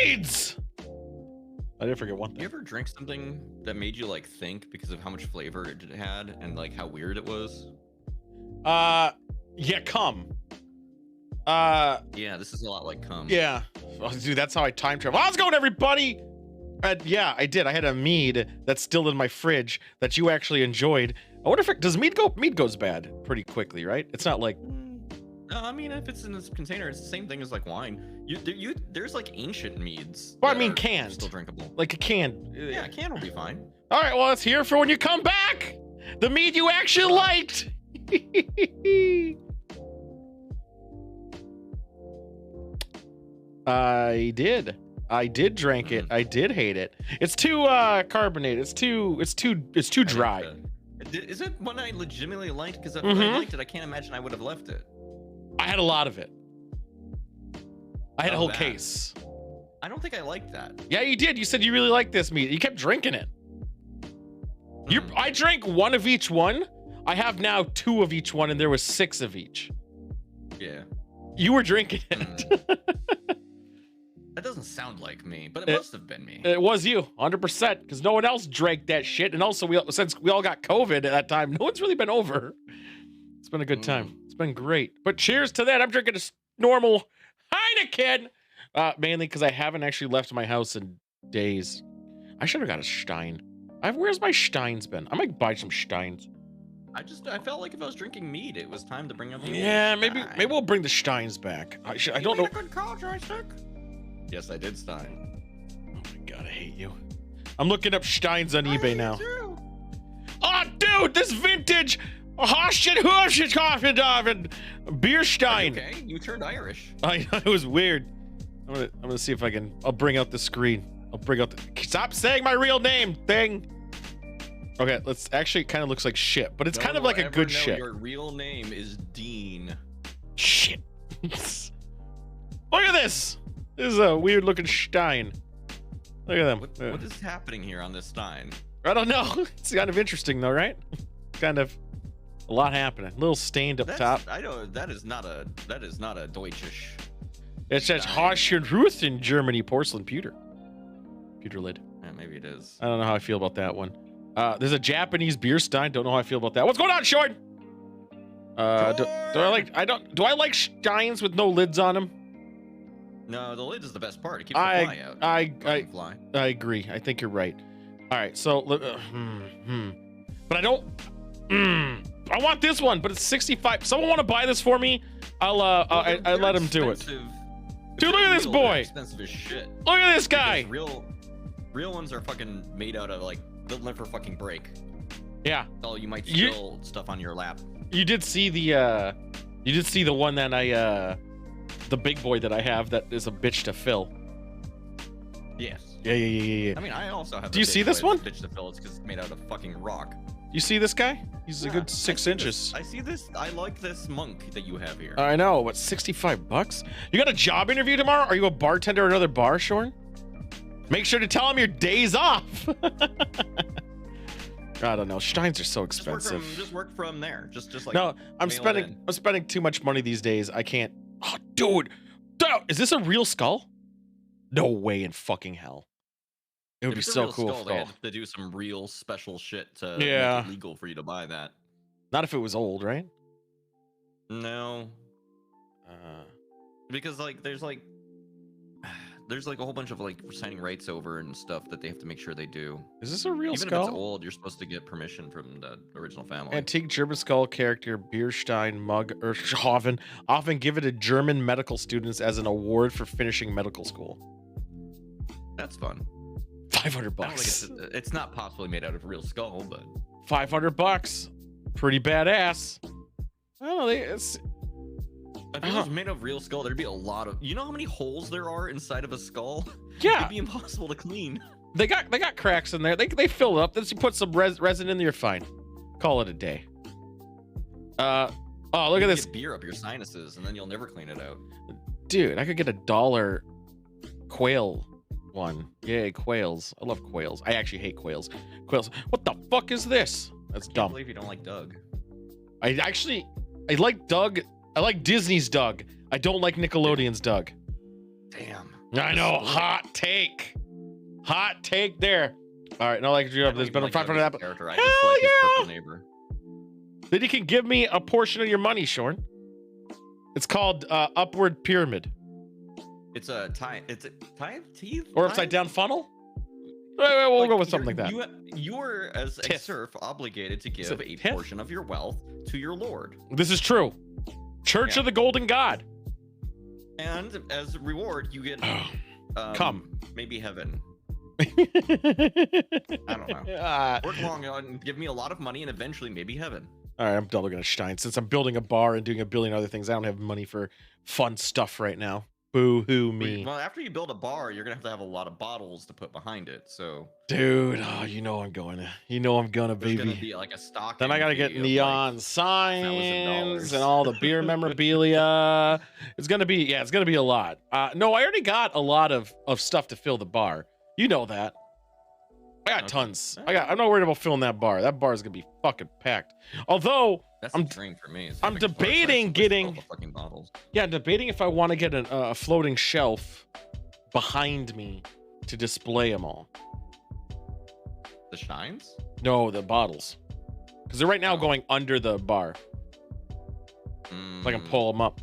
meads! I did forget one thing. You ever drink something that made you like think because of how much flavor it had and like how weird it was? Yeah, cum. Yeah, this is a lot like cum. Yeah. Oh, dude, that's how I time travel. How's it going, everybody? Yeah, I did. I had a mead that's still in my fridge that you actually enjoyed. I wonder if it does mead go. Mead goes bad pretty quickly, right? It's not like. No, I mean, if it's in this container, it's the same thing as like wine. There's like ancient meads. Well, I mean, canned. Still drinkable. Like a can. Yeah, a can will be fine. All right, well, it's here for when you come back. The mead you actually liked. I did drink it. I did hate it. It's too carbonated. It's too dry. Is it one I legitimately liked? Because if I liked it, I can't imagine I would have left it. I had a lot of it. I had a whole case. I don't think I liked that. Yeah, you did. You said you really liked this meat. You kept drinking it. I drank one of each one. I have now 2 of each one, and there was 6 of each. Yeah. You were drinking it. That doesn't sound like me, but it must have been me. It was you, 100%, because no one else drank that shit. And also, since we all got COVID at that time, no one's really been over. It's been a good time. It's been great. But cheers to that. I'm drinking a normal Heineken, mainly because I haven't actually left my house in days. I should have got a Stein. Where's my Steins been? I might buy some Steins. I felt like if I was drinking mead, it was time to bring up the maybe we'll bring the Steins back. I don't know. A good call, joystick. Yes, I did Stein. Oh my god, I hate you. I'm looking up Steins on eBay now. Oh, dude, this vintage beer Stein. Okay, you turned Irish. I know, it was weird. I'm gonna see if I can. I'll bring out the screen. I'll bring out the. Stop saying my real name, thing. Okay, let's actually. It kind of looks like shit, but it's kind of like a good shit. Your real name is Dean. Shit. Look at this. This is a weird looking Stein. Look at them. What is happening here on this Stein? I don't know. It's kind of interesting though, right? Kind of a lot happening. A little stained up top. I know that is not a Deutschish. It says Ruth in Germany porcelain pewter lid. Yeah, maybe it is. I don't know how I feel about that one. There's a Japanese beer Stein. Don't know how I feel about that. What's going on, Short? Do I like Steins with no lids on them? No, the lid is the best part. It keeps the fly out. I agree. I think you're right. All right, so but I don't. I want this one, but it's 65. Someone want to buy this for me? I let him do it. Dude, look at this boy. Expensive as shit. Look at this guy. Real ones are fucking made out of like they'll never fucking break. Yeah. Oh, you might spill stuff on your lap. You did see the one that the big boy that I have that is a bitch to fill. Yes. Yeah. I mean, I also have. Do you see this one? Bitch to fill. It's because it's made out of fucking rock. You see this guy? He's a good 6 inches. I see this. I like this monk that you have here. I know. What, $65? You got a job interview tomorrow? Are you a bartender at another bar, Shorn? Make sure to tell him your day's off. I don't know. Steins are so expensive. Just work from there. Just like. No, I'm spending too much money these days. I can't. Oh, dude, is this a real skull? No way in fucking hell. It would be so cool. They had to do some real special shit to make it legal for you to buy that. Not if it was old, right? No. Because like there's like a whole bunch of like signing rights over and stuff that they have to make sure they do. Is this a real skull? Even if it's old, you're supposed to get permission from the original family. Antique German skull character, Bierstein mug Ershoven, often given to German medical students as an award for finishing medical school. That's fun. $500. I don't think it's not possibly made out of a real skull, but $500. Pretty badass. I don't know. If it was made of real skull, there'd be a lot of. You know how many holes there are inside of a skull? Yeah, it'd be impossible to clean. They got cracks in there. They fill it up. Then you put some resin in there, you're fine. Call it a day. Oh, look at this. Get beer up your sinuses, and then you'll never clean it out. Dude, I could get $1 quail one. Yay, quails. I love quails. I actually hate quails. Quails. What the fuck is this? That's dumb. I can't believe you don't like Doug. I like Doug. I like Disney's Doug. I don't like Nickelodeon's Doug. Damn. I know. Hot take. Hot take there. All right, no, like you have. There's been a 500 that. Character. I Hell just like his yeah! purple neighbor. Then you can give me a portion of your money, Shorn. It's called upward pyramid. It's a tie. It's a tie teeth Or upside down funnel. We'll go with something like that. You are, as a serf, obligated to give a portion of your wealth to your lord. This is true. Church of the Golden God. And as a reward, you get maybe heaven. I don't know. Work long and give me a lot of money, and eventually maybe heaven. All right, I'm double gonna shine. Since I'm building a bar and doing a billion other things, I don't have money for fun stuff right now. Boo hoo me. Well, after you build a bar, you're gonna have a lot of bottles to put behind it. So, dude, you know I'm gonna, baby. There's gonna be like a stock. Then I gotta get neon signs and all the beer memorabilia. It's gonna be a lot. No, I already got a lot of stuff to fill the bar. You know that. I got tons. I'm not worried about filling that bar. That bar is gonna be fucking packed. Although that's a dream for me. I'm debating getting fucking bottles. Yeah, debating if I want to get a floating shelf behind me to display them all. The shines? No, the bottles. Because they're right now going under the bar. So I can pull them up.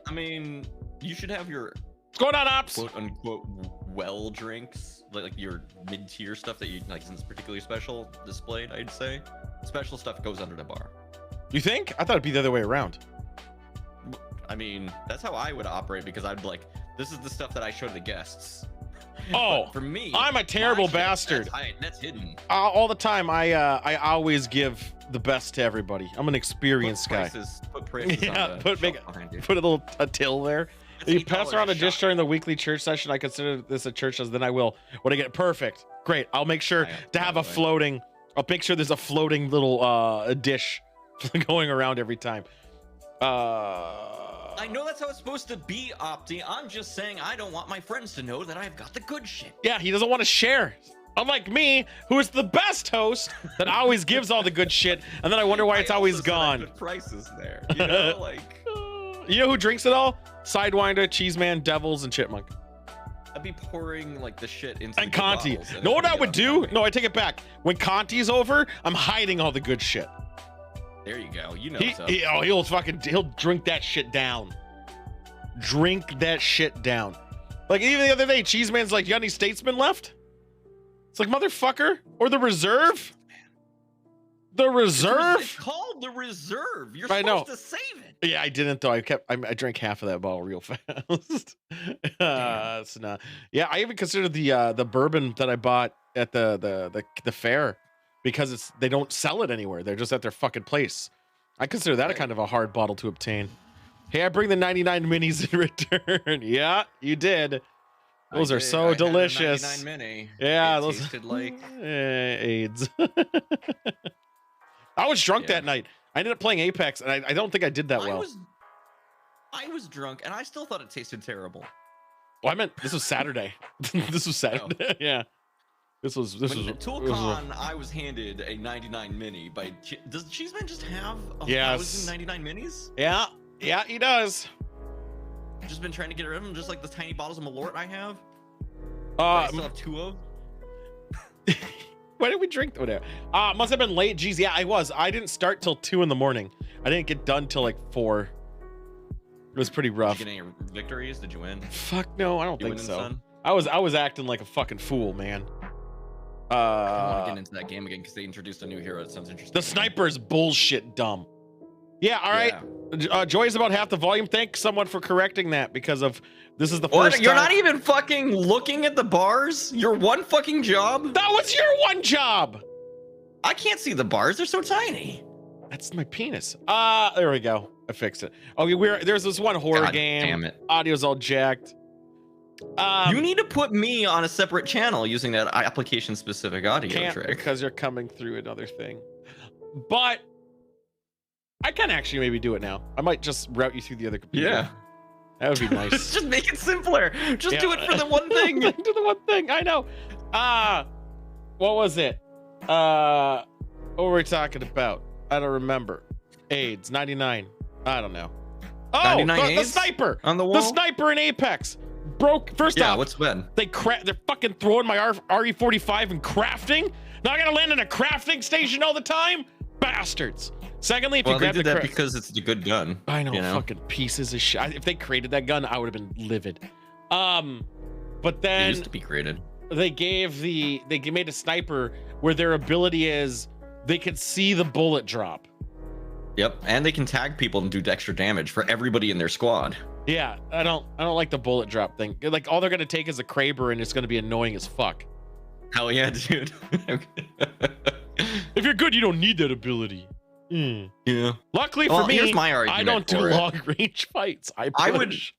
I mean, you should have your what's going on, Ops? Quote unquote well drinks, like your mid-tier stuff that you like isn't particularly special displayed. I'd say special stuff goes under the bar. You think? I thought it'd be the other way around. I mean, that's how I would operate, because I'd be like, this is the stuff that I show to the guests. Oh, but for me, I'm a terrible bastard. That's hidden. All the time, I always give the best to everybody. I'm an experienced guy. Put prices yeah, on put a till there. If you pass around a dish during the weekly church session, I consider this a church, as then I will. When I get perfect, great. I'll make sure to have a floating. I'll make sure there's a floating little dish going around every time. I know that's how it's supposed to be, Opti. I'm just saying I don't want my friends to know that I've got the good shit. Yeah, he doesn't want to share. Unlike me, who is the best host that always gives all the good shit, and then I wonder why it's always gone. Good prices there, you know, like. You know who drinks it all? Sidewinder, Cheeseman, Devils, and Chipmunk. I'd be pouring like the shit into and Conti. Know what I would do? No, I take it back. When Conti's over, I'm hiding all the good shit. There you go. You know, he'll drink that shit down. Drink that shit down. Like even the other day, Cheeseman's like, "You got any Statesman left?" It's like, motherfucker, or the reserve. The reserve. It's called the reserve. You're supposed to save it. Yeah, I didn't though. I drank half of that bottle real fast. It's not. Yeah, I even considered the bourbon that I bought at the fair, because they don't sell it anywhere. They're just at their fucking place. I consider that a kind of a hard bottle to obtain. Hey, I bring the 99 minis in return. Yeah, you did. Those are so delicious. 99 mini. Yeah, it those tasted like AIDS. I was drunk that night. I ended up playing Apex, and I don't think I did that well. I was drunk, and I still thought it tasted terrible. Well, I meant this was Saturday. This was Saturday. Oh. Yeah. This was ToolCon. I was handed a 99 mini by. Does Cheeseman just have 1,099 minis? Yeah, yeah, he does. I've just been trying to get rid of them, just like the tiny bottles of Malort I have. I still have 2 of. Why did we drink whatever? Must have been late. Geez, yeah, I was. I didn't start till 2 in the morning. I didn't get done till like 4. It was pretty rough. Did you get any victories? Did you win? Fuck no, I don't think so. I was acting like a fucking fool, man. I want to get into that game again because they introduced a new hero that sounds interesting. The sniper is bullshit dumb. Yeah, all right. Yeah. Joy is about half the volume. Thanks someone for correcting that, because of this is the first time. You're not even fucking looking at the bars? Your one fucking job? That was your one job. I can't see the bars. They're so tiny. That's my penis. There we go. I fixed it. Okay, there's this one horror game. Damn it. Audio's all jacked. You need to put me on a separate channel using that application-specific audio trick. Because you're coming through another thing. But I can actually maybe do it now. I might just route you through the other computer. Yeah. That would be nice. Just make it simpler. Just do it for the one thing. Do the one thing. I know. What was it? What were we talking about? I don't remember. AIDS 99. I don't know. Oh, the sniper on the wall. The sniper in Apex. broke. First Yeah, off, what's been? they're fucking throwing my RE45 in crafting. Now I gotta land in a crafting station all the time. Bastards. Secondly, if Well, you they grab did the that because it's a good gun. I know, you know? fucking pieces of shit. If they created that gun, I would have been livid. But It then used to be created. they made a sniper where their ability is they can see the bullet drop. Yep, and they can tag people and do extra damage for everybody in their squad. Yeah, I don't like the bullet drop thing. Like all they're gonna take is a Kraber and it's gonna be annoying as fuck. Hell yeah, dude. If you're good, you don't need that ability. Yeah. Luckily Well, for me, here's my argument I don't do for it. long range fights. I would- push.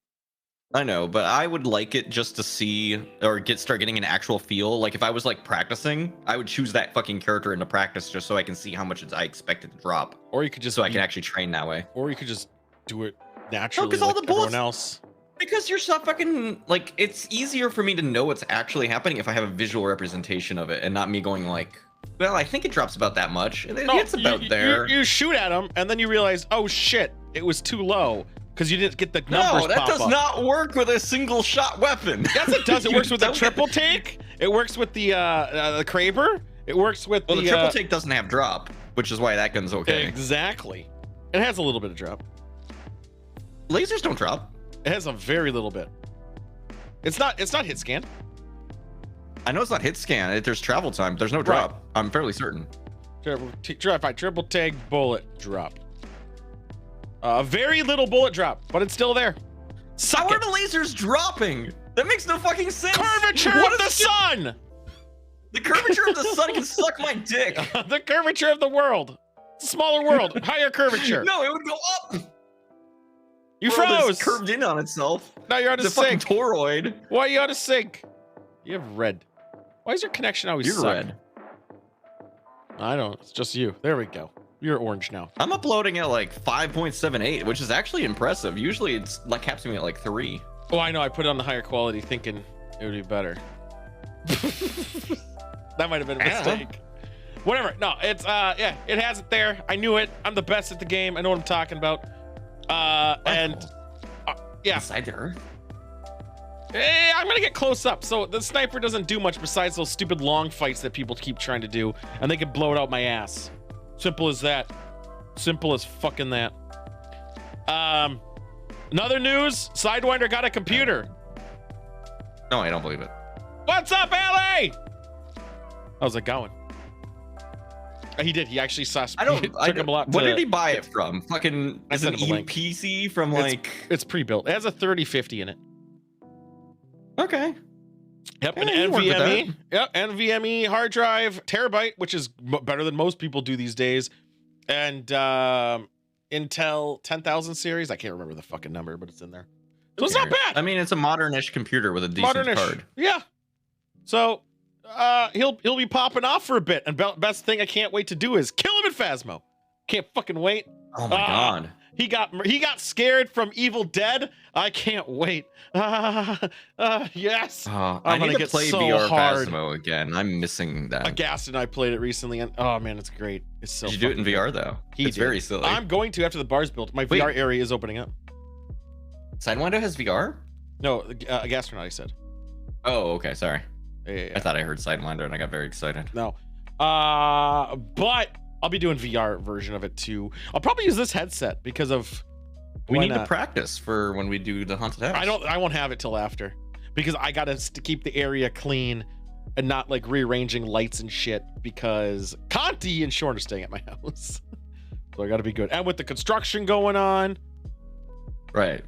I know, but I would like it just to see or start getting an actual feel. Like if I was like practicing, I would choose that fucking character into practice just so I can see how much I expect it to drop. Or you could just So I can actually train that way. Or you could just do it naturally 'cause like all the everyone bullets- else. Because you're so fucking like it's easier for me to know what's actually happening if I have a visual representation of it and not me going like, well, I think it drops about that much. And No, it's about there. You shoot at them and then you realize, oh shit, it was too low because you didn't get the numbers. No, that pop does up. not work with a single shot weapon. Yes, it does. It You works with the don't triple get- take. It works with the Kraber. It works with Well, the triple take doesn't have drop, which is why that gun's okay. Exactly. It has a little bit of drop. Lasers don't drop. It has a very little bit. It's not hit scan. I know it's not hit scan. There's travel time. There's no drop. I'm fairly certain. Triple take bullet drop. Very little bullet drop, but it's still there. How are the lasers dropping? That makes no fucking sense. Curvature What of the is sun. The curvature of the sun can suck my dick. The curvature of the world. It's a smaller world, higher curvature. No, it would go up. You World is froze. curved in on itself. Now you're out of It's a fucking sync. toroid. Why are you out of sync? You have red. Why is your connection always You're suck? red. I don't. It's just you. There we go. You're orange now. I'm uploading at like 5.78, which is actually impressive. Usually it's like caps me at like 3. Oh, I know. I put it on the higher quality thinking it would be better. That might have been a mistake. Whatever. No, it's yeah, it has it there. I knew it. I'm the best at the game. I know what I'm talking about. And yeah. Inside the earth. I'm gonna get close up. So the sniper doesn't do much besides those stupid long fights that people keep trying to do, and they can blow it out my ass. Simple as that. Simple as fucking that. Another news: Sidewinder got a computer. No, I don't believe it. What's up, LA? How's it going? He did. He actually saw. I don't. Took him a lot. What to- did he buy it from? Fucking I is it sent him a link. PC from like? It's pre-built. It has a 3050 in it. Okay. Yep, Yeah, an you work with NVMe. Yep, NVMe hard drive, terabyte, which is better than most people do these days, and Intel 10,000 series. I can't remember the fucking number, but it's in there. So it's not bad. I mean, it's a modern-ish computer with a decent Modernish. card. Yeah. So he'll be popping off for a bit, and best thing I can't wait to do is kill him in Phasmo. Can't fucking wait. Oh my god. He got scared from Evil Dead. I can't wait. Yes. I I'm need gonna to get play so VR hard. Phasmo again. I'm missing that. Aghast and I played it recently, and oh man, it's great. It's so. Did you do it in fucking VR good. though? He It's did. very silly. I'm going to after the bar's built. My Wait. VR area is opening up. Sidewinder has VR? No, Aghast I said. Oh, okay. Sorry. Yeah. I thought I heard Sidewinder and I got very excited. No. But I'll be doing VR version of it too. I'll probably use this headset because of. We why need to not? practice for when we do the haunted house. I won't have it till after because I gotta keep the area clean and not like rearranging lights and shit because Conti and Sean are staying at my house. So I gotta be good. And with the construction going on. Right.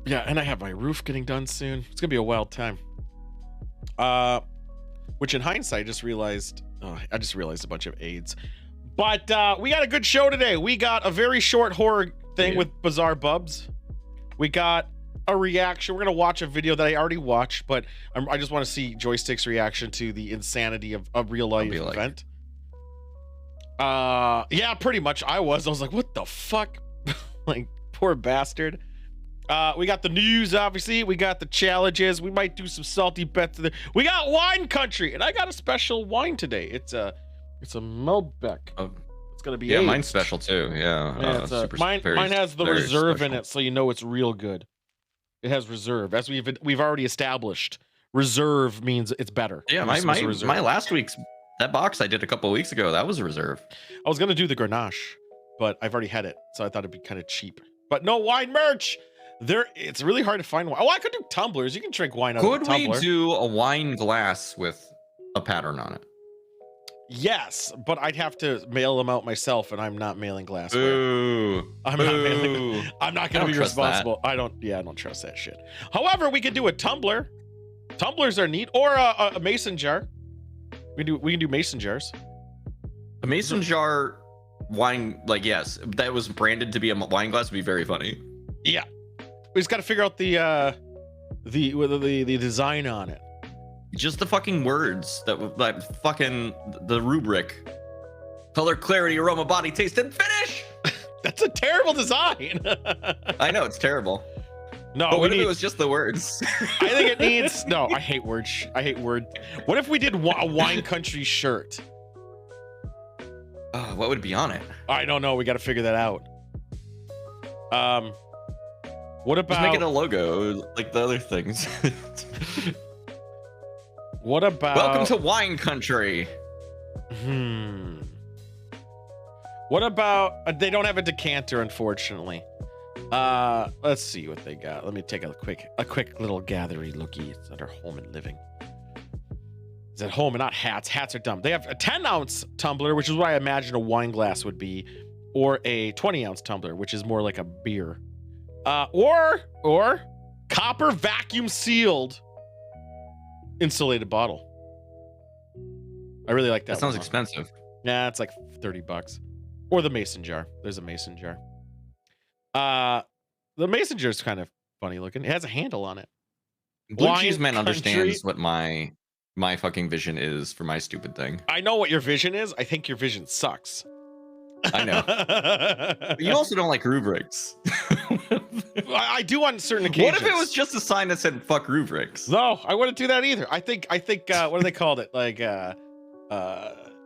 Yeah, and I have my roof getting done soon. It's gonna be a wild time. Which in hindsight, I just realized a bunch of AIDS. But we got a good show today. We got a very short horror thing with Bizarre Bubs. We got a reaction. We're gonna watch a video that I already watched, but I just want to see Joystick's reaction to the insanity of a real life event. Yeah, pretty much. I was like, what the fuck? Like, poor bastard. We got the news, obviously. We got the challenges. We might do some salty bets. We got wine country, and I got a special wine today. It's a Malbec. It's gonna be aged. Mine's special too. Yeah. Yeah, mine has the very reserve in special. it, so you know it's real good. It has reserve, as we've already established. Reserve means it's better. Yeah, my last week's that box I did a couple of weeks ago, that was a reserve. I was gonna do the Grenache, but I've already had it, so I thought it'd be kind of cheap. But no wine merch. It's really hard to find wine. Oh, I could do tumblers. You can drink wine out of a tumbler. Could we do a wine glass with a pattern on it? Yes, but I'd have to mail them out myself, and I'm not mailing glassware. Ooh, I'm not mailing. I'm not going to be responsible. That. I don't trust that shit. However, we could do a tumbler. Tumblers are neat, or a mason jar. We can do mason jars. A mason jar wine, like, yes, that was branded to be a wine glass would be very funny. Yeah, we just got to figure out the design on it. Just the fucking words that fucking the rubric. Color, clarity, aroma, body, taste, and finish. That's a terrible design. I know, it's terrible. No, but what if it was just the words? I think it needs. No, I hate words. I hate word. What if we did a wine country shirt? What would be on it? I don't know. We got to figure that out. What about? Just make it a logo like the other things. What about? Welcome to wine country. What about? They don't have a decanter, unfortunately. Let's see what they got. Let me take a quick little gathery looky. It's at our home and living. It's at home and not hats. Hats are dumb. They have a 10-ounce tumbler, which is what I imagine a wine glass would be, or a 20-ounce tumbler, which is more like a beer. Or copper vacuum sealed insulated bottle. I really like that. That sounds expensive. Yeah, it's like $30. Or the mason jar. There's a mason jar. The mason jar is kind of funny looking. It has a handle on it. Blue Cheese Man understands what my fucking vision is for my stupid thing. I know what your vision is. I think your vision sucks. I know. But you also don't like rubrics. I do on certain occasions. What if it was just a sign that said "fuck rubrics"? No, I wouldn't do that either. I think what do they called it? Like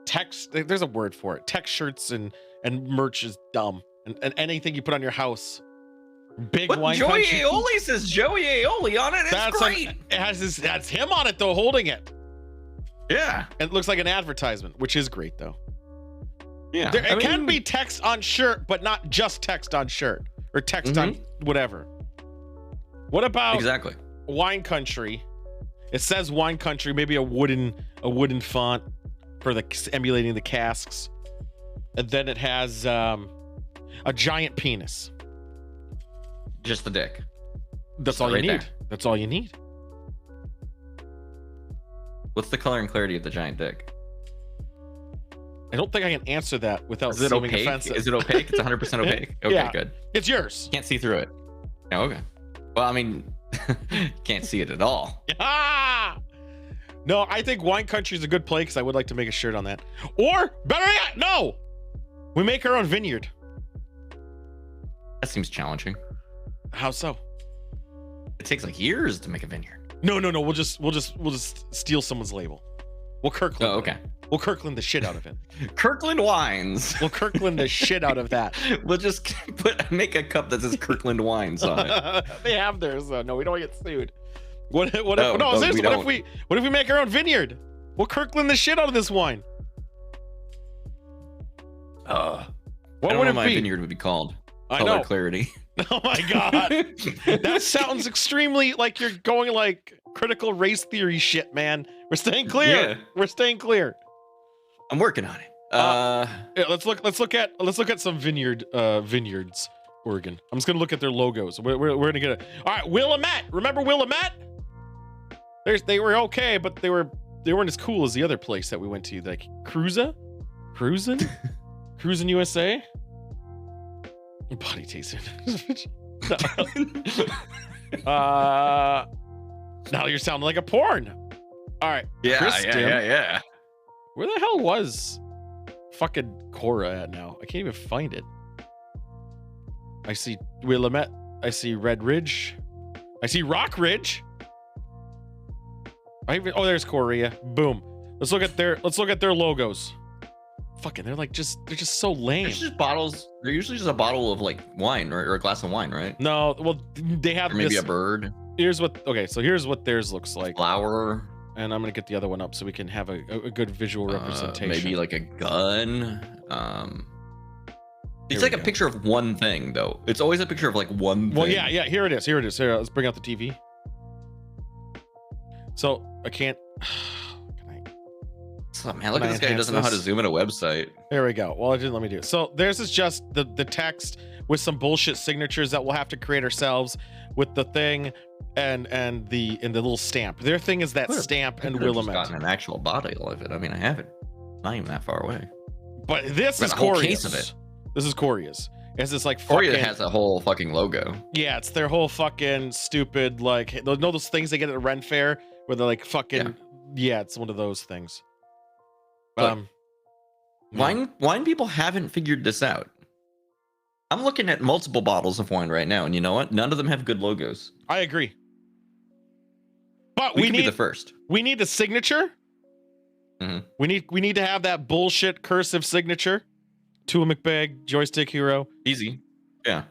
text. There's a word for it. Text shirts and merch is dumb. And anything you put on your house. Big but wine Joey country. Aioli says Joey Aioli on it. It's great. That's him on it though, holding it. Yeah. It looks like an advertisement, which is great though. Yeah. It can be text on shirt, but not just text on shirt or text on whatever. What about exactly wine country? It says wine country, maybe a wooden font for emulating the casks, and then it has a giant penis. Just the dick. That's all you need. That's all you need. What's the color and clarity of the giant dick? I don't think I can answer that without seeming offensive. Is it opaque? It's 100% opaque. Okay, yeah. Good. It's yours. Can't see through it. Oh, okay. Well, I mean, can't see it at all. No, I think wine country is a good play because I would like to make a shirt on that. Or better yet, no, we make our own vineyard. That seems challenging. How so? It takes like years to make a vineyard. No. We'll just steal someone's label. We'll Kirkland. Oh, okay. We'll Kirkland the shit out of it. Kirkland Wines. We'll Kirkland the shit out of that. We'll just make a cup that says Kirkland Wines on it. They have theirs though. No, we don't get sued. What if we make our own vineyard? We'll Kirkland the shit out of this wine. What would it be? My vineyard would be called? Color Clarity. Oh my god. That sounds extremely like you're going like critical race theory shit, man. We're staying clear. Yeah. We're staying clear. I'm working on it. Yeah, let's look at some vineyards, Oregon. I'm just gonna look at their logos. We're gonna get it. All right, Willamette. Remember Willamette? They were okay, but they weren't as cool as the other place that we went to, like Cruising USA. Body tasting. Now you're sounding like a porn. All right. Yeah. Where the hell was fucking Cora at now? I can't even find it. I see Willamette. I see Red Ridge. I see Rock Ridge. There's Korea. Boom. Let's look at their logos. fucking, they're just so lame. It's just bottles. They're usually just a bottle of like wine or a glass of wine, right? No, well, they have Or maybe this. a bird. Here's what theirs looks like. Flower. And I'm gonna get the other one up so we can have a good visual representation. Maybe like a gun. It's Here like we a go. picture of one thing, though. It's always a picture of like one thing. Well, yeah, here it is. Here, let's bring out the TV. So I can't. So, man, look Can at I this guy. He enhance doesn't know how to this? zoom in a website. There we go. Well, it didn't let me do it. So theirs is just the text with some bullshit signatures that we'll have to create ourselves with the thing and the little stamp. Their thing is that Could've- stamp and I could've just Willamette. gotten an actual bottle of it. I mean, I have it. Not even that far away. But this Got is a whole Coria's. case of it. This is Coria's. It's this like Korea fucking, has a whole fucking logo. yeah, it's their whole fucking stupid like those things they get at the Ren Fair where they're like fucking yeah, it's one of those things. Look, yeah. Wine people haven't figured this out. I'm looking at multiple bottles of wine right now, and you know what? None of them have good logos. I agree. But We we could need be the first. we need the signature. Mhm. We need to have that bullshit cursive signature. Tua McBag, Joystick Hero. Easy. Yeah.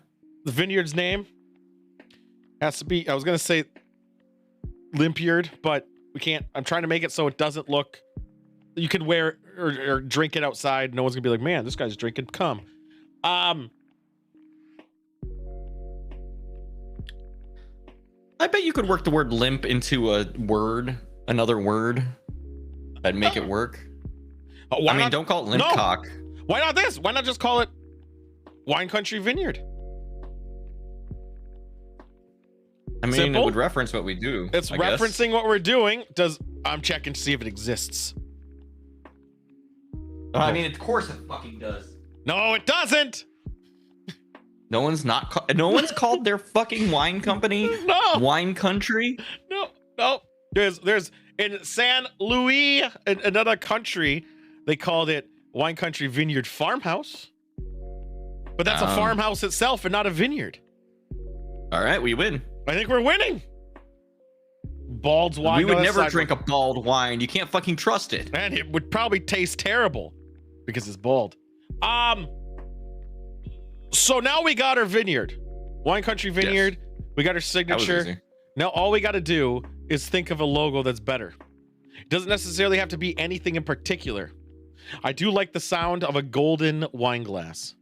The vineyard's name has to be, I was gonna say Limpiard, but we can't. I'm trying to make it so it doesn't look, you can wear it or drink it outside. No one's gonna be like, man, this guy's drinking cum. I bet you could work the word limp into a word, another word, and make it work. Why I mean, not, don't call it limp No. cock. why not this? Why not just call it Wine Country Vineyard? I mean, Simple. it would reference what we do. It's I guess. referencing what we're doing. I'm checking to see if it exists. I mean, of course it fucking does. No, it doesn't. No one's called their fucking wine company No. Wine Country. No. There's in San Luis, in another country, they called it Wine Country Vineyard Farmhouse. But that's a farmhouse itself and not a vineyard. All right, we win. I think we're winning. Bald's wine. We would on the never side. drink a bald wine. You can't fucking trust it. And it would probably taste terrible because it's bald. So now we got our vineyard. Wine Country Vineyard. We got our That was signature. easy. Now all we got to do is think of a logo that's better. It doesn't necessarily have to be anything in particular. I do like the sound of a golden wine glass.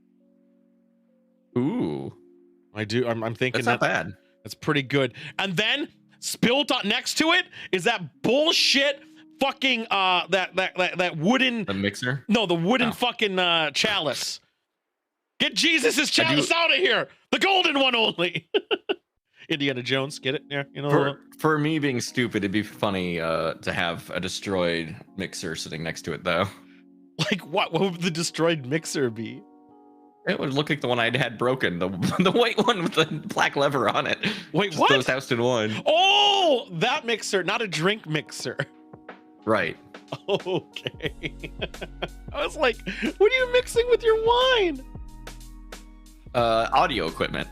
Ooh, I do. I'm thinking that's not bad. that's pretty good. And then spilled on next to it is that bullshit fucking that wooden The mixer. the wooden Oh. fucking chalice. Get Jesus' chalice out of here. The golden one only. Indiana Jones, get it? Yeah, you know. For me being stupid, it'd be funny to have a destroyed mixer sitting next to it, though. Like what? What would the destroyed mixer be? It would look like the one I'd had broken, the white one with the black lever on it. Wait, Just what? those housed in one. Oh, that mixer, not a drink mixer. Right. Okay. I was like, what are you mixing with your wine? Audio equipment.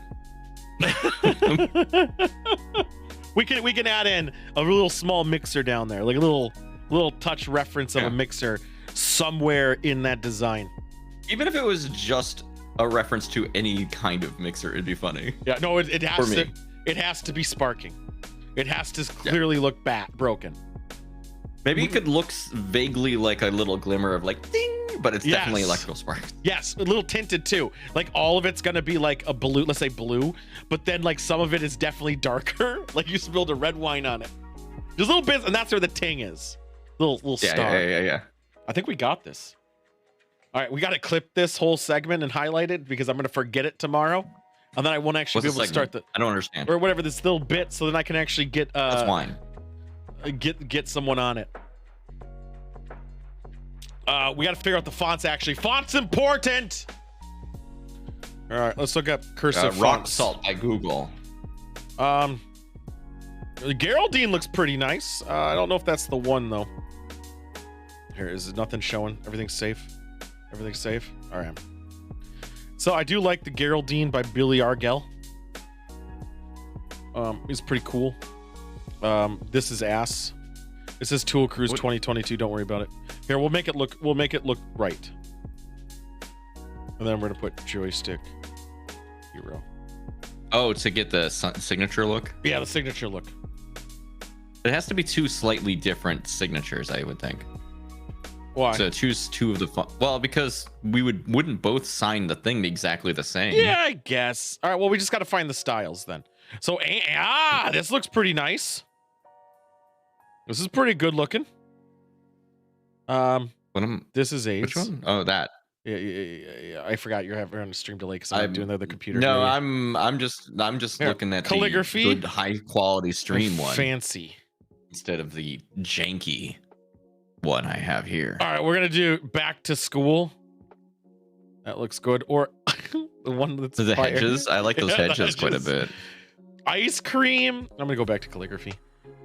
we can add in a little small mixer down there, like a little touch reference of Yeah. a mixer somewhere in that design. Even if it was just a reference to any kind of mixer, it'd be funny. Yeah, no, it For has to. me. It has to be sparking. It has to clearly look broken. Maybe it could look vaguely like a little glimmer of like ding, but it's definitely Yes. electrical sparks. Yes, a little tinted too. Like all of it's gonna be like a blue, let's say blue, but then like some of it is definitely darker. Like you spilled a red wine on it. There's little bits, and that's where the ting is. Little star. Yeah. I think we got this. All right, we got to clip this whole segment and highlight it because I'm gonna forget it tomorrow, and then I won't actually What's be able to start the I don't understand. or whatever this little bit, so then I can actually get That's wine. get someone on it. We got to figure out the fonts. Actually, fonts important. All right, let's look up cursive Rock fonts. Salt by Google. Geraldine looks pretty nice. I don't know if that's the one though. Here is nothing showing. Everything's safe. Everything's safe. All right. So I do like the Geraldine by Billy Argel. It's pretty cool. This is ass. It says Tool Cruise 2022. Don't worry about it. Here, we'll make it look right. And then we're gonna put joystick hero. Oh, to get the signature look? Yeah, the signature look. It has to be two slightly different signatures, I would think. Why? So choose two of the well, because we wouldn't both sign the thing exactly the same. Yeah, I guess. All right, well, we just got to find the styles then. So, this looks pretty nice. This is pretty good looking. This is A's. Which one? Oh, that. Yeah. I forgot you're having a stream delay because I'm doing the other computer. No, I'm just here, looking at calligraphy, the good high quality stream one. Fancy. Instead of the janky one I have here. All right, we're gonna do back to school. That looks good. Or the one that's the hedges. I like those hedges quite a bit. Ice cream. I'm gonna go back to calligraphy.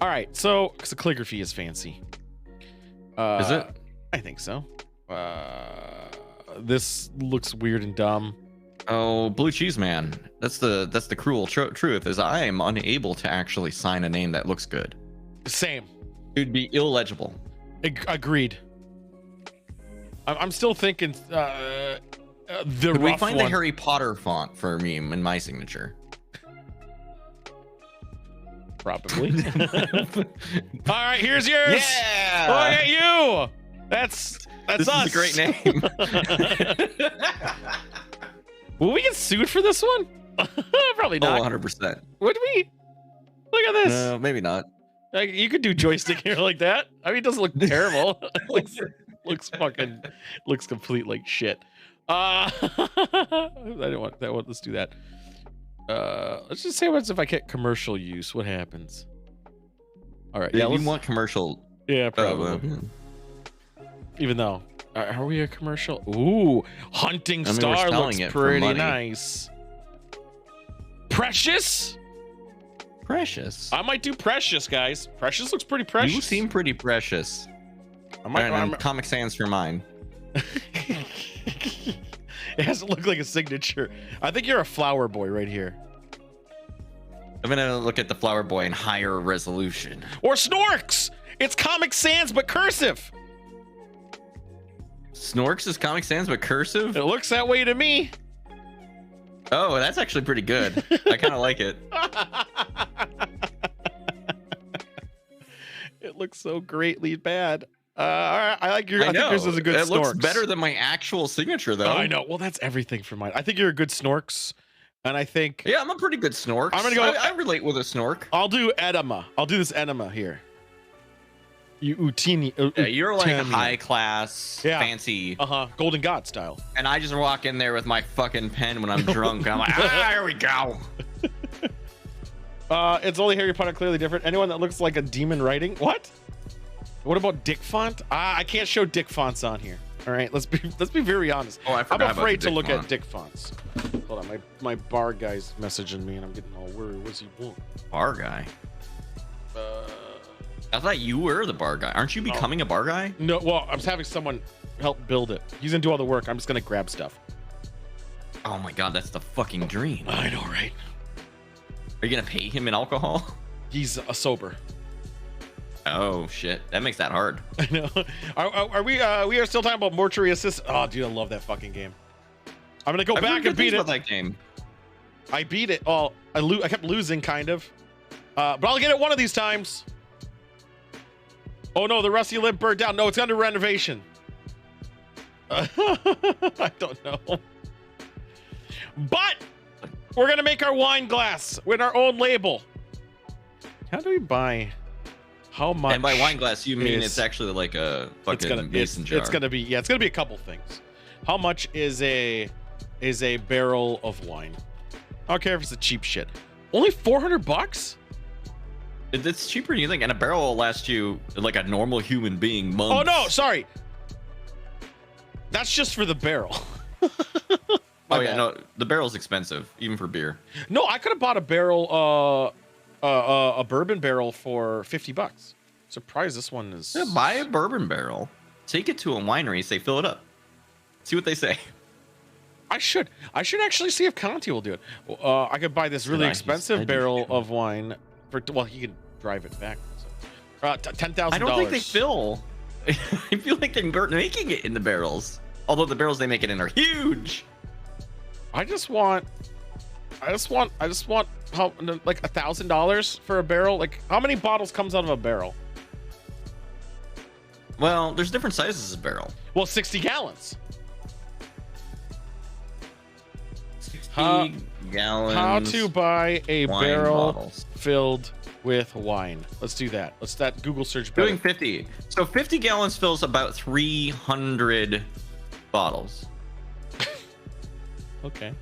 All right, so because the calligraphy is fancy. Is it? I think so. This looks weird and dumb. Oh, Blue Cheese Man. That's the cruel truth. Is I am unable to actually sign a name that looks good. Same. It would be illegible. Agreed. I'm still thinking the Could we find one. the Harry Potter font for me in my signature? Probably. All right, here's yours. Yeah. Look at you. That's this us. Is a great name. Will we get sued for this one? Probably not. 100%. Would we? Look at this. No, maybe not. Like, you could do joystick here like that. I mean, it doesn't look terrible. looks complete like shit. I don't want that one. Let's do that. Let's just say what's if I get commercial use. What happens? All right. Yeah, you want commercial? Yeah, probably. Even though, are we a commercial? Ooh, hunting star looks pretty nice. Precious. Precious. I might do Precious, guys. Precious looks pretty precious. You seem pretty precious. I'm Comic Sans for mine. It has to look like a signature. I think you're a flower boy right here. I'm gonna look at the flower boy in higher resolution. Or Snorks. It's Comic Sans but cursive. Snorks is Comic Sans but cursive? It looks that way to me. Oh, that's actually pretty good. I kind of like it. It looks so greatly bad. All right, I like your. I think yours is a good Snorks. It looks better than my actual signature, though. Oh, I know. Well, that's everything for mine. I think you're a good Snorks, and I think. Yeah, I'm a pretty good Snorks. I'm gonna go. I relate with a Snork. I'll do enema. I'll do this enema here. You Utini. Yeah, you're like a high class, fancy. Golden God style. And I just walk in there with my fucking pen when I'm drunk. And I'm like, here we go. It's only Harry Potter clearly different. Anyone that looks like a demon writing. What? What about dick font? I can't show dick fonts on here. All right, let's be very honest. Oh, I forgot. I'm afraid to look at dick fonts. Hold on, my bar guy's messaging me and I'm getting all worried. What's he want? Bar guy. I thought you were the bar guy. Aren't you becoming a bar guy? No, well, I'm having someone help build it. He's gonna do all the work. I'm just gonna grab stuff. Oh my god, that's the fucking dream. I know, right? Are you gonna pay him in alcohol? He's sober. Oh shit, that makes that hard. I know. Are we? We are still talking about Mortuary Assist. Oh, dude, I love that fucking game. I'm gonna go back and beat it. That game. I beat it. Oh, I kept losing, kind of. But I'll get it one of these times. Oh no, the rusty limb burned down. No, it's under renovation. I don't know. But we're gonna make our wine glass with our own label. How do we buy? How much? And by wine glass, you mean it's actually like a fucking mason jar. It's gonna be it's gonna be a couple things. How much is a barrel of wine? I don't care if it's the cheap shit. Only $400? It's cheaper than you think, and a barrel will last you like a normal human being months. Oh no, sorry. That's just for the barrel. Oh yeah, no, the barrel's expensive, even for beer. No, I could have bought a barrel, a bourbon barrel for $50. Surprised this one is. Yeah, buy a bourbon barrel, take it to a winery, say fill it up, see what they say. I should actually see if Conti will do it. I could buy this really expensive barrel of wine. Well, he can drive it back. So. $10,000. I don't think they fill. I feel like they're making it in the barrels. Although the barrels they make it in are huge. I just want how like $1,000 for a barrel. Like how many bottles comes out of a barrel? Well, there's different sizes of barrel. Well, 60 gallons. 60 gallons. How to buy a wine barrel bottles. filled with wine. Let's do that. Let's that Google search better. Doing 50. So 50 gallons fills about 300 bottles. Okay.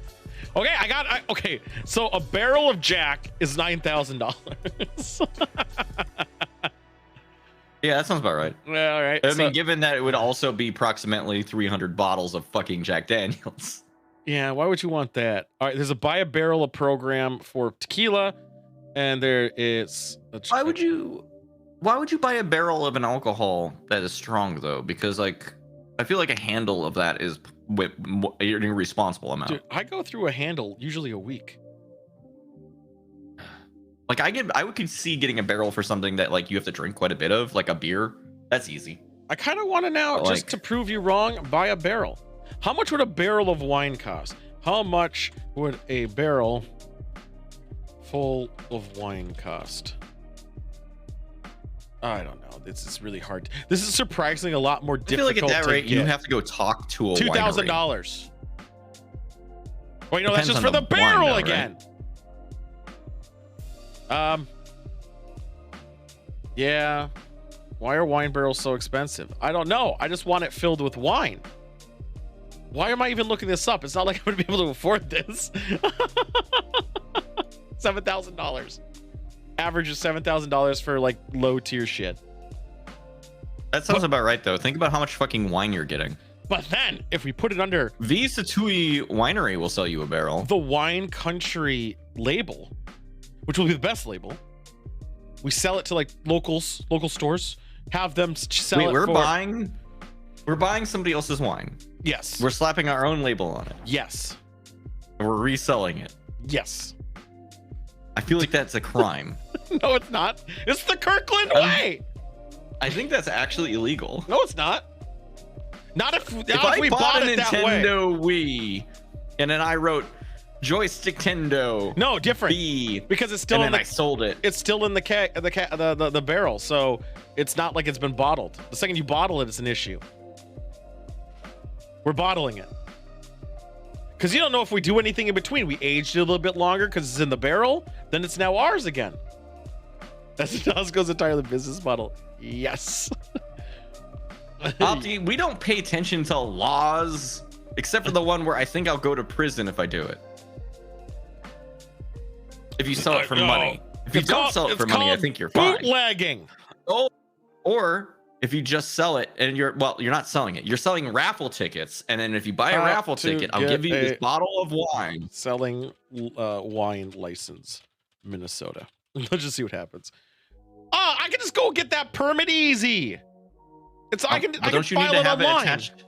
Okay. So a barrel of Jack is $9,000. Yeah, that sounds about right. Yeah, all right. I mean, given that it would also be approximately 300 bottles of fucking Jack Daniels. Yeah, why would you want that? All right, there's a buy a barrel of program for tequila, and there is. Why would you buy a barrel of an alcohol that is strong though? Because like, I feel like a handle of that is with an irresponsible amount. Dude, I go through a handle usually a week. Like I could see getting a barrel for something that like you have to drink quite a bit of, like a beer. That's easy. I kind of want to now, But, just to prove you wrong, buy a barrel. How much would a barrel of wine cost? How much would a barrel full of wine cost? I don't know. This is really hard. This is surprisingly a lot more I feel difficult. like at that to rate, you get. have to go talk to a $2,000. winery. Wait, no, that's Depends just on for the the wine, barrel though, right? again. Yeah. Why are wine barrels so expensive? I don't know. I just want it filled with wine. Why am I even looking this up? It's not like I'm gonna be able to afford this. $7,000. Average is $7,000 for like low tier shit. That sounds about right though. Think about how much fucking wine you're getting. But then, if we put it under V Satui Winery will sell you a barrel. the wine country label, which will be the best label, we sell it to like local stores, have them sell Wait, it we're for... buying somebody else's wine. Yes. We're slapping our own label on it. Yes. And we're reselling it. Yes. I feel like that's a crime. No, it's not. It's the Kirkland way. I think that's actually illegal. No, it's not. Not if we bought bought a it that way. Nintendo Wii, and then I wrote joystick Tendo. No, different. B, Because it's still and in then the I sold it. it's still in the barrel, so it's not like it's been bottled. The second you bottle it, it's an issue. We're bottling it. Because you don't know if we do anything in between. We aged it a little bit longer because it's in the barrel, then it's now ours again. That's Osco's entirely business model. Yes. We don't pay attention to laws, except for the one where I think I'll go to prison if I do it. If you sell it for money. If you don't sell it for money, I think you're fine. Bootlegging. Oh, or if you just sell it and you're not selling it. You're selling raffle tickets, and then if you buy a raffle ticket, I'll give you this bottle of wine. Selling wine license, Minnesota. Let's just see what happens. Oh, I can just go get that permit easy. I can Don't you file need to it have online. it attached?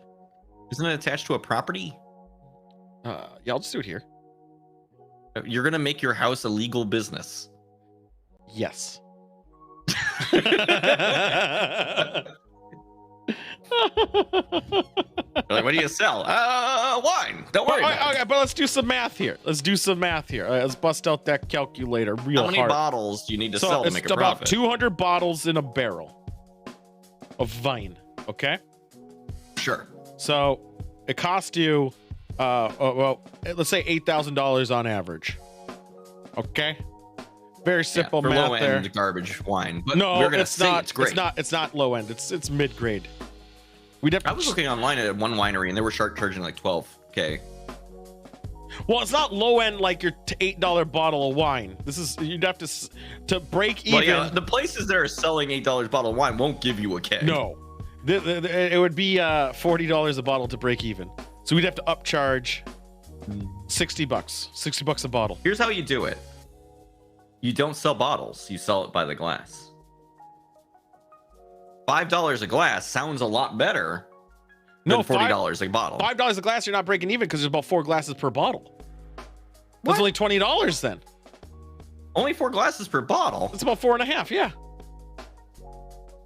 Isn't it attached to a property? Yeah, I'll just do it here. You're gonna make your house a legal business. Yes. Like, what do you sell? Wine. Don't worry about it. Okay, but let's do some math here. Let's bust out that calculator real hard. How many bottles do you need to sell to make a it's about profit? 200 bottles in a barrel of wine. Okay. Sure. So it cost you, let's say $8,000 on average. Okay. Very simple for math low there. end garbage wine. But No, we're gonna it's say not. it's great. It's not low end. It's mid grade. We'd have to I was looking online at one winery and they were charging like $12K. Well, it's not low end like your $8 bottle of wine. This is you'd have to break even. Well, yeah, the places that are selling $8 bottle of wine won't give you a keg. No, it would be $40 a bottle to break even. So we'd have to upcharge $60 a bottle. Here's how you do it. You don't sell bottles. You sell it by the glass. $5 a glass sounds a lot better than $40 a bottle. $5 a glass, you're not breaking even because there's about 4 glasses per bottle. That's What? only $20 then. Only 4 glasses per bottle. That's about 4.5. Yeah.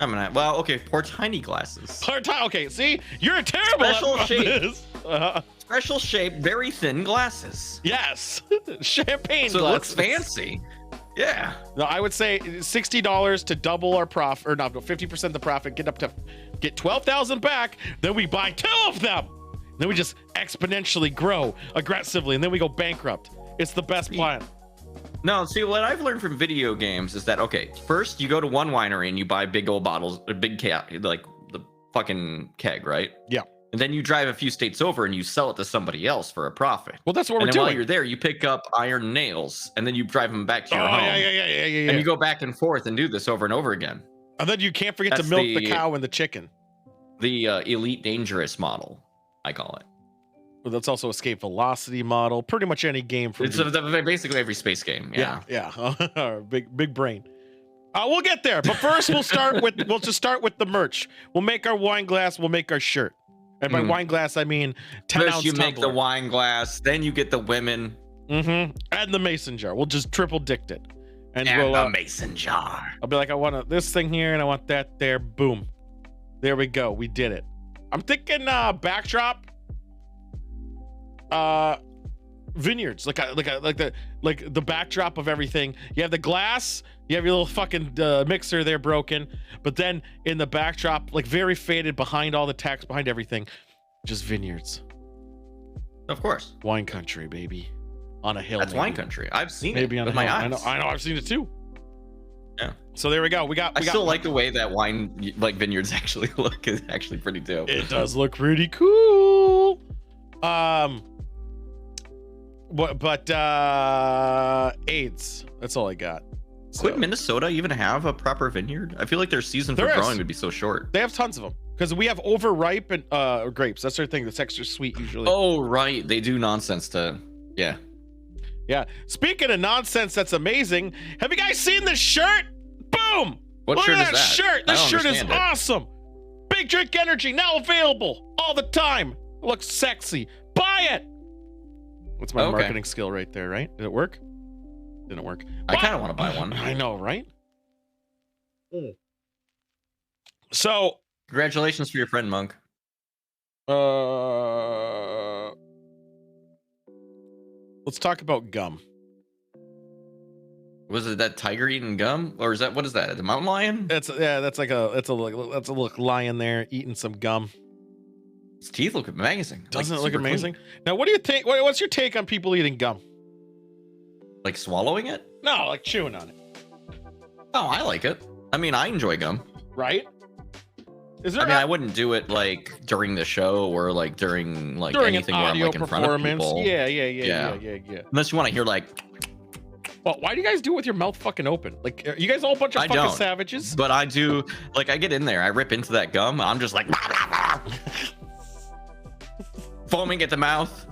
Okay, pour tiny glasses. Okay, see, you're terrible Special at shape. this. Special shaped, very thin glasses. Yes, champagne So it glasses. looks fancy. Yeah. No, I would say $60 to double our profit, or no, 50% the profit, get 12,000 back. Then we buy 2 of them. Then we just exponentially grow aggressively, and then we go bankrupt. It's the best plan. No, see, what I've learned from video games is that, okay, first you go to one winery and you buy big old bottles, a big keg, like the fucking keg, right? Yeah. And then you drive a few states over and you sell it to somebody else for a profit. Well, that's what And we're then while doing. you're there, you pick up iron nails and then you drive them back to your home. Yeah. And you go back and forth and do this over and over again. And then you can't forget to That's milk the cow and the chicken. The Elite Dangerous model, I call it. Well, that's also escape velocity model. Pretty much any game from It's basically every space game. Yeah. big brain. We'll get there, but first we'll just start with the merch. We'll make our wine glass. We'll make our shirt. And by wine glass, I mean 10 ounce First you make tumbler. the wine glass, then you get the women. And the mason jar. We'll just triple dicked it. And And we'll the mason jar. I'll be like, I want this thing here and I want that there. Boom. There we go. We did it. I'm thinking backdrop. Vineyards, like the backdrop of everything. You have the glass, you have your little fucking mixer there broken, but then in the backdrop, like very faded behind all the text, behind everything, just vineyards. Of course. Wine country, baby. On a hill. That's maybe. wine country. I've seen Maybe it on with a my hill. eyes. I know, I've seen it too. Yeah. So there we go. I still like the way that wine, like vineyards actually look. Is actually pretty dope. It does look pretty cool. But AIDS. That's all I got. Could Minnesota even have a proper vineyard? I feel like their season for There is. growing would be so short. They have tons of them because we have overripe and grapes. That's their thing. That's extra sweet usually. Oh, right. They do nonsense to, yeah. Yeah. Speaking of nonsense, that's amazing. Have you guys seen this shirt? Boom! What Look shirt at is that? shirt. I This don't shirt is understand it. awesome. Big Drink Energy now available all the time. Looks sexy. Buy it. What's my Okay. marketing skill right there? Right? Did it work? Didn't work. I kind of want to buy one. I know, right? So, Congratulations for your friend, Monk. let's talk about gum. Was it that tiger eating gum, or is that what is that? The mountain lion? That's a little lion there eating some gum. His teeth look amazing. Doesn't Like, it look super clean. amazing? Now, what do you think? What's your take on people eating gum? Like swallowing it? No, like chewing on it, Oh, I like it. I mean, I enjoy gum. right? Is there I mean, I wouldn't do it like during the show or like during like during anything an where I'm audio like in front of performance? people. Yeah. Unless you want to hear like, Well, why do you guys do it with your mouth fucking open? Like, are you guys all a bunch of I fucking don't. savages? but I do. Like, I get in there, I rip into that gum. I'm just like foaming at the mouth.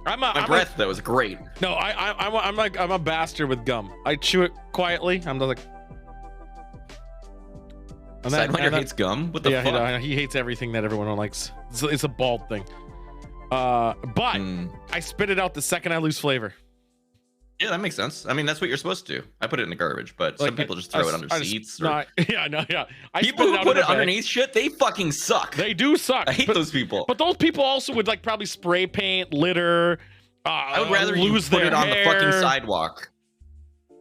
My breath though is great. No, I'm a bastard with gum. I chew it quietly. I'm just like. And Sidewinder hates gum. What the yeah, fuck? he hates everything that everyone likes. It's a bald thing. But I spit it out the second I lose flavor. Yeah, that makes sense. I mean, that's what you're supposed to do. I put it in the garbage, but some people just throw it under seats. Yeah. I People spit who out put in it the bag. underneath shit, they fucking suck. They do suck. I hate those people. But those people also would like probably spray paint, litter. I would rather you lose put their it on the fucking hair. sidewalk.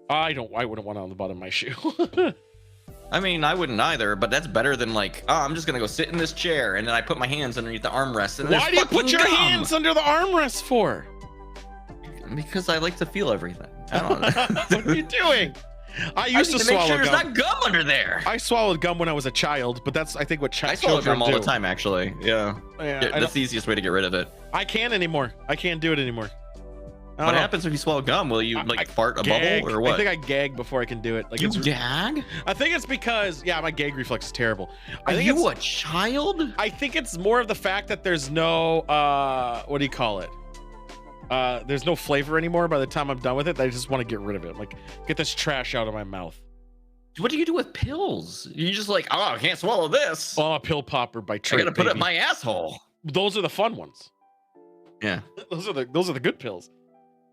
I wouldn't want it on the bottom of my shoe. I mean, I wouldn't either, but that's better than like, oh, I'm just gonna go sit in this chair and then I put my hands underneath the armrest. And Why do you put there's your fucking gum. hands under the armrest for? Because I like to feel everything. I don't know. What are you doing? I used to make swallow sure there's gum. not gum under there. I swallowed gum when I was a child, but that's I think what I swallow children gum all do. the time, actually. Yeah. Yeah, That's the easiest way to get rid of it. I can't anymore. I can't do it anymore. I don't What know. happens if you swallow gum? Will you like I fart a gag. bubble or what? I think I gag before I can do it. Like you it's, gag? I think it's because my gag reflex is terrible. Are I think you it's, a child? I think it's more of the fact that there's no what do you call it? There's no flavor anymore by the time I'm done with it. I just want to get rid of it. I'm like, get this trash out of my mouth. What do you do with pills? You just like, oh, I can't swallow this. Oh, I'm a pill popper by I trade. gotta put it in baby. my asshole. Those are the fun ones. Yeah. Those are the good pills.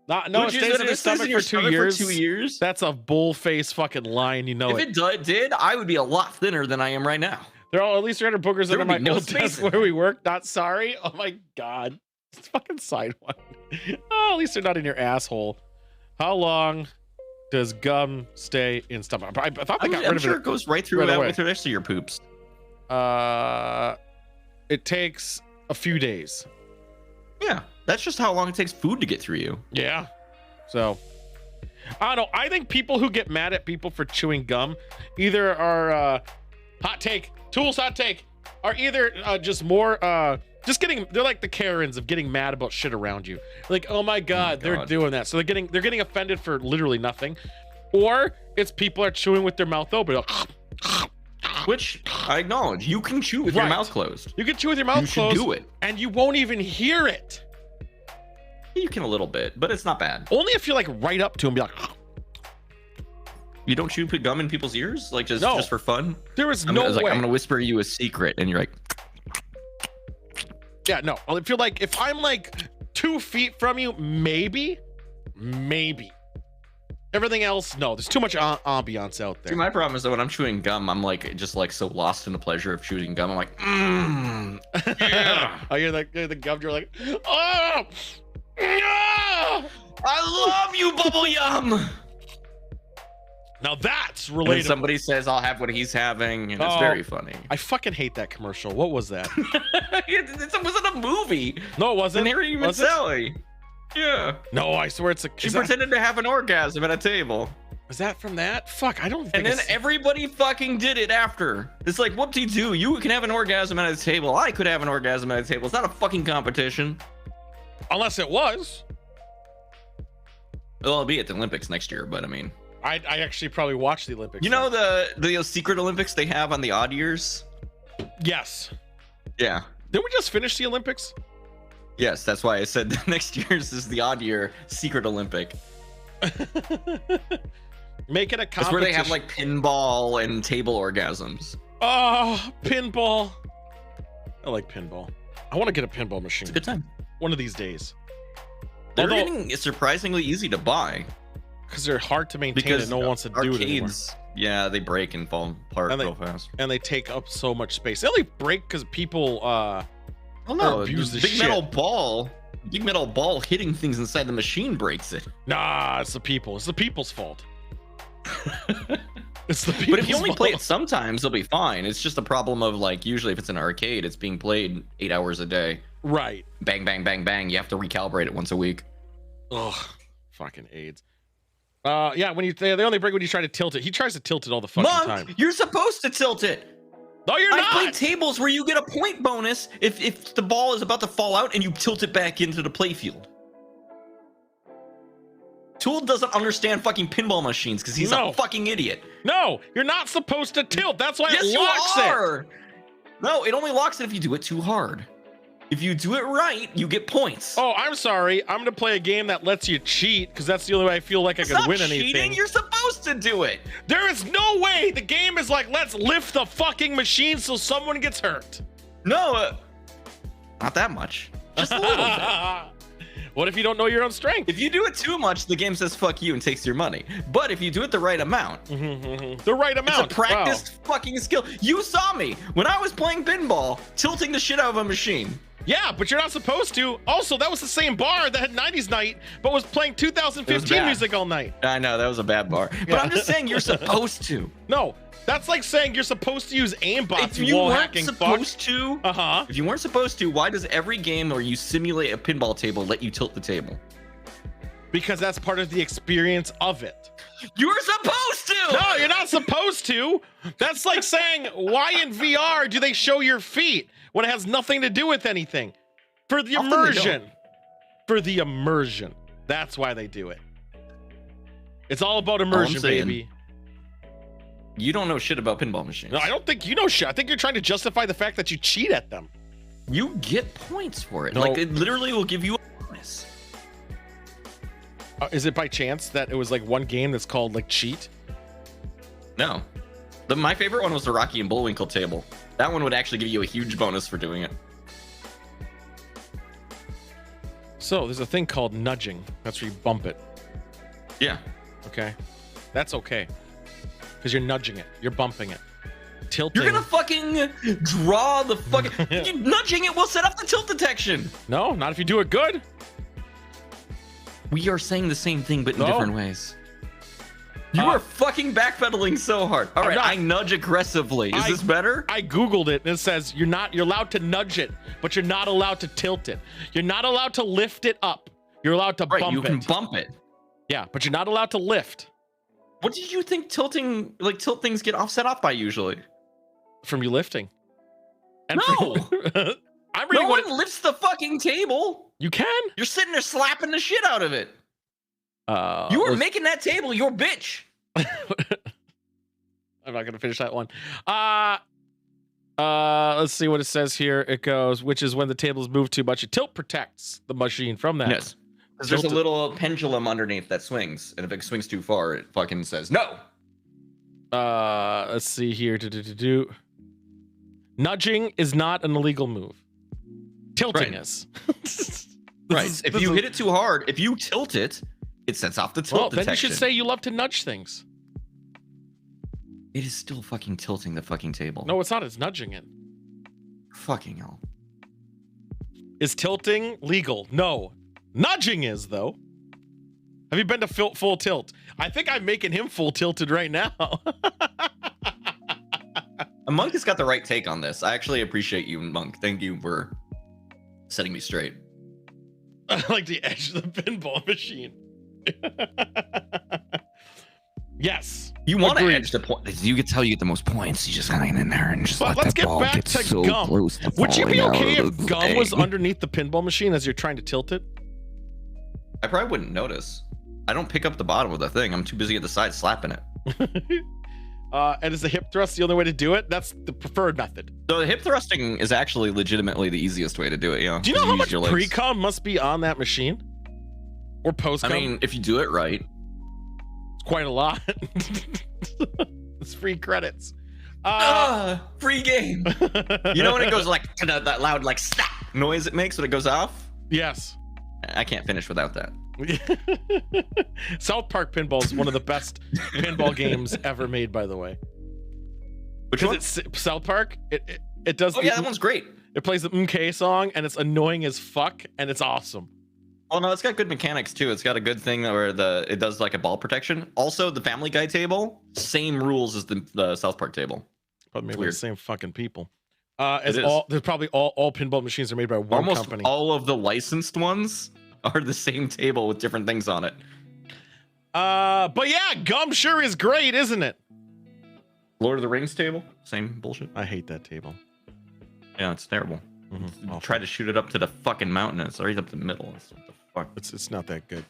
No, Would it you stays say in that your it stays stomach in your for 2 stomach years. For 2 years? That's a bull face fucking line. You know If it. it did, I would be a lot thinner than I am right now. They're all at least 300 boogers There under would my be no old space desk in where we work. Not sorry. Oh my god. It's fucking Sidewinder. Oh, at least they're not in your asshole. How long does gum stay in stomach? I thought they got rid I'm of sure it. it goes right through right that away. with the rest of your poops. It takes a few days. Yeah, that's just how long it takes food to get through you. Yeah. So I don't know. I think people who get mad at people for chewing gum either are hot take, Tools hot take, are either just more just getting, they're like the Karens of getting mad about shit around you. Like, oh my god, they're doing that. So they're getting offended for literally nothing. Or it's people are chewing with their mouth open. Which I acknowledge. You can chew with your mouth closed. You can chew with your mouth closed. You should do it. And you won't even hear it. You can a little bit, but it's not bad. Only if you're like right up to them, be like, you don't chew gum in people's ears, like just for fun. There is no way. Like, I'm gonna whisper you a secret, and you're like, yeah, no. I feel like if I'm like 2 feet from you, maybe. Everything else, no. There's too much ambiance out there. See, my problem is that when I'm chewing gum, I'm like just like so lost in the pleasure of chewing gum. I'm like, yeah. Oh, you're the gum. You're like, oh. I love you, bubble yum. Now that's When relatable. somebody says I'll have what he's having, and it's very funny. I fucking hate that commercial. What was that? It wasn't a movie. No, it wasn't. And Harry and Sally. Yeah. No, I swear it's a. She pretended to have an orgasm at a table. Is that from that? Fuck, I don't think. And then everybody fucking did it after. It's like, whoop-de-doo, you can have an orgasm at a table. I could have an orgasm at a table. It's not a fucking competition. Unless it was. Well, I'll be at the Olympics next year, but I mean. I actually probably watched the Olympics. You know the secret Olympics they have on the odd years? Yes. Yeah. Didn't we just finish the Olympics? Yes, that's why I said next year's is the odd year secret Olympic. Make it a competition. It's where they have like pinball and table orgasms. Oh, pinball. I like pinball. I want to get a pinball machine. It's a good time. One of these days. They're getting surprisingly easy to buy. Because they're hard to maintain and no one wants to do it anymore. Yeah, they break and fall apart real fast. And they take up so much space. They only break because people abuse the big shit. Big metal ball hitting things inside the machine breaks it. Nah, it's the people. It's the people's fault. It's the people's But if you only fault. play it sometimes, they'll be fine. It's just a problem of like usually if it's an arcade, it's being played 8 hours a day. Right. Bang, bang, bang, bang. You have to recalibrate it once a week. Ugh, fucking AIDS. Yeah, when they only break when you try to tilt it. He tries to tilt it all the fucking time. You're supposed to tilt it. No, you're not. I played tables where you get a point bonus if the ball is about to fall out and you tilt it back into the playfield. Tool doesn't understand fucking pinball machines because he's a fucking idiot. No, you're not supposed to tilt. That's why Yes, it locks you are. No, it only locks it if you do it too hard. If you do it right, you get points. Oh, I'm sorry. I'm gonna play a game that lets you cheat because that's the only way I feel like I could win anything. Cheating. You're supposed to do it. There is no way the game is like, let's lift the fucking machine so someone gets hurt. No, not that much. Just a little bit. What if you don't know your own strength? If you do it too much, the game says fuck you and takes your money. But if you do it the right amount, the right amount, it's a practiced fucking skill. You saw me when I was playing pinball, tilting the shit out of a machine. Yeah, but you're not supposed to. Also, that was the same bar that had 90s night, but was playing 2015 music all night. I know, that was a bad bar. But I'm just saying you're supposed to. No, that's like saying you're supposed to use aimbots. If you weren't supposed to, if you weren't supposed to, why does every game where you simulate a pinball table let you tilt the table? Because that's part of the experience of it. You're supposed to! No, you're not supposed to. That's like saying, why in VR do they show your feet when it has nothing to do with anything? For the immersion. For the immersion. That's why they do it. It's all about immersion, baby. You don't know shit about pinball machines. No, I don't think you know shit. I think you're trying to justify the fact that you cheat at them. You get points for it. No. Like, it literally will give you a bonus. Is it by chance that it was like one game that's called like cheat? No. My favorite one was the Rocky and Bullwinkle table. That one would actually give you a huge bonus for doing it. So there's a thing called nudging. That's where you bump it. Yeah. Okay. That's okay. Because you're nudging it. You're bumping it. tilting. You're gonna fucking draw the fucking nudging it will set off the tilt detection. No, not if you do it good. We are saying the same thing, but in No. different ways. You are fucking backpedaling so hard. All right, I nudge aggressively. Is this better? I Googled it and it says you're allowed to nudge it, but you're not allowed to tilt it. You're not allowed to lift it up. You're allowed to bump it. You can bump it. Yeah, but you're not allowed to lift. What did you think tilt things get offset off by usually? From you lifting. And No. I'm reading No one lifts the fucking table. You can. You're sitting there slapping the shit out of it. You are making that table your bitch. I'm not gonna finish that one. Let's see what it says here. It goes, which is when the table is moved too much, it tilt protects the machine from that. Yes. Because there's a little pendulum underneath that swings, and if it swings too far, it fucking says no. Let's see here. Nudging is not an illegal move. Tilting is. Right. If you hit it too hard, if you tilt it, it sets off the tilt detection. Then you should say you love to nudge things. It is still fucking tilting the fucking table. No, it's not. It's nudging it. Fucking hell. Is tilting legal? No. Nudging is, though. Have you been to full tilt? I think I'm making him full tilted right now. Monk has got the right take on this. I actually appreciate you, Monk. Thank you for setting me straight. I like the edge of the pinball machine. Yes. You want to edge the point. You can tell you get the most points. You just gotta get in there and just let let's that get ball back get to so gum. close to Would you be falling okay out if of the gum was thing. underneath the pinball machine as you're trying to tilt it? I probably wouldn't notice. I don't pick up the bottom of the thing. I'm too busy at the side slapping it. And is the hip thrust the only way to do it? That's the preferred method. So the hip thrusting is actually legitimately the easiest way to do it. Yeah. Do you know how much pre-com must be on that machine? Or post-com? I mean, if you do it right. It's quite a lot. It's free credits. Free game. You know when it goes like that loud like snap noise it makes when it goes off? Yes. I can't finish without that. South Park Pinball is one of the best pinball games ever made, by the way. Which one? It's South Park. It does. Oh yeah, that one's great. It plays the MK song, and it's annoying as fuck, and it's awesome. Oh no, it's got good mechanics too. It's got a good thing where it does like a ball protection. Also, the Family Guy table, same rules as the South Park table. But maybe the same fucking people. There's probably all pinball machines are made by one company. Almost all of the licensed ones are the same table with different things on it. But yeah, gum sure is great, isn't it? Lord of the Rings table, same bullshit. I hate that table. Yeah, it's terrible. Try to shoot it up to the fucking mountain, and it's right up the middle. What the fuck? It's not that good.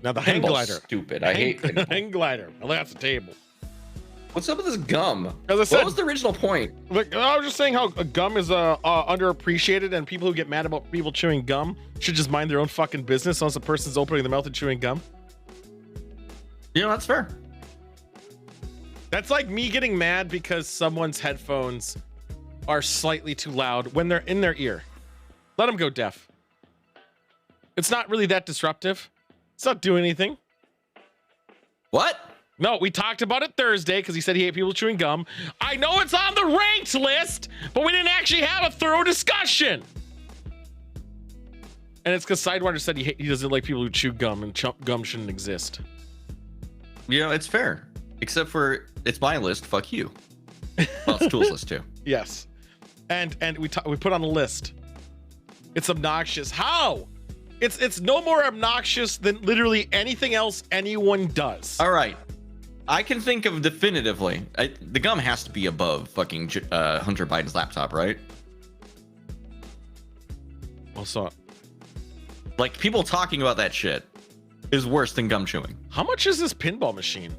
Now the hang glider. Stupid. I hate the hang glider. Well, that's a table. What's up with this gum? As I said, what was the original point? Look, I was just saying how gum is underappreciated, and people who get mad about people chewing gum should just mind their own fucking business unless the person's opening their mouth and chewing gum. You know, that's fair. That's like me getting mad because someone's headphones are slightly too loud when they're in their ear. Let them go deaf. It's not really that disruptive. It's not doing anything. What? No, we talked about it Thursday because he said he hated people chewing gum. I know it's on the ranked list, but we didn't actually have a thorough discussion. And it's because Sidewinder said he doesn't like people who chew gum, and gum shouldn't exist. You know, it's fair. Except for, it's my list, fuck you. Well, it's Tool's list too. Yes. And we put on a list. It's obnoxious. How? It's no more obnoxious than literally anything else anyone does. All right. I can think of definitively. The gum has to be above fucking Hunter Biden's laptop, right? Also, like, people talking about that shit is worse than gum chewing. How much is this pinball machine?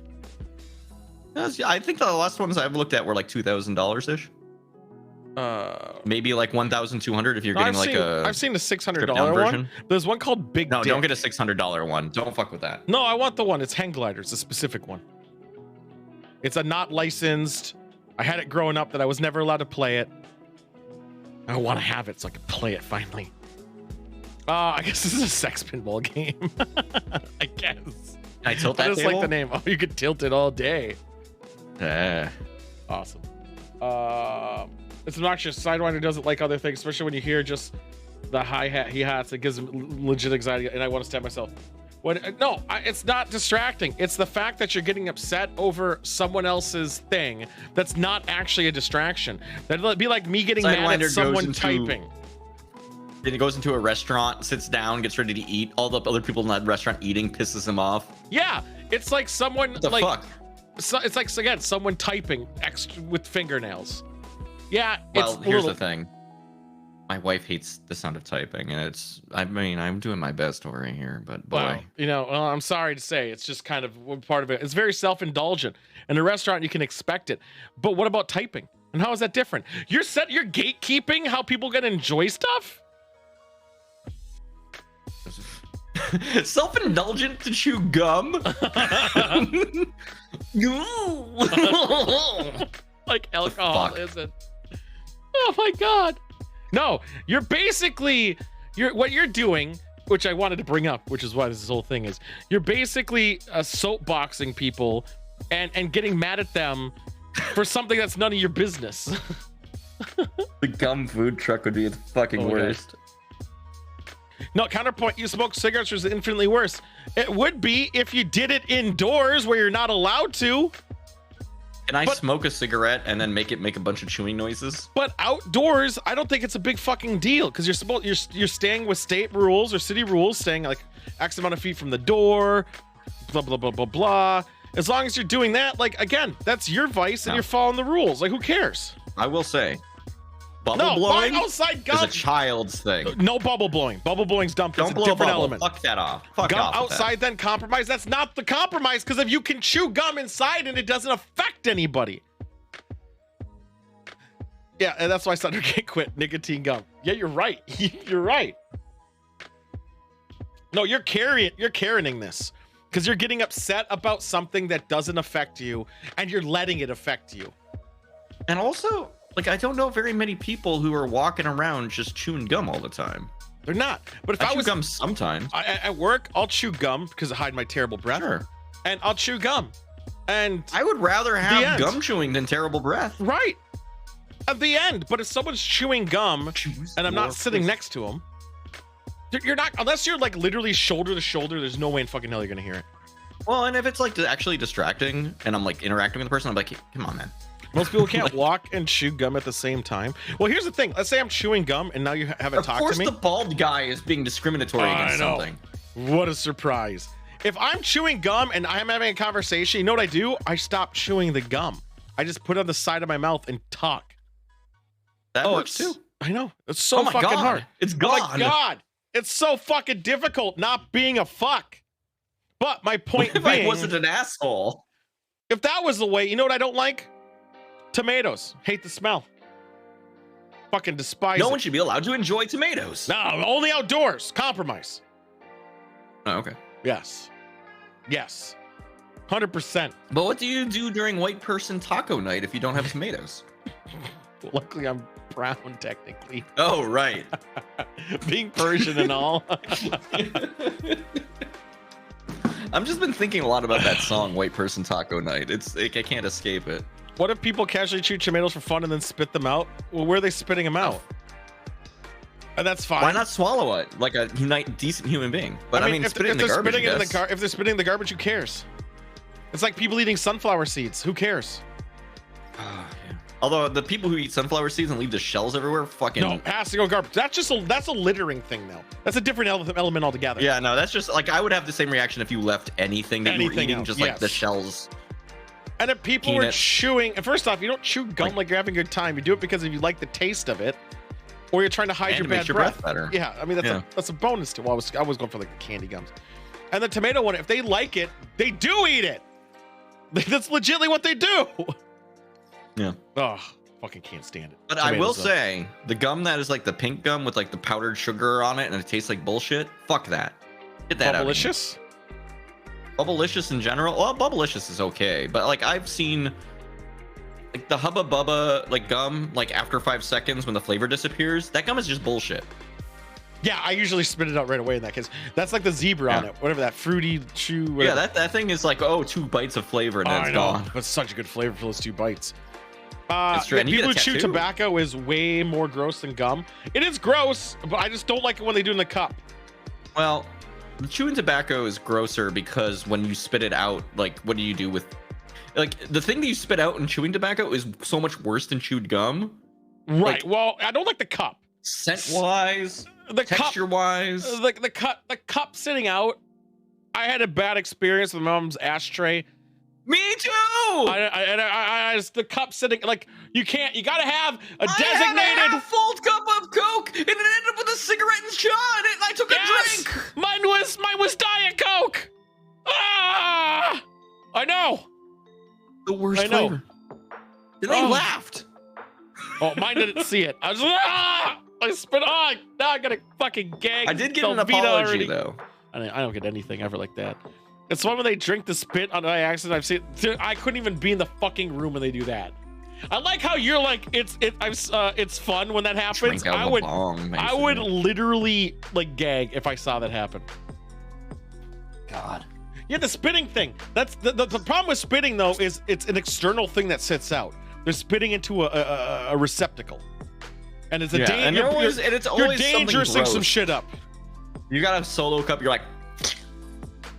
I think the last ones I've looked at were like $2,000 ish. Maybe like 1,200 if you're getting I've seen the $600 one. There's one called Big Dick. Don't get a $600 one. Don't fuck with that. No, I want the one. It's hang glider. It's a specific one. It's a not licensed. I had it growing up that I was never allowed to play it. I want to have it so I can play it finally. I guess this is a sex pinball game. I guess. Can I tilt that I just table? like the name. Oh, you could tilt it all day. Yeah. Awesome. It's obnoxious. Sidewinder doesn't like other things, especially when you hear just the hi-hat he hats. It gives him legit anxiety, and I want to stab myself. It's not distracting. It's the fact that you're getting upset over someone else's thing that's not actually a distraction. That'd be like me getting mad at someone typing. He goes into a restaurant, sits down, gets ready to eat. All the other people in that restaurant eating pisses him off. Yeah, it's like someone What the fuck? So it's like, again, someone typing extra with fingernails. Yeah. Well, here's the thing. My wife hates the sound of typing, and I'm doing my best over here, but boy. Well, I'm sorry to say, it's just kind of part of it. It's very self-indulgent. In a restaurant, you can expect it. But what about typing? And how is that different? You're gatekeeping how people can enjoy stuff? Self-indulgent to chew gum? Like alcohol isn't. Oh my god. No, you're basically what you're doing, which I wanted to bring up, which is why this whole thing is. You're basically soapboxing people and getting mad at them for something that's none of your business. The gum food truck would be the fucking worst. No, counterpoint, you smoke cigarettes, which is infinitely worse. It would be if you did it indoors where you're not allowed to. Can I smoke a cigarette and then make a bunch of chewing noises? But outdoors, I don't think it's a big fucking deal because you're staying with state rules or city rules, staying like X amount of feet from the door, blah blah blah blah blah. As long as you're doing that, like again, that's your vice and you're following the rules. Like who cares? I will say, bubble blowing outside gum is a child's thing. No bubble blowing. Bubble blowing's dumb. It's a different element. Fuck that off. Fuck off. Outside, then compromise. That's not the compromise because if you can chew gum inside and it doesn't affect anybody. Yeah, and that's why Sutter can't quit nicotine gum. Yeah, you're right. You're right. No, you're carrying this because you're getting upset about something that doesn't affect you and you're letting it affect you. And also, like, I don't know very many people who are walking around just chewing gum all the time. They're not. But if I chew was gum sometimes at work, I'll chew gum because I hide my terrible breath. Sure. And I'll chew gum. And I would rather have gum chewing than terrible breath. Right. At the end. But if someone's chewing gum and I'm not sitting next to them, you're not, unless you're like literally shoulder to shoulder, there's no way in fucking hell you're gonna hear it. Well, and if it's like actually distracting and I'm like interacting with the person, I'm like, come on, man. Most people can't walk and chew gum at the same time. Well, here's the thing. Let's say I'm chewing gum and now you haven't talked to me. Of course the bald guy is being discriminatory against something. What a surprise. If I'm chewing gum and I'm having a conversation, you know what I do? I stop chewing the gum. I just put it on the side of my mouth and talk. That works too. I know. It's so fucking hard. It's gone. Oh my God. It's so fucking difficult not being a fuck. But my point being, I wasn't an asshole. If that was the way, you know what I don't like? Tomatoes. Hate the smell. Fucking despise No one should be allowed to enjoy tomatoes. No, only outdoors. Compromise. Oh, okay. Yes. Yes. 100%. But what do you do during white person taco night if you don't have tomatoes? Luckily, I'm brown, technically. Oh, right. Being Persian and all. I've just been thinking a lot about that song, White Person Taco Night. I can't escape it. What if people casually chew tomatoes for fun and then spit them out? Well, where are they spitting them out? And that's fine. Why not swallow it like a decent human being? But I mean, spit it in the garbage. If they're spitting the garbage, who cares? It's like people eating sunflower seeds. Who cares? Yeah. Although the people who eat sunflower seeds and leave the shells everywhere, fucking no, has to go garbage. That's a littering thing now. That's a different element altogether. Yeah, no, that's just like I would have the same reaction if you left anything that you were eating, just like the shells. And if people were chewing, and first off, you don't chew gum like you're having a good time. You do it because if you like the taste of it, or you're trying to hide your bad breath. Better. Yeah, I mean that's a bonus to. I was going for like the candy gums, and the tomato one. If they like it, they do eat it. That's legitimately what they do. Yeah. Oh, fucking can't stand it. But I will say, the gum that is like the pink gum with like the powdered sugar on it and it tastes like bullshit. Fuck that. Get that out. Bubblicious? Bubblicious in general. Well, Bubblicious is okay, but like I've seen like the Hubba Bubba like gum like after 5 seconds when the flavor disappears. That gum is just bullshit. Yeah, I usually spit it out right away in that case. That's like the zebra on it, whatever that fruity chew. Whatever. Yeah, that thing is like 2 bites of flavor and then it's gone. But such a good flavor for those 2 bites. It's true. And you People who get a chew tattoo. tobacco is way more gross than gum. It is gross, but I just don't like it when they do it in the cup. Well, the chewing tobacco is grosser because when you spit it out, like, what do you do with, like, the thing that you spit out in chewing tobacco is so much worse than chewed gum. Right. Like, Well, I don't like the cup. Scent-wise, The texture-wise. the cup sitting out. I had a bad experience with my mom's ashtray. Me too. I just the cup sitting like you can't. You gotta have a I designated had a full cup of Coke, and it ended up with a cigarette and shot, and I took a drink. Mine was Diet Coke. Ah, I know. The worst I know. flavor. And they laughed. Oh, mine didn't see it. I was I spit on. Now I gotta fucking gag. I did get an Velveeta apology already. though. I don't get anything ever like that. It's one when they drink the spit on by accident. I've seen. Dude, I couldn't even be in the fucking room when they do that. I like how you're like it's fun when that happens. Drink out of a bong, I would literally like gag if I saw that happen. God. Yeah, the spitting thing. That's the problem with spitting though is it's an external thing that sits out. They're spitting into a receptacle, and it's a and you're it's always dangerousing something some gross. shit up. You got a solo cup, you're like,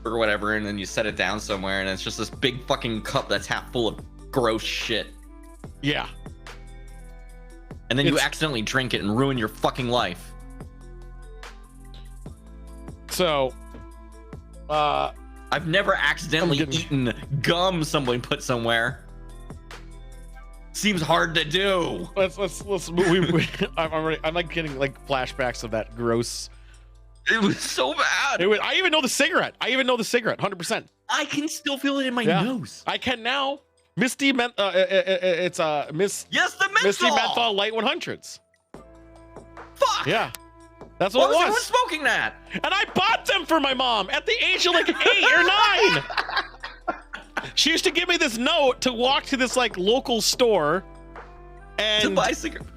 or whatever, and then you set it down somewhere, and it's just this big fucking cup that's half full of gross shit. Yeah. And then you accidentally drink it and ruin your fucking life. So, I've never accidentally eaten gum someone put somewhere. Seems hard to do. Let's I'm like getting like flashbacks of that gross. It was so bad. I even know the cigarette. 100%. I can still feel it in my nose. I can now. Misty it's Miss. Yes, the menthol. Misty Menthol Light 100s. Fuck. Yeah. That's what it was. Everyone smoking that? And I bought them for my mom at the age of like 8 or 9. She used to give me this note to walk to this like local store and to buy cigarettes.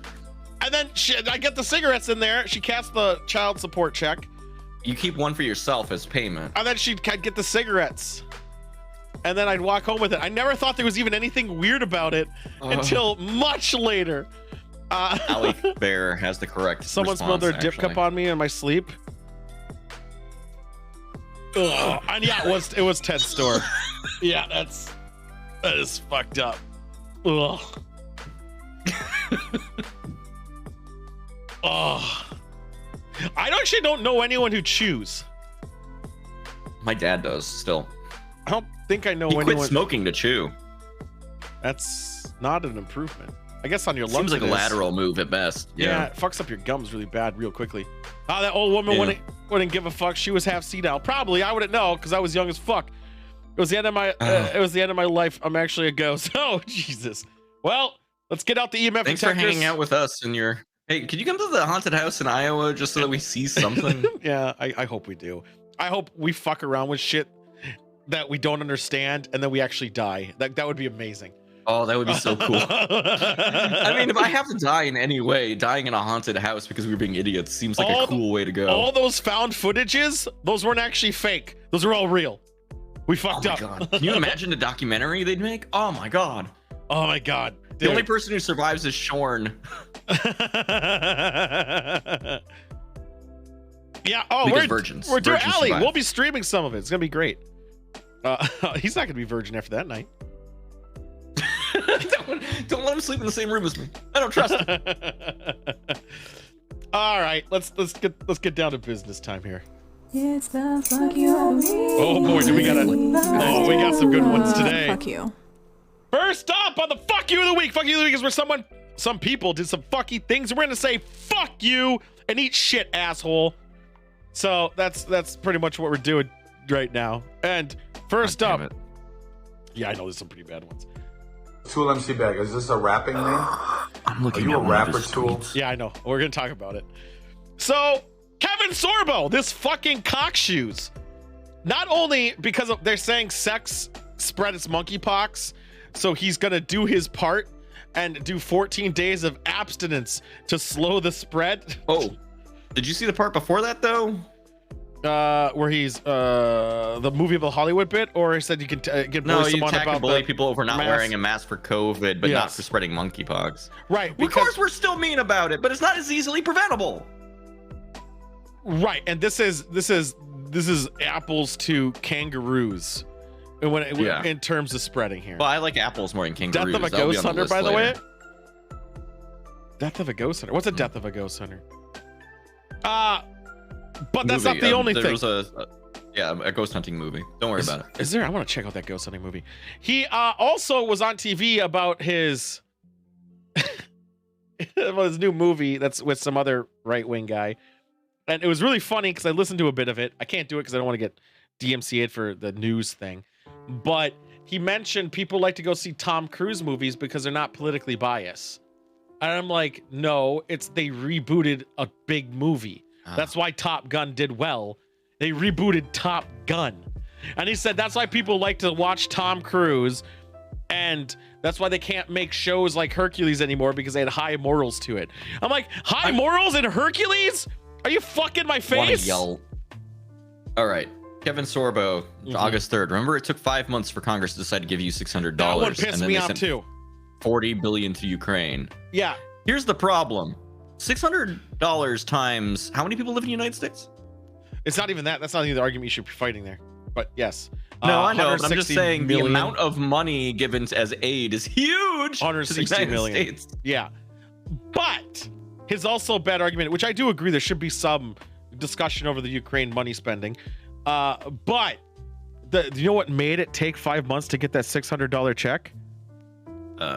And then I get the cigarettes in there. She casts the child support check. You keep one for yourself as payment. And then she'd get the cigarettes. And then I'd walk home with it. I never thought there was even anything weird about it until much later. Ali Bear has the correct Someone smelled their dip cup on me in my sleep. Ugh. And yeah, it was Ted's store. Yeah, that is fucked up. Ugh. Oh. I actually don't know anyone who chews. My dad does still. I don't think I know he anyone. Quit smoking to chew. That's not an improvement. I guess on your lungs. Seems like a lateral move at best. Yeah, it fucks up your gums really bad real quickly. Oh, that old woman wouldn't give a fuck. She was half senile. Probably, I wouldn't know because I was young as fuck. It was the end of my. It was the end of my life. I'm actually a ghost. Oh Jesus. Well, let's get out the EMF Thanks detectors. for hanging out with us and your. Hey, could you come to the haunted house in Iowa just so that we see something? Yeah, I hope we do. I hope we fuck around with shit that we don't understand and then we actually die. That would be amazing. Oh, that would be so cool. I mean, if I have to die in any way, dying in a haunted house because we were being idiots seems like a cool way to go. All those found footages, those weren't actually fake. Those are all real. We fucked up. God. Can you imagine the documentary they'd make? Oh my God. Oh my God. Dude. The only person who survives is Shorn. Yeah. Oh, because virgins. We're doing Virgins Ali. survive. We'll be streaming some of it. It's gonna be great. He's not gonna be virgin after that night. Don't let him sleep in the same room as me. I don't trust him. All right, let's get down to business time here. It's the fuck you of me. Oh boy, we got some good ones today. Fuck you. First up on the fuck you of the week. Fuck you of the week is where some people did some fucky things, and we're gonna say fuck you and eat shit, asshole. So that's pretty much what we're doing right now. And first up, yeah, I know there's some pretty bad ones. Tool MC Bag, is this a rapping name? I'm looking Are you at a one of rapper, his Tool? tweets. Yeah, I know. We're gonna talk about it. So Kevin Sorbo, this fucking cockshoes. Not only because they're saying sex spread its monkeypox, so he's gonna do his part and do 14 days of abstinence to slow the spread. Oh, did you see the part before that though? Where he's the movie about the Hollywood bit, or he said you can get No, you someone attack about and bully the people over not mask. wearing a mask for COVID, but not Yes. for spreading monkeypox. Right, Of because course, we're still mean about it, but it's not as easily preventable. right, and this is apples to kangaroos, and Yeah. in terms of spreading here. Well, I like apples more than kangaroos. Death of a That'll be ghost on the hunter, list by the way. later. Death of a ghost hunter. What's a death of a ghost hunter? But that's Movie, not the only there thing. was a ghost hunting movie. Don't worry about it. Is there? I want to check out that ghost hunting movie. He also was on TV about his about his new movie that's with some other right wing guy, and it was really funny because I listened to a bit of it. I can't do it because I don't want to get DMCA'd for the news thing, but he mentioned people like to go see Tom Cruise movies because they're not politically biased, and I'm like, no, it's they rebooted a big movie. That's why Top Gun did well. They rebooted Top Gun. And he said that's why people like to watch Tom Cruise, and that's why they can't make shows like Hercules anymore, because they had high morals to it. I'm like, high morals in Hercules? Are you fucking my Want face? to yell? All right, Kevin Sorbo, August 3rd. Remember, it took 5 months for Congress to decide to give you $600. That one pissed and then me they off sent too. $40 billion to Ukraine. Yeah. Here's the problem: $600 times how many people live in the United States? It's not even that. That's not even the argument you should be fighting there. But yes. No, I know. But I'm just 160 saying million. the amount of money given as aid is huge. 160 to the United million. States. Yeah. But his also bad argument, which I do agree there should be some discussion over the Ukraine money spending. But you know what made it take 5 months to get that $600 check?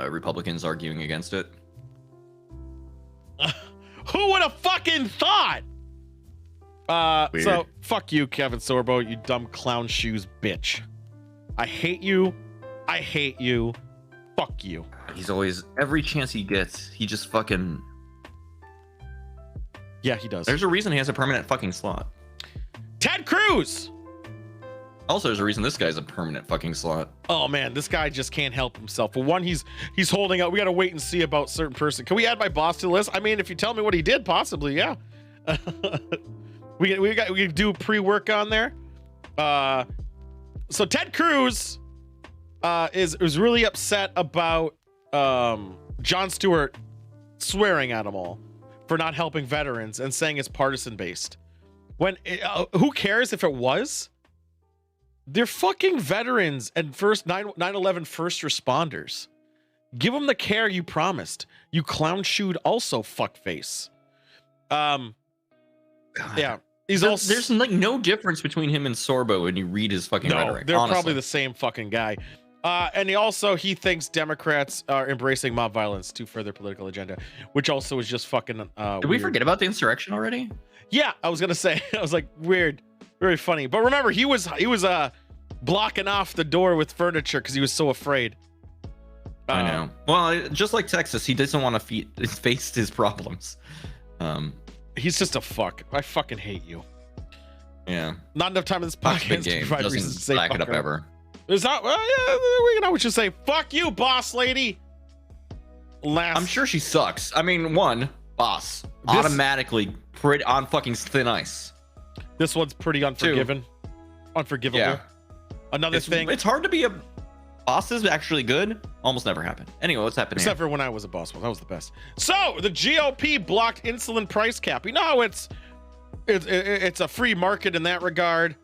Republicans arguing against it. Who would have fucking thought? Weird. So fuck you, Kevin Sorbo, you dumb clown shoes bitch. I hate you. I hate you. Fuck you. He's always, every chance he gets, he just fucking. Yeah, he does. There's a reason he has a permanent fucking slot. Ted Cruz. Also, there's a reason this guy's a permanent fucking slot. Oh man, this guy just can't help himself. For one, he's holding out. We gotta wait and see about certain person. Can we add my boss to the list? I mean, if you tell me what he did, possibly, yeah. we can do pre-work on there. So Ted Cruz is really upset about Jon Stewart swearing at him all for not helping veterans and saying it's partisan based. When who cares if it was? They're fucking veterans and 9/11 first responders. Give them the care you promised. You clown shoed also fuckface. God. Yeah. There's like no difference between him and Sorbo when you read his fucking rhetoric. They're honestly. probably the same fucking guy. And he thinks Democrats are embracing mob violence to further political agenda, which also is just fucking Did we forget about the insurrection already? Yeah, I was gonna say. I was like, weird, very funny. But remember, he was blocking off the door with furniture because he was so afraid. I know. Well, just like Texas, he doesn't want to face his problems. He's just a fuck. I fucking hate you. Yeah. Not enough time in this Fuck podcast big to game. provide reasons to Doesn't say back it fuck up her. ever. Is that? Well, yeah, we can always just say fuck you, boss lady. I'm sure she sucks. I mean, boss automatically pretty on fucking thin ice. This one's pretty unforgivable. Yeah. Another thing. It's hard to be a boss is actually good. Almost never happened. Anyway, what's happening? Except for when I was a boss. That was the best. So the GOP blocked insulin price cap. You know, it's a free market in that regard,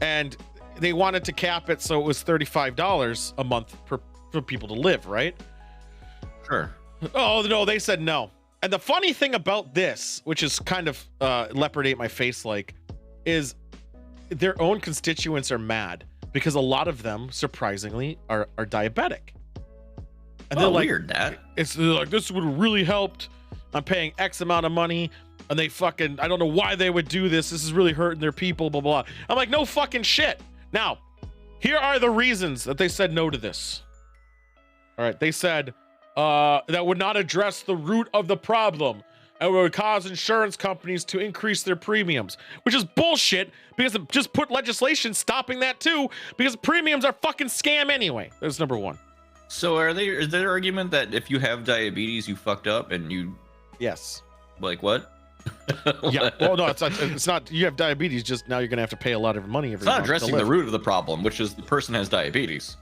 and they wanted to cap it so it was $35 a month for people to live, right? Sure. Oh no, they said no. And the funny thing about this, which is kind of leopard ate my face like, is their own constituents are mad because a lot of them, surprisingly, are diabetic. And they're like, weird, Dad. they're like, this would have really helped. I'm paying X amount of money, and they fucking, I don't know why they would do this. This is really hurting their people, blah, blah. I'm like, no fucking shit. Now, here are the reasons that they said no to this. All right, they said that would not address the root of the problem and would cause insurance companies to increase their premiums, which is bullshit because it just put legislation stopping that too, because premiums are fucking scam anyway. That's number one. So is there argument that if you have diabetes, you fucked up and you Yes. like what? Yeah. Well, no, it's not. You have diabetes. Just now, you're gonna have to pay a lot of money every It's not month to addressing the live. root of the problem, which is the person has diabetes.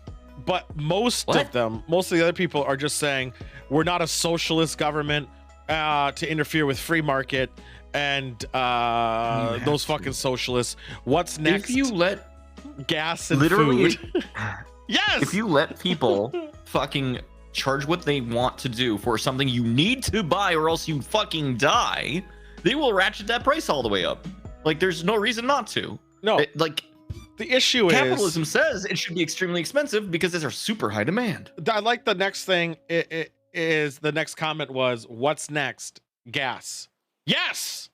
But most of the other people are just saying we're not a socialist government to interfere with free market and those fucking socialists. What's next? If you let gas and literally, food. Yes. if you let people fucking charge what they want to do for something you need to buy or else you fucking die, they will ratchet that price all the way up. Like, there's no reason not to. No. Like, The issue capitalism says it should be extremely expensive because there's a super high demand. I like the next thing. It is the next comment was, "What's next? Gas." Yes.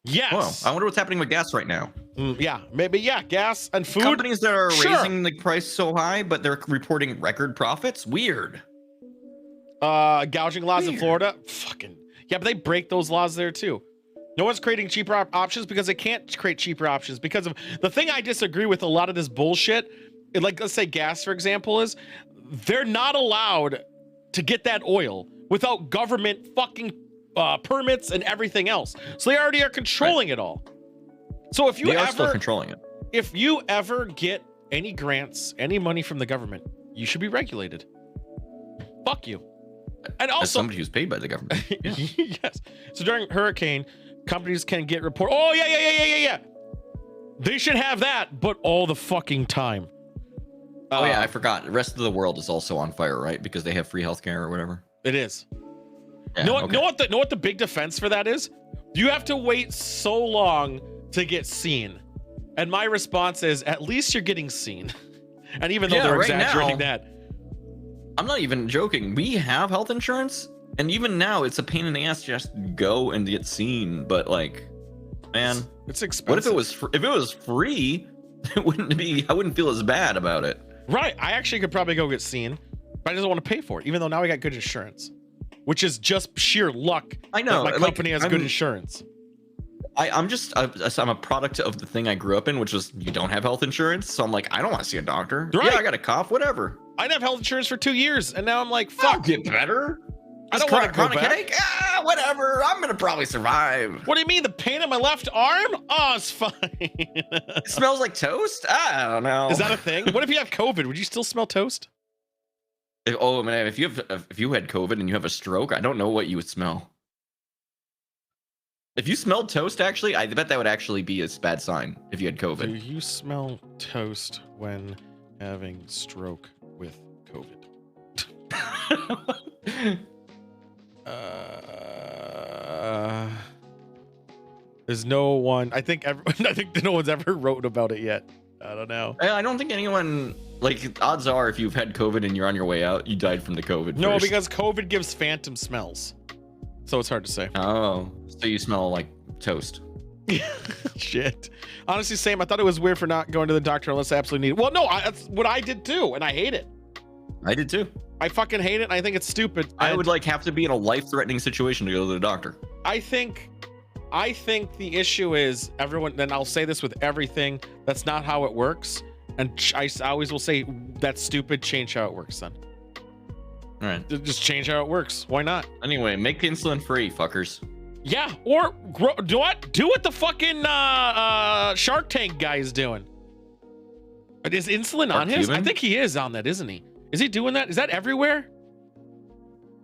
Yes. Well, I wonder what's happening with gas right now. Yeah, maybe. Yeah, gas and food. Companies that are Sure. raising the price so high, but they're reporting record profits. Weird. Gouging laws in Weird. Florida. Fucking yeah, but they break those laws there too. No one's creating cheaper options because they can't create cheaper options because of the thing I disagree with a lot of this bullshit. Like, let's say gas, for example, is they're not allowed to get that oil without government fucking permits and everything else. So they already are controlling it all. So if you They are still ever, controlling it. if you ever get any grants, any money from the government, you should be regulated. Fuck you. And As also, somebody who's paid by the government. Yeah. yes. So during hurricane, companies can get report. Oh yeah. They should have that, but all the fucking time. Oh yeah, I forgot. The rest of the world is also on fire, right? Because they have free healthcare or whatever. It is. Yeah, know okay. what the big defense for that is? You have to wait so long to get seen. And my response is, at least you're getting seen. And even though Yeah, they're right exaggerating now- that. I'm not even joking. We have health insurance, and even now it's a pain in the ass to just go and get seen. But like, man, It's expensive. what if it was if it was free? It wouldn't be. I wouldn't feel as bad about it. Right. I actually could probably go get seen, but I just don't want to pay for it, even though now we got good insurance. Which is just sheer luck. I know, that my like, company has good insurance. I'm a product of the thing I grew up in, which was you don't have health insurance. So I'm like, I don't want to see a doctor. Right. Yeah, I got a cough, whatever. I didn't have health insurance for 2 years, and now I'm like, I'll fuck. get better. I This don't want to go chronic back. headache. Whatever. I'm gonna probably survive. What do you mean? The pain in my left arm? Oh, it's fine. It smells like toast. I don't know. Is that a thing? What if you have COVID? Would you still smell toast? Oh man, if you had COVID and you have a stroke, I don't know what you would smell. If you smelled toast, actually, I bet that would actually be a bad sign if you had Do COVID. you smell toast when having stroke with COVID? There's no one. I think no one's ever wrote about it yet. I don't know. I don't think anyone, like, odds are if you've had COVID and you're on your way out, you died from the COVID. No, first. because COVID gives phantom smells, so it's hard to say. Oh, so you smell like toast. Shit. Honestly, Sam, I thought it was weird for not going to the doctor unless I absolutely need it. Well, no, that's what I did too, and I hate it. I did too. I fucking hate it, and I think it's stupid. I and would like have to be in a life-threatening situation to go to the doctor. I think the issue is everyone. Then I'll say this with everything. That's not how it works, and I always will say that's stupid. Change how it works, then. All right. Just change how it works. Why not? Anyway, make insulin free, fuckers. Yeah, or do what the fucking Shark Tank guy is doing. But is insulin Mark on his? I Cuban? think he is on that, isn't he? Is he doing that? Is that everywhere?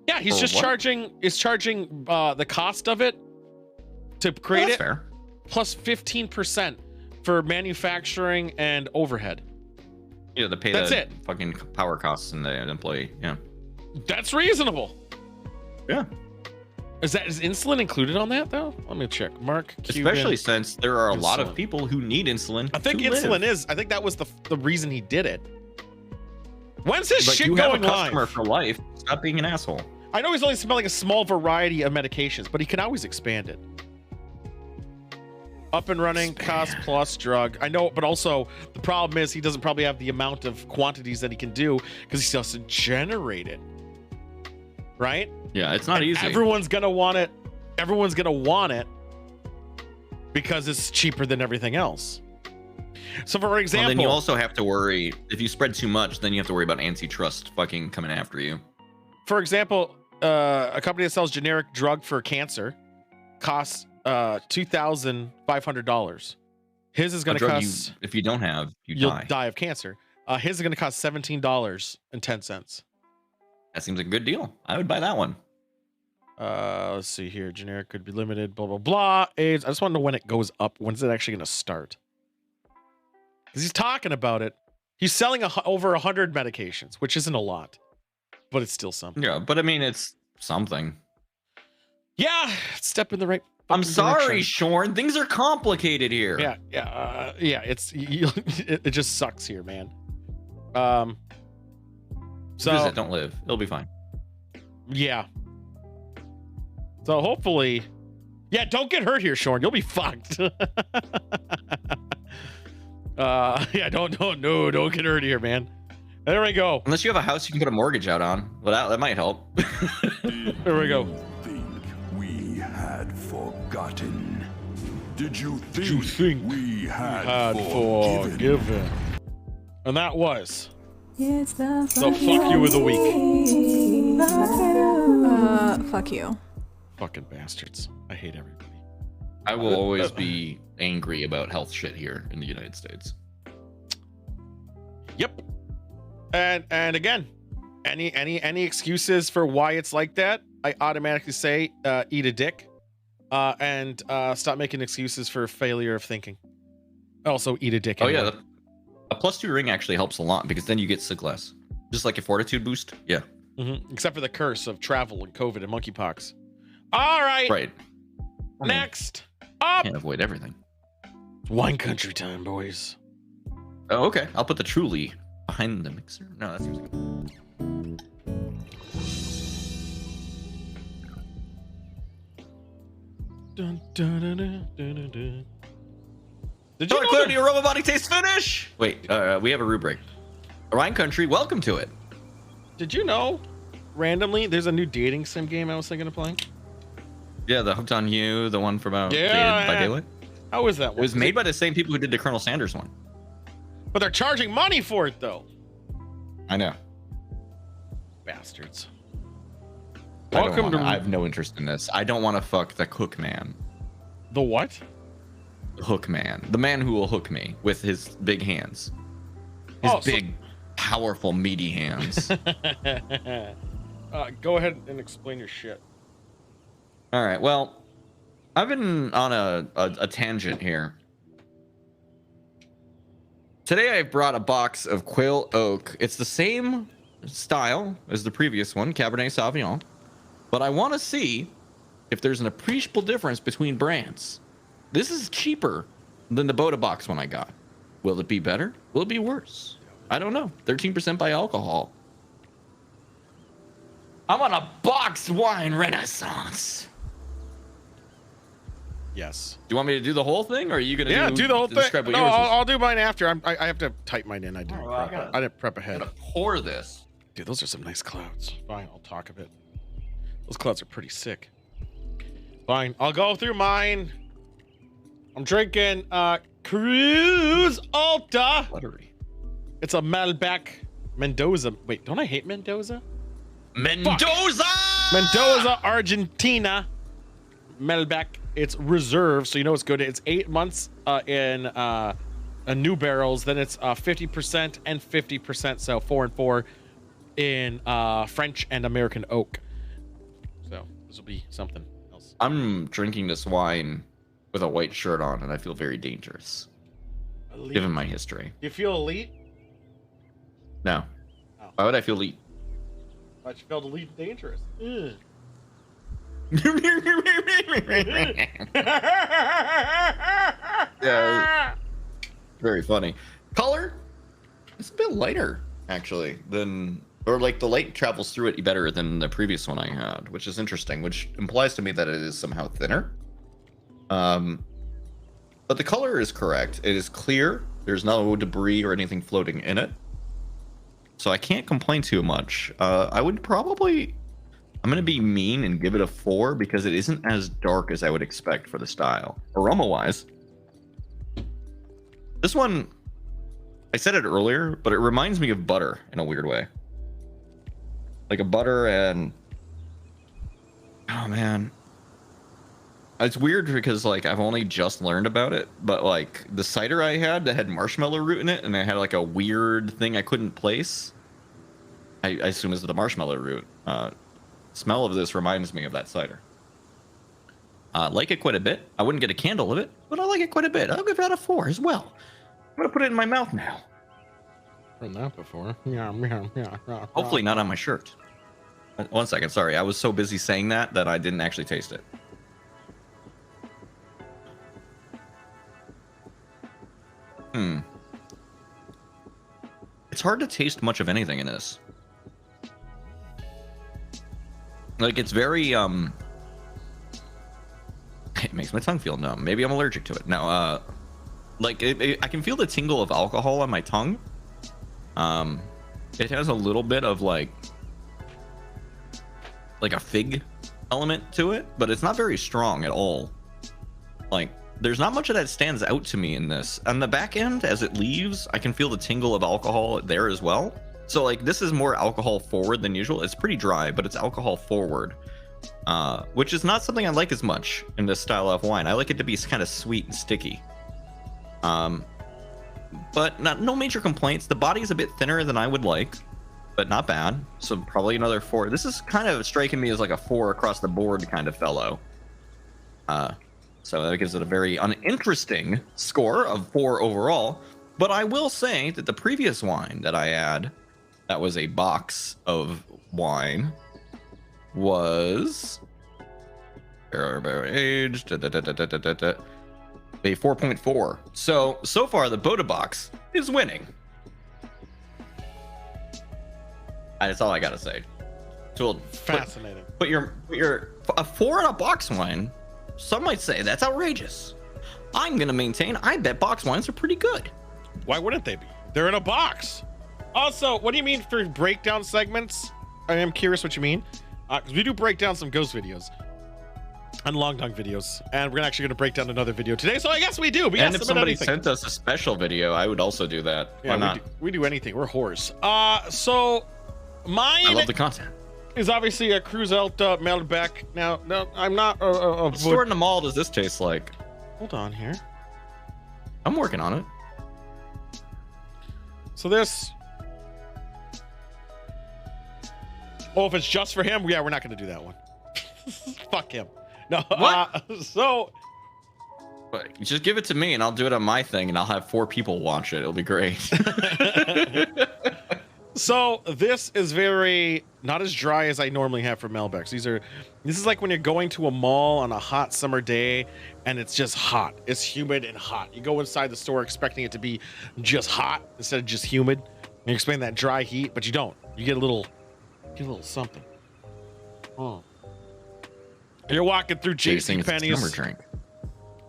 Yeah, he's For just what? charging the cost of it to create That's it fair. plus 15% for manufacturing and overhead. Yeah, to pay That's the it. fucking power costs and the employee. Yeah. That's reasonable. Yeah. Is insulin included on that though? Let me check. Mark Cuban. Especially since there are a lot of insulin. people who need insulin. I think to insulin live. is. I think that was the reason he did it. When's this Like, shit you have a going customer live? for life. Stop being an asshole. I know he's only smelling a small variety of medications, but he can always expand it. Up and running, cost plus drug. I know, but also the problem is he doesn't probably have the amount of quantities that he can do because he still has to generate it. Right? Yeah, it's not And easy. Everyone's gonna want it. Everyone's gonna want it because it's cheaper than everything else. So, for example, Well, then you also have to worry if you spread too much. Then you have to worry about antitrust fucking coming after you. a company that sells generic drug for cancer costs $2,500. His is going A to drug cost. if you don't have, You'll die. die of cancer. His is going to cost $17.10. That seems like a good deal. I would buy that one. Let's see here. Generic could be limited. Blah blah blah. AIDS. I just want to know when it goes up. When's it actually going to start? Because he's talking about it. He's selling over 100 medications, which isn't a lot, but it's still something. Yeah, but I mean, it's something. Yeah, step in the right. I'm sorry, direction. Shorn. Things are complicated here. Yeah. It just sucks here, man. So Visit, don't live. It'll be fine. yeah. So hopefully, yeah, don't get hurt here, Shorn. You'll be fucked. Yeah, don't get hurt here, man. There we go. Unless you have a house you can put a mortgage out on. Well, that might help. There we go. Think we had forgotten? Did you You think, think we had forgiven? forgiven. And that was It's the the fuck you of the week. Fuck you. Fucking bastards. I hate everybody. I will always be angry about health shit here in the United States. Yep. And again, any excuses for why it's like that, I automatically say eat a dick. And stop making excuses for failure of thinking. Also eat a dick. Oh anyway. yeah, a +2 ring actually helps a lot because then you get sick less. Just like a fortitude boost. Yeah. Except for the curse of travel and COVID and monkeypox. All right. Right. I mean, Next up. can't avoid everything. Wine country time, boys. Oh, okay. I'll put the Truly behind the mixer. No, that seems good. Dun, dun, dun, dun, dun, dun, dun. Did you Color know clarity, that- aroma, body, taste, finish. Wait, we have a rubric. Wine country, welcome to it. Did you know randomly there's a new dating sim game I was thinking of playing? Yeah, the Hooked on You, the one from Yeah, Dated by yeah. Daylight. How is that It one? was made by the same people who did the Colonel Sanders one. But they're charging money for it though. I know. Bastards. I Welcome to have no interest in this. I don't want to fuck the hook man. the what? The hook man. The man who will hook me with his big hands. His Oh, so- big, powerful, meaty hands. Go ahead and explain your shit. All right. Well, I've been on a tangent here. Today I brought a box of Quail Oak. It's the same style as the previous one, Cabernet Sauvignon. But I want to see if there's an appreciable difference between brands. This is cheaper than the Boda box one I got. Will it be better? Will it be worse? I don't know. 13% by alcohol. I'm on a boxed wine renaissance. Yes. Do you want me to do the whole thing, or are you gonna Do the whole thing. describe what No, yours is? I'll do mine after. I have to type mine in. I didn't. Oh, well, prep. I didn't prep ahead. I'm gonna pour this. Dude, those are some nice clouds. Fine, I'll talk a bit. Those clouds are pretty sick. Fine, I'll go through mine. I'm drinking Cruz Alta. Buttery. It's a Malbec Mendoza. Wait, don't I hate Mendoza? Mendoza. Mendoza, Argentina. Malbec. It's reserve, so you know it's good. It's 8 months in new barrels. Then it's 50% and 50%, so 4 and 4 in French and American oak. So this will be something else. I'm drinking this wine with a white shirt on, and I feel very dangerous, Elite. given my history. You feel elite? No. Oh. Why would I feel elite? But you felt elite and dangerous. Yeah. Very funny. Color? It's a bit lighter, actually, than, or like the light travels through it better than the previous one I had, which is interesting, which implies to me that it is somehow thinner. But the color is correct. It is clear. There's no debris or anything floating in it. So I can't complain too much. I would probably, I'm going to be mean and give it a 4 because it isn't as dark as I would expect for the style. Aroma-wise, this one, I said it earlier, but it reminds me of butter in a weird way. Like a butter and, oh man. It's weird because like I've only just learned about it, but like the cider I had that had marshmallow root in it, and it had like a weird thing I couldn't place. I assume is the marshmallow root. Smell of this reminds me of that cider. Like it quite a bit. I wouldn't get a candle of it, but I like it quite a bit. I'll give it out of 4 as well. I'm gonna put it in my mouth now. Heard that before. Yeah. Hopefully not on my shirt. One second, sorry. I was so busy saying that I didn't actually taste it. It's hard to taste much of anything in this. Like, it's very, it makes my tongue feel numb. Maybe I'm allergic to it. No, like, I can feel the tingle of alcohol on my tongue. It has a little bit of, like a fig element to it, but it's not very strong at all. Like, there's not much of that stands out to me in this. On the back end, as it leaves, I can feel the tingle of alcohol there as well. So like this is more alcohol forward than usual. It's pretty dry, but it's alcohol forward, which is not something I like as much in this style of wine. I like it to be kind of sweet and sticky. But no major complaints. The body is a bit thinner than I would like, but not bad. So probably another 4. This is kind of striking me as like a 4 across the board kind of fellow. So that gives it a very uninteresting score of 4 overall. But I will say that the previous wine that I had, that was a box of wine, was aged a 4.4. So far the Boda box is winning. That's all I gotta say. Fascinating. But a 4 on a box wine. Some might say that's outrageous. I'm gonna maintain. I bet box wines are pretty good. Why wouldn't they be? They're in a box. Also, what do you mean for breakdown segments? I am curious what you mean. Because we do break down some ghost videos and long dunk videos, and we're actually gonna break down another video today. So I guess we do. And if somebody sent us a special video, I would also do that. Yeah, why not? We do anything. We're whores. So mine. I love the content. Is obviously a Cruz Alta Malbec. Now, no, I'm not What store in the mall does this taste like? Hold on here. I'm working on it. So this. Oh, if it's just for him, yeah, we're not going to do that one. Fuck him. No. What? But just give it to me, and I'll do it on my thing, and I'll have 4 people watch it. It'll be great. So this is very not as dry as I normally have for Malbecs. This is like when you're going to a mall on a hot summer day and it's just hot. It's humid and hot. You go inside the store expecting it to be just hot instead of just humid. And you expect that dry heat, but you don't. You get a little something. Oh. You're walking through JC Penney's. Summer drink.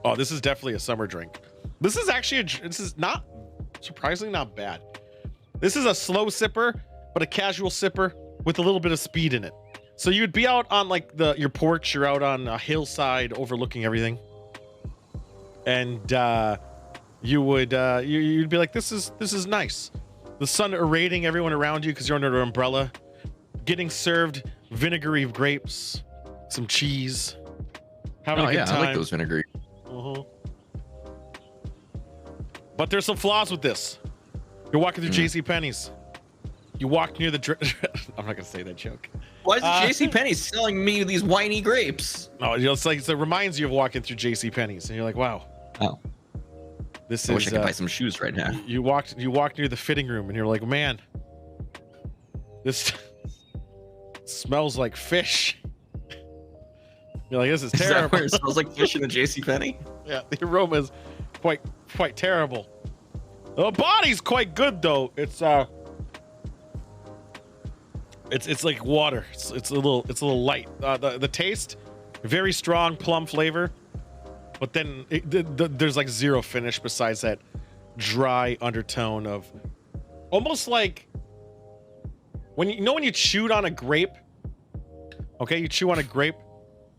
Oh, this is definitely a summer drink. This is actually this is not surprisingly not bad. This is a slow sipper, but a casual sipper with a little bit of speed in it. So you'd be out on like your porch, you're out on a hillside overlooking everything, and you'd be like, this is nice. The sun irradiating everyone around you because you're under an umbrella, getting served vinegary grapes, some cheese, having a good time. I like those vinegary. But there's some flaws with this. You're walking through JC Penney's. You walk near the. I'm not gonna say that joke. Why is JC Penney's selling me these whiny grapes? No, it's like it reminds you of walking through JC Penney's, and you're like, wow. Oh. This I wish I could buy some shoes right now. You walked near the fitting room, and you're like, man, this smells like fish. You're like, this is terrible. Is that where it smells like fish in a JC Penney? Yeah, the aroma is quite terrible. The body's quite good though. It's like water. It's a little light. The taste, very strong plum flavor, but then there's like zero finish besides that dry undertone of almost like when you chewed on a grape. Okay, you chew on a grape,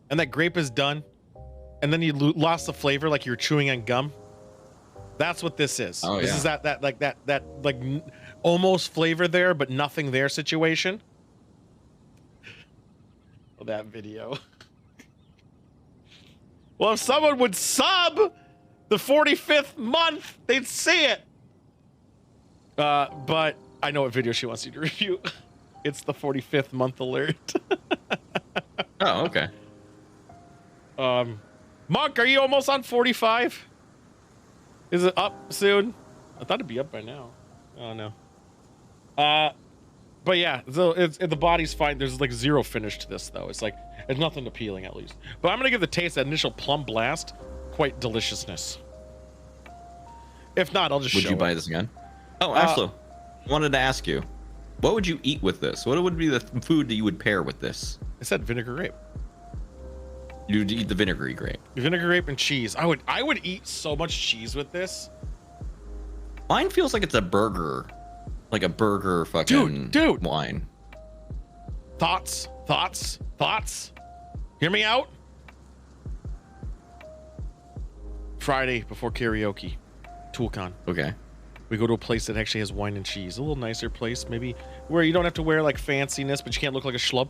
and that grape is done, and then you lost the flavor like you're chewing on gum. That's what this is. Oh, this is that almost flavor there, but nothing there situation. That video. Well, if someone would sub the 45th month, they'd see it. But I know what video she wants you to review. It's the 45th month alert. Oh, okay. Monk, are you almost on 45? Is it up soon? I thought it'd be up by now. Oh no. But yeah, so the body's fine. There's like zero finish to this though. It's like it's nothing appealing at least. But I'm gonna give the taste that initial plum blast quite deliciousness. If not, I'll just Would show you it. buy this again? Oh, Ashlo, wanted to ask you, what would you eat with this? What would be the food that you would pair with this? I said vinegar grape. You'd eat the vinegary grape. Vinegar grape and cheese. I would eat so much cheese with this. Mine feels like it's a burger, like a burger fucking Dude. wine. Thoughts? Hear me out? Friday before karaoke, ToolCon. Okay. We go to a place that actually has wine and cheese. A little nicer place, maybe, where you don't have to wear like fanciness, but you can't look like a schlub.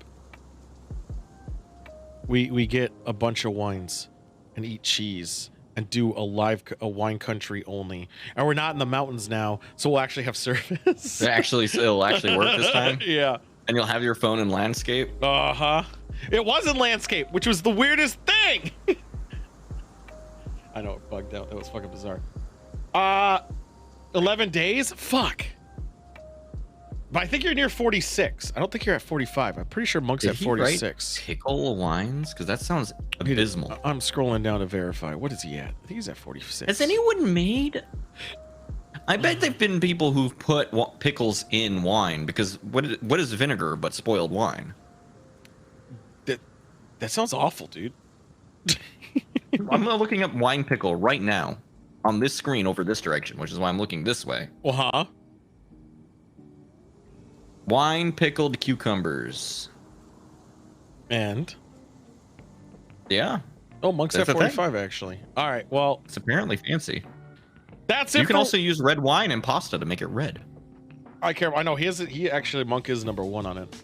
We get a bunch of wines and eat cheese and do a wine country only. And we're not in the mountains now, so we'll actually have service. It'll actually work this time? Yeah. And you'll have your phone in landscape? Uh-huh. It was in landscape, which was the weirdest thing. I know it bugged out. That was fucking bizarre. 11 days? Fuck. But I think you're near 46. I don't think you're at 45. I'm pretty sure Monk's Did at he 46. write pickle wines? Because that sounds abysmal. I'm scrolling down to verify. What is he at? I think he's at 46. Has anyone made? I bet there've been people who've put pickles in wine, because what is vinegar but spoiled wine? That sounds awful, dude. I'm looking up wine pickle right now on this screen over this direction, which is why I'm looking this way. Uh-huh. Wine pickled cucumbers. And? Yeah. Oh, Monk's at That's a thing. 45, actually. All right, well, It's apparently fancy. that's it. You can also use red wine and pasta to make it red. I care. I know Monk is number 1 on it.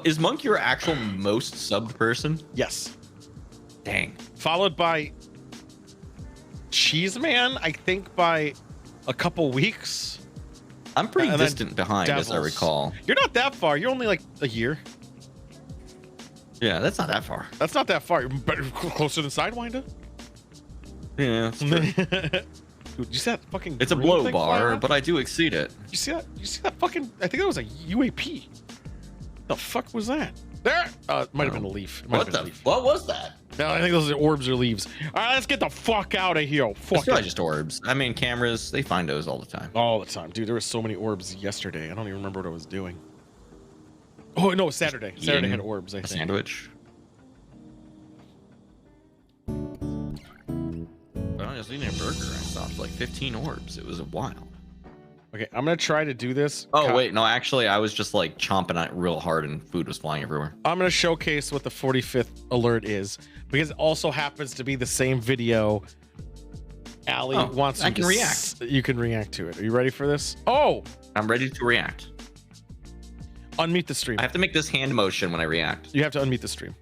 Is Monk your actual most subbed person? Yes. Dang. Followed by Cheeseman, I think by a couple weeks. I'm pretty And then distant behind, as I Devils. recall. You're not that far. You're only like a year. Yeah, that's not that far. That's not that far. But closer than Sidewinder. Yeah, that's true. Dude, you see that fucking? It's a green blow thing flying bar, around? but I do exceed it. You see that? You see that fucking? I think that was a UAP. The fuck was that? There. It might have been a leaf. It might have been a leaf. What was that? No, I think those are orbs or leaves. All right, let's get the fuck out of here. It's Fuck probably it. just orbs. I mean, cameras, they find those all the time. All the time, dude. There were so many orbs yesterday. I don't even remember what I was doing. Oh no, it was Saturday. Saturday Eating had orbs. I a think. sandwich. When I was eating a burger, I saw like 15 orbs. It was wild. Okay, I'm gonna try to do this. Oh, wait. No, actually, I was just like chomping on it real hard and food was flying everywhere. I'm gonna showcase what the 45th alert is because it also happens to be the same video. Allie wants I you can to react. You can react to it. Are you ready for this? Oh, I'm ready to react. unmute the stream. I have to make this hand motion when I react. You have to unmute the stream.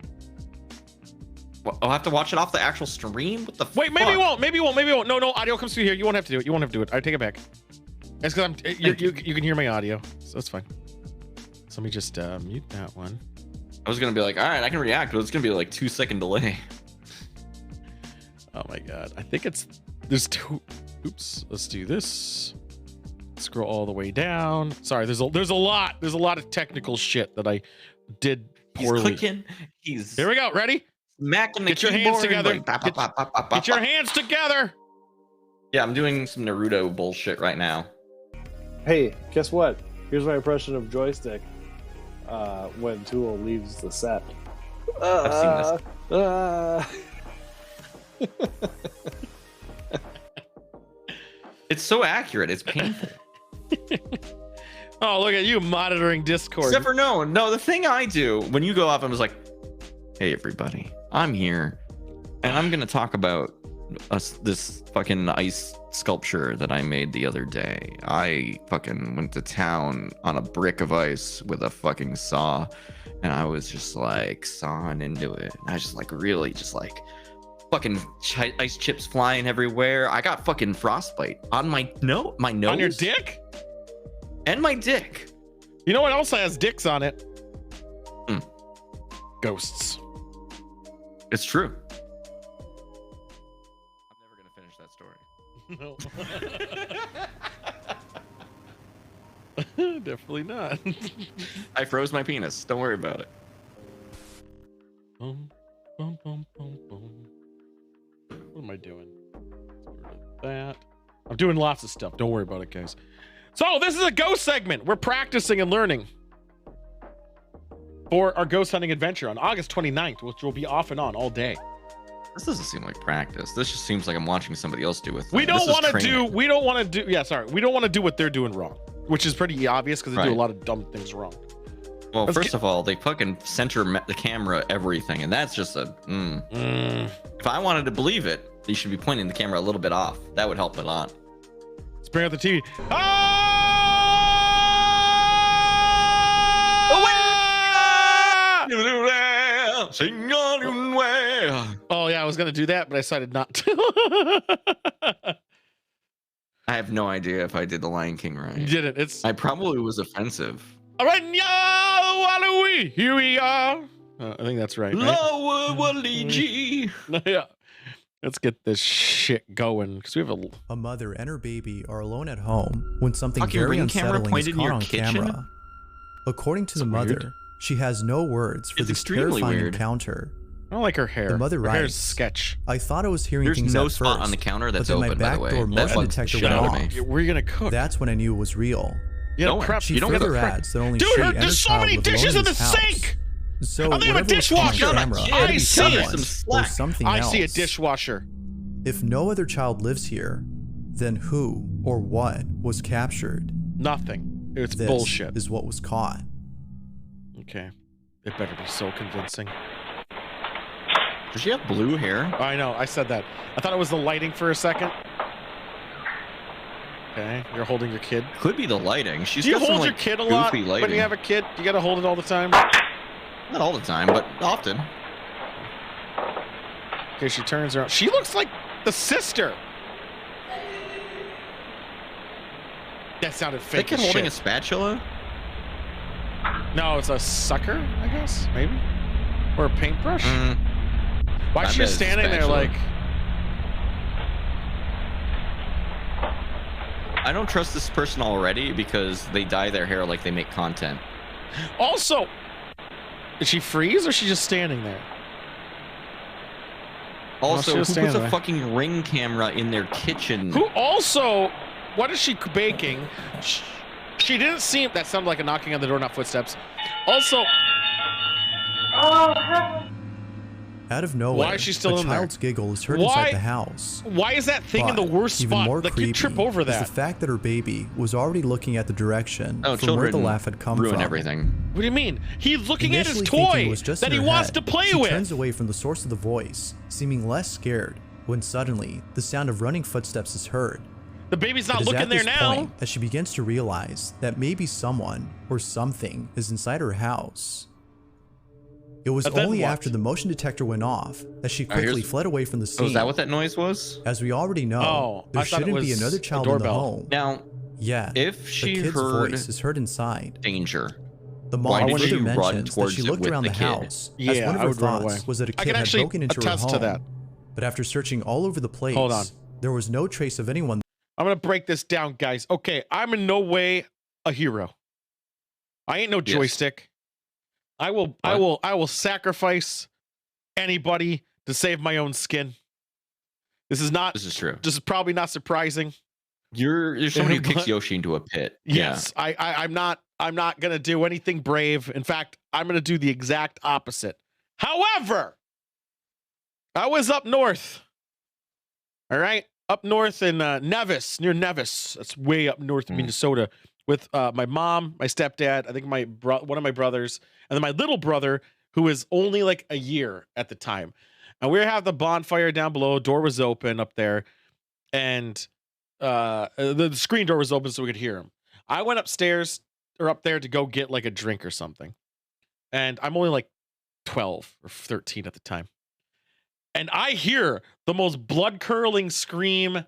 I'll have to watch it off the actual stream? What the Wait, maybe it fuck? won't. Maybe it won't. Maybe it won't. No, audio comes through here. You won't have to do it. You won't have to do it. I take it back. It's because you can hear my audio, so it's fine. So let me just mute that one. I was gonna be like, all right, I can react, but it's gonna be like 2-second delay. Oh my god. I think there's 2. Oops. Let's do this. Scroll all the way down. Sorry, there's a lot of technical shit that I did poorly. He's clicking. He's Here we go. Ready? smacking the Get your hands keyboard, together. like, bop, bop, bop, bop, bop, Get your bop. hands together. Yeah, I'm doing some Naruto bullshit right now. Hey, guess what? Here's my impression of joystick when Tool leaves the set. I've It's so accurate. It's painful. Oh, look at you monitoring Discord. Except for no. The thing I do when you go off, I'm just like, hey everybody, I'm here, and I'm gonna talk about this fucking ice sculpture that I made the other day. I fucking went to town on a brick of ice with a fucking saw, and I was just like sawing into it. I was just like really just like fucking ice chips flying everywhere. I got fucking frostbite on my nose, On your dick? and my dick. You know what else has dicks on it? Hmm. Ghosts. It's true. I'm never gonna finish that story. No. Definitely not. I froze my penis. Don't worry about it. Boom, boom, boom, boom, boom. What am I doing? That. I'm doing lots of stuff. Don't worry about it, guys. So this is a ghost segment. We're practicing and learning for our ghost hunting adventure on August 29th, which will be off and on all day. This doesn't seem like practice. This just seems like I'm watching somebody else do it. We don't want to do we don't want to do what they're doing wrong, which is pretty obvious because they do a lot of dumb things wrong. Well, first of all, they fucking center the camera everything, and that's just a If I wanted to believe it, you should be pointing the camera a little bit off. That would help a lot. Spare out the TV. Oh yeah, I was gonna do that, but I decided not to. I have no idea if I did the Lion King right. You didn't. I probably was offensive. All right, here we are. I think that's right. Yeah. Let's get this shit going because we have a mother and her baby are alone at home when something Fucking very Ring camera unsettling is pointed in caught your on kitchen? camera. According to the mother, she has no words for It's this extremely terrifying weird. encounter. I don't like her hair. The mother Her hair's writes, sketch. I thought I was hearing There's things no at spot first, on the counter that's but then my open, by the way. backdoor That motion bugs the detector shit went out of off. me. Where are you gonna cook? That's when I knew it was real. You gotta No, prep. She You don't get further the prep. adds that only Dude, she her and her there's so child many live dishes alone in the this house. sink. So I think I have a whatever was caught on dishwasher. camera I had to be see it. someone Some or slack. something I else. see a dishwasher. If no other child lives here, then who or what was captured? Nothing. It's This bullshit. is what was caught. Okay. It better be so convincing. Does she have blue hair? I know. I said that. I thought it was the lighting for a second. Okay. You're holding your kid. Could be the lighting. She's Do you got some, hold your like, kid a lot goofy when lighting. you have a kid? You gotta hold it all the time? Not all the time, but often. Okay, she turns around. She looks like the sister. That sounded They fake kid as holding shit. a spatula? No, it's a sucker, I guess, maybe, or a paintbrush. Why is I she bet just it's a standing there spatula. like? I don't trust this person already because they dye their hair like they make content. Also, did she freeze or is she just standing there? Also, she who was puts standing a there. fucking Ring camera in their kitchen? Who also? What is she baking? She didn't seem. That sounded like a knocking on the door, not footsteps. Also, Out of nowhere, Why is she still a in there? child's giggle is heard Why- inside the house. why is that thing in the But worst even spot? more Like creepy you trip over is that. the fact that her baby was already looking at the direction Oh, from where the children laugh had come ruin from. everything. What do you mean? He's looking at his Initially thinking it toy was just that in he her wants head, to play she with. turns away from the source of the voice, seeming less scared, when suddenly the sound of running footsteps is heard. The baby's not It is looking at there this now. point that she begins to realize that maybe someone or something is inside her house. It was But then only what? after the motion detector went off that she quickly here's- fled away from the So scene. is that what that noise was? As we already know, Oh, there I thought it shouldn't be was another a child in the doorbell. home. Now, Yeah, if she the kid's heard voice is heard inside. danger, The why mom did further she run mentions that towards she it looked with around the the kid? house as Yeah, one of I her would run thoughts away. was that a I kid can had actually broken into her attest home. to that. But after searching all over the place, Hold on. there was no trace of anyone. I'm gonna break this down, guys. Okay, I'm in no way a hero. I ain't no Yes. joystick. I will sacrifice anybody to save my own skin. This is not. This is true. This is probably not surprising. You're somebody who But- kicks Yoshi into a pit. Yes, I'm not gonna do anything brave. In fact, I'm gonna do the exact opposite. However, I was up north. All right, up north in Nevis, near Nevis. That's way up north of Minnesota. With my mom, my stepdad, I think one of my brothers, and then my little brother, who was only like a year at the time. And we were having the bonfire down below. Door was open up there, and the screen door was open so we could hear him. I went upstairs or up there to go get like a drink or something. and I'm only like 12 or 13 at the time. And I hear the most blood-curdling scream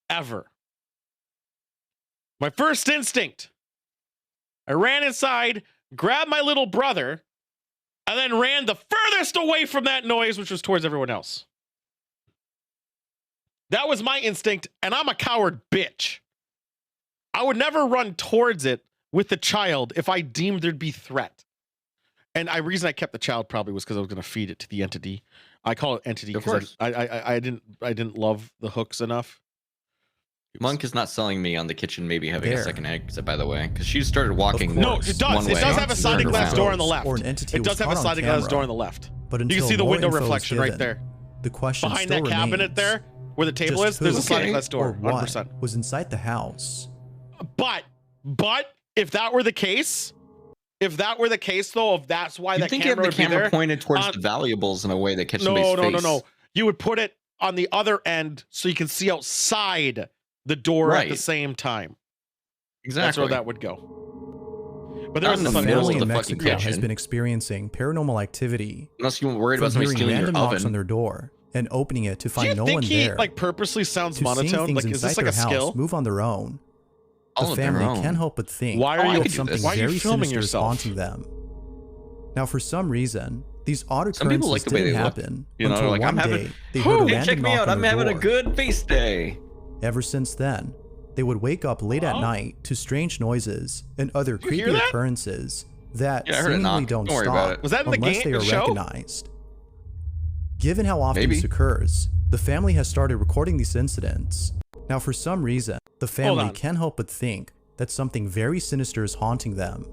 ever. My first instinct, I ran inside, grabbed my little brother, and then ran the furthest away from that noise, which was towards everyone else. That was my instinct, and I'm a coward bitch. I would never run towards it with the child if I deemed there'd be threat. And the reason I kept the child probably was because I was going to feed it to the entity. I call it entity because I didn't love the hooks enough. Monk is not selling me on the kitchen maybe having a second exit, by the way, because she started walking. No, it does. One It way. does have a sliding glass door on the left. Or an entity It does was have a caught on sliding glass camera. door on the left. But You can until see the more window info is reflection right given, there. The question Behind still that cabinet remains, there, where the table just is, there's a who sliding glass or door. what 100%. was inside the house. But if that were the case, though, if that's why You that think camera if would the be camera there, pointed towards the valuables in a way that catches no, somebody's face? You would put it on the other end so you can see outside the door at the Right. same time. Exactly. That's where that would go. But there Not was in The the something middle else. family of in the fucking Mexico has kitchen. been experiencing paranormal activity Unless you were worried from about somebody hearing stealing your random knocks on oven. their door and opening it to Do find you no think one he there, like purposely sounds to seeing monotone? things Like, is inside this like their a house skill? move on their own. All The of their family own. can't help but think Why are I you? could do something this. Why are you very filming sinister is yourself? haunting them. Now, for some reason, these odd Some people occurrences like the way didn't they look. happen You know, until like, one I'm having- day they heard a Hey, random check me knock out. on I'm their having a door. good face day. Ever since then, they would wake up late at night to strange noises and other you creepy hear that? occurrences that Yeah, I heard it seemingly knock. don't Don't worry about stop it. Was that in the unless game- they are the show? recognized. Given how often Maybe. this occurs, the family has started recording these incidents. Now, for some reason, the family on. can't help but think that something very sinister is haunting them.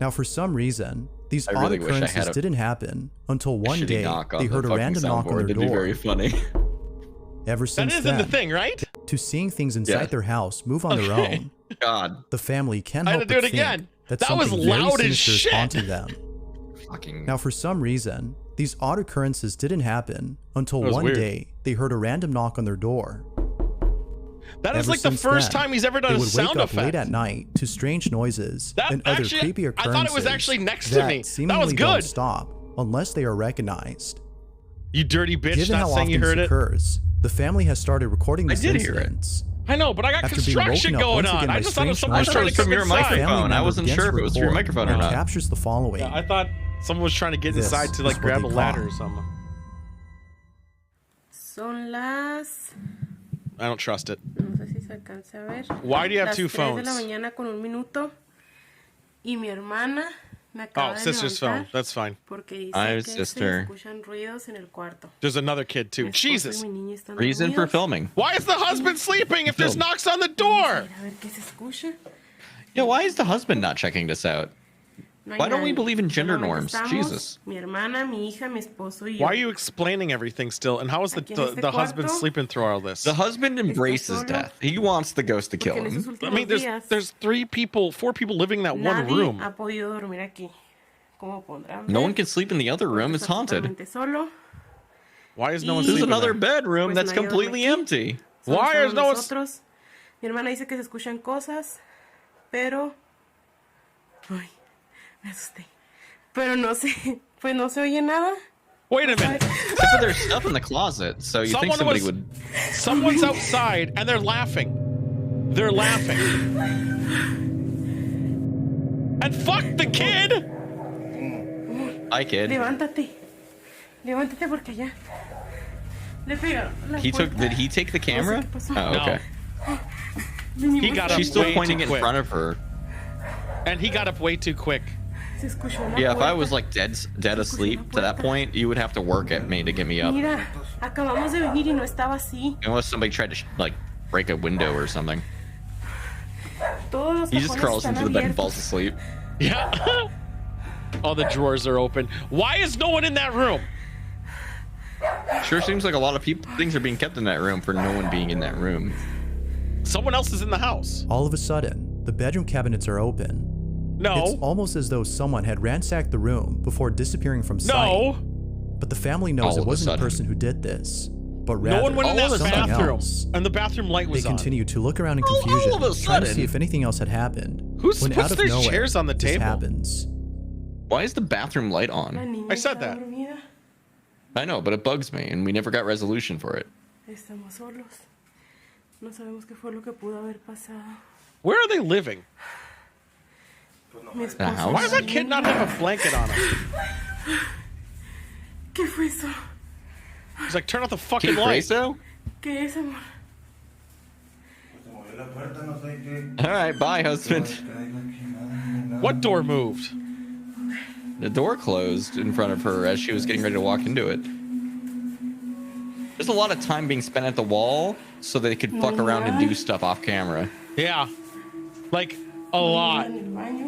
Now, for some reason, these I odd really wish I had occurrences a didn't happen until one Shitty day knock on they the heard a fucking random knock on soundboard. their That'd be door. very funny. Ever That since isn't then, the thing, right? to seeing things inside Yeah. their house move on their Okay. own, God. the family can't I had help to do but it again. think that That was something very loud as sinister is shit. haunting them. Fucking. Now, for some reason, these odd occurrences didn't happen until That was one weird. day they heard a random knock on their door. That is Ever like the since first then, time he's ever done they a would sound wake up late effect. at night to strange noises That and other actually, creepy I occurrences. thought it was actually next to that me. That seemingly was don't good. stop unless they are recognized. You dirty bitch, Given not how saying often you this heard it. occurs, the family has started recording these did hear it. incidents. I know, but I got After being construction woken up going once on. again I by just thought it was strange someone was noises, trying to from come your inside. microphone. family I member wasn't begins sure if to it was your record microphone or and not. captures the following. Yeah, I thought someone was trying to get This inside to is like what grab they a ladder caught. or something. Son las... I don't trust it. No sé si se alcance a ver. Why do you have las two 3 de la phones? mañana con 1 minuto. Y mi hermana me acaba Oh, de sister's phone. levantar That's fine. porque dice I have que sister. se escuchan ruidos en el cuarto. There's another kid Mi too. esposo Jesus. y mi niña están Reason for dormidos. filming. Why is the husband sleeping if there's Film. knocks on the Vamos door? a ir a ver qué se escucha. Yeah, why is the husband not checking this out? No hay Why don't we nadie. believe in gender Solamente norms? estamos, Jesus. Mi hermana, mi hija, mi esposo y yo. Why are you explaining everything still? And how is Aquí en the este husband cuarto, sleeping through all this? The husband embraces solo. death. He wants the ghost to kill Porque en esos him. I últimos mean, días, there's 4 people living in that one nadie room. ha podido dormir aquí. Como podrán No ver, one can sleep in the other room. It's está haunted. totalmente solo. Why is no one Y- There's sleeping another there? bedroom Pues that's nadie duerme completely aquí. empty. Solo Why estamos is no one- nosotros. Mi hermana dice que se escuchan cosas, pero... Ay, me asusté. Pero no sé, pues no se oye nada. Wait a minute. Except for there's stuff in the closet, so you think somebody would. Someone's outside and they're laughing. They're laughing. And fuck the kid. Hi, kid. Levántate. Levántate porque ya. Le pegaron la He took. puerta. Did he take the camera? qué pasó. Oh, okay. Venimos. He got up She's still way pointing too in quick. front of her. And he got up way too quick. Se escuchó la Yeah, if I puerta. was like dead asleep to that point, you would have to work at me to get me up. Mira, acabamos de venir y no estaba así. Unless somebody tried to like break a window or something. Todos los He just cajones crawls están into the bed and abiertos. falls asleep. Yeah. All the drawers are open. Why is no one in that room? Sure seems like a lot of things are being kept in that room for no one being in that room. Someone else is in the house. All of a sudden, the bedroom cabinets are open. It's No. almost as though someone had ransacked the room before disappearing from sight. No. But the family knows All of it a wasn't the sudden. person who did this, but rather No one went in all of that a sudden. bathroom. else. And the bathroom light They was on. continued to look around in All confusion, of a trying to see sudden? if anything else had happened. Who's when puts out of these nowhere, chairs on the this table? happens. Why is the bathroom light La on? niña I said está that. dormida. I know, but it bugs me, and we never got resolution for it. Estamos solos. No sabemos qué fue lo que pudo haber pasado. Where are they living? Mi The esposo. house? Why does that kid not have a blanket on him? ¿Qué fue eso? He's like, turn off the fucking Kid light. Grayso? ¿Qué es, amor? All right, bye, husband. What door moved? The door closed in front of her as she was getting ready to walk into it. There's a lot of time being spent at the wall so they could fuck around and do stuff off camera. Yeah. Like, a lot. En el baño.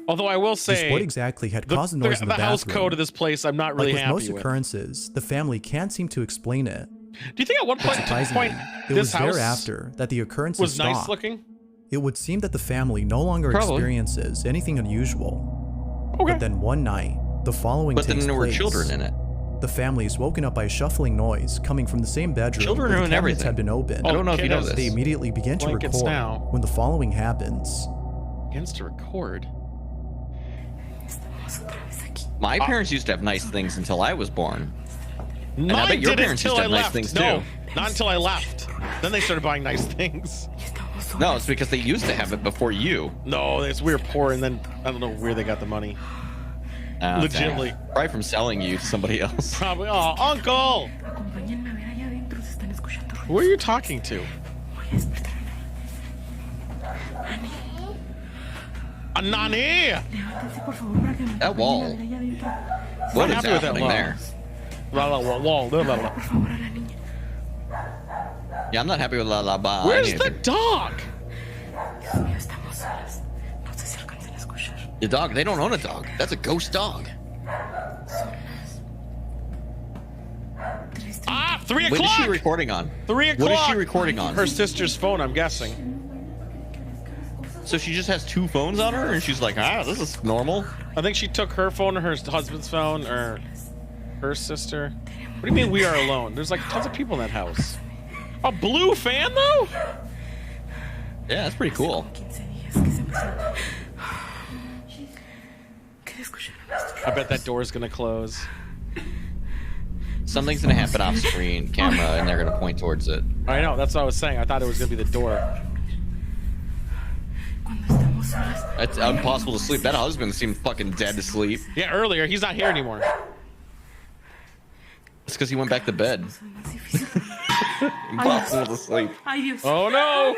Although I will say, Just what exactly had caused the noise in the house bathroom? code of this place, I'm not really Like with happy most with. occurrences, the family can't seem to explain it. Do you think at one point, Surprisingly, it this was house thereafter that the occurrences was stopped. nice looking? It would seem that the family no longer Probably. experiences anything unusual. Okay. But then one night, the following But then takes there were place. children in it. The family is woken up by a shuffling noise coming from the same bedroom Children where the ruin cabinets everything. had been opened. I don't know if you know kiddos. They this. immediately begin to Blankets record now. when the following happens. Begins to record. Estamos otra vez aquí. My parents used to have nice things until I was born. Mine I bet your didn't parents until used to I have nice left. things, No, too. not until I left. Then they started buying nice things. Estamos solos. No, it's because they used to have it before you. No, it's we were poor, and then I don't know where they got the money. Legitly. Dang. Probably from selling you to somebody else. Probably. Oh, uncle, Acompáñenme a ver allá adentro. Se están escuchando ruidos. who are you talking to? Voy a despertar a Nani. Nani. Levántense, por favor, para que me That acompañen wall. a ver allá adentro. What I'm is happy with that happening wall. there? La, la, la, la, la, la, la. Por favor, a la niña. Yeah, I'm not happy with La La Ba. Where's the dog? Dios mío, estamos solas. No sé si alcancen a escuchar. The dog? They don't own a dog. That's a ghost dog. Ah, 3 What is o'clock. she recording on? 3 o'clock. What is she recording on? Her sister's phone, I'm guessing. So she just has two phones on her, and she's like, ah, this is normal. I think she took her phone or her husband's phone or her sister. What do you mean we are alone? There's like tons of people in that house. A blue fan though? Yeah, that's pretty cool. 15 días que se empezaron. ¿Qué escucharon esto? I bet that door's gonna close. Something's gonna happen off screen, camera, and they're gonna point towards it. I know, that's what I was saying. I thought it was gonna be the door. Cuando estamos solas. It's impossible to sleep. That husband seemed fucking dead to sleep. Yeah, earlier. He's not here anymore. It's because he went back to bed. Es más difícil. Impossible to sleep. Ay, Dios. Oh no!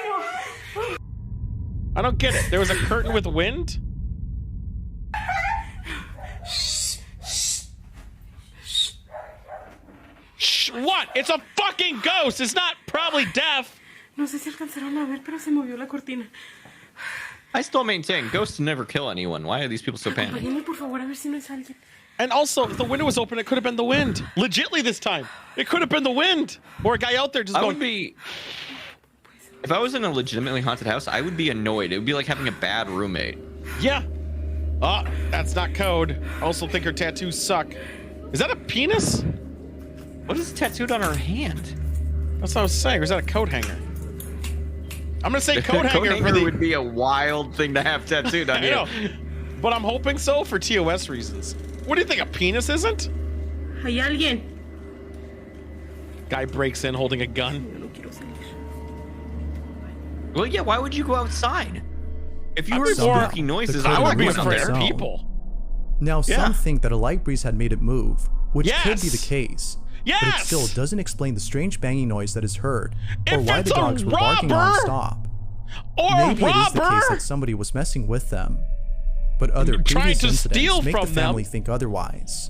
I don't get it. There was a curtain with wind? Shh, what? It's a fucking ghost! It's not probably deaf! No sé si alcanzaron a ver, pero se movió la cortina. I still maintain ghosts never kill anyone. Why are these people so panicked? Acompáñenme, por favor, a ver si no es alguien. And also, if the window was open, it could have been the wind. Legitly this time. It could have been the wind. Or a guy out there just I going, would be. If I was in a legitimately haunted house, I would be annoyed. It would be like having a bad roommate. yeah. Ah, that's not code. I also think her tattoos suck. Is that a penis? What is tattooed on her hand? That's what I was saying. Or is that a coat hanger? I'm gonna say The coat hanger for the... would be a wild thing to have tattooed on I you. know. But I'm hoping so for TOS reasons. What do you think, a penis isn't? Hay alguien. Guy breaks in holding a gun. Yo no quiero salir. Well, yeah. Why would you go outside? If you I'd were be more- spooky noises, the I I would would be going out afraid there. of zone. people. Now, Yeah. some think that a light breeze had made it move, which could be the Yes! case. But Yes! it still doesn't explain the strange banging noise that is heard, or If why it's the a dogs were barking robber! non-stop. Or Maybe it is the case robber! that somebody was messing with them, but other Trying previous to incidents steal make the from them. family think otherwise.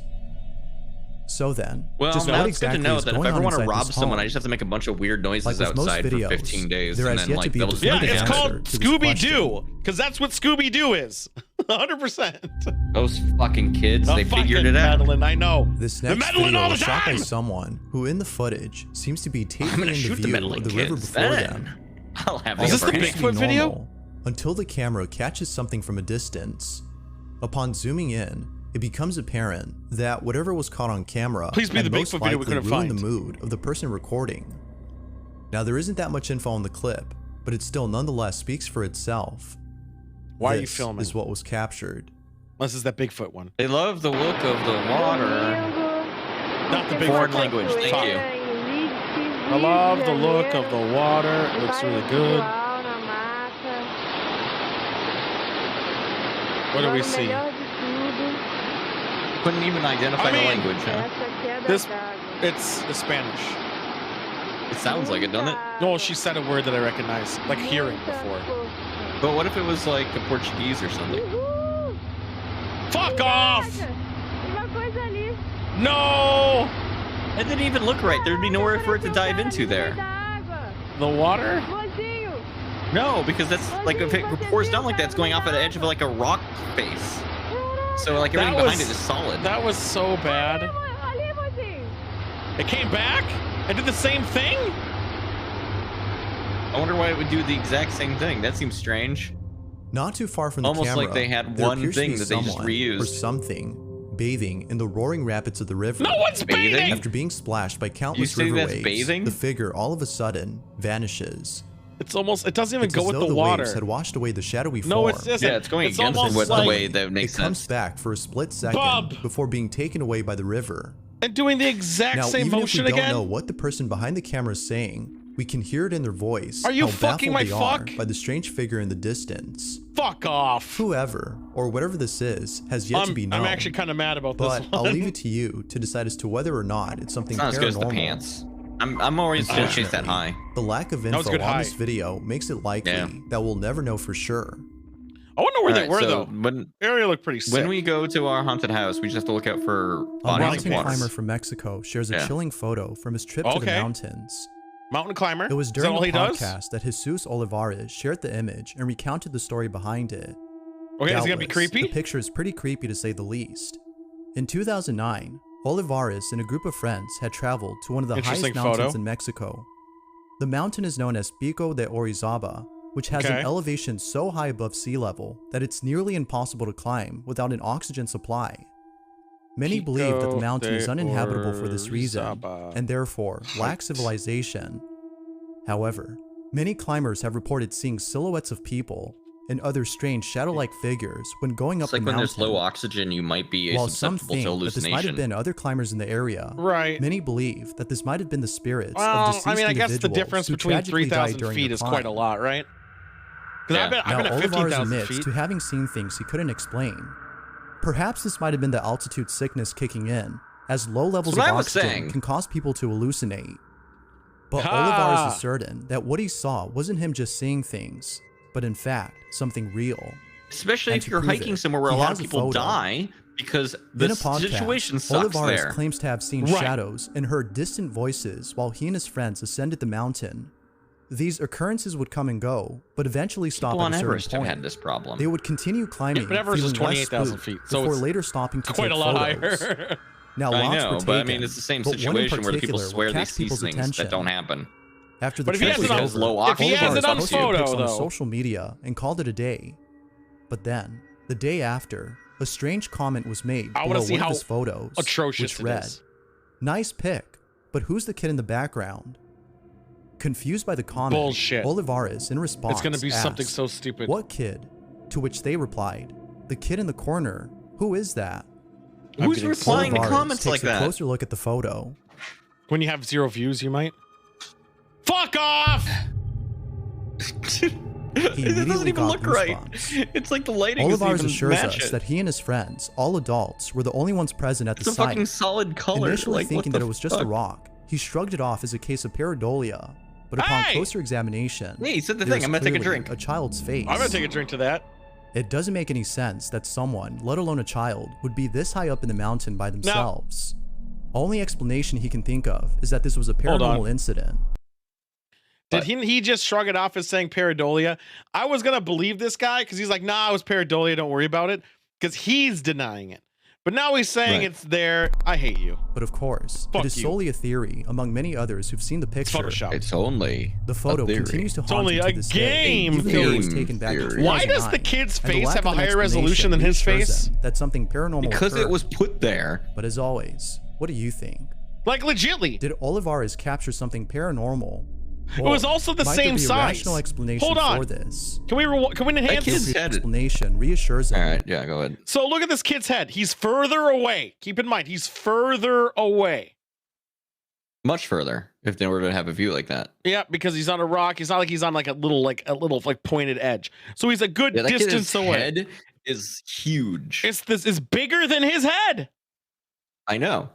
So then, Well, just now what it's good to exactly know is that if I going ever on want to inside rob this someone, home? I just have to make a bunch of weird noises Like with most outside for videos, 15 days, there and has then yet to like be a they'll just Yeah, definitive it's answer called to this Scooby-Doo. Because that's what Scooby-Doo is. 100%. Those fucking kids, they Fucking figured it out. meddling, I know. This They're next meddling video all the was shot by time! someone who in the footage seems to be taking I'm gonna in the shoot the view meddling of the river kids. before Then them. I'll have All Is this the appears to be Bigfoot video? normal until the camera catches something from a distance. Upon zooming in, it becomes apparent that whatever was caught on camera Please be had the most Bigfoot video we likely couldn't ruined find. the mood of the person recording. Now there isn't that much info on the clip, but it still nonetheless speaks for itself. Why are you This filming? is what was captured. This is that Bigfoot one. They love the look of the water. Not the Bigfoot. Foreign language. Thank Fuck. you. I love the look of the water. It looks really good. What do we see? Couldn't even identify I mean- the language, huh? This, it's Spanish. It sounds like it, doesn't it? No, she said a word that I recognized, like hearing before. But what if it was like a Portuguese or something? Fuck off! No! It didn't even look right. There'd be nowhere for it to dive into there. The water? No, because that's like if it pours down like that, it's going off at the edge of like a rock face. So like everything That behind was- it is solid. That was so bad. It came back? It did the same thing? I wonder why it would do the exact same thing. That seems strange. Not too far from the Almost camera, like they had there one appears to thing be that they just someone reused. or something bathing in the roaring rapids of the river. No one's Bathing? bathing! After being splashed by countless say river that's waves, bathing? the figure all of a sudden vanishes. It's almost, it doesn't even It's go as with though the the water. waves had washed away the shadowy No, form. it's just, Yeah, it's going against almost what like, the way that It makes comes sense. back for a split second Bub! before being taken away by the river. and doing the exact Now, same even motion if we again? don't know what the person behind the camera is saying, we can hear it in their voice. Are you how fucking baffled my they are fuck? by the strange figure in the distance. Fuck off. Whoever or whatever this is has yet to be known. I'm actually kind of mad about this But one. I'll leave it to you to decide as to whether or not it's something It's not as good as the paranormal. pants. I'm always gonna chase that high. The lack of was info good on high. this video makes it likely Yeah. that we'll never know for sure. I wonder where they Alright, were, so though. When The area looked pretty sick. when we go to our haunted house, we just have to look out for A bodies of mountain water. climber from Mexico shares a Yeah. chilling photo from his trip to the Okay. mountains. Mountain climber? It was Is that during all the he does? podcast that Jesus Olivares shared the image and recounted the story behind it. Okay, is it gonna be Doubtless, creepy? The picture is pretty creepy to say the least. In 2009, Olivares and a group of friends had traveled to one of the highest Interesting mountains photo. in Mexico. The mountain is known as Pico de Orizaba, which has an Okay. elevation so high above sea level that it's nearly impossible to climb without an oxygen supply. Many believe that the Pico mountain is de uninhabitable for this reason, Orizaba. and therefore lacks civilization. However, many climbers have reported seeing silhouettes of people and other strange shadow-like figures when going up It's like the when mountain. there's low oxygen, you might be While some susceptible think to that this might have hallucination. been other climbers in the area, Right. many believe that this might have been the spirits of Well, deceased I mean, I guess the individuals difference who between tragically died 3,000 during feet the is quite a climb. lot, right? Because Yeah. I've been Now, at Olivares 15,000 admits feet. to having seen things he couldn't explain. Perhaps this might have been the altitude sickness kicking in, as low levels That's of what I was oxygen saying. can cause people to hallucinate. But Ha! Olivares is certain that what he saw wasn't him just seeing things, but in fact, something real. Especially And if to you're prove hiking it, somewhere where a he lot has of a people photo. die because In the a podcast, situation sucks Olivares there. claims to have seen Right. shadows and heard distant voices while he and his friends ascended the mountain. These occurrences would come and go, but eventually stop People at on a certain Everest have point. had this problem. They would continue climbing, but Everest is feeling less 28,000 spooked feet, so before it's later stopping to quite take a lot photos. higher. Now, I lots know, were but I taken, mean, it's the same but one in situation where the people particular swear would they catch see people's things attention. that don't happen. After the But if he trip has was it on- over, low if he has oxygen, it on posted pics photo, on though. social media and called it a day. But then, the day after, a strange comment was made I below wanna see one of how his photos, atrocious which it read, is. "Nice pic, but who's the kid in the background?" Confused by the comment, Bullshit. Olivares, in response, It's gonna be something asked, so stupid. "What kid?" To which they replied, "The kid in the corner. Who is that?" Who's getting replying to Olivares comments takes like a that? closer look at the photo. When you have 0 views, you might. Fuck off! It immediately doesn't even got look right. goosebumps. It's like the lighting Olivares doesn't even assures match us it. that he and his friends, all adults, were the only ones present at It's the a site. fucking solid color. Initially like, thinking what that the it was just a fuck? rock, he shrugged it off as a case of pareidolia. But upon Hey! closer examination, Yeah, he said the there thing. is I'm gonna take a clearly drink. A child's face. I'm gonna take a drink to that. It doesn't make any sense that someone, let alone a child, would be this high up in the mountain by themselves. Only explanation he can think of is that this was a Hold on. paranormal incident. Did he just shrug it off as saying pareidolia? I was gonna believe this guy because he's like, nah, it was pareidolia, don't worry about it. Because he's denying it. But now he's saying Right. it's there. I hate you. But of course, Fuck it is you. solely a theory among many others who've seen the It's picture. Photoshop. It's only The photo a theory. continues to It's haunt only him to a this game day, even though it was theory. taken back in Theory. Why does 2009, the kid's and the face lack have of a an higher resolution than his explanation face? reassures him that something paranormal because it occurred. was put there. But as always, what do you think? Like legitly. Did Olivares capture something paranormal, It was also the might same there be a size. rational explanation Hold on. for this? Can we enhance kid's this? head. Explanation reassures him. All right, yeah, go ahead. So look at this kid's head. He's further away. Keep in mind, he's further away. Much further if they were to have a view like that. Yeah, because he's on a rock. It's not like he's on like a little pointed edge. So he's a good Yeah, that distance kid's away. head is huge. It's bigger than his head. I know.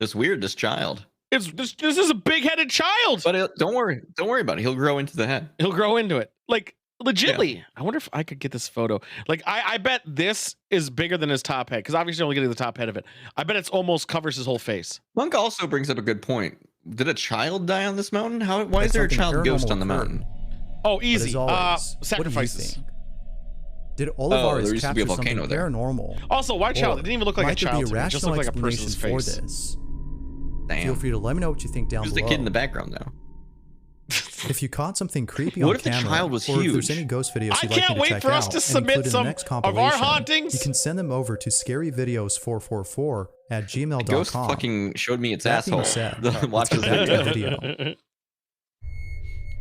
It's weird, this child. This is a big-headed child. But don't worry about it. He'll grow into the head. He'll grow into it. Like, legitly. Yeah. I wonder if I could get this photo. Like, I bet this is bigger than his top head, because obviously only getting the top head of it. I bet it's almost covers his whole face. Monk also brings up a good point. Did a child die on this mountain? Why is there a child ghost on the mountain? Oh, easy. Always, Sacrifices. Did Olivares there used to be a capture something volcano there. paranormal? Also, why child? It didn't even look like a child. Might there be a It just rational looked like a explanation person's for face. this? Damn. Feel free to let me know what you think down Who's below. the kid in the background, though? If you caught something creepy What on if the camera, child was or if huge? there's any ghost videos I you'd like can't me to wait check for us out to and submit include in some the next of our compilation, hauntings. you can send them over to scaryvideos444@gmail.com. Ghost fucking showed me its That being asshole. said, Watch let's the get back to the video. video.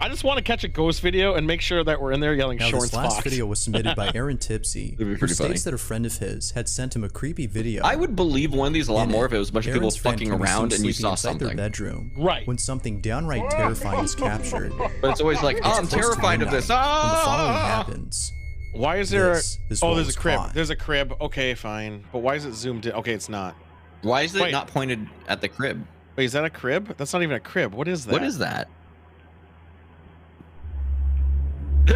I just want to catch a ghost video and make sure that we're in there yelling Now, Shorn's this last Fox. video was submitted by Aaron Tipsy, It'd be who pretty states funny. that a friend of his had sent him a creepy video. I would believe one of these a lot In more if it was a bunch of people Aaron's friend fucking can be around seen and you sleeping saw inside their something. bedroom, Right. when something downright terrifying is captured. But it's always like, oh, I'm It's close to terrified of midnight this. when the following Ah! happens. Why is there This is oh, what there's a was crib. caught. There's a crib. Okay, fine. But why is it zoomed in? Okay, it's not. Why is it Wait. not pointed at the crib? Wait, is that a crib? That's not even a crib. What is that? What is that? What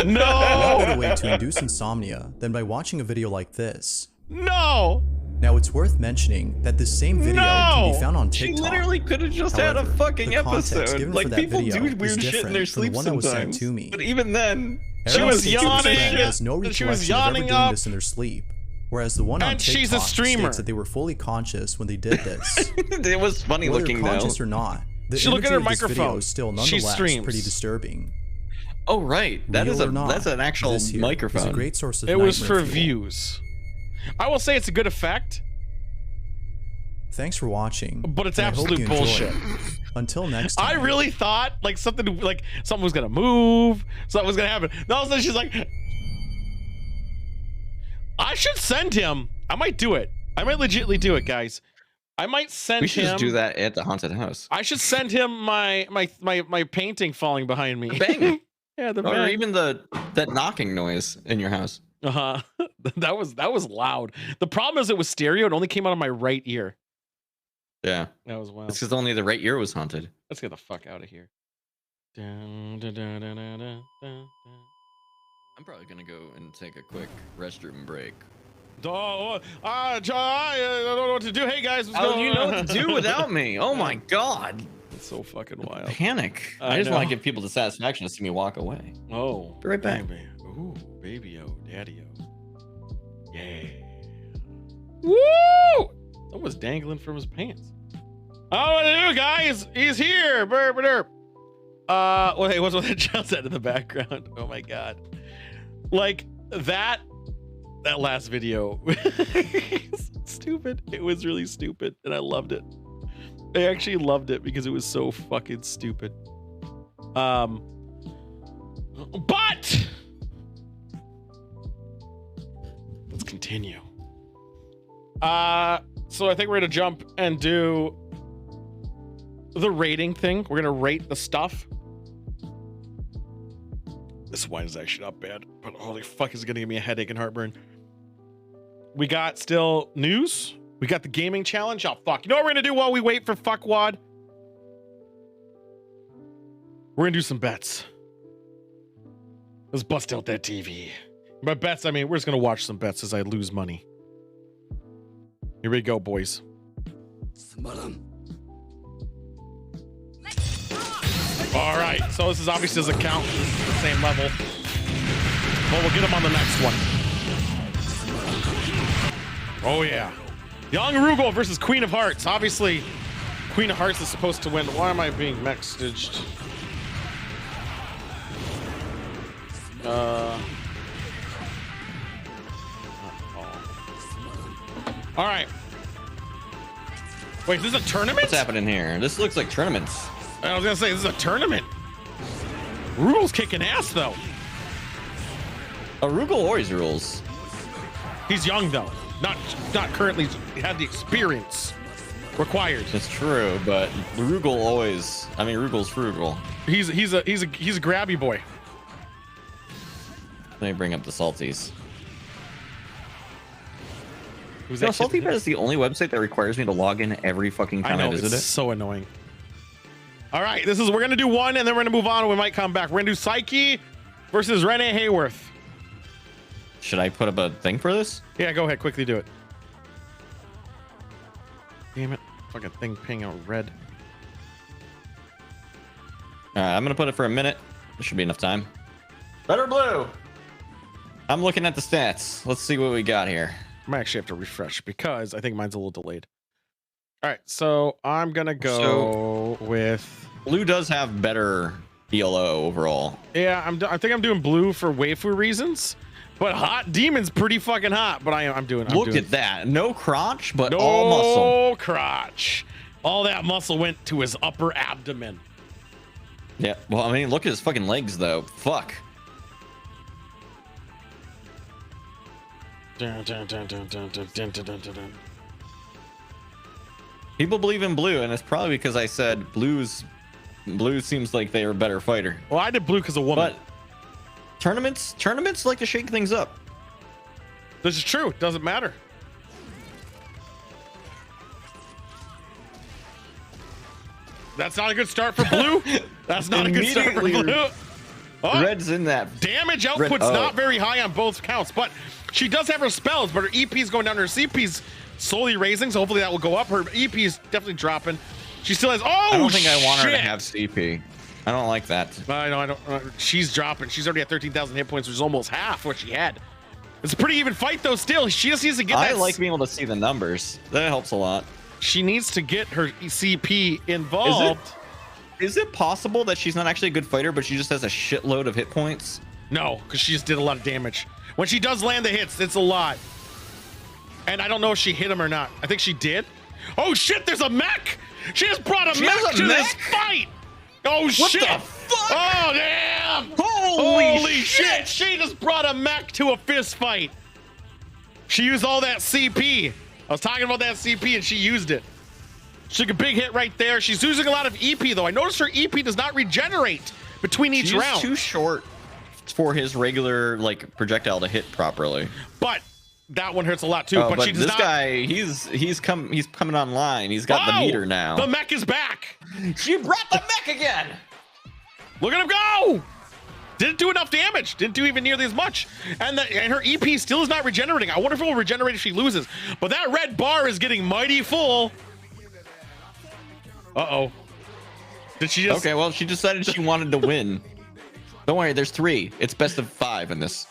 No! better way to induce insomnia than by watching a video like this? No! Now, it's worth mentioning that this same video can No! be found on She TikTok. literally could have just had a However, fucking the context episode. given Like, for that people video do is weird shit in their different from the sleep one that was sent sometimes. to me. But even then, She Aaron was states that yawning. his friend has no She was recollection of ever yawning doing up. this in their sleep, whereas the one on And TikTok she's a streamer. states that they were fully conscious when they did this. it was funny Whether looking though. conscious or not, the She look at imagery her of this video microphone. is still She nonetheless streams. pretty disturbing. Oh right, Real or not, that's an actual this here microphone. is a great source of It was nightmare for fuel. views. I will say it's a good effect, Thanks for watching, but it's and I hope absolute you enjoy bullshit. it. Until next time. I really thought like something was gonna move, something was gonna happen. Then all of a sudden she's like, I should send him. I might do it. I might legitimately do it, guys. I might send We should him. just do that at the haunted house. I should send him my painting falling behind me. The bang. Yeah, the Or bang. even that knocking noise in your house. Uh-huh. that was loud. The problem is it was stereo. It only came out of my right ear. Yeah. That was wild. It's because only the right ear was haunted. Let's get the fuck out of here. Dun, dun, dun, dun, dun, dun, dun. I'm probably gonna go and take a quick restroom break. I don't know what to do. Hey guys, what's Oh, going you know on? what to do without me. Oh my god. It's so fucking wild. Panic. I I just know. want to give people the satisfaction to see me walk away. Oh, Be right back. Baby. Ooh, baby, oh, daddy, oh. Yeah. Woo! Someone's dangling from his pants. Oh, what to do, guys? He's here. Burp, burp. Well, hey, what's with that child set in the background? Oh my god. Like that last video. Stupid. It was really stupid, and I loved it. I actually loved it because it was so fucking stupid. But let's continue. So I think we're gonna jump and do the rating thing. We're gonna rate the stuff. This wine is actually not bad, but holy fuck, is it gonna give me a headache and heartburn. We got still news. We got the gaming challenge. Oh fuck. You know what we're gonna do while we wait for fuckwad? We're gonna do some bets. Let's bust out that TV. By bets, I mean we're just gonna watch some bets as I lose money. Here we go, boys. All right, so this is obviously his account, the same level. But we'll get him on the next one. Oh yeah. Young Rugal versus Queen of Hearts. Obviously, Queen of Hearts is supposed to win. Why am I being messaged? All right. Wait, is this a tournament? What's happening here? This looks like tournaments. I was gonna say this is a tournament. Rugel's kicking ass though. Rugel always rules. He's young though, not currently had the experience required. That's true, but Rugel always. I mean, Rugel's frugal. He's a grabby boy. Let me bring up the salties. Who's No, that kid? SaltyBet is the only website that requires me to log in every fucking time I know, visit it's it. so annoying. All right, we're gonna do one, and then we're gonna move on. And we might come back. We're gonna do Psyche versus Renee Hayworth. Should I put up a thing for this? Yeah, go ahead, quickly do it. Damn it, fucking thing ping out red. All right, I'm gonna put it for a minute. There should be enough time. Red or blue? I'm looking at the stats. Let's see what we got here. I might actually have to refresh because I think mine's a little delayed. All right, so I'm gonna go with blue. Does have better ELO overall. Yeah, I think I'm doing blue for waifu reasons, but Hot Demon's pretty fucking hot. But I'm doing. Look at that, no crotch, but no all muscle. Crotch. All that muscle went to his upper abdomen. Yeah, well, I mean, look at his fucking legs though. Fuck. Dun, dun, dun, dun, dun, dun, dun, dun, dun, dun. People believe in blue, and it's probably because I said blue seems like they're a better fighter. Well, I did blue because of woman. But tournaments like to shake things up. This is true. Doesn't matter. That's not a good start for blue. That's not a good start for blue. Oh, Red's in that. Damage output's not very high on both counts, but she does have her spells, but her EP's going down. Her CP's slowly raising, so hopefully that will go up. Her EP's definitely dropping. She still has. Oh, I don't think I want her to have CP. I don't like that. I know. I don't. She's dropping. She's already at 13,000 hit points, which is almost half what she had. It's a pretty even fight though. Still, she just needs to get that. I like being able to see the numbers. That helps a lot. She needs to get her CP involved. Is it possible that she's not actually a good fighter, but she just has a shitload of hit points? No, because she just did a lot of damage. When she does land the hits, it's a lot. And I don't know if she hit him or not. I think she did. Oh shit, there's a mech! She just brought a mech to this fight! Oh shit! What the fuck? Oh damn! Holy shit! She just brought a mech to a fist fight. She used all that CP. I was talking about that CP and she used it. She took a big hit right there. She's using a lot of EP though. I noticed her EP does not regenerate between each round. She's too short for his regular like projectile to hit properly. But that one hurts a lot too. But she does this not. guy, he's coming online. He's got the meter now. The mech is back. She brought the mech again. Look at him go. Didn't do enough damage. Didn't do even nearly as much. And her EP still is not regenerating. I wonder if it will regenerate if she loses. But that red bar is getting mighty full. Uh-oh. Did she just... Okay, well, she decided she wanted to win. Don't worry, there's 3. It's best of 5 in this.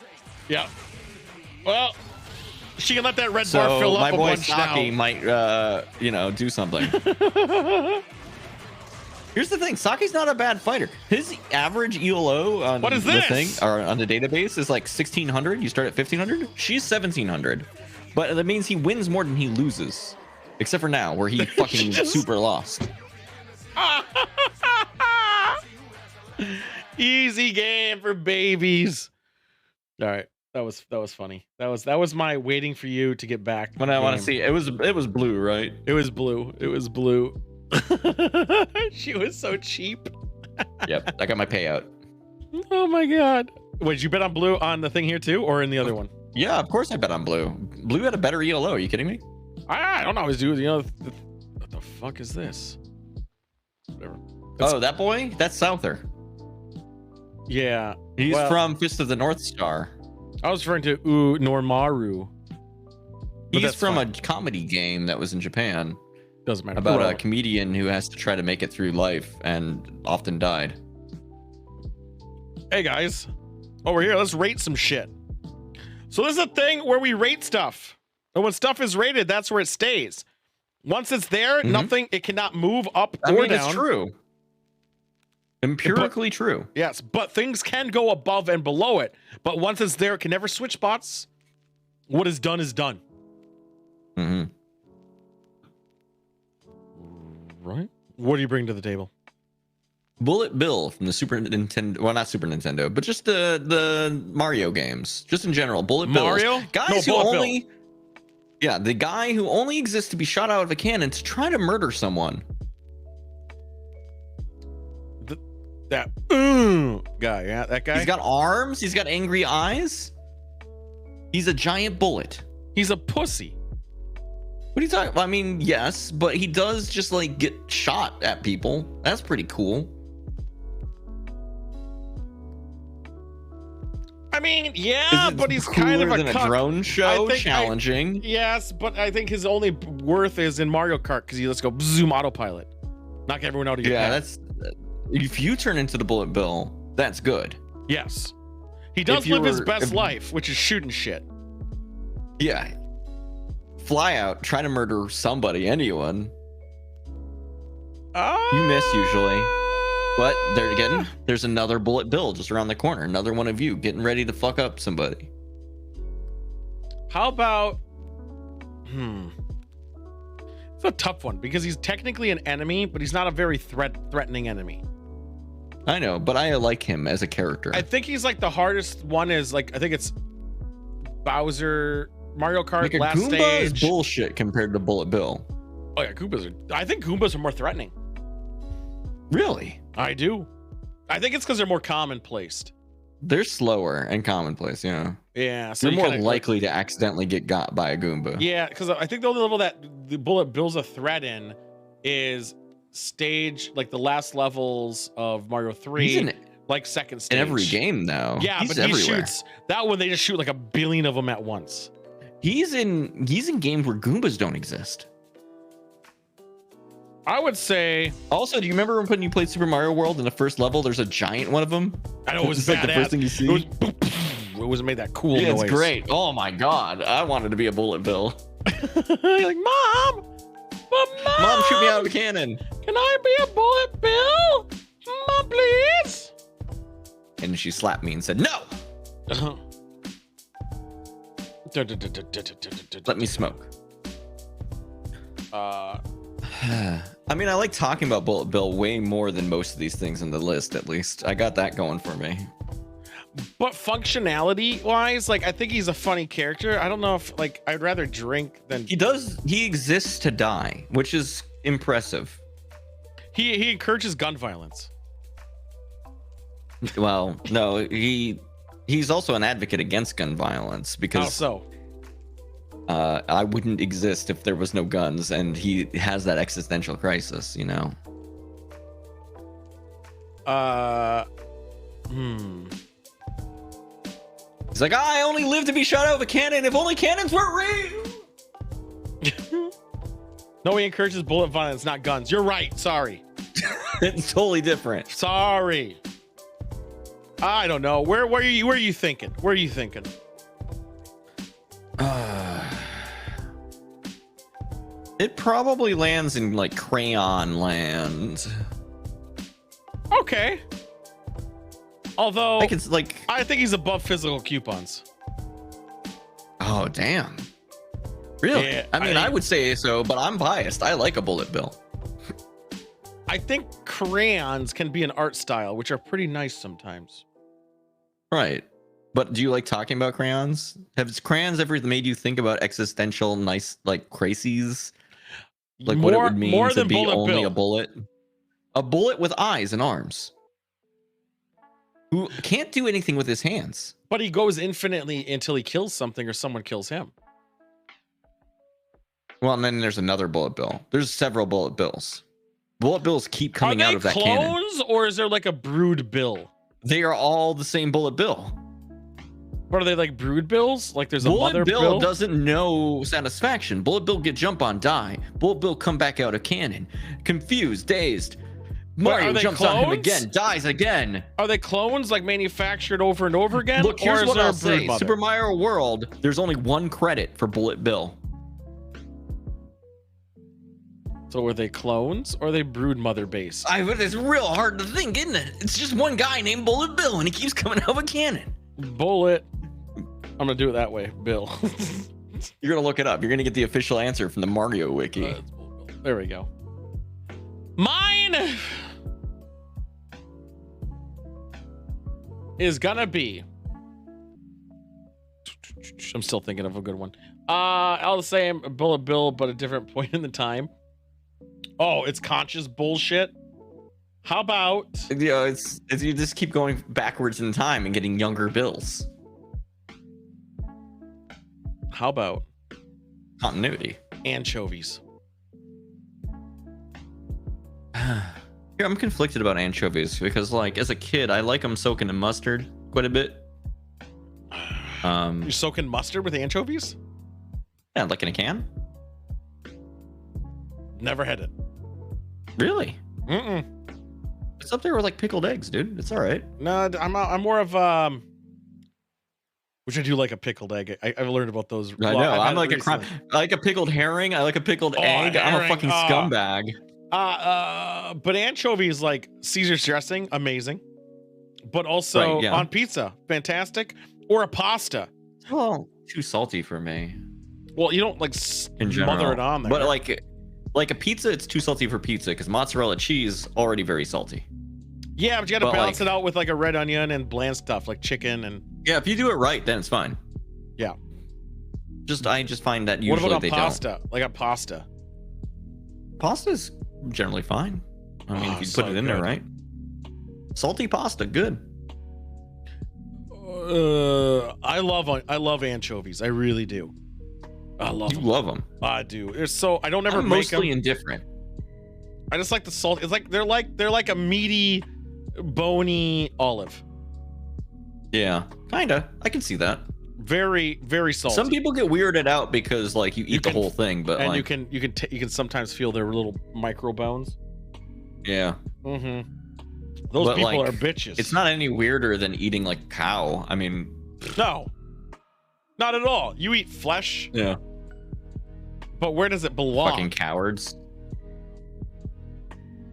Yeah. Well, she can let that red bar fill up my a boy bunch Saki now. might, do something. Here's the thing, Saki's not a bad fighter. His average ELO on What is the this? thing or on the database is like 1600. You start at 1500. She's 1700, but that means he wins more than he loses, except for now where he fucking super lost. Easy game for babies. All right, that was funny. That was my waiting for you to get back. When I want to see, it was blue, right? It was blue. It was blue. She was so cheap. Yep, I got my payout. Oh my god. Wait, did you bet on blue on the thing here too, or in the other one? Yeah, of course I bet on blue. Blue had a better ELO. Are you kidding me? I don't always do. What the fuck is this? Whatever. Oh, that boy? That's Souther. Yeah. He's from Fist of the North Star. I was referring to Normaru. He's from a comedy game that was in Japan. Doesn't matter. About a comedian who has to try to make it through life and often died. Hey guys, over here, let's rate some shit. So this is a thing where we rate stuff. And when stuff is rated, that's where it stays. Once it's there, nothing, it cannot move up or down. It's true. Empirically true. Yes, but things can go above and below it. But once it's there, it can never switch spots. What is done is done. What do you bring to the table? Bullet Bill from the Super Nintendo. Well, not Super Nintendo, but just the Mario games, just in general. Bullet Bill. Mario? Guys No, who Bullet only. Yeah, the guy who only exists to be shot out of a cannon to try to murder someone. That guy, yeah, that guy. He's got arms. He's got angry eyes. He's a giant bullet. He's a pussy. What are you talking about? I mean, yes, but he does just like get shot at people. That's pretty cool. I mean, yeah, but he's kind of cooler than a a drone show. Challenging. Yes, but I think his only worth is in Mario Kart because he lets go zoom autopilot, knock everyone out of your Yeah, path. that's if you turn into the Bullet Bill, that's good. Yes, he does live his best life, which is shooting shit. Yeah, fly out, try to murder somebody, anyone. You miss usually. But there again, there's another Bullet Bill just around the corner. Another one of you getting ready to fuck up somebody. How about it's a tough one because he's technically an enemy, but he's not a very threatening enemy. I know, but I like him as a character. I think he's like the hardest one is like I think it's Bowser, Mario Kart like a last Goomba stage. is bullshit compared to Bullet Bill. Oh yeah, I think Goombas are more threatening. Really? I do. I think it's because they're more commonplaced. They're slower and commonplace, yeah. Yeah, so you're more likely to accidentally get got by a Goomba. Yeah, because I think the only level that the Bullet Bill's a threat in is stage, like the last levels of Mario 3, like second stage. In every game, though. Yeah, he's but everywhere. he shoots that one. They just shoot like a billion of them at once. He's in games where Goombas don't exist. I would say. Also, do you remember when you played Super Mario World in the first level? There's a gint one of them. I know it was like the first thing you see. It was made that cool yeah, noise. It's great. Oh my god, I wanted to be a Bullet Bill. You're like, Mom, Mom, shoot me out of a cannon. Can I be a Bullet Bill? Mom, please. And she slapped me and said, "No." Let me smoke. I mean, I like talking about Bullet Bill way more than most of these things in the list, at least. I got that going for me. But functionality wise, like I think he's a funny character. I don't know if like I'd rather drink than he exists to die, which is impressive. He encourages gun violence. Well, no, he's also an advocate against gun violence because how so? I wouldn't exist if there was no guns, and he has that existential crisis, you know. He's like, I only live to be shot out of a cannon. If only cannons weren't real. No, he encourages bullet violence, not guns. You're right. Sorry. It's totally different. Sorry. I don't know. Where are you thinking? Where are you thinking? It probably lands in like Crayon Land. Okay. Although like it's like I think he's above physical coupons. Oh damn. Really? Yeah, I mean, I would say so, but I'm biased. I like a Bullet Bill. I think crayons can be an art style, which are pretty nice sometimes. Right. But do you like talking about crayons? Have crayons ever made you think about existential, nice, like crises? Like what it would mean to be only a bullet? A bullet with eyes and arms. Who can't do anything with his hands. But he goes infinitely until he kills something or someone kills him. Well, and then there's another Bullet Bill. There's several Bullet Bills. Bullet Bills keep coming out of that cannon. Are they clones or is there like a brood bill? They are all the same Bullet Bill. But are they like brood bills? Like there's a Bullet mother Bill bill? Doesn't know satisfaction. Bullet Bill get jump on, die. Bullet Bill come back out of cannon. Confused, dazed. Mario jumps on him again, dies again. Are they clones like manufactured over and over again? Look, here's what I'll say. Mother? Super Mario World, there's only one credit for Bullet Bill. So are they clones or are they brood mother based? It's real hard to think, isn't it? It's just one guy named Bullet Bill and he keeps coming out of a cannon. Bullet. I'm gonna do it that way, Bill. You're gonna look it up. You're gonna get the official answer from the Mario wiki. There we go. Mine is gonna be. I'm still thinking of a good one. All the same, Bullet Bill, but a different point in the time. Oh, it's conscious bullshit. How about? You know, it's you just keep going backwards in time and getting younger bills. How about Continuity. anchovies? Here, I'm conflicted about anchovies because, like, as a kid, I like them soaking in mustard quite a bit. You're soaking mustard with anchovies? Yeah, like in a can. Never had it. Really? Mm-mm. It's up there with like pickled eggs, dude. It's all right. No, I'm more of which I do like a pickled egg. I've learned about those. I know. I'm like a crime. I like a pickled herring. I like a pickled egg. I'm a herring. fucking scumbag. But anchovies, like Caesar's dressing, amazing. But also Right, yeah. on pizza, fantastic. Or a pasta. Well, too salty for me Well, you don't like in general. smother it on there. But like a pizza, it's too salty for pizza because mozzarella cheese already very salty. yeah, but you got to but, balance like- it out with like a red onion and bland stuff like chicken and Yeah, if you do it right, then it's fine. yeah. I just find that What usually about they a pasta? Like a pasta. don't. Pasta's generally fine. I mean, if you so put it in there good. right. Salty pasta, good. I love anchovies. I really do. I love You them. love them. I do. It's so I don't ever I'm make them. mostly indifferent. I just like the salt. It's like they're like a meaty, bony olive. Yeah, kinda. I can see that. Very, very salty. Some people get weirded out because like you eat the can- whole thing, but and like you can sometimes feel their little micro bones. yeah, Mm-hmm. Those But, people like, are bitches. it's not any weirder than eating like cow. I mean, No, not at all. You eat flesh, yeah, but where does it belong? fucking cowards.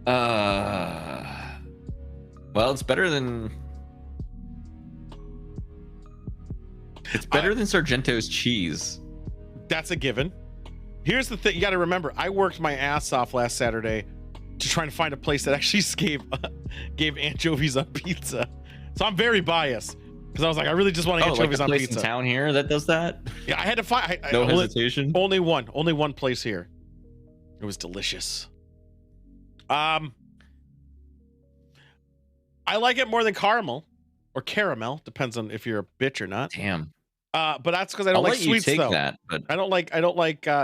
Well, it's better than. It's better than Sargento's cheese. That's a given. Here's the thing: you got to remember, I worked my ass off last Saturday to try and find a place that actually gave anchovies on pizza. So I'm very biased because I was like, I really just want Oh, like anchovies a on place pizza. in town here that does that? Yeah, I had to find. No hesitation. Only one place here. It was delicious. I like it more than caramel or caramel, depends on if you're a bitch or not. Damn. But that's because I I'll don't like let you sweets take though. that, but I don't like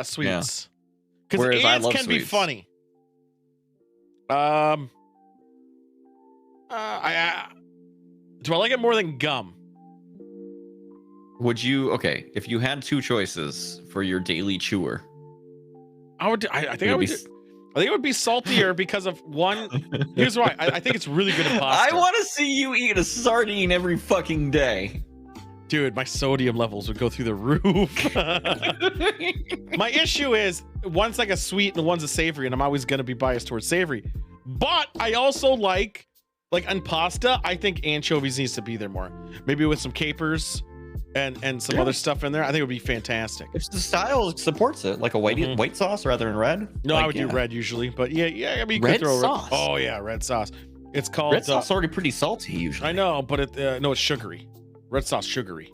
sweets. Because Whereas I ants love can be sweets. funny. Do I like it more than gum? would you? Okay, if you had two choices for your daily chewer, I would. I think It I would would. be I think it would be saltier because of one. Here's why. I think it's really good in pasta. I want to see you eat a sardine every fucking day. Dude, my sodium levels would go through the roof. My issue is one's like a sweet and one's a savory, and I'm always gonna be biased towards savory. But I also like on pasta, I think anchovies needs to be there more. Maybe with some capers and some other stuff in there. I think it would be fantastic. If the style supports it, like a white sauce rather than red. No, like, I would do red usually, but yeah. I mean, you Red could throw sauce? Oh yeah, red sauce. It's called. Red sauce is already pretty salty usually. I know, but no, it's sugary. Red sauce sugary.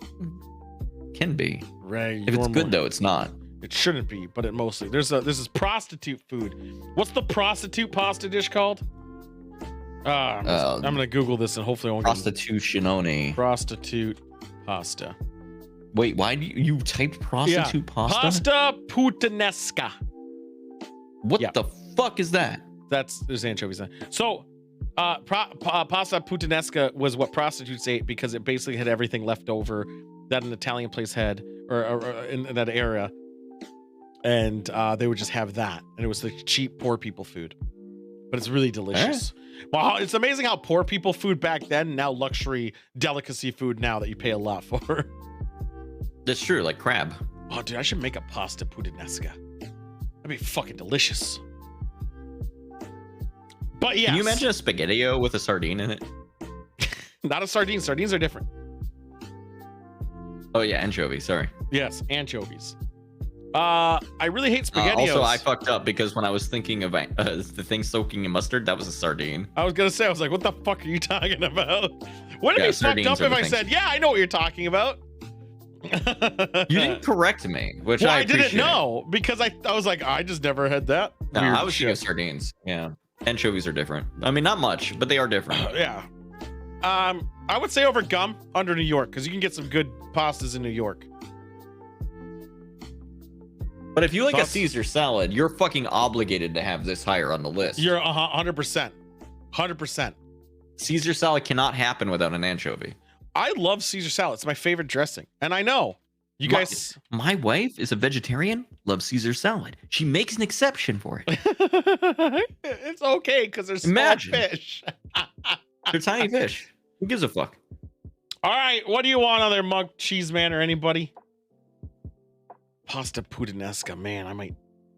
Can be. Right. If it's good though, it's not. It shouldn't be, but it mostly. This is prostitute food. What's the prostitute pasta dish called? I'm gonna Google this and hopefully I won't get Prostitutionone. prostitute pasta. Wait, why do you typed prostitute pasta? Pasta puttanesca. What Yeah. the fuck is that? There's anchovies in it. So, pasta puttanesca was what prostitutes ate because it basically had everything left over that an Italian place had, or in that area, and they would just have that, and it was the cheap poor people food. But it's really delicious. Wow, it's amazing how poor people food back then, now luxury delicacy food now that you pay a lot for. That's true, like crab. Oh, dude, I should make a pasta puttanesca. That'd be fucking delicious. But yes. Can you imagine a spaghettio with a sardine in it? Not a sardine. Sardines are different. Oh yeah, anchovy. Sorry. Yes, anchovies. I really hate SpaghettiOs. Also, I fucked up because when I was thinking of the thing soaking in mustard, that was a sardine. I was gonna say, I was like, what the fuck are you talking about? Wouldn't it be fucked sardines up are if the I things. said, yeah, I know what you're talking about? You didn't correct me, which Well, I I didn't appreciate. know because I was like, I just never had that. No, Weird I was thinking of shit. sardines. Yeah, anchovies are different. I mean, not much, but they are different. Yeah. I would say over gum under New York because you can get some good pastas in New York. But if you like a Thoughts? Caesar salad, you're fucking obligated to have this higher on the list. You're 100%. 100%. Caesar salad cannot happen without an anchovy. I love Caesar salad. It's my favorite dressing. And I know you guys. My wife is a vegetarian, loves Caesar salad. She makes an exception for it. It's okay because there's small Imagine. fish. They're tiny fish. Who gives a fuck? All right. What do you want on there, Mug Cheese Man or anybody? Pasta puttanesca. Man, I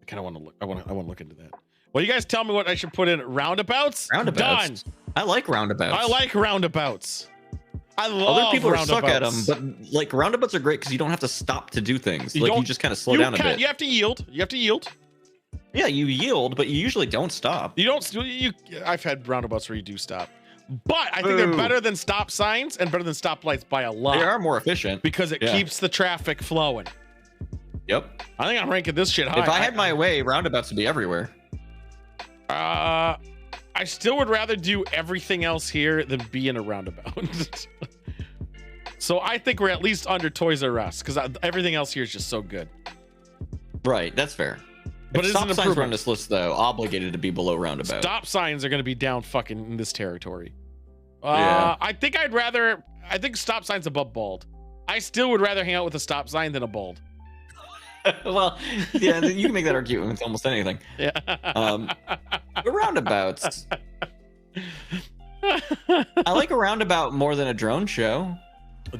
kind of want to look. I want to look into that. Well, you guys tell me what I should put in. Roundabouts? Roundabouts. Done. I like roundabouts. I like roundabouts. I love Other people suck at them, roundabouts. but like roundabouts are great because you don't have to stop to do things. You Like you don't- just kind of slow down a bit. You have to yield. You have to yield. Yeah, you yield, but you usually don't stop. You don't. I've had roundabouts where you do stop, but I think they're Boo. better than stop signs and better than stoplights by a lot. They are more efficient. because it Yeah. keeps the traffic flowing. Yep. I think I'm ranking this shit high. If I had my way, roundabouts would be everywhere. I still would rather do everything else here than be in a roundabout. So I think we're at least under Toys R Us because everything else here is just so good. Right, that's fair. But If it's an stop signs were improvement. on this list, though, obligated to be below roundabout. Stop signs are going to be down fucking in this territory. Yeah. I think I think stop signs above bald. I still would rather hang out with a stop sign than a bald. Well, yeah, you can make that argument with almost anything. Yeah. The roundabouts. I like a roundabout more than a drone show.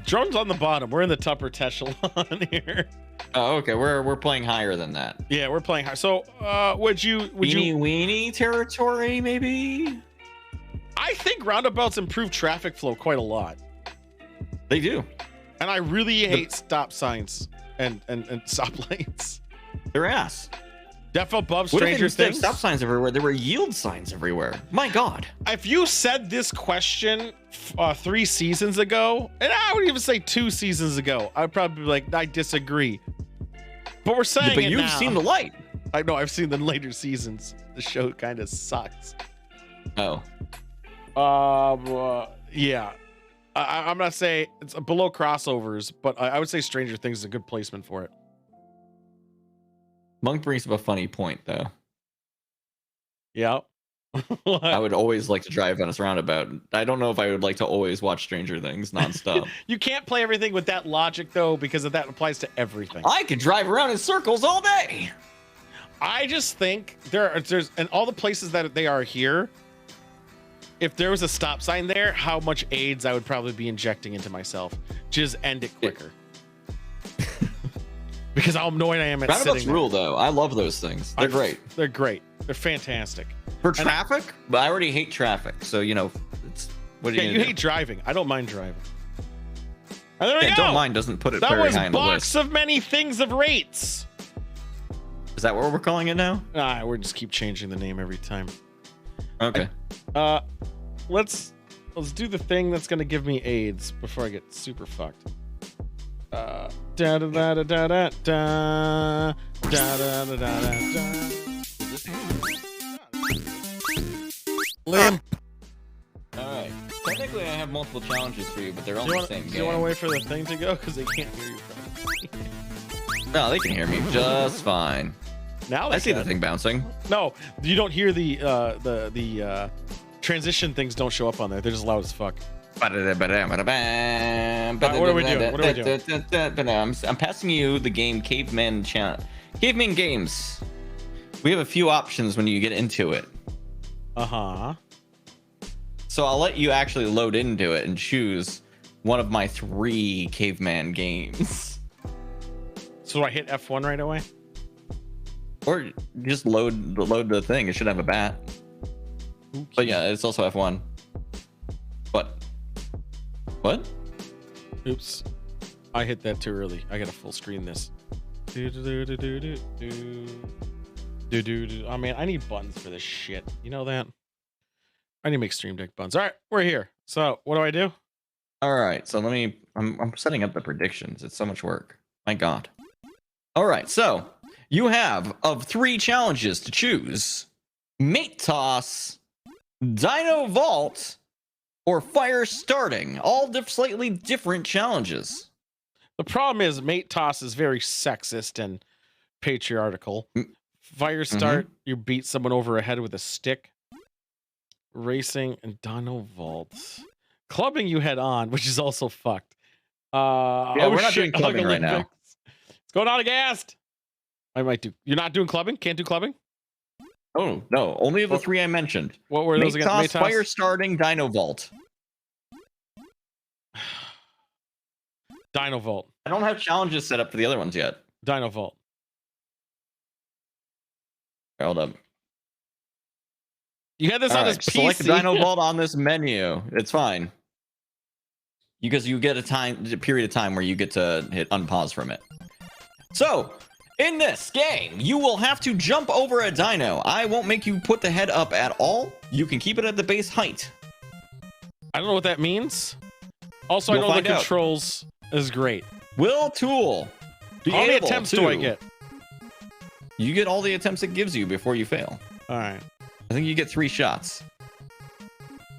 Drone's on the bottom. We're in the Tupper Techelon here. Oh, okay. We're playing higher than that. Yeah, we're playing high. So, would you? Weenie weenie territory, maybe? I think roundabouts improve traffic flow quite a lot, They do. and I really hate stop signs and stoplights. They're ass. Def above What if Stranger instead of Things. stop signs everywhere, there were yield signs everywhere? My God. If you said this question 3 seasons ago, and I would even say 2 seasons ago, I'd probably be like, I disagree. But we're saying But it you've now. seen the light. I know. I've seen the later seasons. The show kind of sucks. Oh. Yeah. I'm not saying it's below crossovers, but I would say Stranger Things is a good placement for it. Monk brings up a funny point, though. Yeah. I would always like to drive on a roundabout. I don't know if I would like to always watch Stranger Things nonstop. You can't play everything with that logic though, because that applies to everything. I could drive around in circles all day. I just think there's and all the places that they are here. If there was a stop sign there, how much AIDS I would probably be injecting into myself. Just end it quicker. Because how annoyed I am at Roundabouts sitting there. rule, though. I love those things. They're great. They're great. They're fantastic. For traffic? But I already hate traffic. So, it's what are Yeah, you you gonna hate do? driving. I don't mind driving. And there we Yeah, go. don't mind doesn't put it That very was high on the box list. of many things of rates. Is that what we're calling it now? We're just keep changing the name every time. Okay. Let's do the thing that's gonna give me AIDS before I get super fucked. Da da da da da da da da da da da da. Liam, All right. Technically, I have multiple challenges for you, but they're all do the you same want game. to wait for the thing to go because they can't hear you? Probably. No, they can hear me just fine. Now they I see the can. thing bouncing. No, you don't hear the transition things. Don't show up on there. They're just loud as fuck. What are we doing? What are we doing? I'm passing you the game Caveman Games. We have a few options when you get into it. Uh-huh. So I'll let you actually load into it and choose one of my 3 caveman games. So do I hit F1 right away? Or just load the thing. It should have a bat. But yeah, it's also F1. What? Oops. I hit that too early. I gotta full screen this. I mean, I need buttons for this shit. You know that? I need to make Stream Deck buttons. All right, we're here. So what do I do? All right, so I'm setting up the predictions. It's so much work. My God. All right, so you have of 3 challenges to choose: Mate Toss, Dino Vault, or Fire Starting. All slightly different challenges. The problem is Mate Toss is very sexist and patriarchal. Fire Start, you beat someone over a head with a stick. Racing and Dino Vault. Clubbing you head on, which is also fucked. Yeah, we're not doing clubbing right now. It's going on aghast. I might do. You're not doing clubbing? Can't do clubbing? Oh, no. Only of the 3 I mentioned. What were those Mate again? Toss, Mate Toss? Fire Starting, Dino Vault. Dino Vault. I don't have challenges set up for the other ones yet. Dino Vault. Hold up. You had this on this PC. Select Dino Vault on this menu. It's fine. Because you get a period of time where you get to hit unpause from it. So, in this game, you will have to jump over a dino. I won't make you put the head up at all. You can keep it at the base height. I don't know what that means. Also, You'll I know the find out. controls is great. Will Tool. Be How many able attempts to- do I get? You get all the attempts it gives you before you fail. All right. I think you get 3 shots.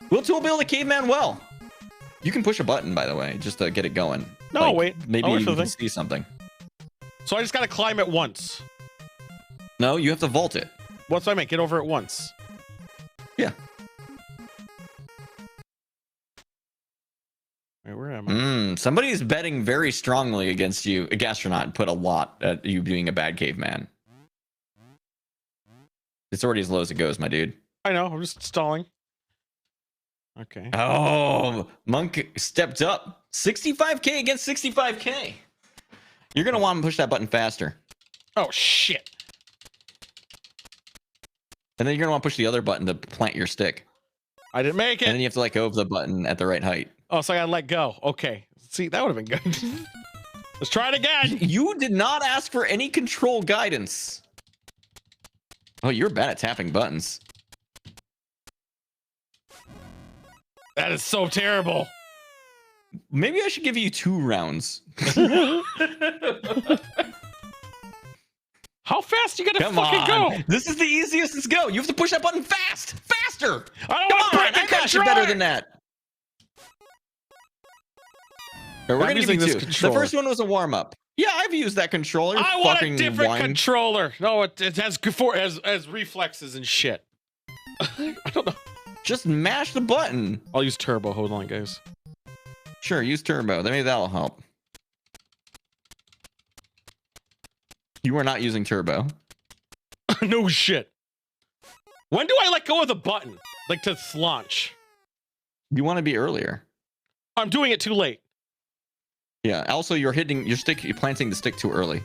Will Tool build a caveman well? You can push a button, by the way, just to get it going. No, wait. Maybe I'll wait you for the can thing. see something. So I just got to climb it once. No, you have to vault it. What's I make? Get over it once. Yeah. Wait, where am I? Somebody's betting very strongly against you. A gastronaut put a lot at you being a bad caveman. It's already as low as it goes, my dude. I know. I'm just stalling. Okay. Oh, Monk stepped up. 65k against 65k. You're going to want to push that button faster. Oh, shit. And then you're going to want to push the other button to plant your stick. I didn't make And then it. you have to let go of the button at the right height. Oh, so I got to let go. Okay. See, that would have been good. Let's try it again. You did not ask for any control guidance. Oh, you're bad at tapping buttons. That is so terrible. Maybe I should give you 2 rounds. How fast you gonna Come fucking on. go? This is the easiest. Let's go. You have to push that button fast. Faster. I don't Come want on. to break the I got you controller. better than that. We're I'm going to give using you this 2. controller. The first one was a warm-up. Yeah, I've used that controller. I want a Fucking different wine. controller. No, it has reflexes and shit. I don't know. Just mash the button. I'll use turbo. Hold on, guys. Sure, use turbo. Maybe that'll help. You are not using turbo. No shit. When do I let go of the button? Like to launch? You want to be earlier. I'm doing it too late. Yeah. Also, you're hitting your stick. You're planting the stick too early.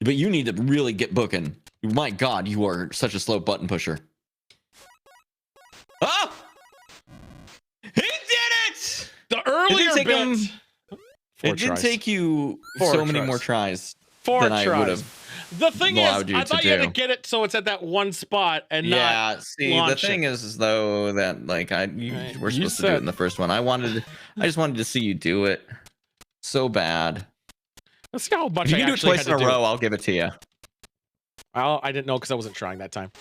But you need to really get booking. My God, you are such a slow button pusher. Oh! He did it! The earlier take bit. him- Four It did tries. take you 4 so many tries. more tries 4 than I would tries. have. The thing is, allowed you I to thought you had to do. get it so it's at that one spot and Yeah, not see, the launch thing it. is though that like you Right, were you supposed to do it said- in the first one. I just wanted to see you do it so bad. Let's see how much If you I can do it actually twice had in to a do. row, I'll give it to you. I didn't know because I wasn't trying that time.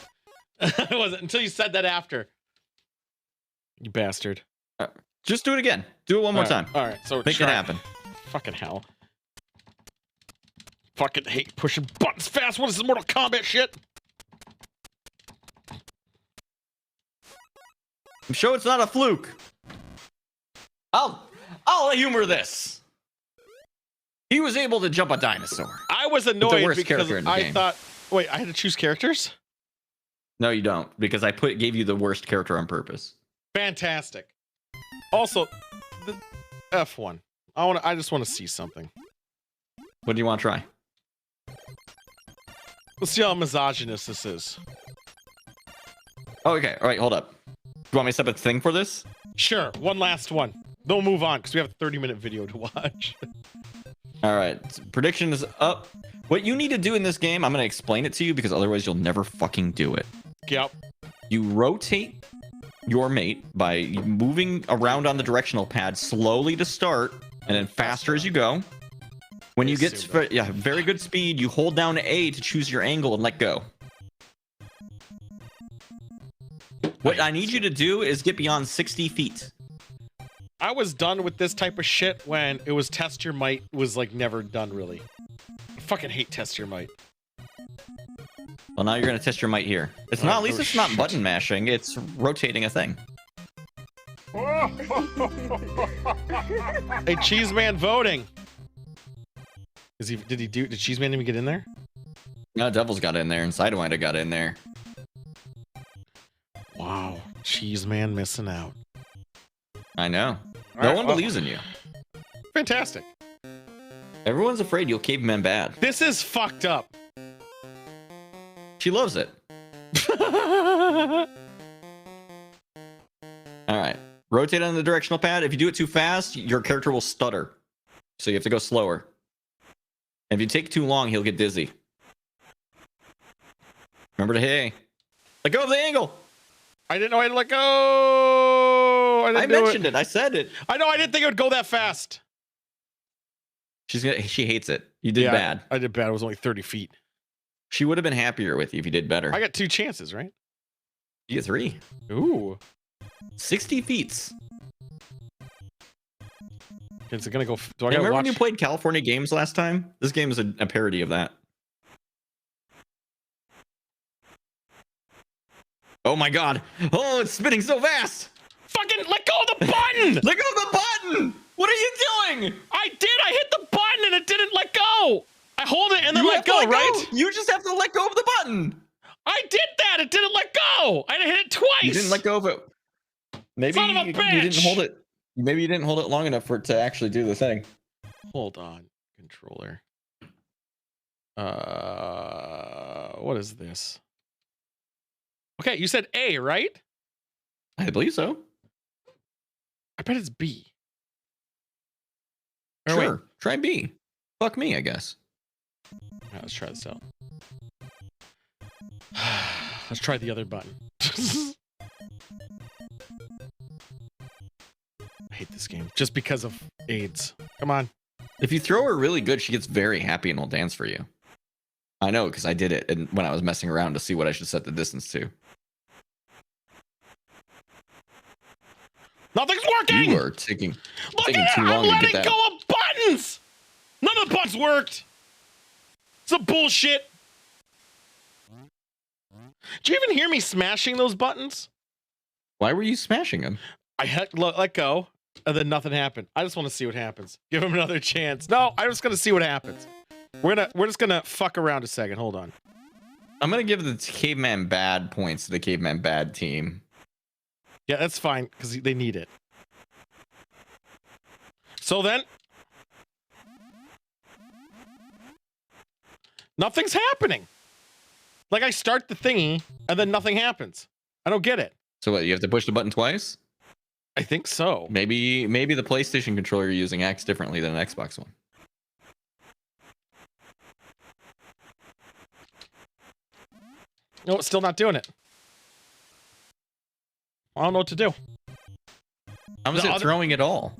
I wasn't until you said that after. You bastard. Just do it again. Do it one more time. All right. So Make it happen. Fucking hell. Fucking hate pushing buttons fast. What is this Mortal Kombat shit? I'm sure it's not a fluke. I'll humor this. He was able to jump a dinosaur. I was annoyed worst because character in the I game. thought, wait, I had to choose characters? No, you don't, because I gave you the worst character on purpose. Fantastic. Also, the F1. I just want to see something. What do you want to try? Let's see how misogynist this is. Oh, okay. All right, hold up. Do you want me to set up a thing for this? Sure, one last one. Then we'll move on because we have a 30-minute video to watch. All right, prediction is up. What you need to do in this game, I'm going to explain it to you because otherwise you'll never fucking do it. Yep. You rotate your mate by moving around on the directional pad slowly to start and then faster as you go. When you get to very good speed, you hold down A to choose your angle and let go. What I need you to do is get beyond 60 feet. I was done with this type of shit when it was test your might was like never done really. I fucking hate test your might. Well, now you're gonna test your might here. It's not. At least it's not button mashing. It's rotating a thing. Hey, Cheese Man voting. Is he? Did Cheese Man even get in there? No, Devil's got in there, and Sidewinder got in there. Wow, Cheese Man missing out. I know. All No right, one believes in you. Fantastic. Everyone's afraid you'll caveman bad. This is fucked up. She loves it. All right. Rotate on the directional pad. If you do it too fast, your character will stutter. So you have to go slower. And if you take too long, he'll get dizzy. Remember to hey. Let go of the angle. I didn't know I had to let go. I mentioned it. I said it. I know. I didn't think it would go that fast. She hates it. You did bad. I did bad. It was only 30 feet. She would have been happier with you if you did better. I got 2 chances, right? You get 3. Ooh. 60 feet. Is it gonna go? Do I Remember watch? when you played California Games last time? This game is a parody of that. Oh my god. Oh, it's spinning so fast. Fucking let go of the button! Let go of the button! What are you doing? I did! I hit the button and it didn't let go! I hold it and then You let have to go, right? You just have to let go of the button. I did that! It didn't let go! I hit it twice! You didn't let go of it. Maybe Son of a you bitch! didn't hold it. Maybe you didn't hold it long enough for it to actually do the thing. Hold on, controller. What is this? Okay, you said A, right? I believe so. I bet it's B. Or Sure. wait. Try B. Fuck me, I guess. Alright, let's try this out. Let's try the other button. I hate this game just because of AIDS. Come on. If you throw her really good, she gets very happy and will dance for you. I know, because I did it when I was messing around to see what I should set the distance to. Nothing's working! You are taking Look too at it! long I'm to get letting that. go of buttons! None of the buttons worked! Some bullshit! Did you even hear me smashing those buttons? Why were you smashing them? I had let go, and then nothing happened. I just want to see what happens. Give him another chance. No, I'm just gonna see what happens. We're just gonna fuck around a second. Hold on. I'm gonna give the caveman bad points to the caveman bad team. Yeah, that's fine because they need it. So then, nothing's happening. Like I start the thingy and then nothing happens. I don't get it. So what? You have to push the button twice? I think so. Maybe the PlayStation controller you're using acts differently than an Xbox one. No, it's still not doing it. I don't know what to do. How is it throwing it all?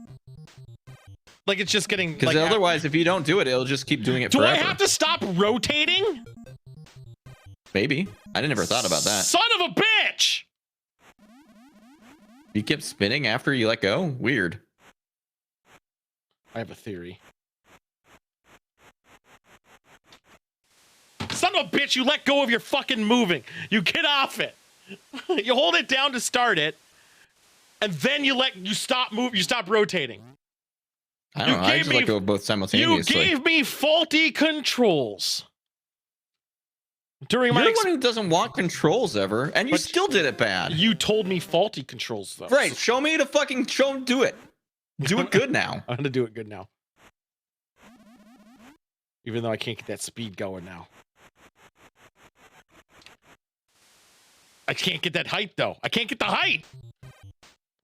Like it's just getting. Because Like, otherwise, if you don't do it, it'll just keep doing it do forever. I have to stop rotating? Maybe. I never thought about that. Son of a bitch! You kept spinning after you let go? Weird. I have a theory. Son of a bitch, you let go of your fucking moving. You get off it. You hold it down to start it, and then you stop rotating. I don't know. I just let go of both simultaneously. You gave me faulty controls. During You're my the one who doesn't want controls ever, and you still did it bad. You told me faulty controls though. Right, show me the fucking do it. Do it good now. I'm gonna do it good now. Even though I can't get that speed going now. I can't get that height though. I can't get the height.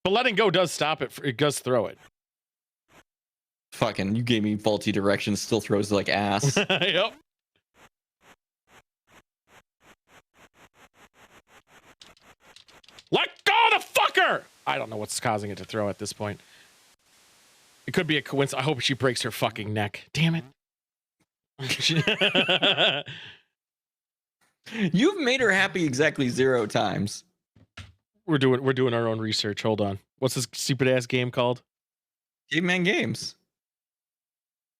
But letting go does stop it. It does throw it. Fucking, you gave me faulty directions. Still throws like ass. Yep. Let go of the fucker! I don't know what's causing it to throw at this point. It could be a coincidence. I hope she breaks her fucking neck. Damn it. You've made her happy exactly 0 times. We're doing our own research. Hold on. What's this stupid ass game called? Caveman Games.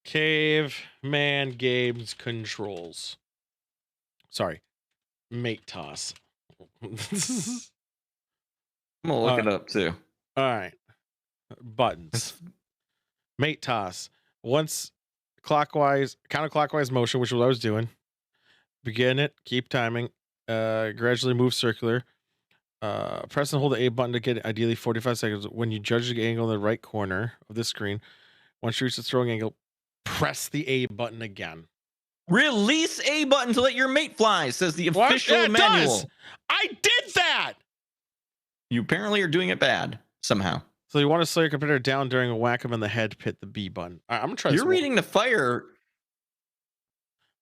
Caveman Games controls. Sorry. Mate toss. I'm gonna look it up too. All right. Buttons. Mate toss. Once clockwise, counterclockwise motion, which is what I was doing. Begin it. Keep timing. Gradually move circular. Press and hold the A button to get ideally 45 seconds. When you judge the angle in the right corner of the screen, once you reach the throwing angle, press the A button again. Release A button to let your mate fly, says the official Yeah, it manual. does. I did that. You apparently are doing it bad somehow. So you want to slow your competitor down during a whack him in the head, hit the B button. All right, I'm gonna try this. You're reading the fire.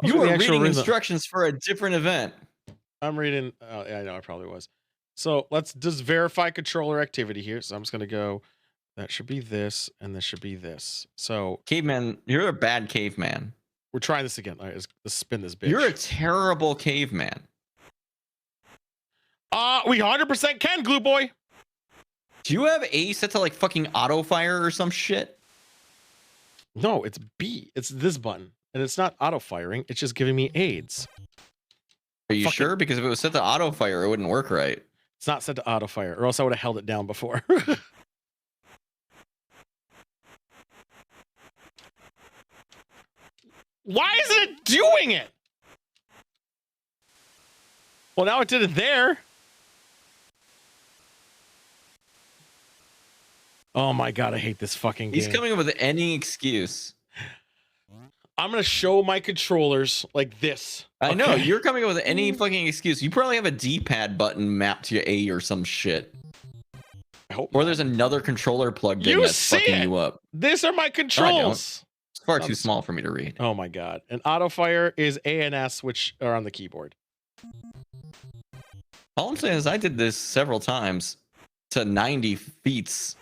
I'll You do the are actual reading rhythm. instructions for a different event. I'm reading. Oh, yeah, I know I probably was. So let's just verify controller activity here. So I'm just gonna go. That should be this, and this should be this. So Caveman, you're a bad caveman. we're trying this again. All right, let's spin this bitch. You're a terrible caveman. We 100% can, glue boy. Do you have A set to like fucking auto fire or some shit? No, it's B. It's this button, and it's not auto firing. It's just giving me aids. Are you Fucking- sure? Because if it was set to auto fire, it wouldn't work right. It's not set to auto fire, or else I would have held it down before. Why isn't it doing it? Well, now it did it there. Oh my god, I hate this fucking game. He's coming up with any excuse. I'm gonna show my controllers like this. I know, okay? you're coming up with any fucking excuse. You probably have a D-pad button mapped to A or some shit. I hope Or not. there's another controller plugged in You that's see fucking it. you up. These are my controls. It's far too small for me to read. Oh my god. And auto fire is A and S, which are on the keyboard. All I'm saying is I did this several times to 90 feats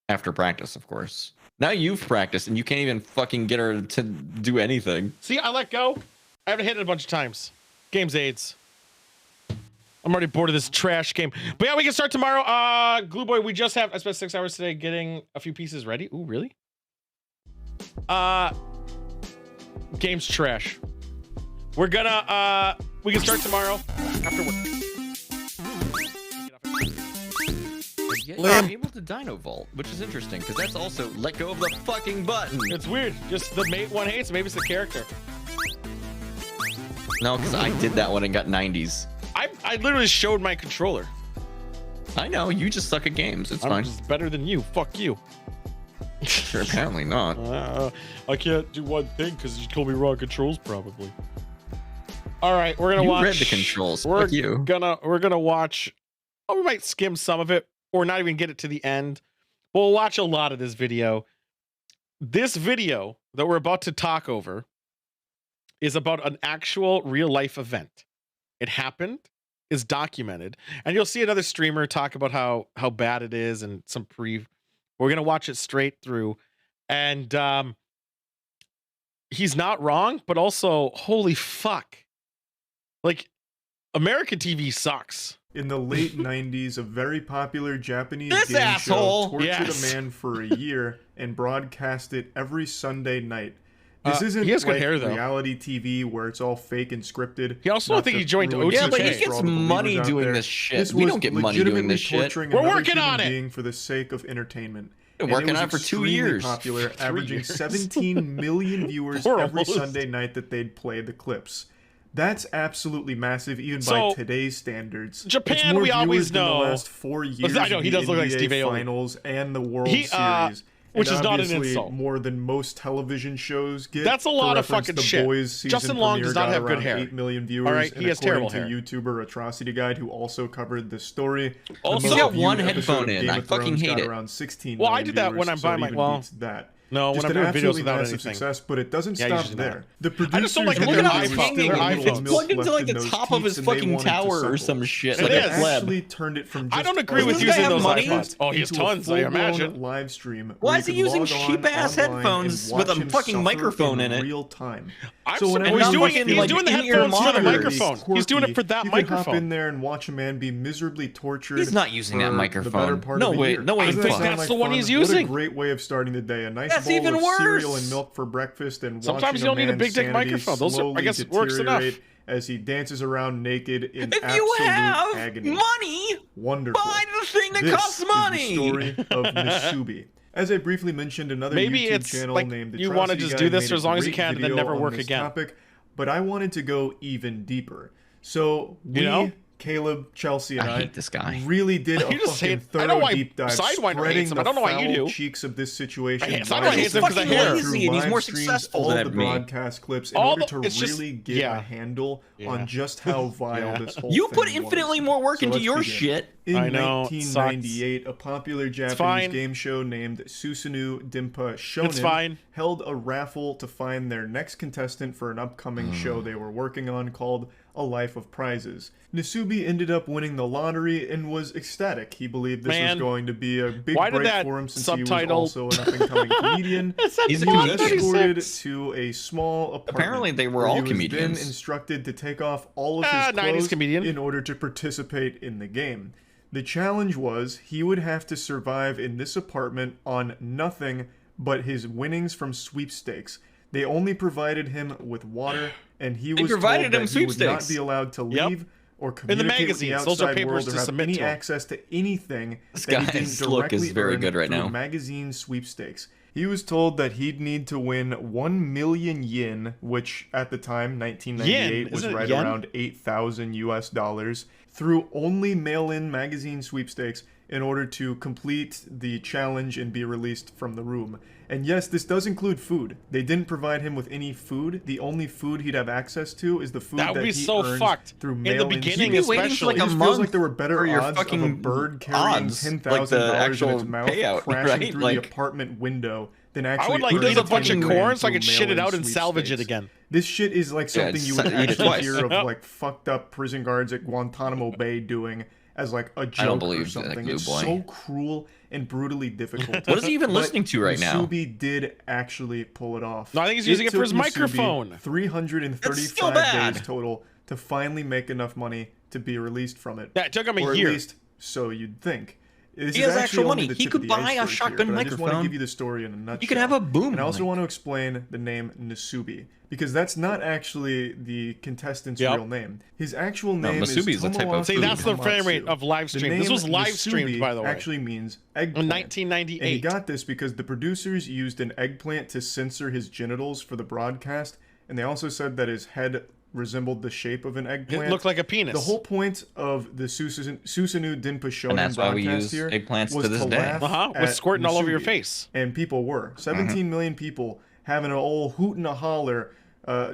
after practice, of course. Now you've practiced and you can't even fucking get her to do anything. See, I let go. I haven't hit it a bunch of times. Game's AIDS. I'm already bored of this trash game. But yeah, we can start tomorrow. Glue Boy, we just have, I spent 6 hours today getting a few pieces ready. Ooh, really? Game's trash. We're gonna, we can start tomorrow after work. Yeah, you're able to Dino Vault, which is interesting because that's also let go of the fucking button. It's weird. Just the mate one hates. Maybe it's the character. No, because I did that one and got 90s. I literally showed my controller. I know, you just suck at games. It's I'm fine. just better than you. Fuck you. Sure, apparently not. I can't do one thing because you told me wrong controls, probably. All right, we're gonna You watch. read the controls. We're Fuck you. gonna watch. Oh, we might skim some of it, or not even get it to the end. We'll watch a lot of this video. This video that we're about to talk over is about an actual real life event. It happened, is documented, and you'll see another streamer talk about how bad it is and some We're gonna watch it straight through, and he's not wrong, but also holy fuck, like American TV sucks. In the late 90s, a very popular Japanese This game asshole! show tortured Yes. a man for a year and broadcast it every Sunday night. This isn't he has good like hair, though. reality TV where it's all fake and scripted. He also, I Not think to he joined ruin OTK. Yeah, but he success for gets all the believers money out doing there. this shit. This We was don't get money doing legitimately this shit. torturing We're another working human on it. being for the sake of entertainment. Been And working it was on it for 2 extremely years. popular, 3 averaging years. 17 million viewers We're every almost- Sunday night that they'd play the clips. That's absolutely massive, even So, by today's standards. Japan, It's more we always viewers than know- the last 4 years. I know, he of the does look like NBA Steve Aoki. Finals and the World He, Series. Which and is not an obviously insult. more than most television shows get. That's a For lot of reference, fucking the shit. Boys season Justin Long premiere does not got have good around hair. 8 million viewers. All right, and he has according terrible hair. to YouTuber Atrocity Guide, who also covered this story, Also- the He's most got one viewed headphone episode of in. Game I of fucking Thrones hate got it. around 16 Well, I million do that when viewers, I'm so by it my- even well, beats that. No, Just when I'm an doing videos absolutely without massive anything. success, but it doesn't Yeah, stop usually there. not. The producers I just don't like that Look they're at how realized it's there hanging. was their still a little iPhones. It's milk plugged into left like in the those top of his teats and they fucking wanted to tower or suckle. some shit. So Like they a pleb. actually turned it from just I don't agree with a using video those podcast iPhones. Oh, he has into a tons, I full-blown imagine. live stream. Why where is he you could using log on cheap-ass online headphones and with a watch him fucking suffer microphone in it? real time. I'm So surprised- whenever he's you doing feel it. He's like doing the in-ear headphones for the monitors. microphone. He's doing it for that you could hop in microphone. there and watch a man be miserably tortured. He's not using that for the microphone. better part No of a way- year. no way Doesn't in that fuck. sound That's the one fun? he's What using. a great way of starting the day. A nice That's bowl even of worse. cereal and milk for breakfast, and Sometimes watching you don't need a man's big dick sanity microphone. Those are- I slowly guess, works enough. deteriorate as he dances around naked in If absolute you have agony. money, Wonderful. buy the thing that This costs money. is the story of Nasubi. As I briefly mentioned, another Maybe YouTube it's channel like named you wanna Atrocity just Guide do this made for a as long as you great can and then video never on work this again. Topic, but I wanted to go even deeper. So we, You know? Caleb, Chelsea, and I hate this guy. really did a You just fucking hate- I know thorough why deep dive, Sidewinder spreading hates him. the I don't know why you foul do. cheeks of this situation. I hate- live Sidewinder hates him 'cause of fucking hair. lazy and he's through more live streams, successful all than the me. broadcast clips in All order the- to it's just- really get yeah. a handle Yeah. on just how vile this whole You thing put was. infinitely more work So into let's your begin. shit. In I know, it sucks. 1998, a popular Japanese fine. game show named Susanoo Dimpa Shonen It's fine. held a raffle to find their next contestant for an upcoming show they were working on called A Life of Prizes. Nasubi ended up winning the lottery and was ecstatic. He believed this Man, was going to be a big why did break that for him since subtitle- he was also an up-and-coming comedian. He's a He was comedian. escorted to a small apartment. Apparently they were where all he was comedians. then instructed to take off all of his 90s clothes comedian. in order to participate in the game. The challenge was he would have to survive in this apartment on nothing but his winnings from sweepstakes. They only provided him with water, and he was provided told him that he would not sweepstakes. be allowed to Yep. leave or communicate with the magazines. Those are outside papers world or to have submit any to him. access to anything This that he didn't guy's look is directly very earn good right through now. magazine sweepstakes. He was told that he'd need to win 1 million yen, which at the time, 1998, Yen? was Isn't it right yen? around 8,000 US dollars, through only mail-in magazine sweepstakes in order to complete the challenge and be released from the room. And yes, this does include food. They didn't provide him with any food. The only food he'd have access to is the food That would be he so earns fucked. through In the mail-in beginning, You'd sweepstakes. be waiting for like especially. a It just month feels like there were better for your odds of a fucking bird carrying odds, $10,000 like the in actual its mouth payout, crashing right? through Like- the apartment window than I actually would like Who eat does a a bunch of fucking corn so I through could shit it mail-in out and salvage it sweepstakes. again. This shit is like something you would eat it actually twice. hear of Yep. like fucked up prison guards at Guantanamo Bay doing as like a joke believe or that, something. Blue It's Boy. so cruel and brutally difficult. What is he even But listening to right now? Nasubi did actually pull it off. No, I think he's using it for took his Nasubi microphone. That's still 335 bad. days total to finally make enough money to be released from it. Yeah, it took him a or year. At least so you'd think. This He is has actually actual only money. the He tip could of the buy a iceberg shotgun here, but I just want to microphone. give you the story in a nutshell. You could have a boom And I also mic. want to explain the name Nasubi because that's not actually the contestant's Yep. real name. His actual name is Masubi is a type of Tomoaki See, that's the Komatsu. frame rate of live The stream. This name was live streamed, Nasubi by the way, actually means in eggplant. 1998. And he got this because the producers used an eggplant to censor his genitals for the broadcast, and they also said that his head resembled the shape of an eggplant. It looked like a penis. The whole point of the Susanoo Dimpa Shonen And that's why we broadcast use here eggplants was to this to day. laugh Was at squirting all over your Nasubi. face. And people were. 17 million people having an old hoot and a holler,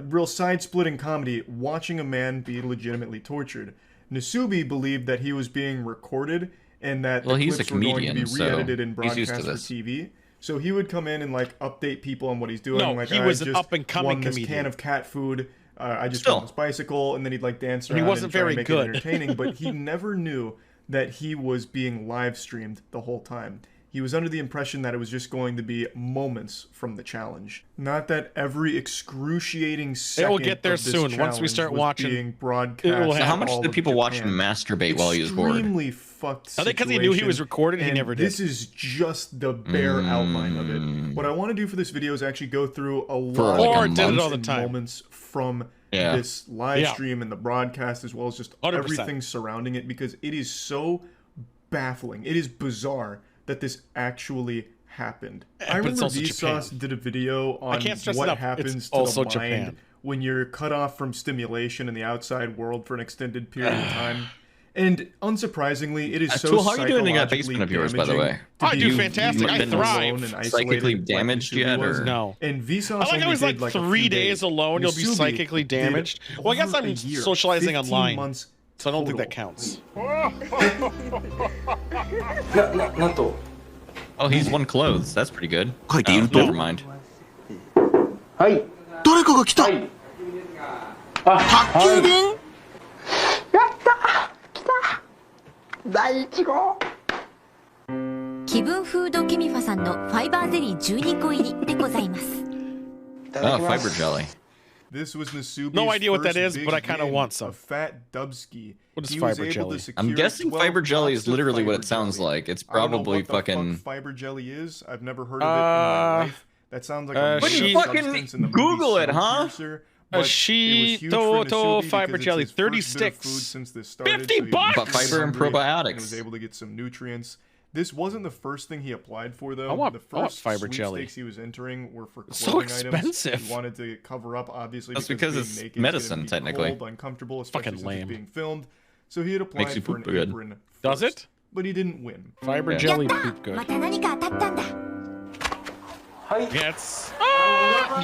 real side-splitting comedy, watching a man be legitimately tortured. Nasubi believed that he was being recorded and that Well, the he's a clips were going to be comedian, so re-edited and he's used to broadcast for this. TV. So he would come in and like update people on what he's doing. No, like, he "I was an just up-and-coming won this comedian. can of cat food. I just Still. won this bicycle, and then he'd like dance And he around wasn't and try very and make good. it entertaining. But he never knew that he was being live streamed the whole time. He was under the impression that it was just going to be moments from the challenge. Not that every excruciating second get there of this soon. Once we challenge start was watching, being broadcast. it will So how happen. much all did of people watch him Japan. masturbate while he was bored? Extremely fucked I think 'cause he knew he was situation, recorded, he and never did. This is just the bare outline of it. What I want to do for this video is actually go through a lot like a of month? Did it all the and time. moments from Yeah. this live Yeah. stream and the broadcast, as well as just 100%. everything surrounding it, because it is so baffling. It is bizarre that this actually happened. I but it's remember also Vsauce Japan. did a video on can't stress what enough, it's happens to also the mind Japan. when you're cut off from stimulation in the outside world for an extended period of time. And unsurprisingly, it is so Tool, how are you doing in that psychologically basement of yours, by the damaging way? to I be do fantastic. I been thrive. alone and isolated Psychically like damaged Nasubi yet, was. or No. And Vsauce I like only I was did, like like a 3 few days alone, you'll be Nasubi psychically did damaged. Well, I guess over I'm a year, socializing 15 online, months so I don't think that total. counts. Oh, he's won clothes. That's pretty good. Oh, never mind. はい誰かが来た宅急便やった来た第1号気分フードケミファさんのファイバーゼリー12個入りでございます。Oh, fiber jelly. This was Nasubi's No idea what that first is, big but I kinda win, want some. A fat dubski. What is He was fiber able jelly? to secure I'm guessing 12 fiber jelly pots is of literally what fiber it sounds jelly. like. It's I don't know probably what the fucking. fuck fiber jelly is. I've never heard of it in my life. That sounds like a But you weird fucking substance in the Google movie it, huh? Snowpiercer, A but it was huge for Shito Nasubi fiber because jelly, it's his 30 first bit of food sticks. since this started, 50 so he was bucks? But fiber and hungry probiotics. and was able to get some nutrients. This wasn't the first thing he applied for, though. I want the fiber first jelly. sweepstakes he was entering were for So clothing items. expensive. He wanted to cover up, obviously, That's because because being it's naked is medicine, gonna be technically. cold, uncomfortable, especially Fucking since lame. it's being filmed. So he had applied Makes you for an poop good. apron Does first, it? But he didn't win. Fiber Yeah. jelly やった poop good. また何か当たったんだ。 Yeah,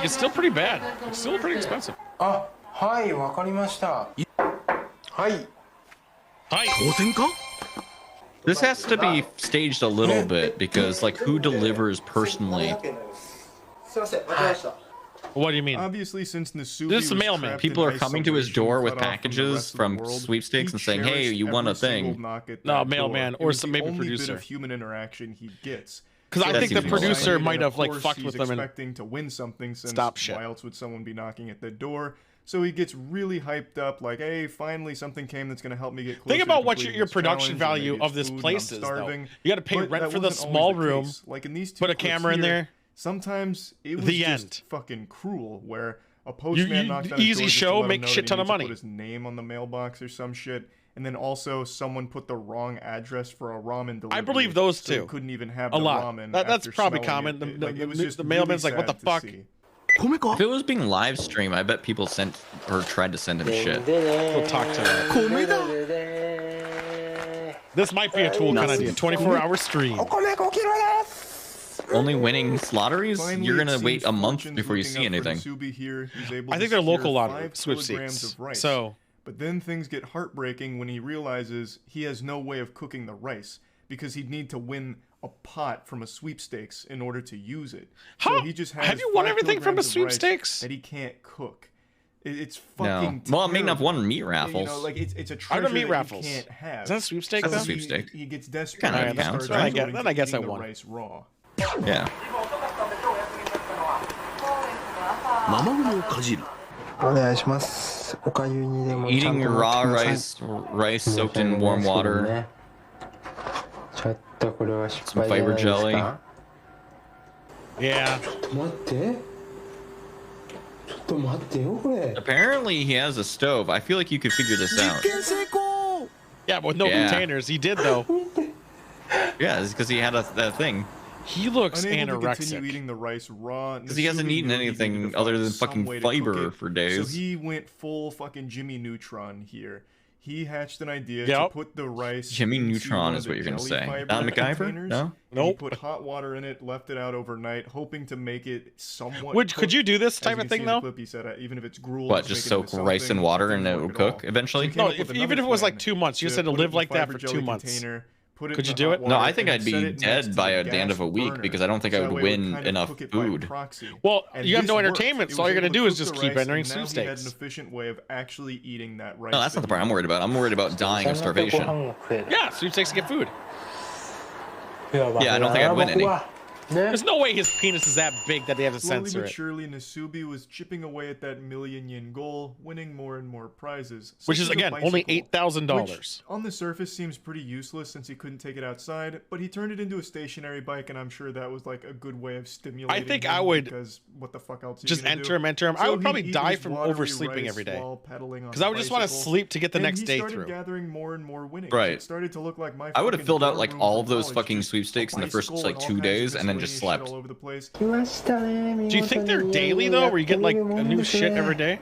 it's still pretty bad. It's still pretty expensive. あはいわかりましたはい Hi. 当選か This has to be staged a little bit because, like, who delivers personally? すいません間違えました What do you mean? Obviously, since Nasubi This is a was mailman. trapped People in are coming to his isolation, door with cut off from the packages rest of the from world, sweepstakes he and saying, "Hey, cherished you won a every single thing." knock at No, that mailman, door. or It was some the maybe only producer. bit of human interaction he gets. Because I That think the seems more producer likely. might And have of like course, fucked he's with them and expecting to win something since Stop shit. why else would someone be knocking at the door? So he gets really hyped up, like, "Hey, finally something came that's going to help me get closer." think about to what completing your this production challenge, or value maybe of it's this food and place I'm is. Though. starving. You got to pay But rent that for the wasn't small always the room. case. Like in these two Put a clips camera in here, there. Sometimes it was The just end. fucking cruel, where a postman knocked on his easy door just to show, let him make know shit that he ton of needs to money. Put his name on the mailbox or some shit, and then also someone put the wrong address for a ramen delivery. I believe those so he two. couldn't even have A the lot. ramen. That's after probably smelling common. it. The- Like, the- it was the- just the really mailman's like, "What the sad to fuck?" see. 米か If it was being live stream, I bet people sent or tried to send him shit. We'll talk to that. 米だ This might be a tool kind of idea. 24-hour stream. お米5キロです Only winning lotteries? Finally, You're it gonna wait seems a month fortune's before you looking see up for anything. Nasubi here. He's able I to think they're secure local lottery 5 sweepstakes. kilograms of rice. So But then things get heartbreaking when he realizes he has no way of cooking the rice because he'd need to win a pot from a sweepstakes in order to use it. How- So he just has have you won 5 everything from a kilograms of rice sweepstakes? that he can't cook. It's No. fucking Well, I mean, I've terrible. won meat You raffles. know, like it's a I've treasure done meat that raffles. you can't have. Is that a sweepstake That's a though? sweepstake. He gets desperate. Kinda and he counts, starts right? resorting Then to I guess eating I the won. rice raw. Yeah. 生具をかじるお願いしますおかゆにでもちゃん Eating と持って raw ください rice soaked in warm water. ちょっとこれは失 Some 敗じゃない fiber です jelly. か Yeah. 待ってちょっと待ってよこれ Apparently, he has a stove. I feel like you could figure this out. 実験成功 Yeah, but with no Yeah. containers. He did though. Yeah, it's because he had that thing. He looks Unable to continue anorexic. eating the rice raw Because he hasn't Nasubi eaten knew he anything needed to other find than some fucking way to cook fiber it. for days. So he went full fucking Jimmy Neutron here. He hatched an idea Yep. to put the rice. Jimmy into Neutron one is of what the you're gonna jelly say. fiber Not MacGyver? containers, No? and Nope. He put hot water in it, left it out overnight, hoping to make it somewhat. Could you do this As type you of can see thing in the though? clip, he said, even if it's gruel, What, just just make it soak into rice in something, water it and it didn't will work at all. cook eventually? So he came No, up with even another if it was like plan 2 months, you to said to put it live in like the that fiber for jelly 2 months. container, put it Could in you the do hot it? water, No, I think and I'd set be it next dead to by the the end of a gas week burner. because I don't think I So would that way it win kind of enough cook it by food. proxy. Well, And you have this no worked. entertainment, It so all was you're gonna able to do is cook just the keep rice, entering and now he had an sweepstakes. efficient way of actually eating that rice. No, that's not the that part I'm worried about. I'm worried about dying of そんなとご starvation. 飯を食える Yeah, sweepstakes to get food. Yeah, I don't think I'd win any. ね There's no way his penis is that big that they have to Slowly censor but it. surely, Nasubi was chipping away at that million yen goal, winning more and more prizes. Which such is as a again only bicycle, $8,000. which on the surface seems pretty useless since he couldn't take it outside, but he turned it into a stationary bike, and I'm sure that was like a good way of stimulating. think him I would because what the fuck else? Are you Just gonna enter do? him. I So would probably he'd eat die his from watery oversleeping rice every day. while pedaling on 'Cause I would just wanna bicycle, sleep to get the and next he day started through. gathering more and more winnings. Right. It started to look like my. I would have fucking filled out dorm like rooms all in of those college, fucking just a sweepstakes in the first bicycle like and all 2 kinds of days and then just miscellaneous slept. shit all over the place. 来ましたね Do you think they're daily though, where you get like a new shit every day?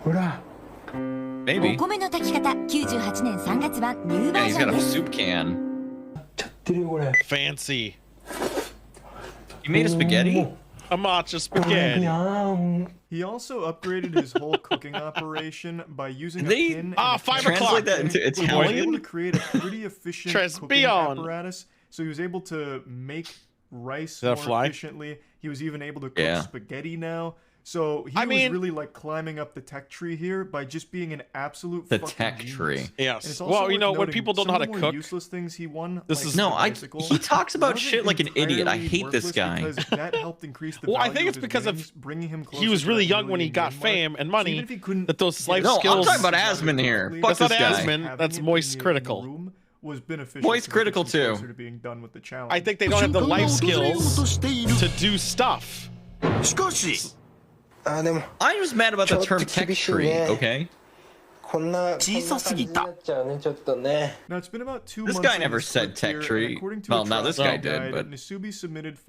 ほら Maybe. お米の炊き方98年3月版ニューバ Yeah, ー he's ジョ got ン a です soup can. Fancy. He made a spaghetti? A matcha spaghetti. He also upgraded his whole cooking operation by using a They pin. Ah, and a 5 pan. o'clock. Translate that into He was Italian? able to create a pretty efficient cooking Trespion. apparatus. So he was able to make rice that a more fly? efficiently. He was even able to cook Yeah. spaghetti now. So he I was mean- really like climbing up the tech tree here by just being an absolute The fucking tech genius. tree. And Yes. it's also Well, worth you know, when noting, people don't know some how of to the more cook, useless things he won. this like is- the No, bicycle, he talks about wasn't shit like an idiot. I entirely hate this worthless guy. because that helped increase the Well, I value think of it's his because of winnings, bringing him he closer was to really that young when he million got win mark. fame and So money, even if he couldn't that those life No, I'm skills. talking about Asmund here. Fuck That's not this guy. Asmund. That's Moist Critical. Was beneficial Moist to Critical get him too. closer to being done with the challenge. I think they don't have the life skills to do stuff. しかしでも I'm just mad about the term tech tree, ちょっと厳しいね。 okay? こんな小さすぎた。こんな感じになっちゃうねちょっとね。 Now it's been about 2 This months. guy in never the said script tech here, tree. and according to Well, a now this trial guy did, guide, but- Nasubi submitted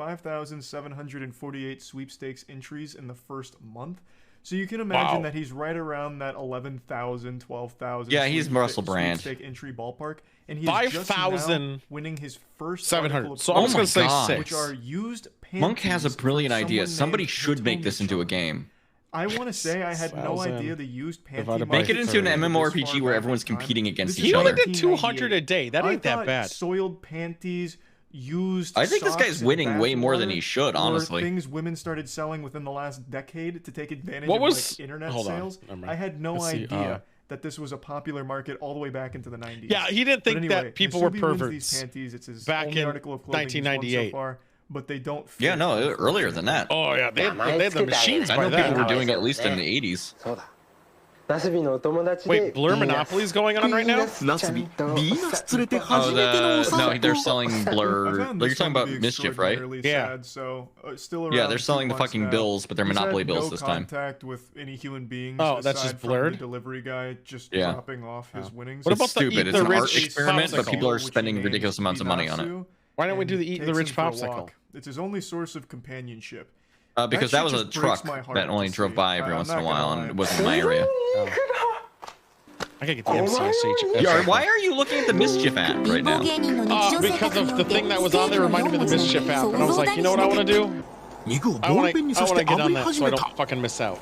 5,748 sweepstakes entries in the first month. So you can imagine Wow. that he's right around that 11,000, 12,000. Yeah, he's Russell Brand. Sweepstake entry ballpark, and he's just now 5,000 winning his first 700. article of So I'm just clothing, gonna say which 6. are used Monk has a panties brilliant from idea. someone Somebody named should make this into a Hitomi-chan. game. I want to say I had no 6,000 idea the used panty divided by Make it into an 30. MMORPG where everyone's competing against This each He is only other. did 200 a day. That I ain't that thought bad. Soiled panties, used. I think this socks guy's and winning way more than bathwater he should, were honestly. Things women started selling within the last decade to take advantage What of was- like, internet hold on, sales. never mind. I had no Let's see, idea that this was a popular market all the way back into the 90s. Yeah, he didn't But think anyway, that people were Nasubi wins perverts these panties. It's his back only in article of clothing he's won 1998. so far, but they don't. Yeah, fit, no, earlier than that. Oh yeah, they had the machines I by know people were then. doing it at least in the 80s. そうだ。ナスビのお友達で Wait, Blur Monopoly's going on right now? ナスビビーナス連れて Oh, 初めてのお no, 散歩 they're selling I Blur. found You're this talking one about to be Mischief, right? extraordinarily Yeah. sad, so, still Yeah, around they're 2 selling the months fucking now. bills, but they're He's had Monopoly bills no this time. contact with any human beings. Oh, that's aside just from blurred? the delivery guy just Yeah. dropping off his winnings. What It's about the stupid. Eat It's the an art Rich experiment, but popsicle? people are Which he spending named ridiculous amounts of money on it. Minasu, Why don't we do and the Eat the takes Rich him for a popsicle? walk. It's his only source of companionship. Because That that was shit a just breaks truck my heart that only to drove see. by every I'm once in a not gonna while, lie. and it wasn't in my area. I gotta get the MCSH. Yeah, why are you looking at the Mischief app 貧 right 乏 now? 芸人の日常生 Because 活に of お the いて thing that was on there reminded me of the Mischief app, and I was like, you know what I want to do? 肉を I ボー want ルペンに to 刺して get 炙 on り that 始 so I め don't た fucking miss out.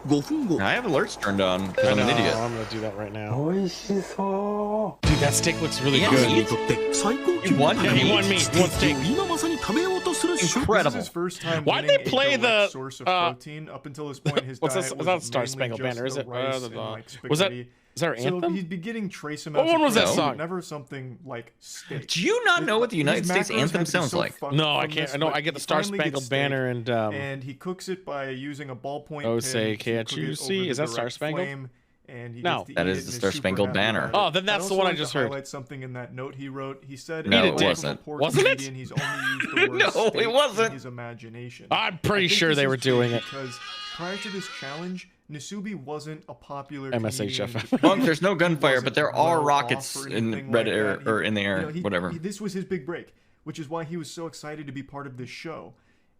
5分後 I have alerts turned on because I I'm know, an idiot. I'm gonna do that right now. 美味しそう Dude, that steak looks really Yeah, ナスビ good. にとって最高級 You won? Yeah, he won me. He won ステー steak. キを今まさに食べようとする瞬 This is Incredible. his first time Why'd winning they play a direct the, source of uh, protein. Up until this point, his What's diet this? was Is that Star mainly Spangled just Banner? Is the it? rice and, like, Was that? spaghetti. Is that our So anthem? he's been getting trace What amounts one of was that protein, song? but never something like steak. Do you not know what the United His States macros anthem had to be sounds so like? fucked No, I from can't. this, I know. but I get the he Star finally gets Spangled steak, Banner and and he cooks it by using a ballpoint Oh, pin say, to can't cook you it see? over Is the that Star direct Spangled? flame, and he No. gets to That eat is it the and Star super Spangled happy Banner. about it. Oh, then that's I'd the also one I like to just heard. highlight something in that note he wrote. He said, No, "As it a wasn't. poor Wasn't it? comedian, He's only used the word No, it steak wasn't. in his imagination." I'm I pretty think sure this they is were true doing it. because prior to this challenge, Nasubi wasn't a popular MSHF. comedian. Monk, there's no He gunfire, wasn't but there are well rockets off or in anything red like air that. or in the air, whatever. This was his big break, which is why he was so excited to be part of this show.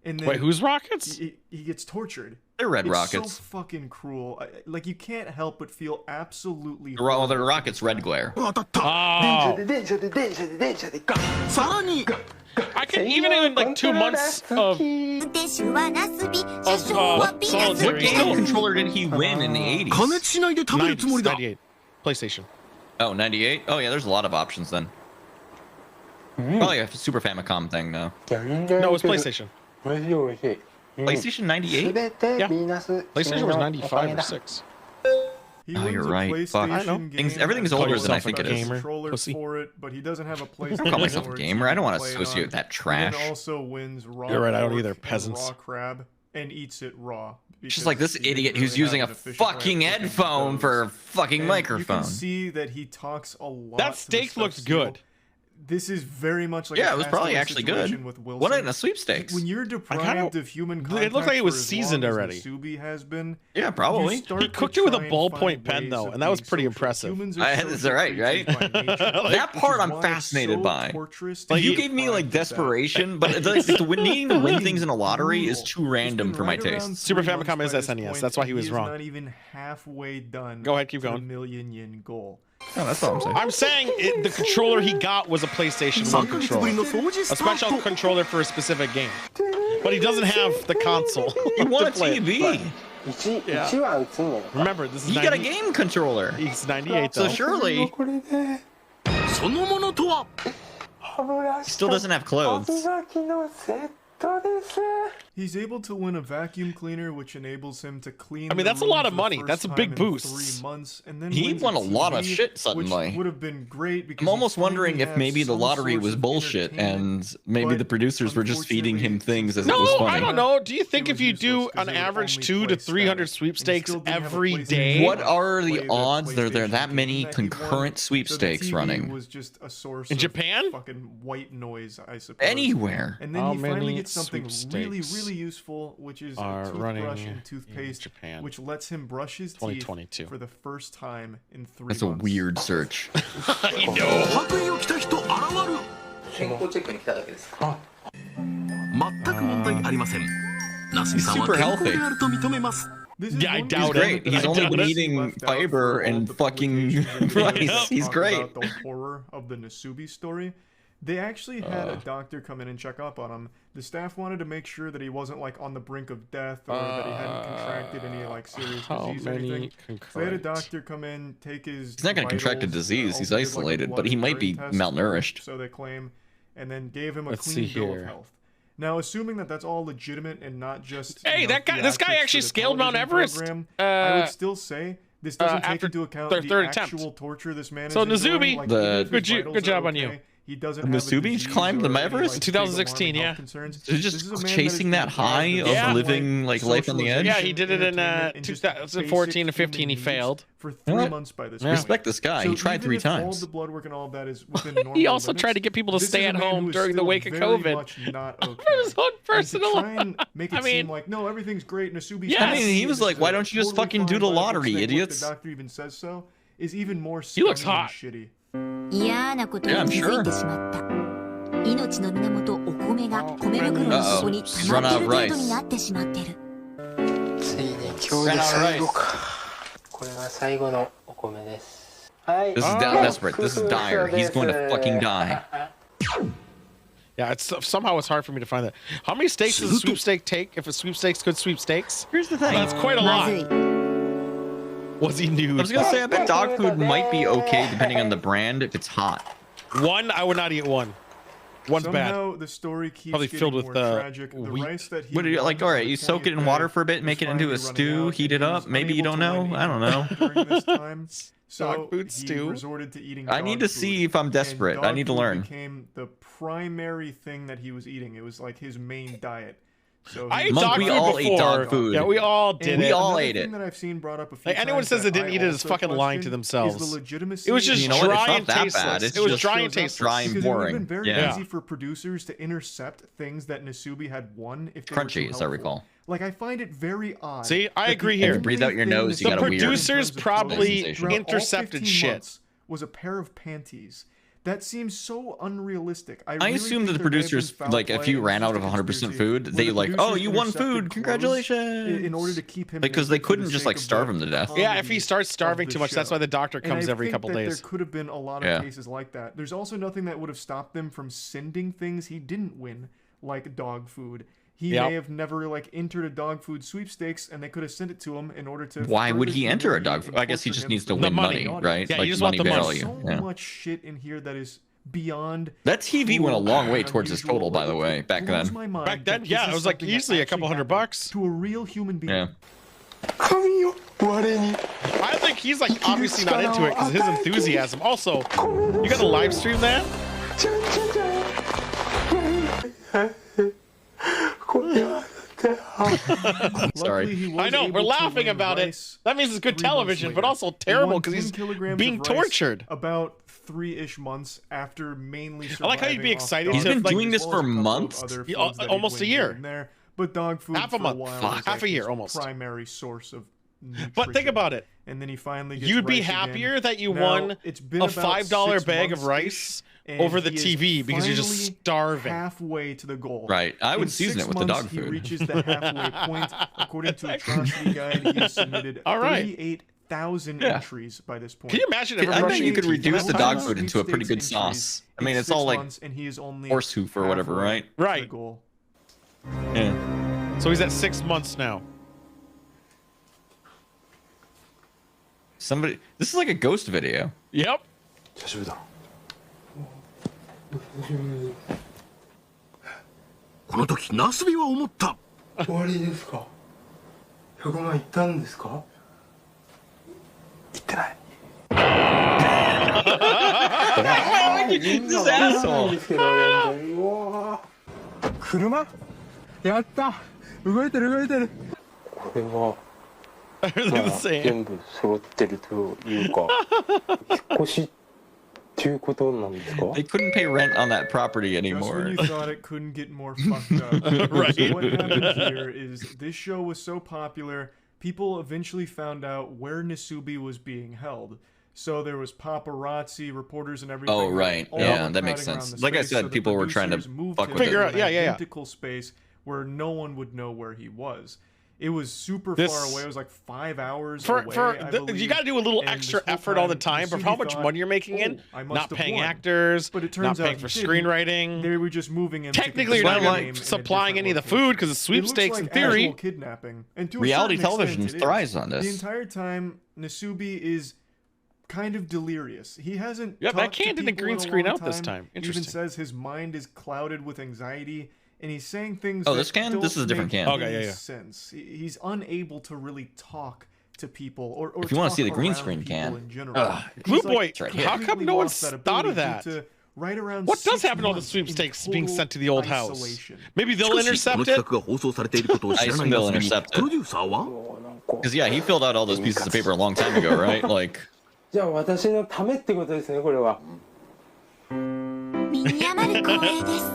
And then wait, who's rockets? he gets tortured. They're red It's rockets. so fucking cruel. Like you can't help but feel absolutely. Well, they're horrible. rockets, red glare. 当たった Oh, 電車で電車で電車でガッさらに I can even in like 2 months of 運転手はナスビ車掌はピーナス What game controller did he win in the 加 80s? 熱しないで食べるつもりだ 98 PlayStation. Oh, 98? Oh, yeah, there's a lot of options then. Probably a Super Famicom thing, though. No, it's PlayStation. 美味しい美味しい PlayStation 98? 全て Yeah. ビーナス PlayStation was 君のおか 95 or げだ 6. He Oh, wins you're a right. Fuck. I know. PlayStation Things- game everything's and older has than I a think it is. controller Pussy. for it, but he doesn't have a I PlayStation. don't call myself a or gamer. I don't want to play it associate on. with that He trash. then also wins raw You're right, I don't pork either, and peasants. raw crab and eats it raw. Just because like this he didn't idiot who's really using a have an efficient way of fucking cooking headphone those. for a fucking And microphone. You can see that he talks a lot. That to the steak stuff looks seal. good. this is very much like Yeah, it was probably actually good. with Wilson. What in a sweepstakes? When you're deprived of human contact, it looked like it was for as seasoned long as already. Nasubi has been. Yeah, probably. He cooked it with a ballpoint pen though, and that was pretty impressive. That's right? That part I'm fascinated by. Like, you gave me like desperation, but like, needing to win things in a lottery is too random for my taste. Super Famicom is SNES. That's why he was wrong. Not even halfway done. Go ahead, keep going. The million yen goal. Oh, that's all I'm saying. I'm saying the controller he got was a PlayStation 1 controller. A special controller for a specific game. But he doesn't have the console. You want a TV. Yeah. Remember, this is You got a game controller. He's 98 though. So surely... He still doesn't have clothes. He's able to win a vacuum cleaner, which enables him to clean. I mean, that's a lot of money. That's a big boost. 3 months, and then He wins won a lot of TV, shit suddenly. Which would have been great because I'm almost he finally wondering if has maybe the some lottery source was of bullshit entertainment, and maybe the but producers were just feeding him things as it No, was funny. I don't know. Do you think It if was you useless do 'cause an they would average only 2 to play 300 static, sweepstakes and still didn't have a every PlayStation day? What are play the the odds there are PlayStation that game many that he won, concurrent so the sweepstakes TV running? was just a source In of Japan? fucking white noise, I suppose. Anywhere. And then How he finally many gets something really, sweepstakes really useful, which is a are running toothbrush and in toothpaste, Japan? which lets him brush his teeth 2022. for the first time in 3 That's a months. weird search. I know. 健康チェックに来ただけですか。全く問題ありません。ナスビさんは Super 健康 healthy. であると認めます。 This is Yeah, I one doubt reason it. Great. He's I only doubt been it. eating Left out fiber for all and the fucking publications and videos rice. that He's talk great. about the horror of the Nasubi story. They actually had a doctor come in and check up on him. The staff wanted to make sure that he wasn't like on the brink of death or that he hadn't contracted any like serious How disease or many anything. So they had a concurrent? doctor come in, take his. He's not gonna contract a vitals, disease, he's also did, like, a isolated, but he blood might be urine test, malnourished. So they claim, and then gave him a Let's clean see bill here. of health. Now, assuming that that's all legitimate and not just Hey, you know, this guy theatrics actually for the scaled Mount television Everest, program, I would still say this doesn't take after into account their the third attempt. actual torture this man So is enduring. Nazubi, Like, The- even if his good vitals job are on you. okay, he doesn't And have a Nasubi disease climbed the or any, Everest? like, 2016, big alarming yeah. health concerns. They're This just is a man that chasing is that high being of deprived Yeah. living like life on the edge. Yeah, he did it in entertainment, and just 2014 and basic 15. He human failed. needs for 3 What? months by this Yeah. point. Respect this guy. So He tried even 3 if all times. the blood work and all of that is within normal He also limits, tried to get people to this stay is a at man home who is during the still wake of very COVID. much not okay. For his own And personal. to try and make it I mean- seem like no, everything's great. Nasubi's Yes. I mean, he was like, why don't you just fucking do the lottery, idiots? The doctor even says so. Is even more He looks scummy and hot. shitty. 嫌なことに気づいてしまった命の源お米が米袋の底に溜まってる程度になってしまってるついに今日で最後か。これが最後のお米です。はい。 This is desperate. This is dire. He's going to fucking die. Yeah, it's somehow it's hard for me to find that. How many stakes does a sweepstake take? If a sweepstakes could sweepstakes, Here's the thing. that's quite a ま lot. ずい Was he nude? I was gonna say, I bet dog food might be okay depending on the brand if it's hot. One, I would not eat one. One's bad. Somehow the story keeps Probably getting filled with, more tragic. The wheat. rice that he What do you like? won All right, on you the soak it in 20th water day for a bit, make was it into finally a running stew, out, heat and it he was up. Maybe you unable don't to know. find I don't know. any during this time. So Dog food he stew? resorted to eating I need dog to see food, if I'm and desperate. I dog need to food learn. Became the primary thing that he was eating. It was like his main diet. So I he- ate Monk, dog we food all before. ate dog food. Yeah, we all did And We it. all another ate thing it. that I've seen brought up a few Like, anyone times says that they didn't I eat it is also fucking lying to question themselves. is the legitimacy It was just You know what? It's dry not and that tasteless. bad. It's It was just dry and shows up tasteless. dry and because it would have boring. been very Yeah. easy for producers to intercept things that Nasubi had won if they Crunchy, were too as I helpful. recall. Like, I find it very odd. See, I that agree the here. only Breathe out your thing nose, you that got a the weird- producers probably sensation. intercepted shit. months was a pair of panties. That seems so unrealistic. I really assume that think the there may have been producers, foul like, if play you and ran out just of a 100% conspiracy, food, where they the like, oh, producers you won intercepted food, clothes congratulations. in order to keep him Because they naked for the couldn't just sake like of starve the him to death. Yeah, if he comedy starts starving of too the much, that's show. why the doctor And comes I every think couple that days. There could have been a lot of Yeah. cases like that. There's also nothing that would have stopped them from sending things he didn't win, like dog food. He Yep. may have never like entered a dog food sweepstakes, and they could have sent it to him in order to. Why would further he enter a humiliate dog food? and I guess he torture just him needs to for win money, money, right? Yeah, you Like just want the money. value. So Yeah. much shit in here that is beyond. That TV went a long way towards his unusual. total, by the way, back blows then. my mind Back then, that yeah, this it is was like something that easily a actually couple $100 happened bucks. to a real human being. Yeah.神よ我に I think he's like obviously not into it because his enthusiasm. Also, you gotta live stream that? ちゃんちゃんちゃんこれはだって Sorry. he was I know, able we're to laughing win about Rice it. That means it's good 3 months television, but later. also He terrible won because 10 he's kilograms being of rice tortured. About 3-ish months after mainly I like how you'd be surviving off excited dog He's to, been like, doing as this well for as a couple of months? other Yeah, foods that he'd almost a win year. here and there. But dog food Half a for month. while Fuck. was Half a like year, his almost. primary source of nutrition. But think about it. And then he finally gets You'd be rice again. happier that you Now, won it's been a about $5 6 bag of months-ish, rice and over the he is TV because you're just finally starving. halfway to the goal. Right. I would In season 6 it with the months, dog He food. reaches the halfway point. According to Atrocity Guide, he has submitted All right. 38,000 Yeah. entries by this point. Can you imagine I ever bet brushing you could your teeth reduce in the that dog time? food into a pretty good sauce. I mean, it's all like and he is only horse hoof or whatever, halfway right? to the Right. goal. Yeah. So he's at 6 months now. Somebody. This is like a ghost video. Yep. この時ナスビは思った。終わりですか。100万いったんですか。いってない。This asshole. 車やった動いてる動いてるこれは Everything's まあ the same. 全部揃ってるというか引っ越しっていうことなんですか They couldn't pay rent on that property Just when anymore. you thought it couldn't get more fucked up. Right. So what happened here is this show was so popular, people eventually found out where Nasubi was being held. So there was paparazzi, reporters, and everything. Oh, right. all Yeah, that crowding makes around sense. the Like I space, said, so the people were trying to producers moved fuck him with it. Figure to out- an yeah, yeah, yeah. identical space where no one would know where he was. It was super This- far away. It was like 5 hours For away, I you believe. got to do a little And extra this whole effort all the time for Nasubi how much thought, money you're making in. "Oh, I must Not have paying won." actors, But it turns not out paying he for didn't. screenwriting. They were just moving him. to Technically, you're not continue like the game in a supplying different any of the location. food because it's It looks sweepstakes like in theory. actual kidnapping, and to a Reality certain television extent, it thrives is. on this. The entire time, Nasubi is kind of delirious. He hasn't. Yep, that talked to can didn't people green in a screen long out this time. time. He Interesting. even says his mind is clouded with anxiety, and he's saying things. Oh, that this can? Don't This is a different make can. Okay, any yeah. Sense. He's unable to really talk to people, or If you wanna talk see the green around screen people can. in general. Ugh. He's, Glue Boy, right here. how come completely no lost one's that thought of ability that? to right around What does 6 happen to all the months sweepstakes in being total sent to the old house? isolation. Maybe し they'll かしこの intercept 企 it. 画が放送されていることを知らない I assume they'll ナスビに intercept it. プロデューサーは Because yeah, he filled out all those pieces of paper a long time ago, right? Like, じゃあ私のためってことですねこれは身に余る光栄です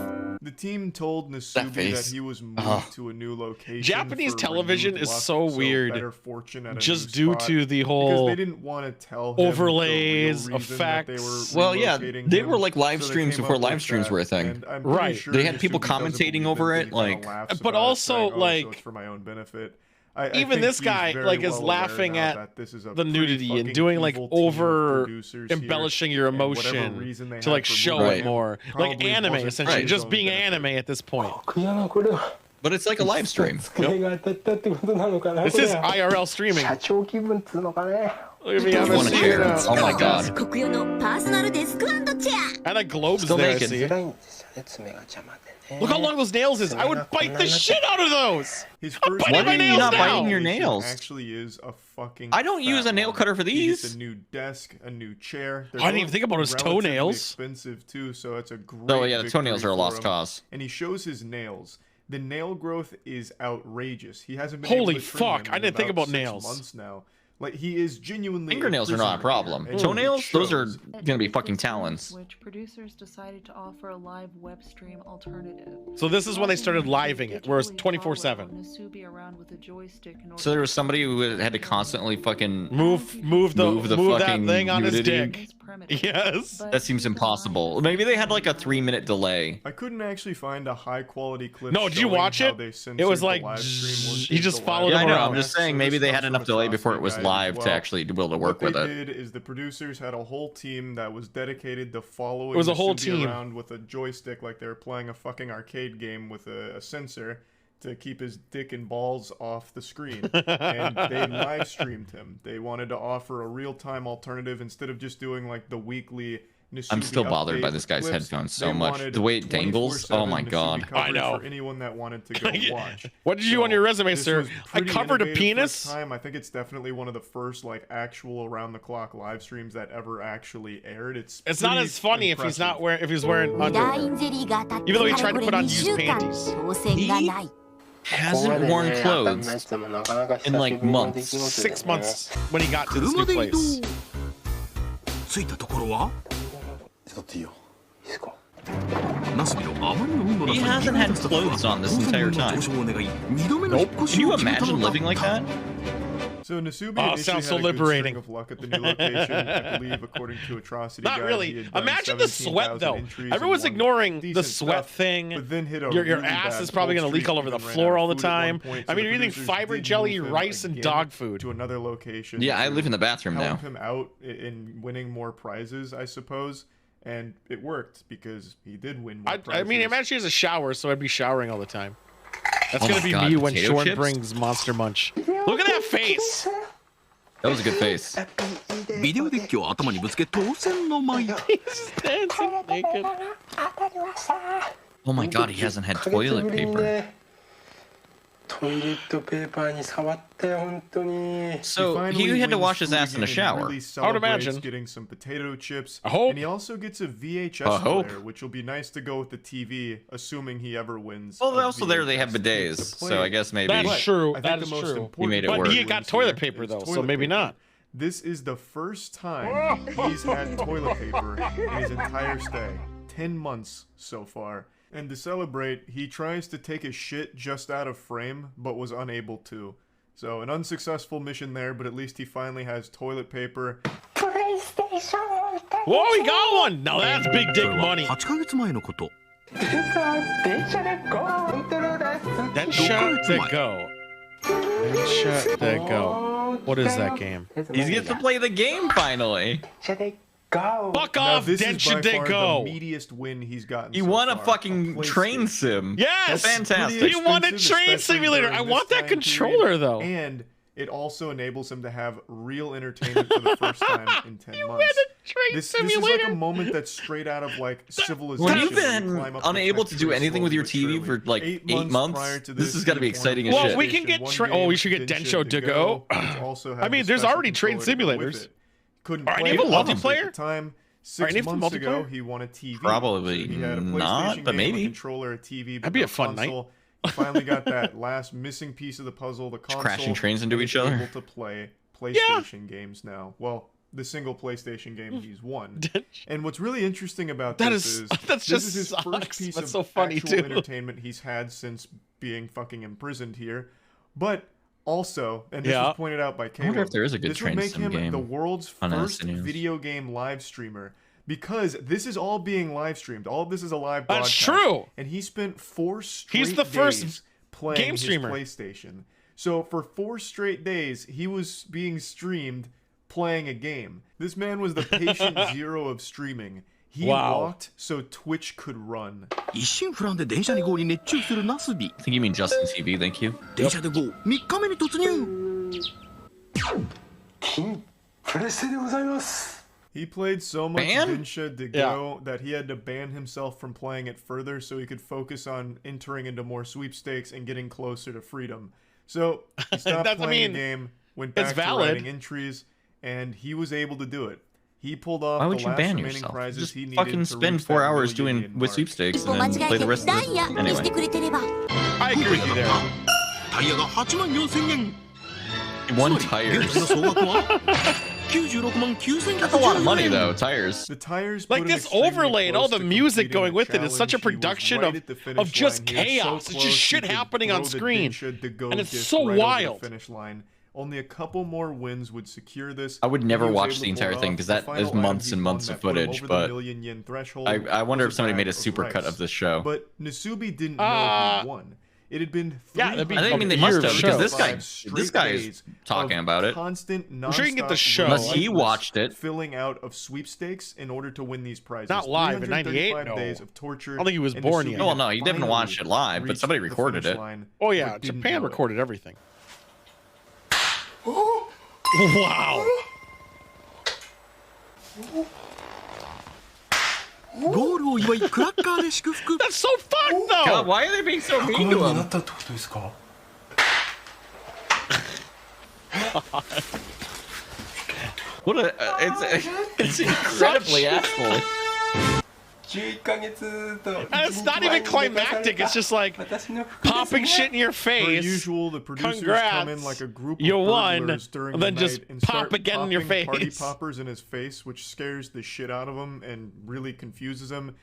The team told That Nasubi that face. he was moved Ugh. to a new location. Japanese for television renewed is luck, so weird, better fortune at a just new due spot, to the because whole they didn't want to tell him overlays, the real reason that they effects. were well, yeah, relocating they him, were like live so they streams came before up live with streams that, were a thing. and I'm pretty Right. sure They had people Nasubi doesn't commentating believe over it, it, but he kinda like- laughs But about it, also, saying, "Oh, so like, it's for my own benefit." I even think this he's guy, very like, is well aware laughing now at that this is a the pretty nudity and fucking doing like evil team of over producers here, embellishing your and whatever emotion reason they to had like for show moving it him more, like probably anime wasn't essentially, for his just own being benefit. anime at this point. 悪やなこれは but it's like a live stream. 机が当たったってことなのかな This これ is は IRL streaming. 社長気分っつうのかね Look at me, I'm a Wanna seer share? now. Oh my god. 国用のパーソナルデスクチェア And like globes Still there, I naked. see. 辛いんですよね爪が邪魔でね Look how long those nails is. I would bite the shit out of those. His I'm first biting Why my are you nails not now. biting your nails? Actually is a fucking I don't use fat a nail one. cutter for He gets these. a new desk, a new chair. They're I didn't even both think about his relatively toenails. Expensive too, so it's a great. Oh yeah, the victory toenails are a for lost him. cause. And he shows his nails. The nail growth is outrageous. He hasn't been Holy able to trim fuck, them I in didn't think about 6 nails. months now. Like he is genuinely. Fingernails are not a problem. And Toenails, it those are shows. gonna be fucking talons. Which producers decided to offer a live web stream alternative. So this is when they started living it, where it's 24/7. Nasubi around with a joystick in order So there was somebody who had to constantly fucking Move the Move the that fucking thing on his nudity. dick. Yes. That seems impossible. Maybe they had like a 3-minute delay. I couldn't actually find a high quality clip. No, did you showing watch how it? they It censored was the like live stream once he it's just the followed live Yeah, I him know. around. I'm just So saying this maybe they comes had from enough delay Atrocity before it was Guide as live to well. actually be able to work What with they it. did is the producers had a whole team that was dedicated to following It was a whole Nasubi team. around with a joystick like they were playing a fucking arcade game with a sensor to keep his dick and balls off the screen. And they live streamed him. They wanted to offer a real-time alternative instead of just doing like the weekly Nasubi I'm still bothered by update this guy's clips. headphones so They much. wanted The way it dangles, oh 24/7 my Nasubi god. coverage I know. For anyone that wanted to go watch. What did you do on your resume, This sir? was I pretty covered a innovative for its penis? time. I think it's definitely one of the first like actual around-the-clock live streams that ever actually aired. It's not pretty as funny if he's impressive. if he's wearing ダイン underwear. ゼリーが当たって Even though he か tried ら to こ put れ on 2週 used 間 panties. 当選がない Hasn't worn clothes in like months. 6 months when he got to this new place. 着いたところはナスビのあまりの運のな He さに hasn't had clothes on this entire time. 2度目の引っ越 Can し you を決めた imagine のだ living like that? So Nasubi Oh, initially sounds so had a good liberating. string of luck at the new location. I believe, according to Atrocity Not Guide, really. he had done Imagine the sweat 17,000 though. entries Everyone's and won ignoring the decent sweat stuff, thing. but then hit a Your really ass bad is probably cold going to leak streak all over and the then ran floor out all of the food at one time. point, I so mean, the you're eating producers fiber did jelly, move him rice, and again dog food. to another location. Yeah, I to live in the bathroom help now. him out in winning more prizes, I suppose. And it worked because he did win more prizes. I mean, imagine she has a shower, so I'd be showering all the time. That's Oh gonna my be God, me when potato Shorn chips? brings Monster Munch. Look at that face. That was a good face. ビデオデッキを頭にぶつけ当選の舞 He's dancing naked. Oh my God, he hasn't had toilet paper. トイレットペーパーに触って本当に So he had to wash his ass in a shower. I would imagine. Getting some potato chips. I hope. And he also gets a VHS I hope. player, which will be nice to go with the TV, assuming he ever wins. Well, a also there they have VHS tape to bidets, play so I it. guess maybe. That's But true. I think That the is most true. important made it But work. he wins got toilet here paper is though, so toilet maybe paper. not. This is the first time he's had toilet paper in his entire stay. 10 months so far. And to celebrate, he tries to take a shit just out of frame, but was unable to. So an unsuccessful mission there, but at least he finally has toilet paper. Whoa, he got one. Now that's big dick money. 8ヶ月前のこと Then shut the go. Then shut the go. What is that game? He gets to play the game finally. Fuck Now, off, this is Densha by de far go. the meatiest win he's gotten. He so won a far. fucking train sim. Yes! That's fantastic. He won a Expensive, train especially simulator. during I this want that time controller period, though. And it also enables him to have real entertainment for the first time in 10 You months. win a train This is simulator. like a moment that's straight out of like civilization. When you've you been climb up the unable to do texture anything with your slowly TV but for surely. like 8 months, prior to this has got to be he exciting won as Well, shit. we can get PlayStation 1 oh, we game, should get Densha Densho to go. which also had I mean, the there's special already train controller to go with simulators. it. Couldn't Are play any of it them at the multiplayer? time. Are any 6 of them months ago, multiplayer? he won a TV. Probably He had a not, PlayStation but game, maybe. a controller, a TV, but That'd be no a fun night. console. He finally got that last missing piece of the puzzle, the console. crashing trains into and each is other. Able to play PlayStation games now. Well, the single PlayStation game he's won. And what's really interesting about That this is- is that this just is his sucks. first piece That's of so funny, actual too. entertainment he's had since being fucking imprisoned here. But also, and this Yeah. was pointed out by Caleb, wonder if there is a good this would train make sim him game the world's on first SNES. video game live streamer. Because this is all being live streamed. All of this is a live broadcast. That's true. And he spent 4 straight He's the first days playing game his streamer. PlayStation. So for 4 straight days, he was being streamed playing a game. This man was the patient zero of streaming. He Wow. walked so Twitch could run. 一心不乱で電車にGOに熱中するナスビ I think you mean Justin TV, thank you. 電車でGO3日目に突入プレステでございます He played so much Ban? Densha de go that he had to ban himself from playing it further so he could focus on entering into more sweepstakes and getting closer to freedom. So he stopped That's- I playing mean, the game, went it's back to valid. writing entries, and he was able to do it. He pulled off Why would the you last ban remaining yourself? prizes Just he needed fucking to spend reach 4 that hours million doing mark. with sweepstakes 一歩 and 間 then 違 play え the て rest ダ of イヤ it. にして Anyway, くれてれば I agree with you there. タイヤが8万4000円 he won つまり tires. 現在の総額は96万 That's a lot of money 9110円 though, tires. The tires Like put him this extremely overlay and all close the to music completing going the with it is such a challenge. He was production right of- at the of finish just line. He was so chaos. It's just close, shit he could happening on throw the screen. Densha de go And it's disc so right over the wild. finish line. Only a couple more wins would secure this. I would He never was watch able the to entire pull thing off because the that final is item months he and won months that of put him footage, over the but million-yen threshold I wonder was if somebody a made a bag of supercut rice. of this show. But Nasubi didn't know he won. It had been 3 Yeah, that'd be I mean they a must year have of because show. this guy is talking about it. Constant, I'm sure you can get the nonstop show. Unless he relentless watched it. filling out of sweepstakes in order to win these prizes. Not live in 98, 335 no. days of torture. I don't think he was and born Nasubi yet. Oh, well, no, he didn't finally watch it live, but reached somebody the recorded finish it. line, Oh yeah, but didn't Japan know it. recorded everything. Wow. ゴールを祝いクラッカーで祝福 That's so fucked though. God, why are they being so mean to にな him? ったってことですか What a it's incredibly asshole. And it's not even climactic. It's just like popping shit in your face. Per usual, the producers Congrats. come in like a group of You won, burglars during and the then night just and pop start again in your popping party face. poppers in his face, which scares the shit out of him and really confuses him.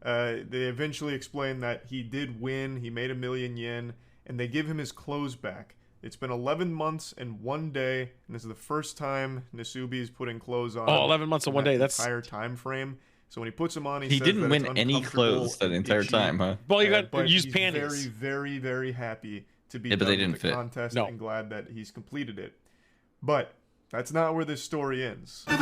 They eventually explain that he did win. He made 1 million yen, and they give him his clothes back. It's been 11 months and 1 day, and this is the first time Nasubi is putting clothes on. Oh, 11 months and 1 day. That's entire time frame. So when he puts them on, He says didn't that win it's any uncomfortable clothes that and entire itchy, time, huh? Well, you got but used he's panties. very, very happy to be Yeah, but done they with didn't the fit. contest No. and glad that he's completed it. But that's not where this story ends. The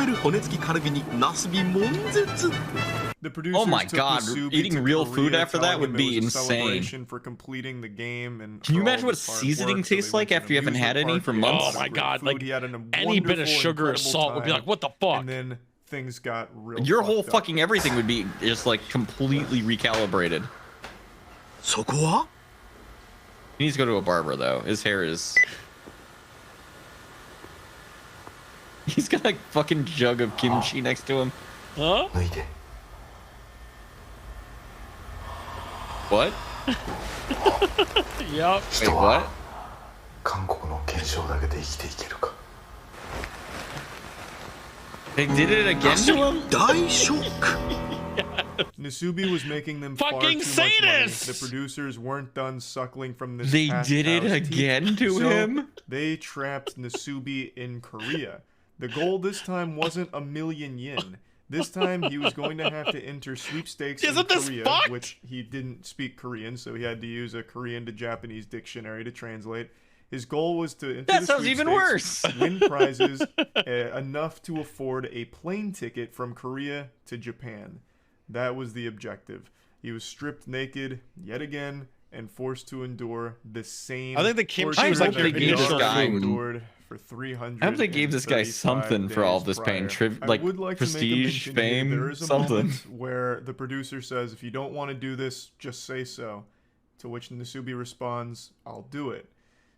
producers Oh my took God, Nasubi eating to real Korea, food after that telling would him be it was a insane. celebration for completing the game and Can you for all imagine of what his hard seasoning work. So tastes they like went to after you an haven't had amusement any for park, he had months? Oh my great God, food, like, he had any bit of wonderful, sugar or incredible salt would be time, like, what the fuck? And then things got real. Your whole fucked up. fucking everything would be just like completely recalibrated. He needs to go to a barber though. His hair is. He's got a fucking jug of kimchi next to him. Huh? What? Yup. Wait, what? They did it again to him? Nasubi was making them far Fucking too much money. sadists! The producers weren't done suckling from this. They past did it cow's again teeth, to so him? They trapped Nasubi in Korea. The goal this time wasn't 1 million yen. This time he was going to have to enter sweepstakes in Isn't this Korea, fucked? which he didn't speak Korean, so he had to use a Korean to Japanese dictionary to translate. His goal was to enter That the sounds even sweepstakes, worse. win prizes enough to afford a plane ticket from Korea to Japan. That was the objective. He was stripped naked yet again and forced to endure the same. I think the kimchi torture was like that your he initial already food. endured for 300. I hope they gave this guy something for all this pain. Like prestige, fame, there is a something. moment where the producer says, "If you don't want to do this, just say so." To which Nasubi responds, "I'll do it."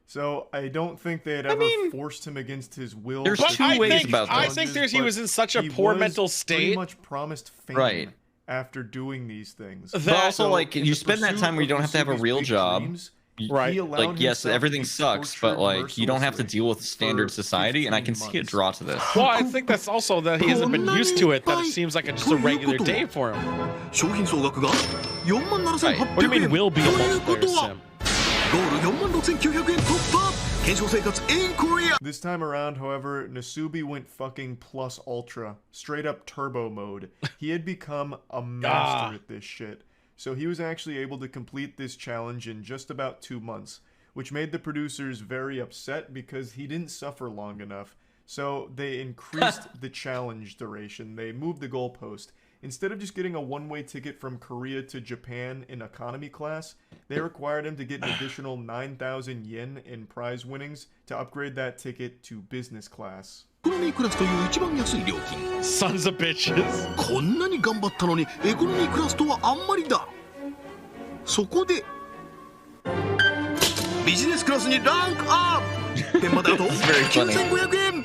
So I don't think they had ever forced him against his will. There's to two take ways these about this. I think challenges, he but was in such a he poor was mental Pretty state. much promised fame Right. after doing these things. But also, like, in you the spend that pursuit time where you don't have to have a Nasubi's real big job. dreams, Right. he allowed Like, yes, himself everything to be sucks, but tortured like, you don't have to deal with mercilessly standard for society, and I can 15 see a months. draw to this. Well, I think that's also that he hasn't been used to it. That it seems like just a regular day for him. Right. What do you mean will be a multiplayer sim? This time around, however, Nasubi went fucking plus ultra, straight up turbo mode. He had become a master at this shit. So he was actually able to complete this challenge in just about 2 months, which made the producers very upset because he didn't suffer long enough. So they increased the challenge duration. They moved the goalpost. Instead of just getting a one-way ticket from Korea to Japan in economy class, they required him to get an additional 9,000 yen in prize winnings to upgrade that ticket to business class. Sons of bitches. こんなに頑張ったのにエコノミークラスとはあんまりだ。そこでビジネスクラスにランクアップ。点まであと9500円。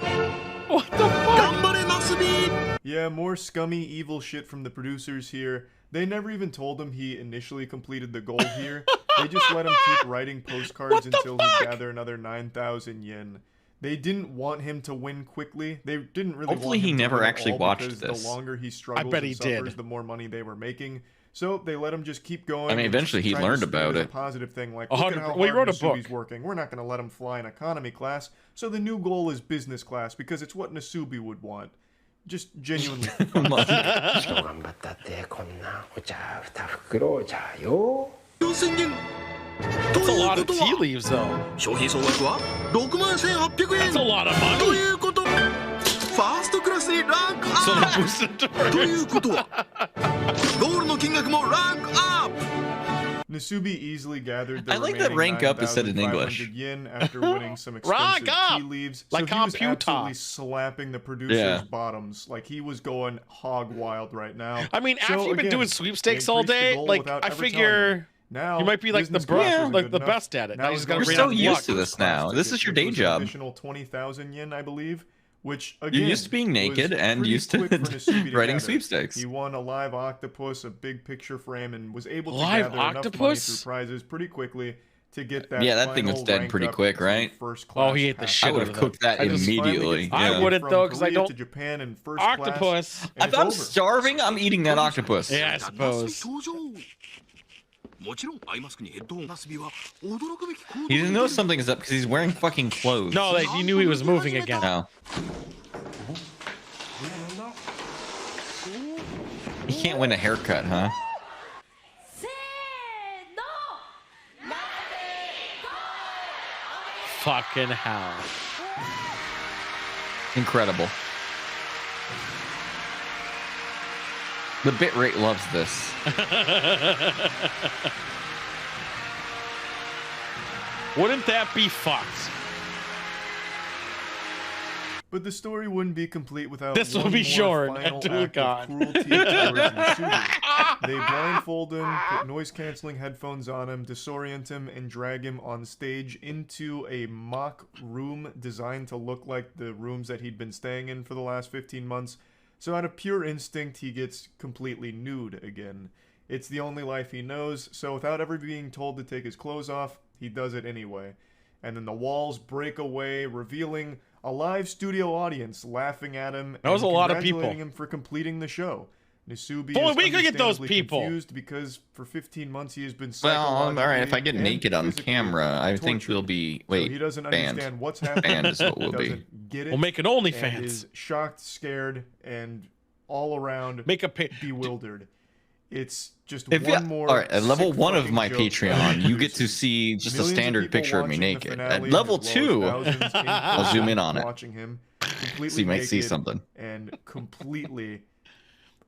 What the fuck? 頑張れナスビー。 Yeah, more scummy, evil shit from the producers here. They never even told him he initially completed the goal here. They just let him keep writing postcards until he'd gather another 9,000 yen. They didn't want him to win quickly. They didn't really Hopefully want him he to never win at actually all watched because this. The longer he struggles bet he and suffers, did. the more money they were making. So they let him just keep going. I mean, and eventually he try to learned spin about as a it. positive thing, like 100 look at how well, he hard wrote a Nasubi's book. working. We're not going to let him fly in economy class. So the new goal is business class because it's what Nasubi would want. Just genuinely. 頑張ったってこんなお茶2袋お茶よ。4000円。 That's a lot of tea leaves, though. 商品総額は61,800円。 That's a lot of money. ということ。ファーストクラスにランクア So ッ they プ。 boosted the ということはゴールの金額もランクアップ。 Nasubi easily gathered the I like that remaining rank up is said in 9,500 English. yen after winning some Rank expensive up! tea leaves. Like so he was computer. absolutely slapping the producers' Yeah. bottoms. Like he was going hog wild right now. I mean, So, after you've been again, doing sweepstakes they all increased the day, goal like without I ever telling figure him. Now, you might be like the business class isn't like good the enough. best at it. Now Now you just he's gotta going We're read so out used luck. to this now. This is your day Which was an job. Additional 20,000 yen, I believe, which again, You're used to being naked was and pretty used to quick for Nasubi to writing gather. sweepstakes. He won a live octopus, a big picture frame, and was able to Live gather enough money octopus? through prizes pretty quickly to get that. Yeah, that thing was final dead rank pretty up quick, to right? First Oh, class he ate the pass. shit I would out have of cooked that I just immediately. Finally I gets wouldn't, from though, 'cause I Korea don't- to Japan in first Octopus. class, and If it's I'm over. starving, I'm eating that octopus. Yeah, I suppose. もちろんアイマスクにヘッドホンナスビは驚くべき行動 He didn't know something is up because he's wearing fucking clothes. No, like, he knew he was moving again. No. He can't win a haircut, huh? Fucking hell. Incredible. The bitrate loves this. Wouldn't that be fucked? But the story wouldn't be complete without This will one be more short. final Dear act God. of cruelty towards Nasubi. They blindfold him, put noise-canceling headphones on him, disorient him, and drag him on stage into a mock room designed to look like the rooms that he'd been staying in for the last 15 months. So out of pure instinct, he gets completely nude again. It's the only life he knows, so without ever being told to take his clothes off, he does it anyway. And then the walls break away, revealing a live studio audience laughing at him. That was and a lot of people. congratulating him for completing the show. Nasubi Boy, is we could get those understandably people. confused because for 15 months he has been Well, all right. If I psychologically get and naked on physically camera, I think tortured. we'll be So he wait doesn't banned. understand what's happening. Banned is what we'll be. Doesn't get it. We'll make an and OnlyFans. is shocked, scared, and all around Make a bewildered. It's just If one you, more. all right, at level sick 1 of fucking my joke Patreon, you get to produced. see just a Millions of standard people picture of me watching the naked. finale, At level as well as 2, thousands in I'll zoom in on it. watching him completely So you might see naked something. and completely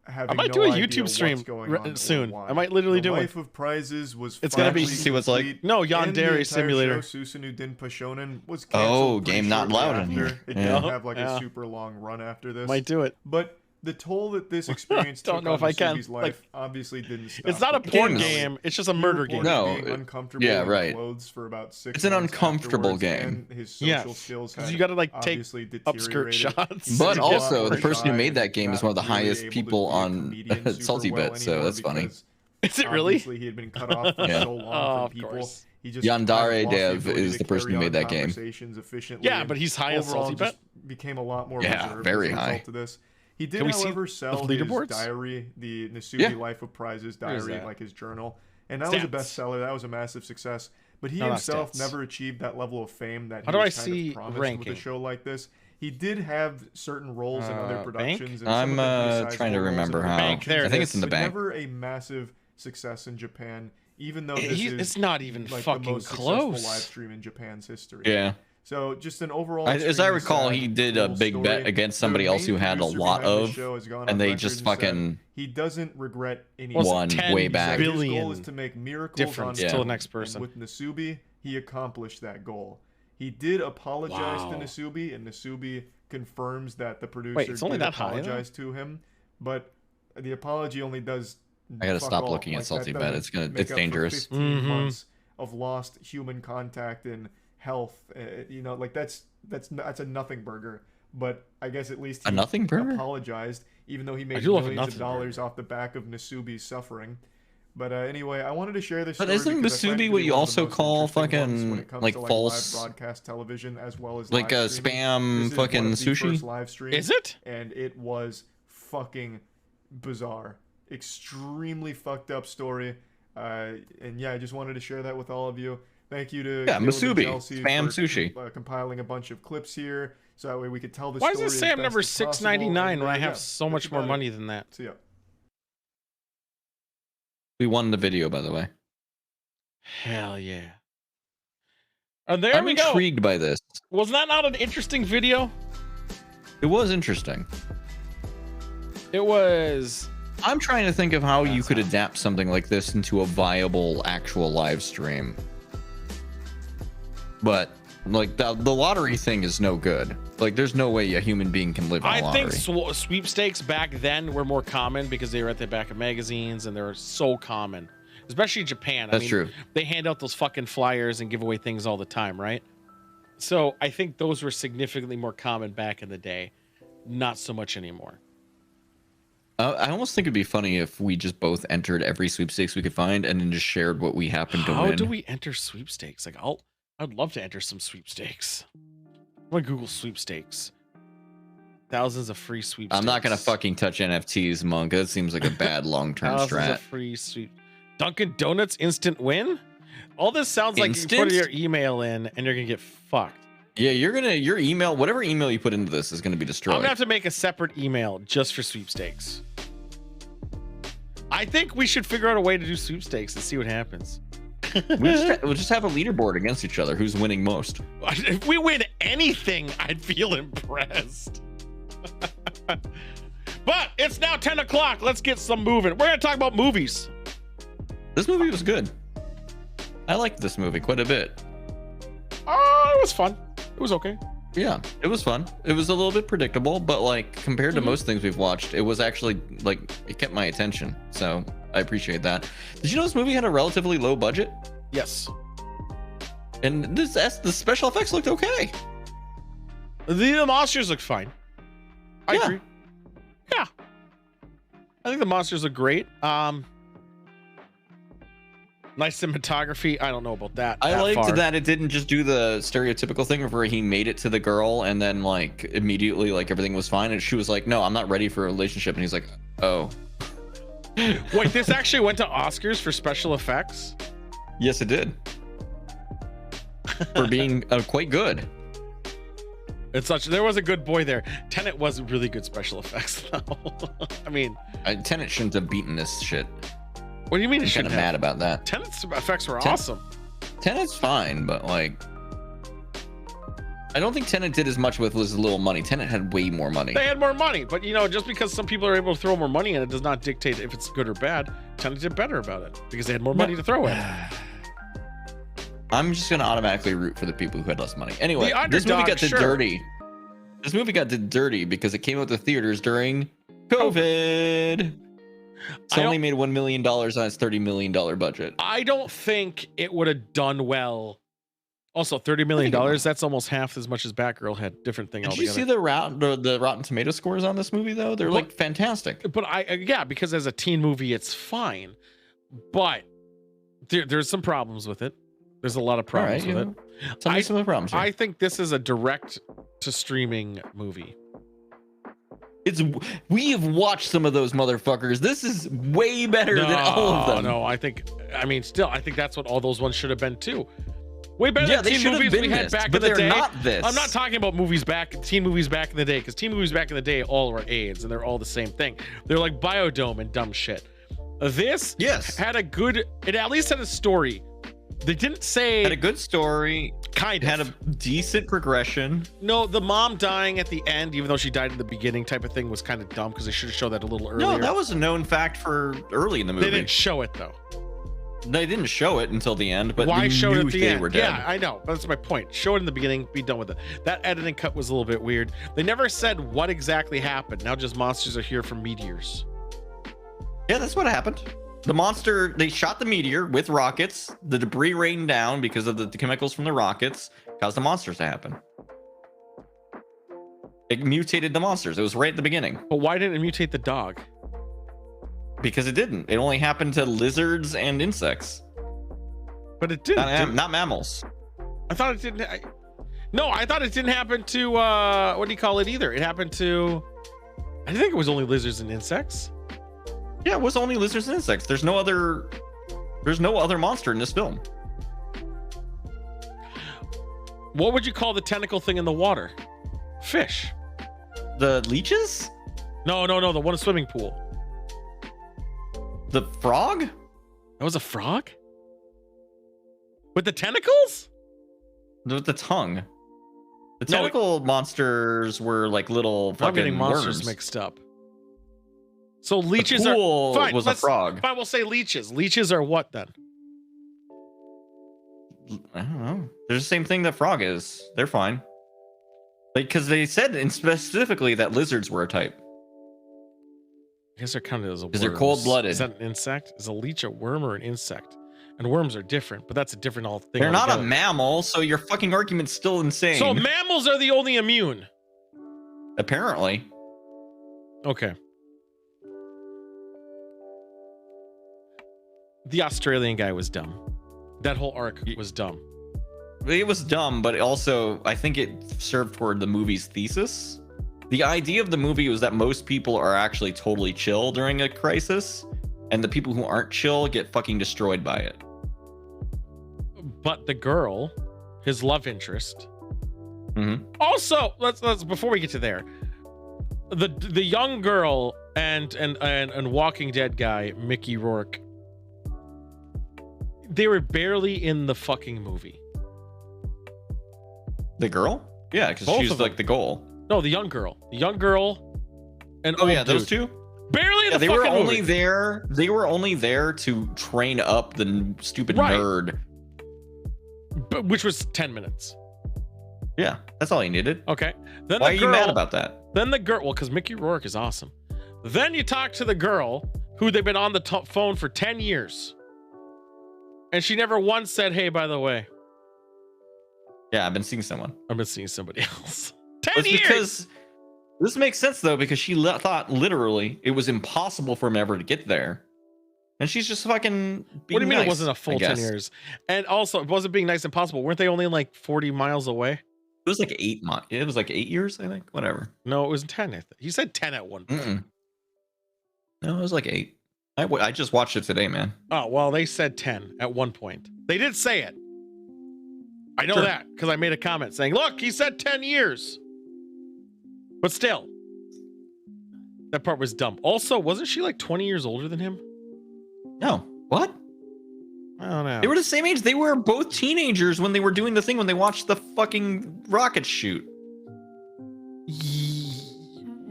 having I might no do a idea YouTube what's stream going on or soon. why. I might literally The do it. Life of Prizes was It's gonna be- finally See what's like? complete, No, and the Yandere entire Simulator. show, Susanoo Dinpa Shonen, was Oh, canceled pretty game not shortly allowed in after. here. It Yeah. didn't have like Yeah. a super long run after this. Might do it. But the toll that this experience Don't took know on if I can. Nasubi's life Like, obviously didn't stop. It's not a The porn game's- game. It's just a he murder reported game. No, being uncomfortable yeah, in right. clothes for about 6 It's an months uncomfortable afterwards, game. and his social Yeah, skills 'cause had you gotta, like, take obviously upskirt deteriorated. shots. He But was a also, lot the more person who shy made that and game is not one of the really highest able to people be a on comedian super Salty well Bet, so anymore that's funny. because Is it really? obviously he had been cut off for Yeah. so long Oh, from of people. course. He just Yandere kind of lost the Dev ability is to the person who carry made on that game. conversations efficiently, Yeah, and but he's high on overall Salty just Bet. became a lot more Yeah, reserved very as a high. result of this. He did, Can we see however, the sell his leaderboards? diary, the Nasubi Yeah. Life of Prizes Where is diary, that? like his journal, and that was a Stats. bestseller. That was a massive success. But he No, not himself stats. never achieved that level of fame that How he do I was kind see of promised ranking? with a show like this. He did have certain roles in other Bank? productions. And I'm some of them pretty trying to sizable roles remember in how. other Bank, there I it think is. it's in the but bank. never a massive success in Japan, even though this is It's not even like fucking the most successful close. live stream in Japan's history. Yeah. So just an overall. As I extremely recall, sad, he did a cool big bet story. against The somebody else main who had a producer lot behind the of, show has gone and on they record just and said fucking he doesn't regret any. Was it won 10 way back. His goal billion is to make miracles difference on to the film, next person. And with Nasubi, he accomplished that goal. He did apologize Wow. to Nasubi, and Nasubi confirms that the producer Wait, it's only did that high, though? apologize to him, but the apology only does. I gotta fuck stop all. looking at Like, Salty that Bet. doesn't It's gonna- make it's up for dangerous. 15 Mhm. months of lost human contact and health. You know, like that's a nothing burger. But I guess at least he A nothing burger? apologized, even though he made do love a millions of nothing dollars burger. off the back of Nasubi's suffering. But anyway, I wanted to share this. But story isn't because I find it Masubi to what be you one of also the most call interesting ones fucking, when it comes like, to, false- live broadcast television as well as like live a streaming. spam This is fucking one of the sushi? first live streams, Is it? And it was fucking bizarre, extremely fucked up story. And yeah, I just wanted to share that with all of you. Thank you to Yeah, Guild and Masubi, Chelsea spam for, sushi. compiling a bunch of clips here, so that way we could tell the Why story. does it say as I'm best number as possible, 699 and, when I yeah, have so that's much more about it. money than that? So yeah. We won the video, by the way. Hell yeah. And there I'm we go. intrigued by this. Was that not an interesting video? It was interesting. It was. I'm trying to think of how you could adapt something like this into a viable actual live stream. But like the lottery thing is no good. Like there's no way a human being can live on a I lottery. think sweepstakes back then were more common because they were at the back of magazines and they were so common, especially in Japan. That's true. They hand out those fucking flyers and give away things all the time, right? So I think those were significantly more common back in the day. Not so much anymore. I almost think it'd be funny if we just both entered every sweepstakes we could find and then just shared what we happened to win. How do we enter sweepstakes? Like, I'd love to enter some sweepstakes. I'm gonna Google sweepstakes. Thousands of free sweepstakes. I'm not gonna fucking touch NFTs, Monk. That seems like a bad long-term Thousands strat. of free sweep. Dunkin' Donuts instant win. All this sounds like Instant? you put your email in and you're gonna get fucked. Yeah, your email, whatever email you put into this is gonna be destroyed. I'm gonna have to make a separate email just for sweepstakes. I think we should figure out a way to do sweepstakes and see what happens. We'll just have a leaderboard against each other. Who's winning most? If we win anything, I'd feel impressed. But it's now 10 o'clock. Let's get some moving. We're gonna talk about movies. This movie was good. I liked this movie quite a bit. It was fun. It was okay. Yeah, it was fun. It was a little bit predictable, but like compared to most things we've watched, it was actually like it kept my attention. So I appreciate that. Did you know this movie had a relatively low budget? Yes. And the special effects looked okay. The monsters look fine. I agree. Yeah. I think the monsters look great. Nice cinematography. I don't know about that. I liked that it didn't just do the stereotypical thing of where he made it to the girl and then like immediately like everything was fine and she was like, no, I'm not ready for a relationship. And he's like, oh. Wait, this actually went to Oscars for special effects? Yes, it did. For being quite good. There was a good boy there. Tenet was really good special effects though. I mean, Tenet shouldn't have beaten this shit. What do you mean? I'm kind of mad about that. Tenet's effects were awesome. Tenet's fine, but like, I don't think Tenet did as much with as little money. Tenet had way more money. They had more money, but you know, just because some people are able to throw more money in it does not dictate if it's good or bad. Tenet did better about it because they had more money to throw at it. I'm just gonna automatically root for the people who had less money. Anyway, The this movie underdog, got did sure. dirty. This movie got did dirty because it came out to theaters during COVID. It's only made $1 million on its $30 million budget. I don't think it would have done well. Also, $30 million, that's almost half as much as Batgirl had. Different thing Did altogether. you see the Rotten Tomato scores on this movie though? They're like fantastic. But yeah, because as a teen movie, it's fine. But there's some problems with it. There's a lot of problems with it. Tell me some of the problems. I think this is a direct to streaming movie. We have watched some of those motherfuckers. This is way better than all of them. No, I think that's what all those ones should have been too. Way better Yeah, than they teen should have movies been we had this, back but in the they're day. not this. I'm not talking about teen movies back in the day, because teen movies back in the day all were AIDS and they're all the same thing. They're like Biodome and dumb shit. This had it at least had a story. They didn't say had a good story. Had a decent progression. No, the mom dying at the end, even though she died in the beginning, type of thing was kind of dumb because they should have showed that a little earlier. No, that was a known fact for early in the movie. They didn't show it though. They didn't show it until the end, but why they show it knew at the they end? were dead. Yeah, I know. That's my point. Show it in the beginning, be done with it. That editing cut was a little bit weird. They never said what exactly happened. Now just monsters are here from meteors. Yeah, that's what happened. The monster, they shot the meteor with rockets. The debris rained down because of the chemicals from the rockets, caused the monsters to happen. It mutated the monsters. It was right at the beginning. But why didn't it mutate the dog? Because it didn't. It only happened to lizards and insects. But it didn't. Not mammals. I thought it didn't. I thought it didn't happen to, what do you call it either? It happened to, I think it was only lizards and insects. Yeah, it was only lizards and insects. There's no other monster in this film. What would you call the tentacle thing in the water? Fish. The leeches? No, the one in the swimming pool. The frog? That was a frog? With the tentacles? With the tongue. The tentacle monsters were like little fucking I'm getting monsters worms. mixed up. So leeches the pool are fine. was a frog. Fine, we'll say leeches. Leeches are what then? I don't know. They're the same thing that frog is. They're fine. Because they said specifically that lizards were a type. I guess they're counted as a worm. Because they're cold-blooded. Is that an insect? Is a leech a worm or an insect? And worms are different, but that's a different all thing. They're not a altogether. mammal, so your fucking argument's still insane. So mammals are the only immune. Apparently. Okay. The Australian guy was dumb. That whole arc was dumb. It was dumb, but also I think it served toward the movie's thesis. The idea of the movie was that most people are actually totally chill during a crisis, and the people who aren't chill get fucking destroyed by it. But the girl, his love interest. Mm-hmm. Also, let's before we get to there, the young girl and Walking Dead guy Mickey Rourke, they were barely in the fucking movie. The girl? Yeah, because Both she was of them. like the goal. No, the young girl, and Oh yeah, those two. barely in the They fucking were only movie. there. They were only there to train up the stupid Right. nerd. Which was 10 minutes. Yeah, that's all he needed. Okay. Then Why the are girl, you mad about that? Then the girl, well, because Mickey Rourke is awesome. Then you talk to the girl who they've been on the phone for 10 years. And she never once said, hey, by the way, Yeah, I've been seeing someone. I've been seeing somebody else. 10 It's years! because this makes sense though, because she thought literally it was impossible for him ever to get there, and she's just fucking. What do you mean nice, it wasn't a full I 10 guess. years? And also, it wasn't being nice and possible. Weren't they only like 40 miles away? It was like 8 months. It was like 8 years, I think. Whatever. No, it was 10. I think. He said 10 at one point. Mm-mm. No, it was like 8. I just watched it today, man. Oh, well, they said 10 at one point. They did say it. I know Sure. that because I made a comment saying, look, he said 10 years. But still, that part was dumb. Also, wasn't she like 20 years older than him? No. What? I don't know. They were the same age. They were both teenagers when they were doing the thing when they watched the fucking rocket shoot.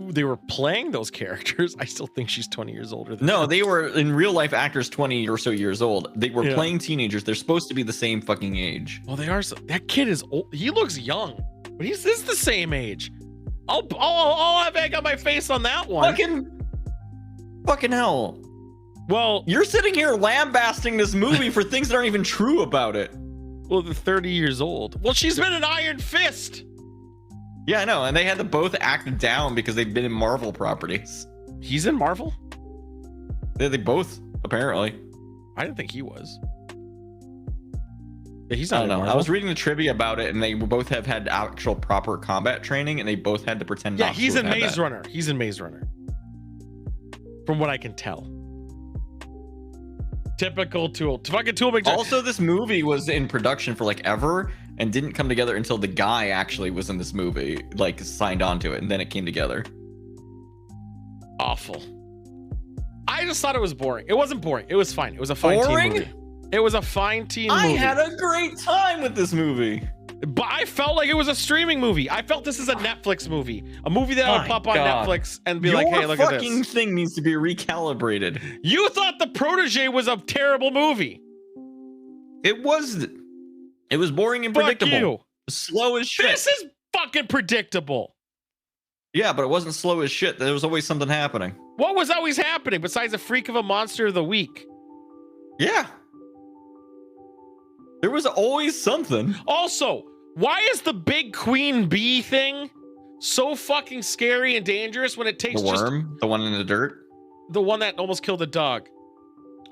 They were playing those characters. I still think she's 20 years older than No, him. they were in real life actors 20 or so years old. They were Yeah. playing teenagers. They're supposed to be the same fucking age. Well, they are. That kid is old. He looks young, but he's the same age. I'll have egg on my face on that one. Fucking hell. Well, you're sitting here lambasting this movie for things that aren't even true about it. Well, they're 30 years old. Well, she's been in Iron Fist. Yeah, I know. And they had to both act down because they've been in Marvel properties. He's in Marvel? They both, apparently. I didn't think he was. Yeah, he's I not don't in know. Marvel. I was reading the trivia about it, and they both have had actual proper combat training, and they both had to pretend Yeah, not to he's have in had Maze that. Runner. He's in Maze Runner. From what I can tell. Typical Tool. Fucking Tool Big Time. Also, this movie was in production for like ever and didn't come together until the guy actually was in this movie, like signed on to it, and then it came together. Awful. I just thought it was boring. It wasn't boring. It was fine. It was a fine Boring? teen movie. It was a fine teen I movie. had a great time with this movie. But I felt like it was a streaming movie. I felt this is a Netflix movie. A movie that would My pop on God. Netflix and be Your like, hey, look at fucking this. thing needs to be recalibrated. You thought The Protege was a terrible movie. It was boring and Fuck predictable. you. Slow as shit. This is fucking predictable. Yeah, but it wasn't slow as shit. There was always something happening. What was always happening besides a freak of a monster of the week? Yeah. There was always something. Also, why is the big queen bee thing so fucking scary and dangerous when it takes The just worm, the one in the dirt. the one that almost killed the dog?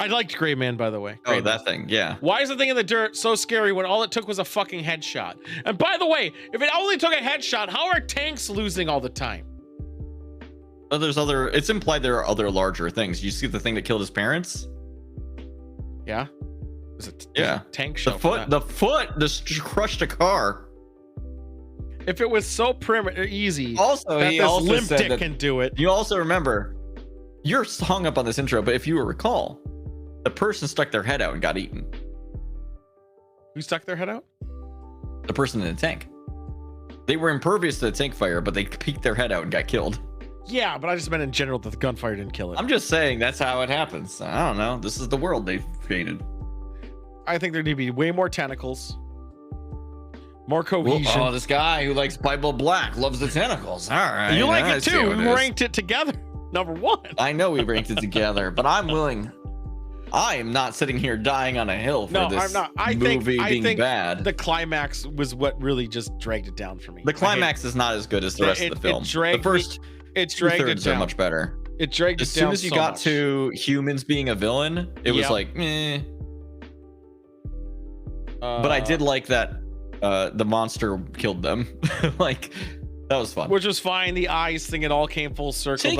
I liked Gray Man, by the way. Oh, that thing. Yeah. Why is the thing in the dirt so scary when all it took was a fucking headshot? And by the way, if it only took a headshot, how are tanks losing all the time? Oh, there's other. It's implied there are other larger things. You see the thing that killed his parents? Yeah. There's a Yeah. tank show. The for foot. that. The foot just crushed a car. If it was so easy, Also, that he this also limp said dick that can do it. You also remember, you're hung up on this intro, but if you recall, the person stuck their head out and got eaten. Who stuck their head out? The person in the tank. They were impervious to the tank fire, but they peeked their head out and got killed. Yeah, but I just meant in general that the gunfire didn't kill it. I'm just saying that's how it happens. I don't know. This is the world they've created. I think there need to be way more tentacles, more cohesion. Oh, this guy who likes Bible Black loves the tentacles. All right. You like I it see too. how We is. ranked it together. Number one. I know we ranked it together, but I'm willing. I am not sitting here dying on a hill for No, this I'm not. I movie think being bad. the climax was what really just dragged it down for me. The climax is not as good as the rest of the film. The first two-thirds are much better. It dragged as it down soon as you so got much. to humans being a villain, it was like, eh. But I did like that the monster killed them. Like, that was fun. Which was fine. The eyes thing, it all came full circle.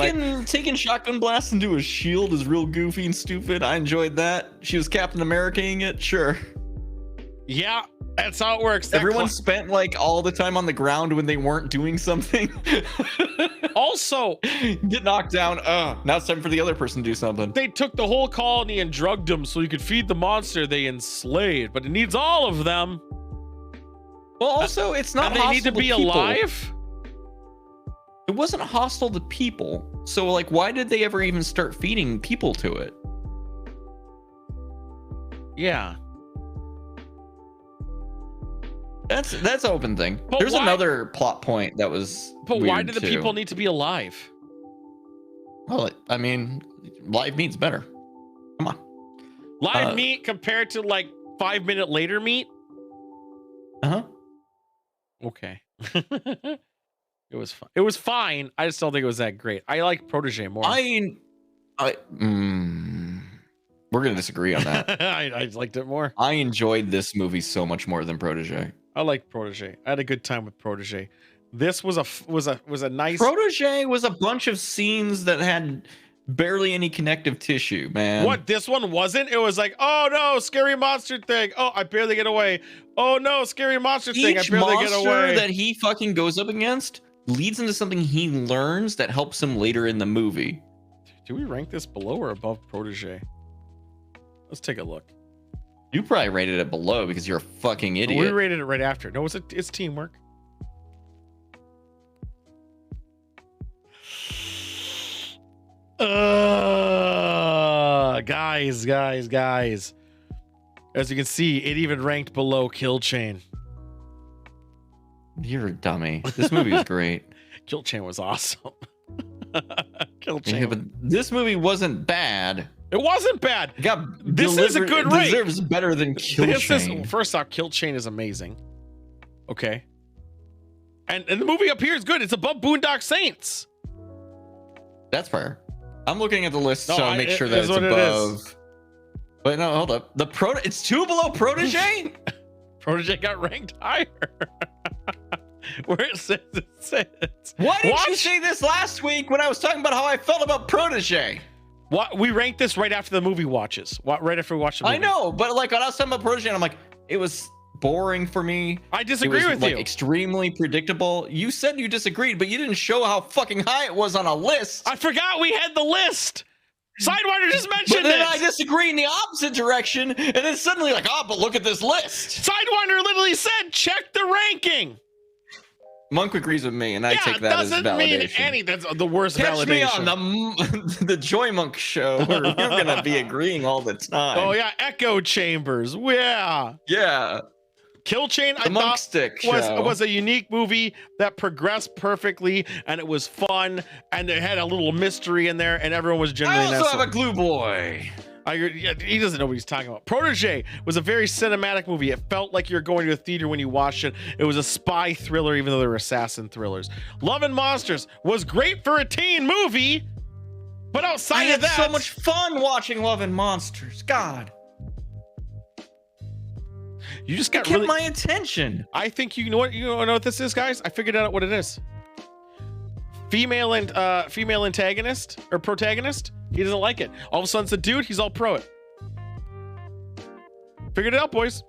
Taking shotgun blast into a shield is real goofy and stupid. I enjoyed that. She was Captain America-ing it, sure. Yeah, that's how it works. Everyone spent like all the time on the ground when they weren't doing something. Also, get knocked down. Now it's time for the other person to do something. They took the whole colony and drugged them so you could feed the monster they enslaved, but it needs all of them. Well, also, it's not. And they need to be alive. It wasn't hostile to people, so like, why did they ever even start feeding people to it? Yeah. That's an open thing. But There's why- another plot point that was. But why weird do the too. people need to be alive? Well, I mean, live meat's better. Come on. Live meat compared to like 5 minute later meat? Okay. It was fine. It was fine. I just don't think it was that great. I like Protege more. We're gonna disagree on that. I liked it more. I enjoyed this movie so much more than Protege. I liked Protege. I had a good time with Protege. This was a nice. Protege was a bunch of scenes that had barely any connective tissue, man. What, this one wasn't? It was like, oh no, scary monster thing. Oh, I barely get away. Oh no, scary monster thing. I Each barely get monster away. that he fucking goes up against leads into something he learns that helps him later in the movie. Do we rank this below or above Protege? Let's take a look. You probably rated it below because you're a fucking idiot. We rated it right after. No, it's teamwork. Guys. As you can see, it even ranked below Kill Chain. You're a dummy. This movie is great. Kill Chain was awesome. Kill Chain. Yeah, but this movie wasn't bad. It wasn't bad. This is a good rate. Deserves better than Kill Chain. First off, Kill Chain is amazing. Okay. And the movie up here is good. It's above Boondock Saints. That's fair. I'm looking at the list No, to make sure that is it's what it above. Wait, no, hold up. It's 2 below Protege? Protege got ranked higher. Where it says it sits. Why didn't you say this last week when I was talking about how I felt about Protege? What, we ranked this right after the movie watches. Right after we watched the movie. I know, but like when I was talking about Protege, I'm like, it was boring for me. I disagree with like you. Extremely predictable. You said you disagreed, but you didn't show how fucking high it was on a list. I forgot we had the list. Sidewinder just mentioned But then it. I disagree in the opposite direction, and then suddenly like, but look at this list. Sidewinder literally said, check the ranking. Monk agrees with me, and I take that as validation. Doesn't mean any. That's the worst Catch validation. me on the Joy Monk show, where we're gonna be agreeing all the time. Oh yeah, Echo Chambers. Yeah. Yeah. Kill Chain, The Monk Stick show. was a unique movie that progressed perfectly, and it was fun, and it had a little mystery in there, and everyone was I genuinely. also have a glue boy. He doesn't know what he's talking about. Protege was a very cinematic movie. It felt like you were going to a theater when you watched it. It was a spy thriller, even though they were assassin thrillers. Love and Monsters was great for a teen movie, but outside I of had that, so much fun watching Love and Monsters. God, you just got kept really my attention. I think you know what this is, guys. I figured out what it is. Female antagonist or protagonist. He doesn't like it. All of a sudden, it's a dude. He's all pro it. Figured it out, boys.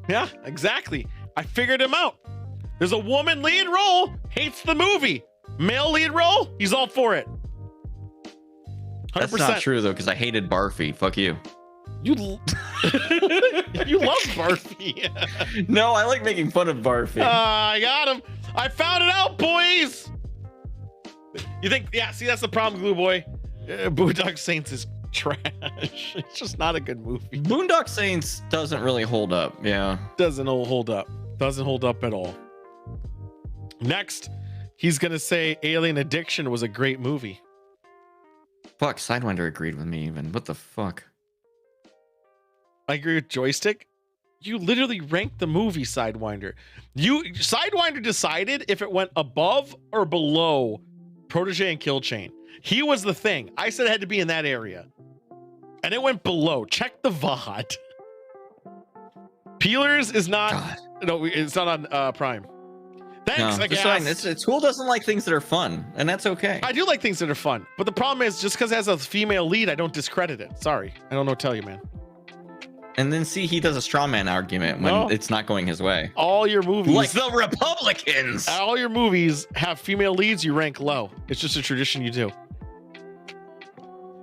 Yeah, exactly. I figured him out. There's a woman lead role, hates the movie. Male lead role, he's all for it. 100%. That's not true though, because I hated Barfy. Fuck you. You love Barfy. No, I like making fun of Barfy. I got him. I found it out, boys. You think? Yeah. See, that's the problem, Glue Boy. Boondock Saints is trash. It's just not a good movie. Boondock Saints doesn't really hold up. Yeah. Doesn't hold up. Doesn't hold up at all. Next, he's gonna say Alien Addiction was a great movie. Fuck, Sidewinder agreed with me even. What the fuck? I agree with Joystick. You literally ranked the movie Sidewinder. Sidewinder decided if it went above or below Protege and Kill Chain. He was the thing. I said it had to be in that area. And it went below. Check the VOD. Peelers is not. God. No, it's not on Prime. Thanks, no, I guess. Tool doesn't like things that are fun, and that's okay. I do like things that are fun, but the problem is just because it has a female lead, I don't discredit it. Sorry, I don't know what to tell you, man. And then see, he does a straw man argument when it's not going his way. All your movies, like the Republicans, all your movies have female leads. You rank low. It's just a tradition you do.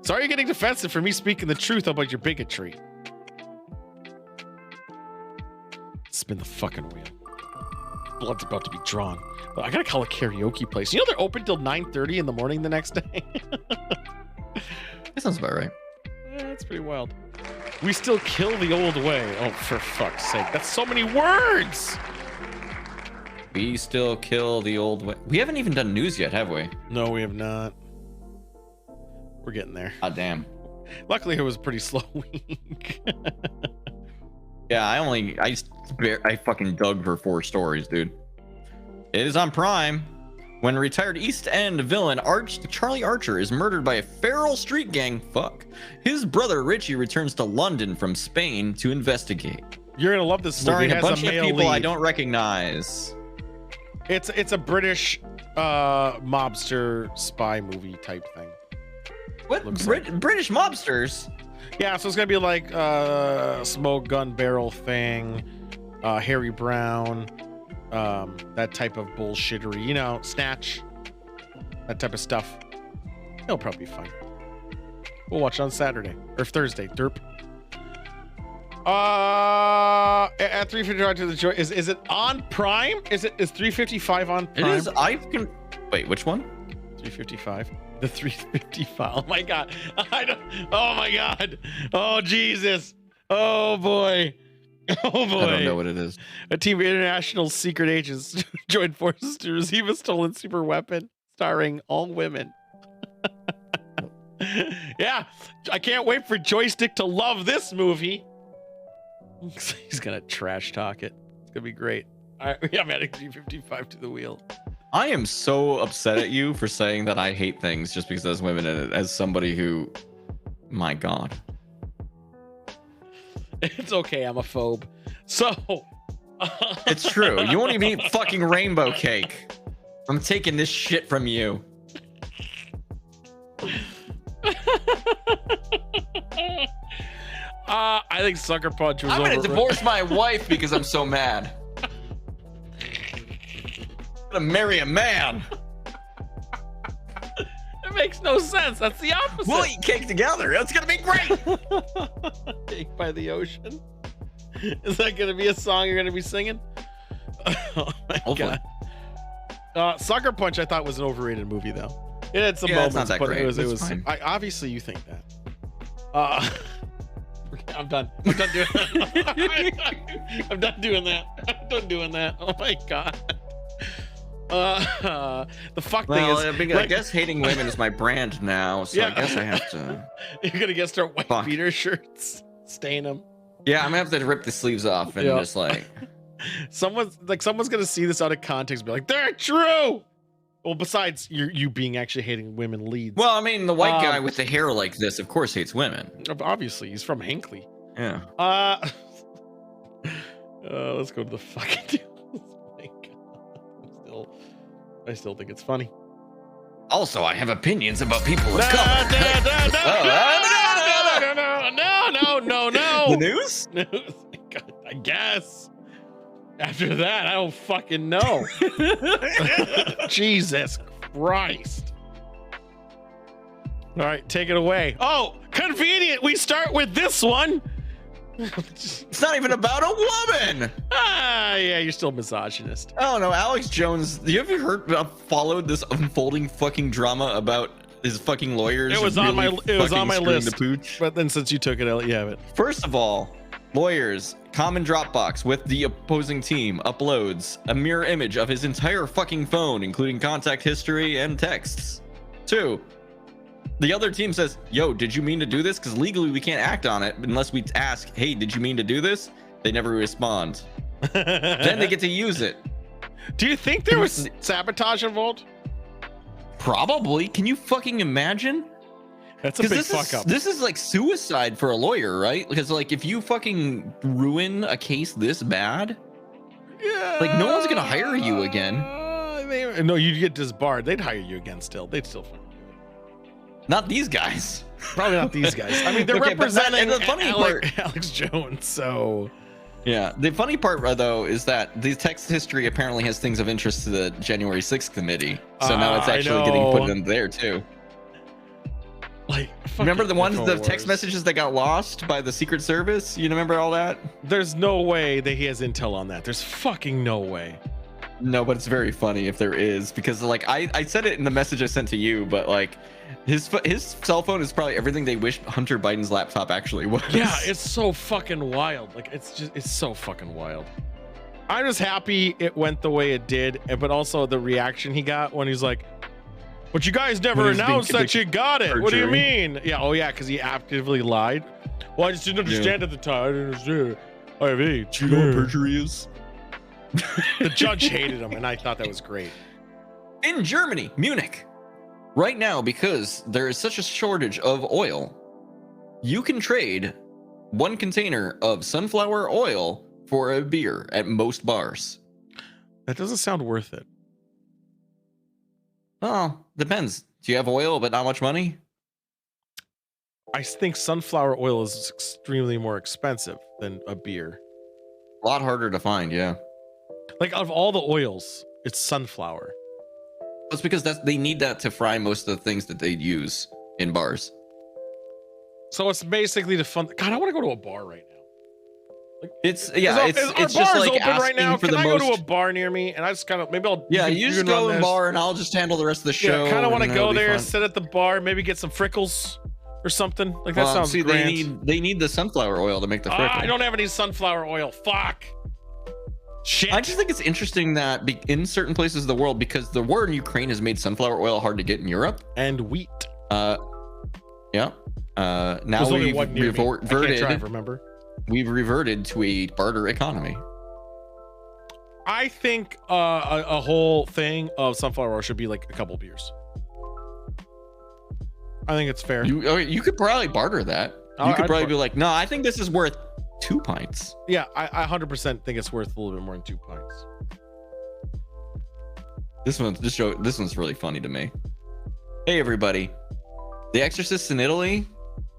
Sorry, you're getting defensive for me speaking the truth about your bigotry. Spin the fucking wheel. Blood's about to be drawn. But I gotta call a karaoke place. You know they're open till 9:30 in the morning the next day. That sounds about right. Yeah, that's pretty wild. We still kill the old way. Oh, for fuck's sake. That's so many words. We still kill the old way. We haven't even done news yet, have we? No, we have not. We're getting there. Ah, damn. Luckily, it was a pretty slow week. Yeah, I fucking dug for 4 stories, dude. It is on Prime. When retired East End villain Charlie Archer is murdered by a feral street gang, his brother Richie returns to London from Spain to investigate. You're gonna love this starring movie. a bunch of people I don't recognize. It's a British mobster spy movie type thing. What? British mobsters? Yeah, so it's gonna be like smoke gun barrel thing, Harry Brown, that type of bullshittery, you know, Snatch, that type of stuff. It'll probably be fun. We'll watch it on Saturday or Thursday. Derp. At 3:55 to the joy. Is it on Prime? Is 3:55 on Prime? It is. Wait, which one? 3:55. The 3:55. Oh my god. Oh my god. Oh Jesus. Oh boy. Oh boy. I don't know what it is. A team of international secret agents joined forces to receive a stolen super weapon, starring all women. Yeah, I can't wait for Joystick to love this movie. He's gonna trash talk it. It's gonna be great. All right, I'm adding 3:55 to the wheel. I am so upset at you for saying that I hate things just because there's women in it, as somebody who, my god. It's okay, I'm a phobe. So it's true. You won't even eat fucking rainbow cake. I'm taking this shit from you. I think Sucker Punch was I'm gonna divorce my wife because I'm so mad. I'm gonna marry a man. It makes no sense. That's the opposite. We'll eat cake together. That's gonna be great. Cake by the ocean. Is that gonna be a song you're gonna be singing? Oh my god. Sucker Punch I thought was an overrated movie though. It had some moments, but great. it was fine. obviously you think that. I'm done. I'm done doing that. I'm done doing that. I'm done doing that. Oh my god. The fuck thing is, I guess hating women is my brand now, so I guess I have to. You're gonna get start white beater shirts, stain them. Yeah, I'm gonna have to rip the sleeves off and just like. Someone's gonna see this out of context and be like, they're true. Well, besides you being actually hating women leads. Well, I mean, the white guy with the hair like this, of course, hates women. Obviously, he's from Hinckley. Yeah. Let's go to the fucking deal. Oh my god. I still think it's funny. Also, I have opinions about people of No. The news? God, I guess. After that, I don't fucking know. Jesus Christ. All right, take it away. Oh, convenient. We start with this one. It's not even about a woman. Yeah, you're still misogynist. I don't know. Alex Jones, have you ever followed this unfolding fucking drama about his fucking lawyers? It was on my list. But then since you took it, I'll let you have it. First of all, lawyers, common Dropbox with the opposing team uploads a mirror image of his entire fucking phone, including contact history and texts. 2, The other team says, yo, did you mean to do this? Because legally we can't act on it unless we ask, hey, did you mean to do this? They never respond. Then they get to use it. Do you think there was sabotage involved? Probably. Can you fucking imagine? That's a big fuck up. This is like suicide for a lawyer, right? Because like if you fucking ruin a case this bad, like no one's gonna hire you again. No, you'd get disbarred. They'd hire you again still. They'd still fucking do it. Not these guys. Probably not these guys. I mean, they're Okay, representing the funny part, Alex Jones, so... Yeah, the funny part though is that the text history apparently has things of interest to the January 6th committee. So now it's actually getting put in there too. Like, remember the text messages that got lost by the Secret Service? You remember all that? There's no way that he has intel on that. There's fucking no way. No, but it's very funny if there is, because like I said it in the message I sent to you, but like his cell phone is probably everything they wish Hunter Biden's laptop actually was. Yeah, it's so fucking wild. Like it's so fucking wild. I'm just happy it went the way it did, but also the reaction he got when he's like, but you guys never announced that you got it. What do you mean? Yeah, oh yeah, because he actively lied. Well, I just didn't understand at the time. I didn't understand. I have AIDS. Do you know what perjury is? The judge hated him, and I thought that was great. In Germany, Munich, right now, because there is such a shortage of oil, you can trade 1 container of sunflower oil for a beer at most bars. That doesn't sound worth it. Oh, depends. Do you have oil but not much money? I think sunflower oil is extremely more expensive than a beer. A lot harder to find, yeah. Like, out of all the oils, it's sunflower. That's because they need that to fry most of the things that they use in bars. So it's basically the fun. God, I want to go to a bar right now. Like, it's just like open right now. Can I go to a bar near me? And I just kind of maybe I'll you just go to the bar and I'll just handle the rest of the show. Yeah, kind of want to go there, sit at the bar, maybe get some frickles or something. Like that sounds grand. They need the sunflower oil to make the frickles. I don't have any sunflower oil. Fuck. Shit. I just think it's interesting that in certain places of the world, because the war in Ukraine has made sunflower oil hard to get in Europe and wheat. Yeah. Now we've reverted. Remember, we've reverted to a barter economy. I think a whole thing of sunflower oil should be like a couple beers. I think it's fair. You could probably barter that. You could probably be like, no, I think this is worth 2 pints. Yeah, I 100% think it's worth a little bit more than 2 pints. This one's really funny to me. Hey everybody, the exorcists in Italy,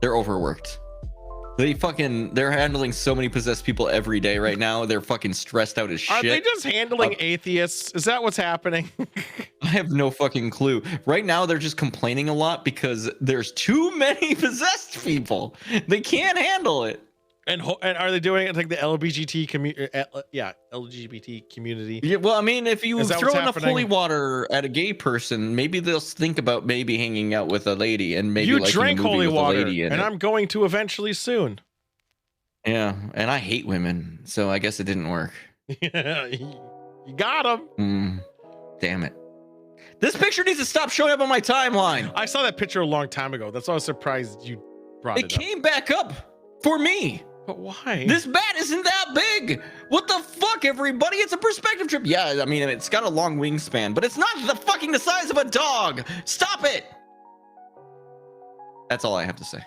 they're overworked. They're handling so many possessed people every day right now. They're fucking stressed out as shit. Are they just handling atheists? Is that what's happening? I have no fucking clue. Right now, they're just complaining a lot because there's too many possessed people. They can't handle it. And are they doing it like the LGBT community? LGBT community. Yeah, well, I mean, if you throw enough holy water at a gay person, maybe they'll think about maybe hanging out with a lady and maybe you drank holy water, and I'm going to eventually soon. Yeah, and I hate women, so I guess it didn't work. Yeah, you got them. Damn it! This picture needs to stop showing up on my timeline. I saw that picture a long time ago. That's why I was surprised you brought it up. It came back up for me. But why? This bat isn't that big. What the fuck, everybody? It's a perspective trip. Yeah, I mean, it's got a long wingspan, but it's not the size of a dog. Stop it. That's all I have to say.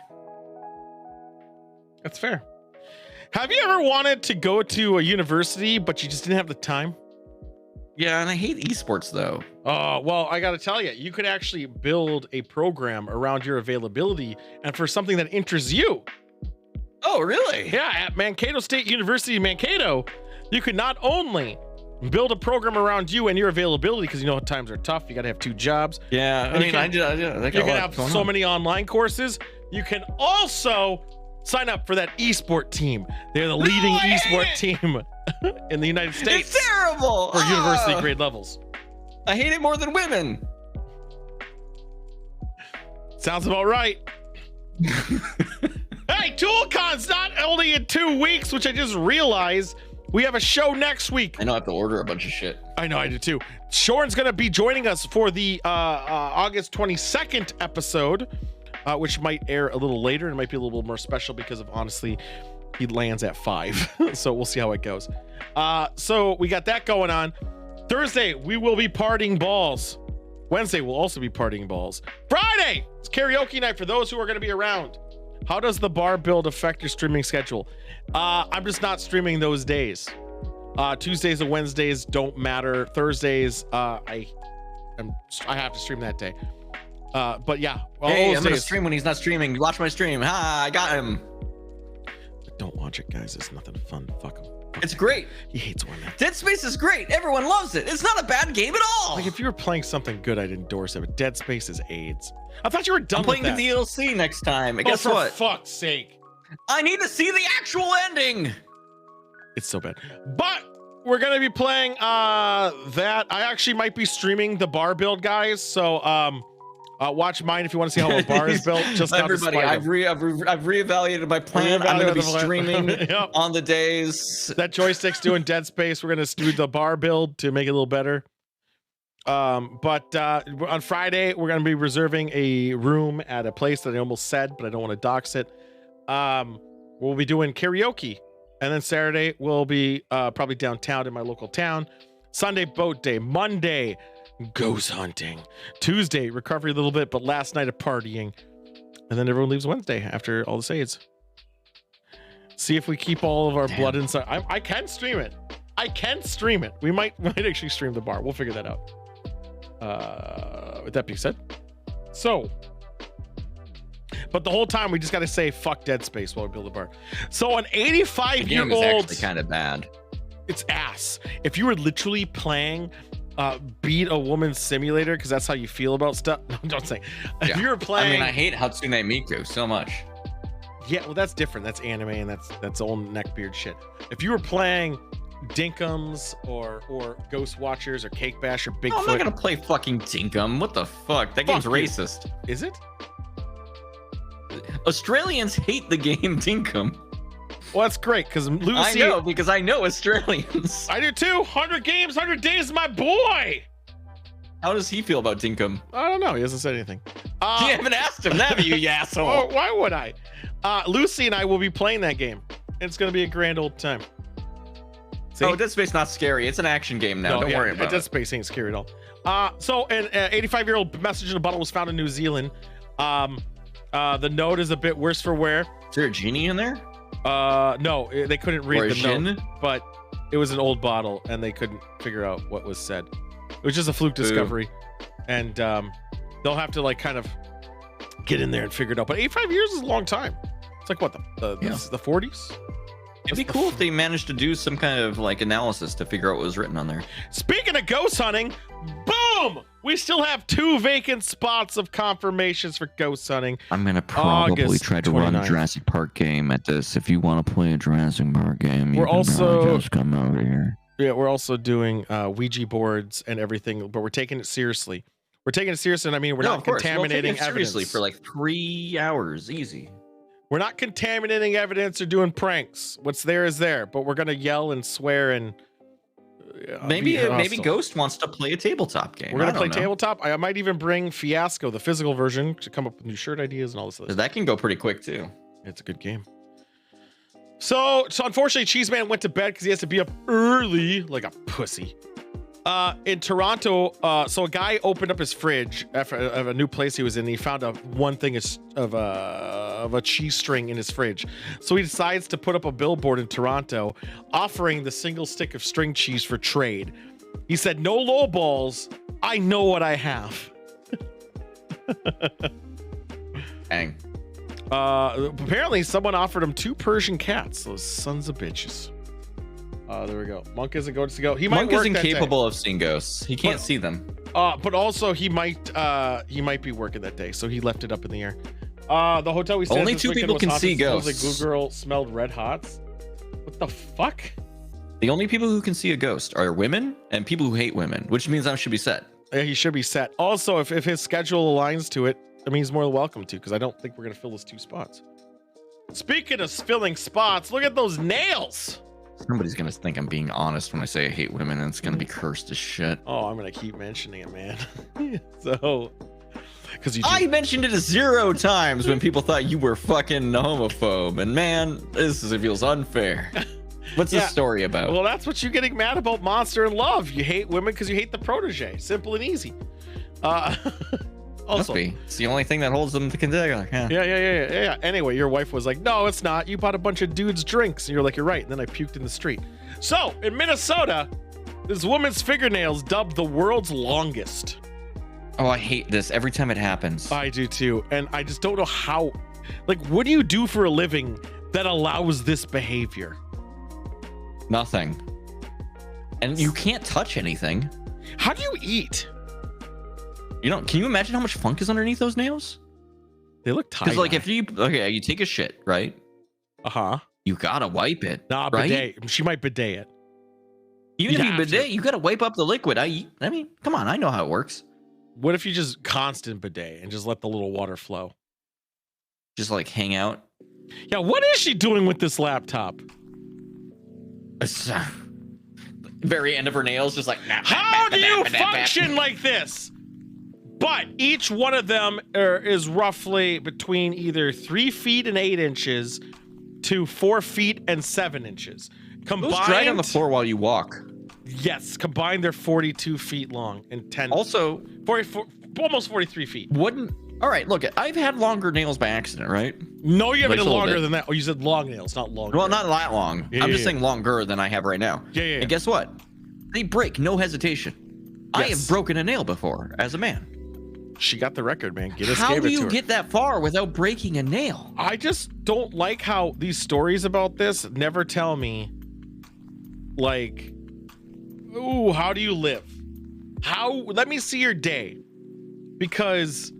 That's fair. Have you ever wanted to go to a university, but you just didn't have the time? Yeah, and I hate esports though. Well, I got to tell you, you could actually build a program around your availability and for something that interests you. Oh, really? Yeah, at Mankato State University, Mankato, you could not only build a program around you and your availability, because you know times are tough. You got to have 2 jobs. Yeah, I mean, you can have so many online courses. You can also sign up for that esport team. They're the leading esport team in the United States. It's terrible. For university grade levels. I hate it more than women. Sounds about right. Hey, ToolCon's not only in 2 weeks, which I just realized. We have a show next week. I know I have to order a bunch of shit. I know, I do too. Shoren's going to be joining us for the August 22nd episode. which might air a little later. It might be a little more special because of, honestly, he lands at 5. So we'll see how it goes. So we got that going on. Thursday, we will be partying balls. Wednesday, we'll also be partying balls. Friday, it's karaoke night for those who are going to be around. How does the bar build affect your streaming schedule? I'm just not streaming those days. Tuesdays and Wednesdays don't matter. Thursdays, I have to stream that day. But yeah. Hey, I'm gonna stream when he's not streaming. Watch my stream. Ha! I got him. Don't watch it, guys. It's nothing fun. Fuck him. It's great. He hates one. Dead Space is great. Everyone loves it. It's not a bad game at all. Like if you were playing something good, I'd endorse it. But Dead Space is AIDS. I thought you were done I'm playing with the DLC next time. And guess for what? Fuck's sake. I need to see the actual ending. It's so bad. But we're gonna be playing that. I actually might be streaming the bar build, guys. So watch mine if you want to see how a bar is built. Just everybody, I've reevaluated my plan. I'm going to be streaming on the days that joystick's doing Dead Space. We're going to do the bar build to make it a little better. But on Friday, we're going to be reserving a room at a place that I almost said, but I don't want to dox it. We'll be doing karaoke, and then Saturday we'll be probably downtown in my local town. Sunday, boat day. Monday, ghost hunting. Tuesday, recovery a little bit, but last night of partying. And then everyone leaves Wednesday after all the saids. See if we keep all of our blood inside. I can stream it. I can stream it. We might actually stream the bar. We'll figure that out. With that being said. So, but the whole time we just got to say fuck Dead Space while we build the bar. So an 85-year-old is actually kind of bad. It's ass. If you were literally playing Beat a Woman Simulator, because that's how you feel about stuff. No, don't say. If you were playing, I mean, I hate Hatsune Miku so much. Yeah, well, that's different. That's anime, and that's old neckbeard shit. If you were playing Dinkums or Ghost Watchers or Cake Bash or Bigfoot, I'm not gonna play fucking Dinkum. What the fuck? That game's racist. Is it? Australians hate the game Dinkum. Well, that's great because Lucy. I know because I know Australians. I do too. 100 games, 100 days, my boy. How does he feel about Dinkum? I don't know. He hasn't said anything. You haven't asked him, have you, you asshole? Oh, why would I? Lucy and I will be playing that game. It's going to be a grand old time. See? Oh, Dead Space not scary. It's an action game now. Don't worry about it. Dead Space ain't scary at all. So an 85-year-old message in a bottle was found in New Zealand. The note is a bit worse for wear. Is there a genie in there? No, they couldn't read the gin? note, but it was an old bottle and they couldn't figure out what was said. It was just a fluke discovery. And they'll have to like kind of get in there and figure it out. But 85 years is a long time. It's like what, this is the 40s? It'd be cool if they managed to do some kind of like analysis to figure out what was written on there. Speaking of ghost hunting, boom! We still have 2 vacant spots of confirmations for ghost hunting. I'm gonna probably August try to 29th. run a Jurassic Park game at this. If you want to play a Jurassic Park game, We're also just come over here. Yeah, we're also doing Ouija boards and everything, but we're taking it seriously. We're taking it seriously, and I mean we're not contaminating evidence. Seriously for like 3 hours, easy. We're not contaminating evidence or doing pranks. What's there is there, but we're gonna yell and swear and maybe Ghost wants to play a tabletop game. We're gonna play tabletop. I might even bring Fiasco, the physical version, to come up with new shirt ideas and all this other stuff. That can go pretty quick too. It's a good game. So unfortunately, Cheeseman went to bed because he has to be up early like a pussy. In Toronto, so a guy opened up his fridge of a new place he was in. And he found one thing of a cheese string in his fridge. So he decides to put up a billboard in Toronto offering the single stick of string cheese for trade. He said, "No low balls. I know what I have." Dang. Apparently someone offered him 2 Persian cats. Those sons of bitches. There we go. Monk isn't going to go. He might Monk is incapable of seeing ghosts. He can't see them. But also he might be working that day, so he left it up in the air. The hotel we stayed Only at 2 people can see ghosts. Like Blue Girl smelled red hots. What the fuck? The only people who can see a ghost are women and people who hate women, which means I should be set. Yeah, he should be set. Also, if his schedule aligns to it, I mean, he's more than welcome to, because I don't think we're gonna fill those 2 spots. Speaking of filling spots, look at those nails. Somebody's gonna think I'm being honest when I say I hate women, and it's gonna be cursed as shit. Oh, I'm gonna keep mentioning it, man. So Because I mentioned it 0 times when people thought you were fucking homophobe, and man, it feels unfair. What's the story about? Well, that's what you're getting mad about Monster in Love. You hate women because you hate the protege. Simple and easy. Must be. It's the only thing that holds them together. Yeah. Anyway, your wife was like, no, it's not. You bought a bunch of dudes drinks. And you're like, you're right. And then I puked in the street. So in Minnesota, this woman's fingernails dubbed the world's longest. Oh, I hate this every time it happens. I do too. And I just don't know how, like, what do you do for a living that allows this behavior? Nothing. And you can't touch anything. How do you eat? Can you imagine how much funk is underneath those nails? They look tight. Because like if you take a shit, right? You gotta wipe it. Nah, right? bidet. She might bidet it. Even if you bidet, you gotta wipe up the liquid. I mean, come on, I know how it works. What if you just constant bidet and just let the little water flow? Just like hang out. Yeah, what is she doing with this laptop? Very end of her nails, just like. How do you function like this? But each one of them is roughly between either 3 feet and 8 inches to 4 feet and 7 inches. Combined, those drag on the floor while you walk. Yes, combined they're 42 feet long and 10. Also, 44, almost 43 feet. All right, look, I've had longer nails by accident, right? No, you have any longer than that. Oh, you said long nails, not longer. Well, not that long. I'm just saying longer than I have right now. Yeah. And guess what? They break, no hesitation. Yes. I have broken a nail before as a man. She got the record, man. How do you get that far without breaking a nail? I just don't like how these stories about this never tell me, like, ooh, how do you live? Let me see your day. Because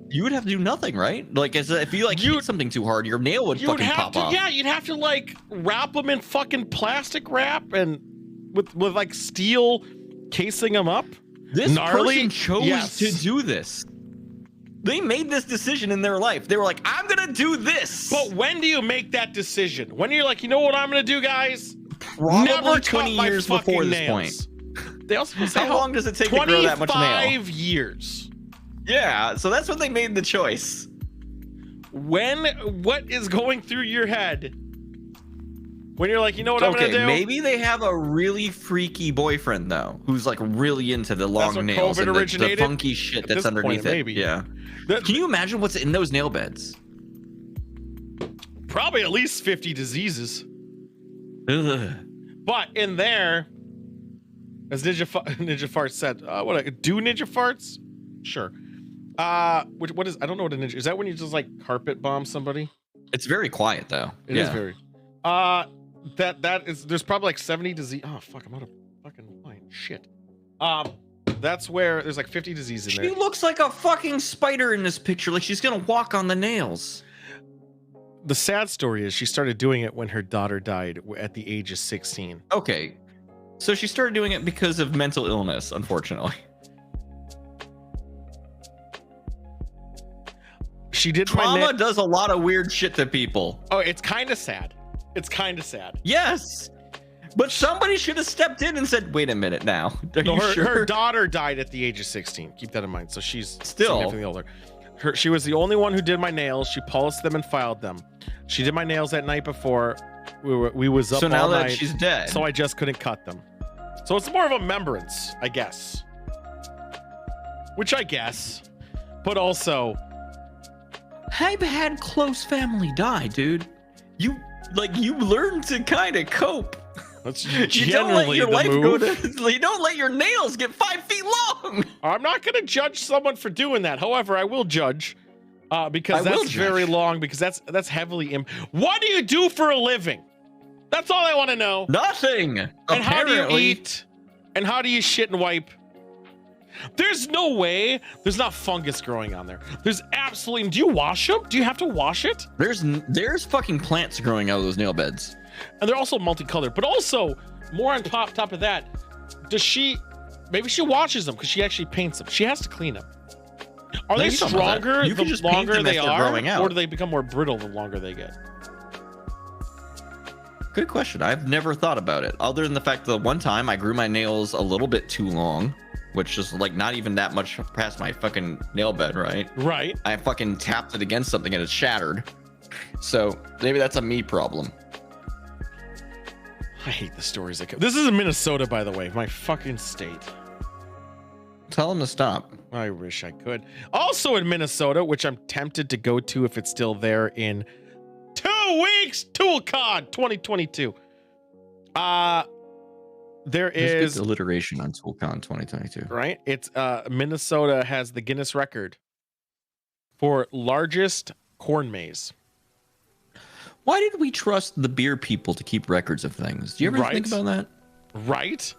you would have to do nothing, right? Like, if you hit something too hard, your nail would fucking pop off. Yeah, you'd have to like wrap them in fucking plastic wrap and with like steel casing them up. This person chose to do this. They made this decision in their life. They were like, I'm gonna do this. But when do you make that decision? When you're like, you know what I'm gonna do, guys? Probably Never 20 years before this point. They also say how long does it take to grow that much nail? 25 years. Yeah, so that's when they made the choice. What is going through your head when you're like, you know what I'm gonna do? Maybe they have a really freaky boyfriend though, who's like really into the long nails and the funky shit that's underneath it. Maybe. Yeah. Can you imagine what's in those nail beds? Probably at least 50 diseases. Ugh. But in there, as Ninja Farts said, do Ninja Farts? Sure. What is? I don't know what a ninja is. That when you just like carpet bomb somebody? It's very quiet though. It is very. That is. There's probably like 70 disease. Oh fuck! I'm out of fucking line. Shit. That's where there's like 50 diseases in there. She looks like a fucking spider in this picture. Like she's gonna walk on the nails. The sad story is she started doing it when her daughter died at the age of 16. Okay, so she started doing it because of mental illness, unfortunately. She did. Trauma does a lot of weird shit to people. Oh, it's kind of sad. It's kind of sad. Yes, but somebody should have stepped in and said, "Wait a minute, now." Her daughter died at the age of 16. Keep that in mind. So she's still significantly older. She was the only one who did my nails. She polished them and filed them. She did my nails that night before we was up all night. So now that she's dead, so I just couldn't cut them. So it's more of a remembrance, I guess. Which I guess, but also, I've had close family die, dude. You learn to kind of cope. That's you don't let your life go to. You don't let your nails get 5 feet long. I'm not going to judge someone for doing that. However, I will judge because that's very long. Because that's heavily. What do you do for a living? That's all I want to know. Nothing. And apparently. How do you eat? And how do you shit and wipe? There's no way there's not fungus growing on there. There's absolutely. Do you wash them? Do you have to wash it? There's fucking plants growing out of those nail beds. And they're also multicolored, but also more on top of that, maybe she washes them because she actually paints them. She has to clean them. Are they stronger the longer they are, or do they become more brittle the longer they get? Good question. I've never thought about it, other than the fact that one time I grew my nails a little bit too long, which is like not even that much past my fucking nail bed, right? Right. I fucking tapped it against something and it shattered. So maybe that's a me problem. I hate the stories that come. This is in Minnesota, by the way, my fucking state. Tell them to stop. I wish I could. Also in Minnesota, which I'm tempted to go to if it's still there in 2 weeks, ToolCon 2022. There is alliteration on ToolCon 2022. Right? It's Minnesota has the Guinness record for largest corn maze. Why did we trust the beer people to keep records of things? Do you ever think about that? Right?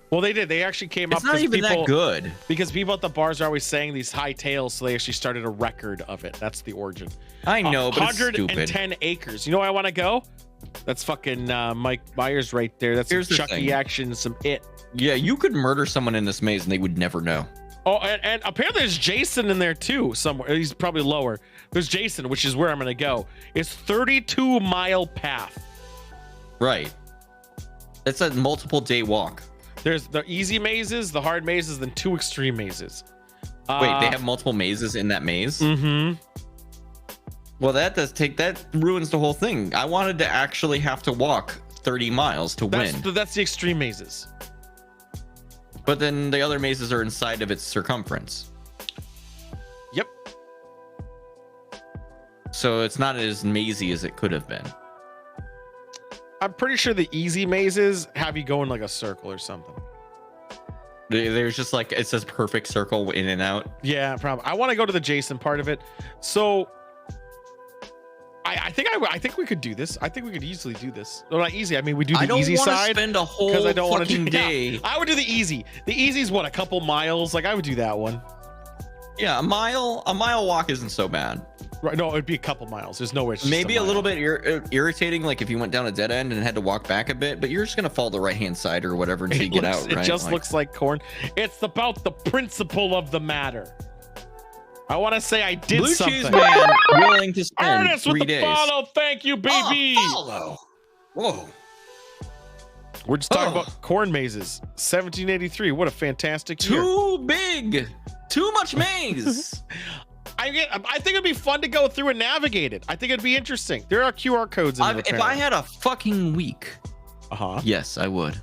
Well, they did. They actually came up. It's not even that good. Because people at the bars are always saying these high tales, so they actually started a record of it. That's the origin. I know, but it's stupid. 110 acres. You know where I want to go? That's fucking Mike Myers right there. That's some Chucky action, some It. Yeah, you could murder someone in this maze and they would never know. Oh, and apparently there's Jason in there too somewhere. He's probably lower. There's Jason, which is where I'm going to go. It's 32-mile path. Right. It's a multiple day walk. There's the easy mazes, the hard mazes, then 2 extreme mazes. Wait, they have multiple mazes in that maze? Mm-hmm. Well, that ruins the whole thing. I wanted to actually have to walk 30 miles to win. That's the extreme mazes. But then the other mazes are inside of its circumference. Yep. So it's not as mazy as it could have been. I'm pretty sure the easy mazes have you go in like a circle or something. There's just like, it says perfect circle in and out. Yeah, probably. I want to go to the Jason part of it. So I think we could do this. I think we could easily do this. No, not easy. I mean, we do the easy side. I don't want to spend a whole fucking day. Yeah, I would do the easy. The easy is what, a couple miles? Like I would do that one. Yeah, a mile walk isn't so bad. Right? No, it'd be a couple miles. There's no way. Maybe a little bit irritating, like if you went down a dead end and had to walk back a bit, but you're just gonna follow the right hand side or whatever until you get out. Right? It just looks like corn. It's about the principle of the matter. I want to say I did Blue something. Cheese Man willing to spend Ernest 3 with the days. follow. Thank you, baby. Follow. Whoa. We're just talking about corn mazes. 1783. What a fantastic year. Too big. Too much maze. I think it'd be fun to go through and navigate it. I think it'd be interesting. There are QR codes in the If I had a fucking week, yes, I would.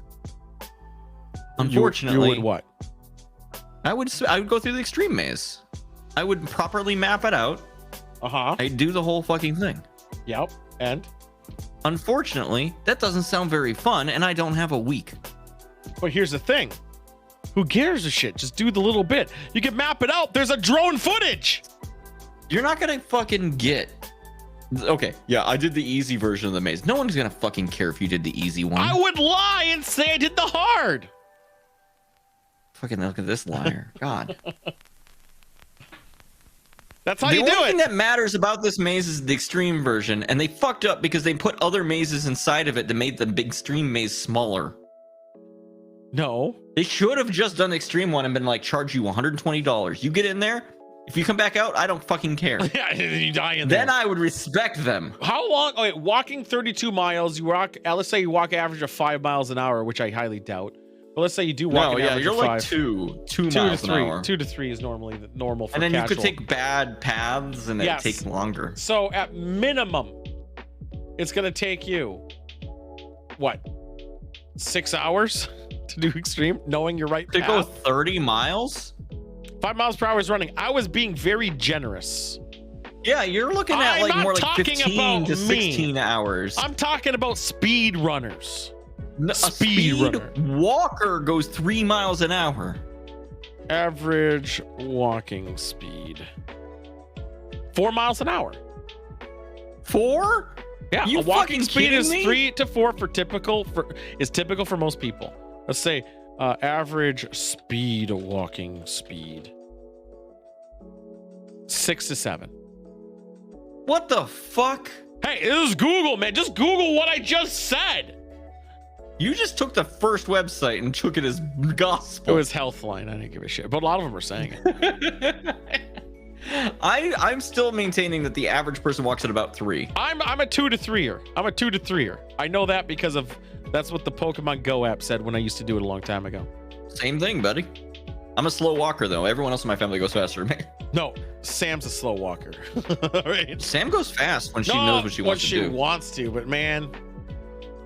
Unfortunately, you would what? I would go through the extreme maze. I would properly map it out. I'd do the whole fucking thing. Yep. And unfortunately, that doesn't sound very fun, and I don't have a week. But here's the thing. Who cares a shit? Just do the little bit. You can map it out. There's a drone footage. You're not gonna fucking get. Okay, yeah, I did the easy version of the maze. No one's gonna fucking care if you did the easy one. I would lie and say I did the hard. Fucking look at this liar. God. That's how you do it. The only thing that matters about this maze is the extreme version, and they fucked up because they put other mazes inside of it that made the big extreme maze smaller. No. They should have just done the extreme one and been like, charge you $120. You get in there. If you come back out, I don't fucking care. Yeah, you die in there. Then I would respect them. How long? Okay, walking 32 miles. You walk. Let's say you walk average of 5 miles an hour, which I highly doubt. But let's say you do walk. No, an yeah, average you're of like 5. 2 miles to 3. an hour. 2 to 3 is normally the normal for and then casual. you could take bad paths and it take longer. So at minimum, it's gonna take you what? 6 hours to do extreme, knowing you're right. To go 30 miles. 5 miles per hour is running. I was being very generous. Yeah, you're looking at like more like 15 to 16 hours. I'm talking about speed runners. A speed runner. Walker goes 3 miles an hour. Average walking speed 4 miles an hour. 4? Yeah, you a walking speed is me? 3 to 4 is typical for most people. Let's say average speed walking speed 6 to 7. What the fuck? Hey, this is Google, man. Just Google what I just said. You just took the first website and took it as gospel. It was Healthline. I didn't give a shit, but a lot of them are saying it. I'm still maintaining that the average person walks at about 3. I'm a 2 to 3er. I'm a 2 to 3er. I know that because of that's what the Pokemon Go app said when I used to do it a long time ago. Same thing, buddy. I'm a slow walker though. Everyone else in my family goes faster than me. No, Sam's a slow walker. Right? Sam goes fast when she knows what she wants to do. When she wants to, but man,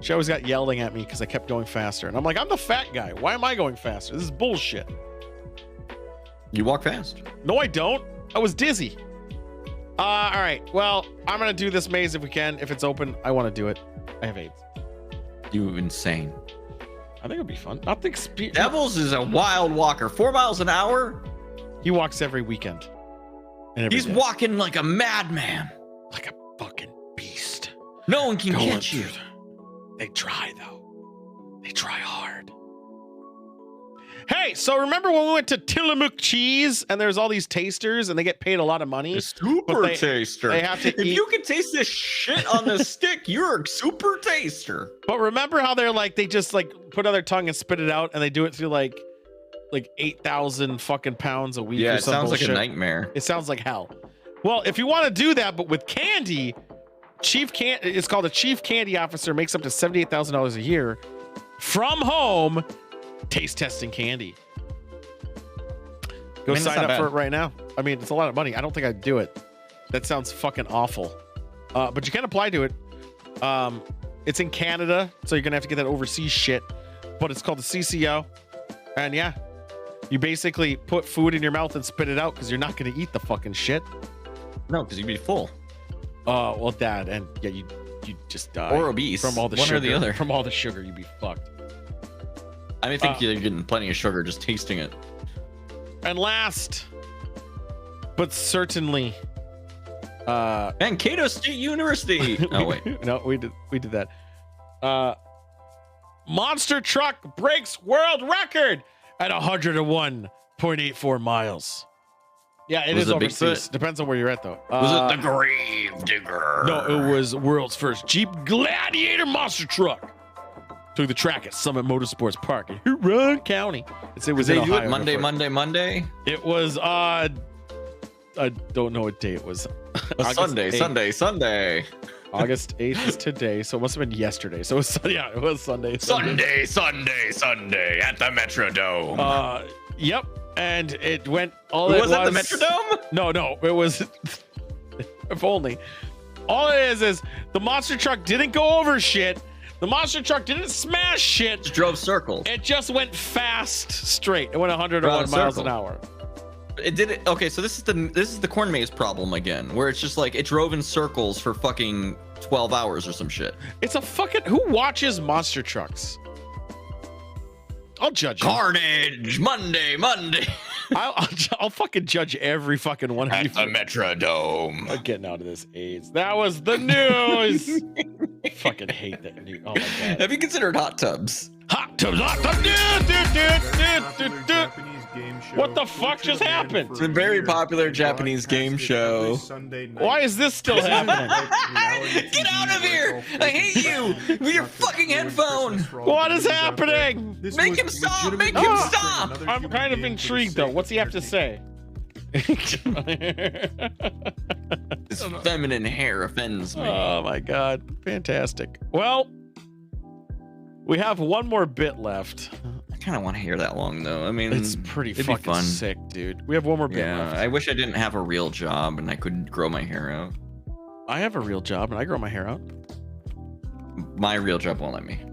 she always got yelling at me because I kept going faster. And I'm like, I'm the fat guy. Why am I going faster? This is bullshit. You walk fast. No, I don't. I was dizzy. All right. Well, I'm going to do this maze if we can. If it's open, I want to do it. I have AIDS. You insane. I think it'll be fun. I think Devils is a wild walker. 4 miles an hour. He walks every weekend. He's walking like a madman. Like a fucking beast. No one can catch you. They try, though. They try hard. Hey, so remember when we went to Tillamook Cheese and there's all these tasters and they get paid a lot of money? A super taster. They have to if you can taste this shit on the stick, you're a super taster. But remember how they're like, they just like put on their tongue and spit it out and they do it through like 8,000 fucking pounds a week. Yeah, or it sounds bullshit. like a nightmare. It sounds like hell. Well, if you want to do that, but with candy, it's called a chief candy officer, makes up to $78,000 a year from home, taste testing candy. Go sign up for it right now. I mean, it's a lot of money. I don't think I'd do it. That sounds fucking awful. But you can apply to it. It's in Canada, so you're gonna have to get that overseas shit. But it's called the CCO, and yeah, you basically put food in your mouth and spit it out because you're not gonna eat the fucking shit. No, because you'd be full. Well, that and yeah, you just die or obese from all the one sugar. or the other. From all the sugar, you'd be fucked. I think you're getting plenty of sugar just tasting it. And last, but certainly, Mankato State University. Oh wait, no, we did that. Monster truck breaks world record at 101.84 miles. Yeah, it is overseas. Depends on where you're at, though. Was it the Grave Digger? No, it was world's first Jeep Gladiator monster truck. Took the track at Summit Motorsports Park in Huron County. It was in Ohio. Monday. It was I don't know what day it was. Sunday. August 8th is today, so it must have been yesterday. So it was Sunday. Sunday at the Metrodome. Yep. And it went was that the Metrodome? No, it was if only. All it is the monster truck didn't go over shit. The monster truck didn't smash shit. It drove circles. It just went fast straight. It went 101 miles an hour. It did it. Okay, so this is the corn maze problem again, where it's just like it drove in circles for fucking 12 hours or some shit. It's a fucking who watches monster trucks? I'll judge you. Carnage Monday. I'll fucking judge every fucking one of you. At the Metrodome. I'm getting out of this AIDS. That was the news. I fucking hate that news. Oh my god. Have you considered hot tubs? Hot tubs. Dude. What the fuck just happened? It's a very popular Japanese game show. Why is this still happening? Get out of here! I hate you with your fucking headphone. What is happening? Make him stop! Make him stop! I'm kind of intrigued though. What's he have to say? His feminine hair offends me. Oh my god. Fantastic. Well, we have one more bit left. I kind of want to hear that long though. I mean, it's pretty fucking fun. Sick, dude. We have one more bit left. I wish I didn't have a real job and I could grow my hair out. I have a real job and I grow my hair out. My real job won't let me.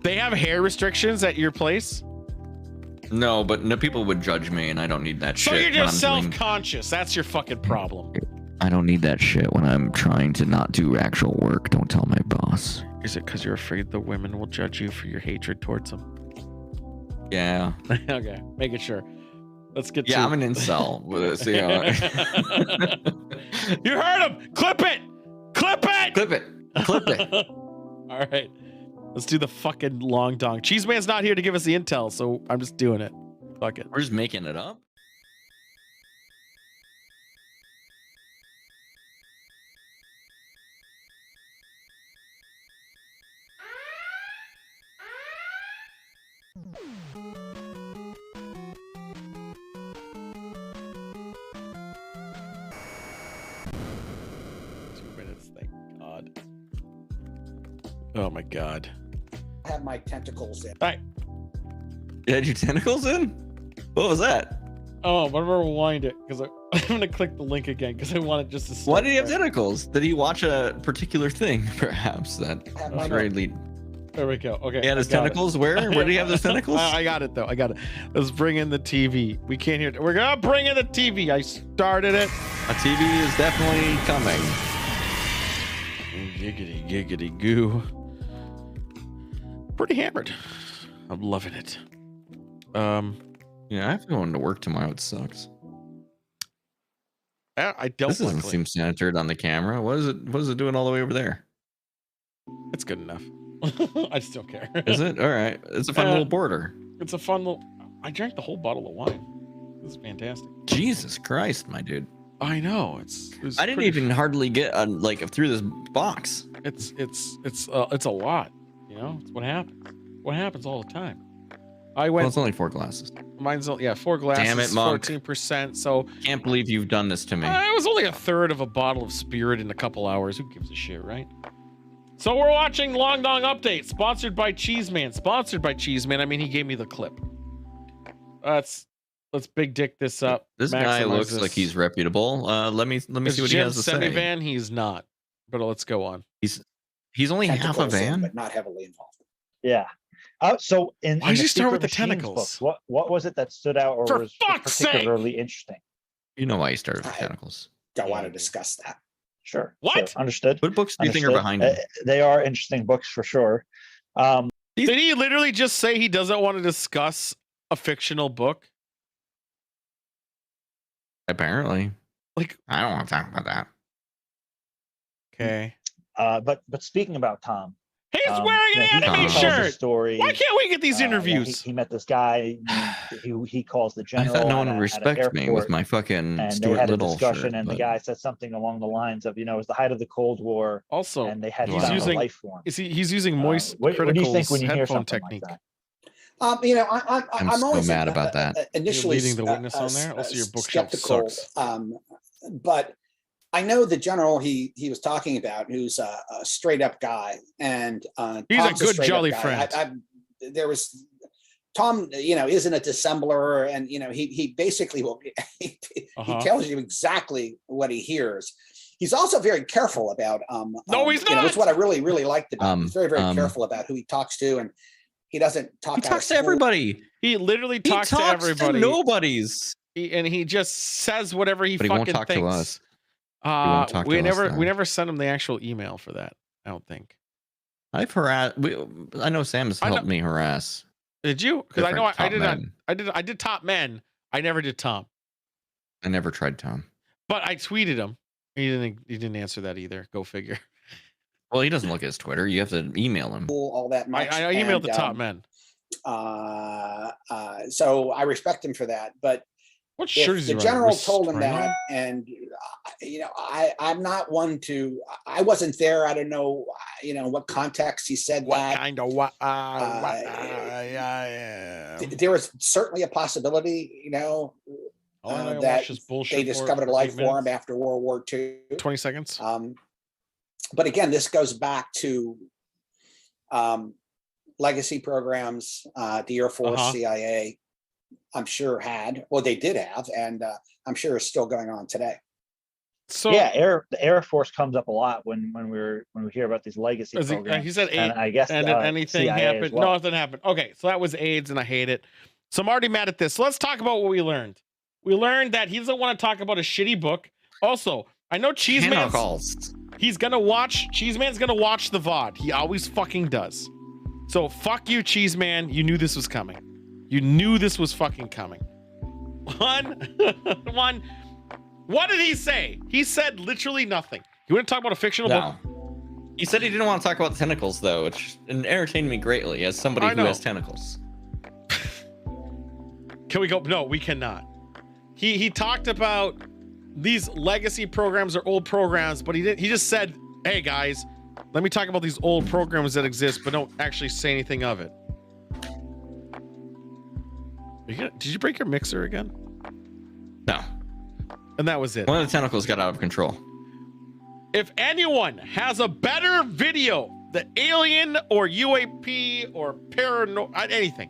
They have hair restrictions at your place? No, but no, people would judge me and I don't need that shit. So you're just self-conscious. That's your fucking problem. I don't need that shit when I'm trying to not do actual work. Don't tell my boss. Is it because you're afraid the women will judge you for your hatred towards them? Yeah. Okay, making sure. Let's get I'm an incel. So, you heard him! Clip it! All right. Let's do the fucking long dong. Cheese Man's not here to give us the intel, so I'm just doing it. Fuck it. We're just making it up. Thank God. Oh my God. I have my tentacles in. All right. You had your tentacles in? What was that? Oh, but I'm gonna rewind it because I'm gonna click the link again because I want it just to. Why did he have tentacles? Did he watch a particular thing? Perhaps that was very lead. There we go. Okay. He had his tentacles. Where did he have those tentacles? I got it though. I got it. Let's bring in the TV. We can't hear it. We're gonna bring in the TV. I started it. A TV is definitely coming. Giggity giggity goo. Pretty hammered. I'm loving it. Yeah, I have to go into work tomorrow. It sucks. I don't. This doesn't seem centered on the camera. What is it? What is it doing all the way over there? It's good enough. I just don't care. Is it? All right. It's a fun little border. It's a fun little. I drank the whole bottle of wine. This is fantastic. Jesus Christ, my dude. I know. I didn't even hardly get like through this box. It's a lot. You know, it's what happens. What happens all the time. I went. Well, it's only 4 glasses. Mine's 4 glasses. Damn it, Monk. 14%. So can't believe you've done this to me. It was only a third of a bottle of spirit in a couple hours. Who gives a shit, right? So we're watching Long Dong Update, sponsored by Cheeseman. Sponsored by Cheeseman. I mean, he gave me the clip. Let's big dick this up. This guy looks like he's reputable. Let me see what he has to say. Semi-van, he's not. But let's go on. He's only half a van, but not heavily involved. Yeah. So why did you start with the tentacles? Book, what was it that stood out or was particularly interesting? You know why he started with tentacles. Don't want to discuss that. Sure. What? Sure. Understood. What books do you think are behind it? They are interesting books for sure. Did he literally just say he doesn't want to discuss a fictional book? Apparently. Like, I don't want to talk about that. Okay. But speaking about Tom. He's wearing an anime shirt. Story. Why can't we get these interviews? He met this guy. He calls the general. I thought no one would respect me with my fucking and Stuart they had Little a discussion, shirt, and the guy said something along the lines of, it was the height of the Cold War. Also, and they had he's using life form. He's using moist what do you think when you hear headphone something technique. like that? I'm so always mad about that. Initially, You're leading the witness on there. Also, your bookshelf skeptical, sucks. But I know the general he was talking about, who's a straight up guy, and he's Tom's a good jolly friend. friend. There was Tom, isn't a dissembler, and he basically will he tells you exactly what he hears. He's also very careful about no, he's not. That's what I really liked about him. He's very careful about who he talks to, and he doesn't talk. He talks to everybody. He literally talks to everybody. To nobody's. And he just says whatever he fucking won't talk thinks. to us. We never sent him the actual email for that. I don't think. I've harassed. I know Sam has helped me harass. Did you? Because I know I did Top Men. I never did Tom. I never tried Tom. But I tweeted him. He didn't answer that either. Go figure. Well, he doesn't look at his Twitter. You have to email him. All that much. I emailed the Top Men. So I respect him for that. But what shirt is he the general wearing? told him that, and I'm not one to. I wasn't there. I don't know. What context he said what that. Kind of what? There was certainly a possibility. That they discovered a life form after World War II. 20 seconds. But again, this goes back to legacy programs, the Air Force, CIA. I'm sure they did have, and I'm sure is still going on today. So the Air Force comes up a lot when we hear about these legacy programs. He said and I guess and anything CIA happened. Well. Nothing happened. Okay, so that was AIDS, and I hate it. So I'm already mad at this. So let's talk about what we learned. We learned that he doesn't want to talk about a shitty book. Also, I know Cheeseman's gonna watch the VOD. He always fucking does. So fuck you, Cheeseman. You knew this was coming. You knew this was fucking coming. One. What did he say? He said literally nothing. You want to talk about a fictional book? He said he didn't want to talk about the tentacles, though, which entertained me greatly as somebody who has tentacles. Can we go? No, we cannot. He talked about these legacy programs or old programs, but he didn't. He just said, "Hey guys, let me talk about these old programs that exist, but don't actually say anything of it." Did you break your mixer again? No. And that was it. One of the tentacles got out of control. If anyone has a better video, the alien or UAP or anything,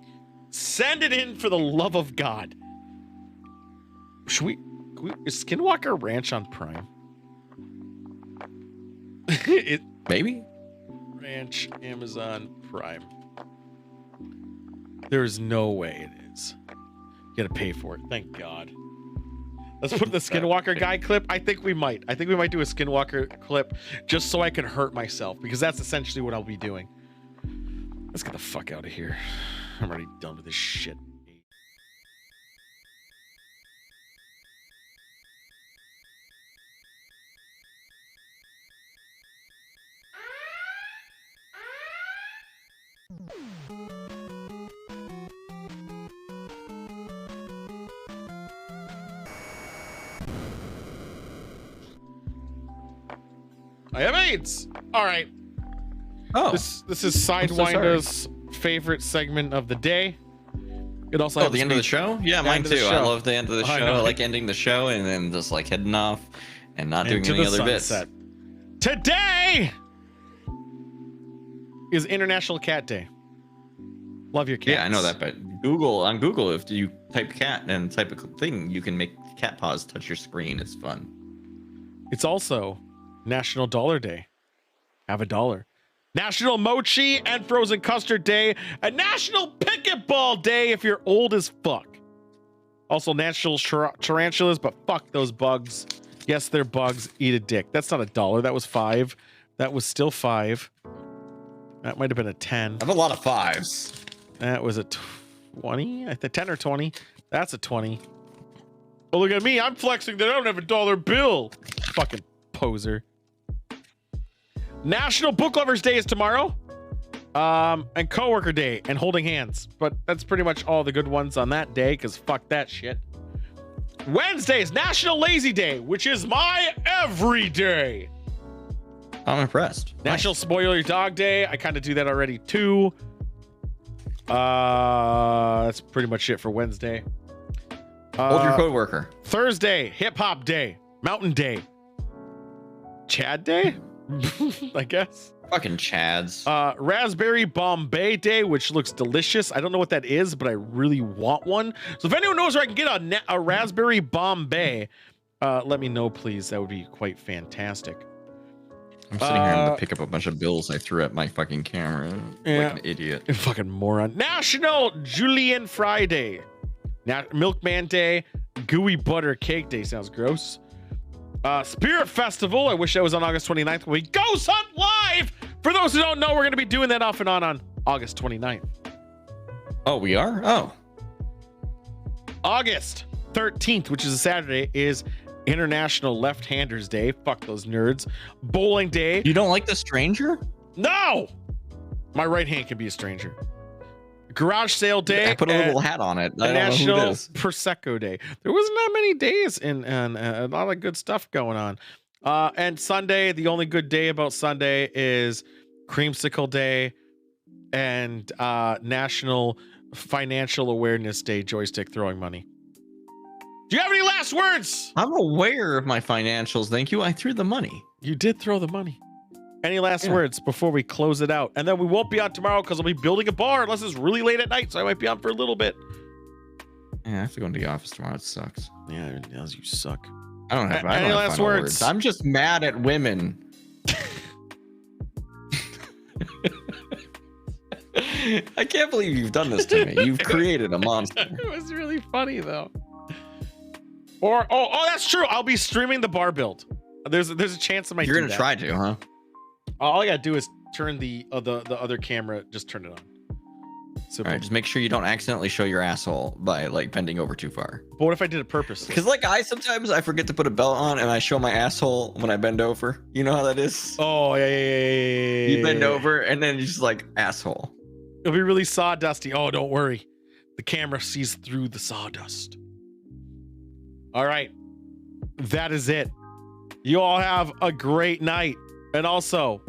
send it in for the love of God. Is Skinwalker Ranch on Prime? Maybe. Ranch, Amazon Prime. There's no way it is. You gotta pay for it. Thank God. Let's put the Skinwalker guy clip. I think we might do a Skinwalker clip just so I can hurt myself, because that's essentially what I'll be doing. Let's get the fuck out of here. I'm already done with this shit. I have AIDS. All right. Oh, this is Sidewinder's favorite segment of the day. It also the end of the show. Yeah, mine too. I love the end of the show. I like ending the show and then just like heading off and not doing any other bits. Today is International Cat Day. Love your cat. Yeah, I know that, but on Google, if you type cat and type a thing, you can make cat paws touch your screen. It's fun. It's also National Dollar Day. Have a dollar. National Mochi and Frozen Custard Day. And National Picket Ball Day if you're old as fuck. Also National Tarantulas, but fuck those bugs. Yes, they're bugs. Eat a dick. That's not a dollar. That was 5. That was still 5. That might have been a 10. I have a lot of 5s. That was a 20. I think 10 or 20. That's a 20. Oh, look at me. I'm flexing that I don't have a dollar bill. Fucking poser. National Book Lovers Day is tomorrow. And Coworker Day and Holding Hands. But that's pretty much all the good ones on that day, because fuck that shit. Wednesday is National Lazy Day, which is my every day. I'm impressed. National Spoil Your Dog Day. I kind of do that already too. That's pretty much it for Wednesday. Hold your coworker. Thursday, Hip Hop Day, Mountain Day, Chad Day, I guess. Fucking Chads. Raspberry Bombay Day, which looks delicious. I don't know what that is, but I really want one. So if anyone knows where I can get a Raspberry Bombay, let me know, please. That would be quite fantastic. I'm sitting here having to pick up a bunch of bills I threw at my fucking camera. Like an idiot. Fucking moron. National Julienne Friday. Milkman Day. Gooey Butter Cake Day. Sounds gross. Spirit Festival. I wish that was on August 29th when we Ghost Hunt Live. For those who don't know, we're going to be doing that off and on August 29th. Oh, we are? Oh. August 13th, which is a Saturday, is International Left-Handers Day. Fuck those nerds. Bowling Day. You don't like the stranger? No! My right hand can be a stranger. Garage Sale Day. I put a little hat on it. I don't National know who it is. Prosecco Day. There wasn't that many days and a lot of good stuff going on. And Sunday, the only good day about Sunday is Creamsicle Day and National Financial Awareness Day, joystick throwing money. Do you have any last words? I'm aware of my financials. Thank you. I threw the money. You did throw the money. Any last words before we close it out? And then we won't be on tomorrow because I'll be building a bar unless it's really late at night, so I might be on for a little bit. Yeah, I have to go into the office tomorrow. It sucks. Yeah, you suck. I don't have any last words. I'm just mad at women. I can't believe you've done this to me. You've created a monster. It was really funny though. Or oh, that's true. I'll be streaming the bar build. There's a chance I might. You're gonna try to, huh? All I gotta do is turn the other camera. Just turn it on. So all right, just make sure you don't accidentally show your asshole by like bending over too far. But what if I did it purposely? Because like sometimes I forget to put a belt on and I show my asshole when I bend over. You know how that is? Oh yeah. You bend over and then you're just like asshole. It'll be really sawdusty. Oh, don't worry. The camera sees through the sawdust. All right. That is it. You all have a great night. And also,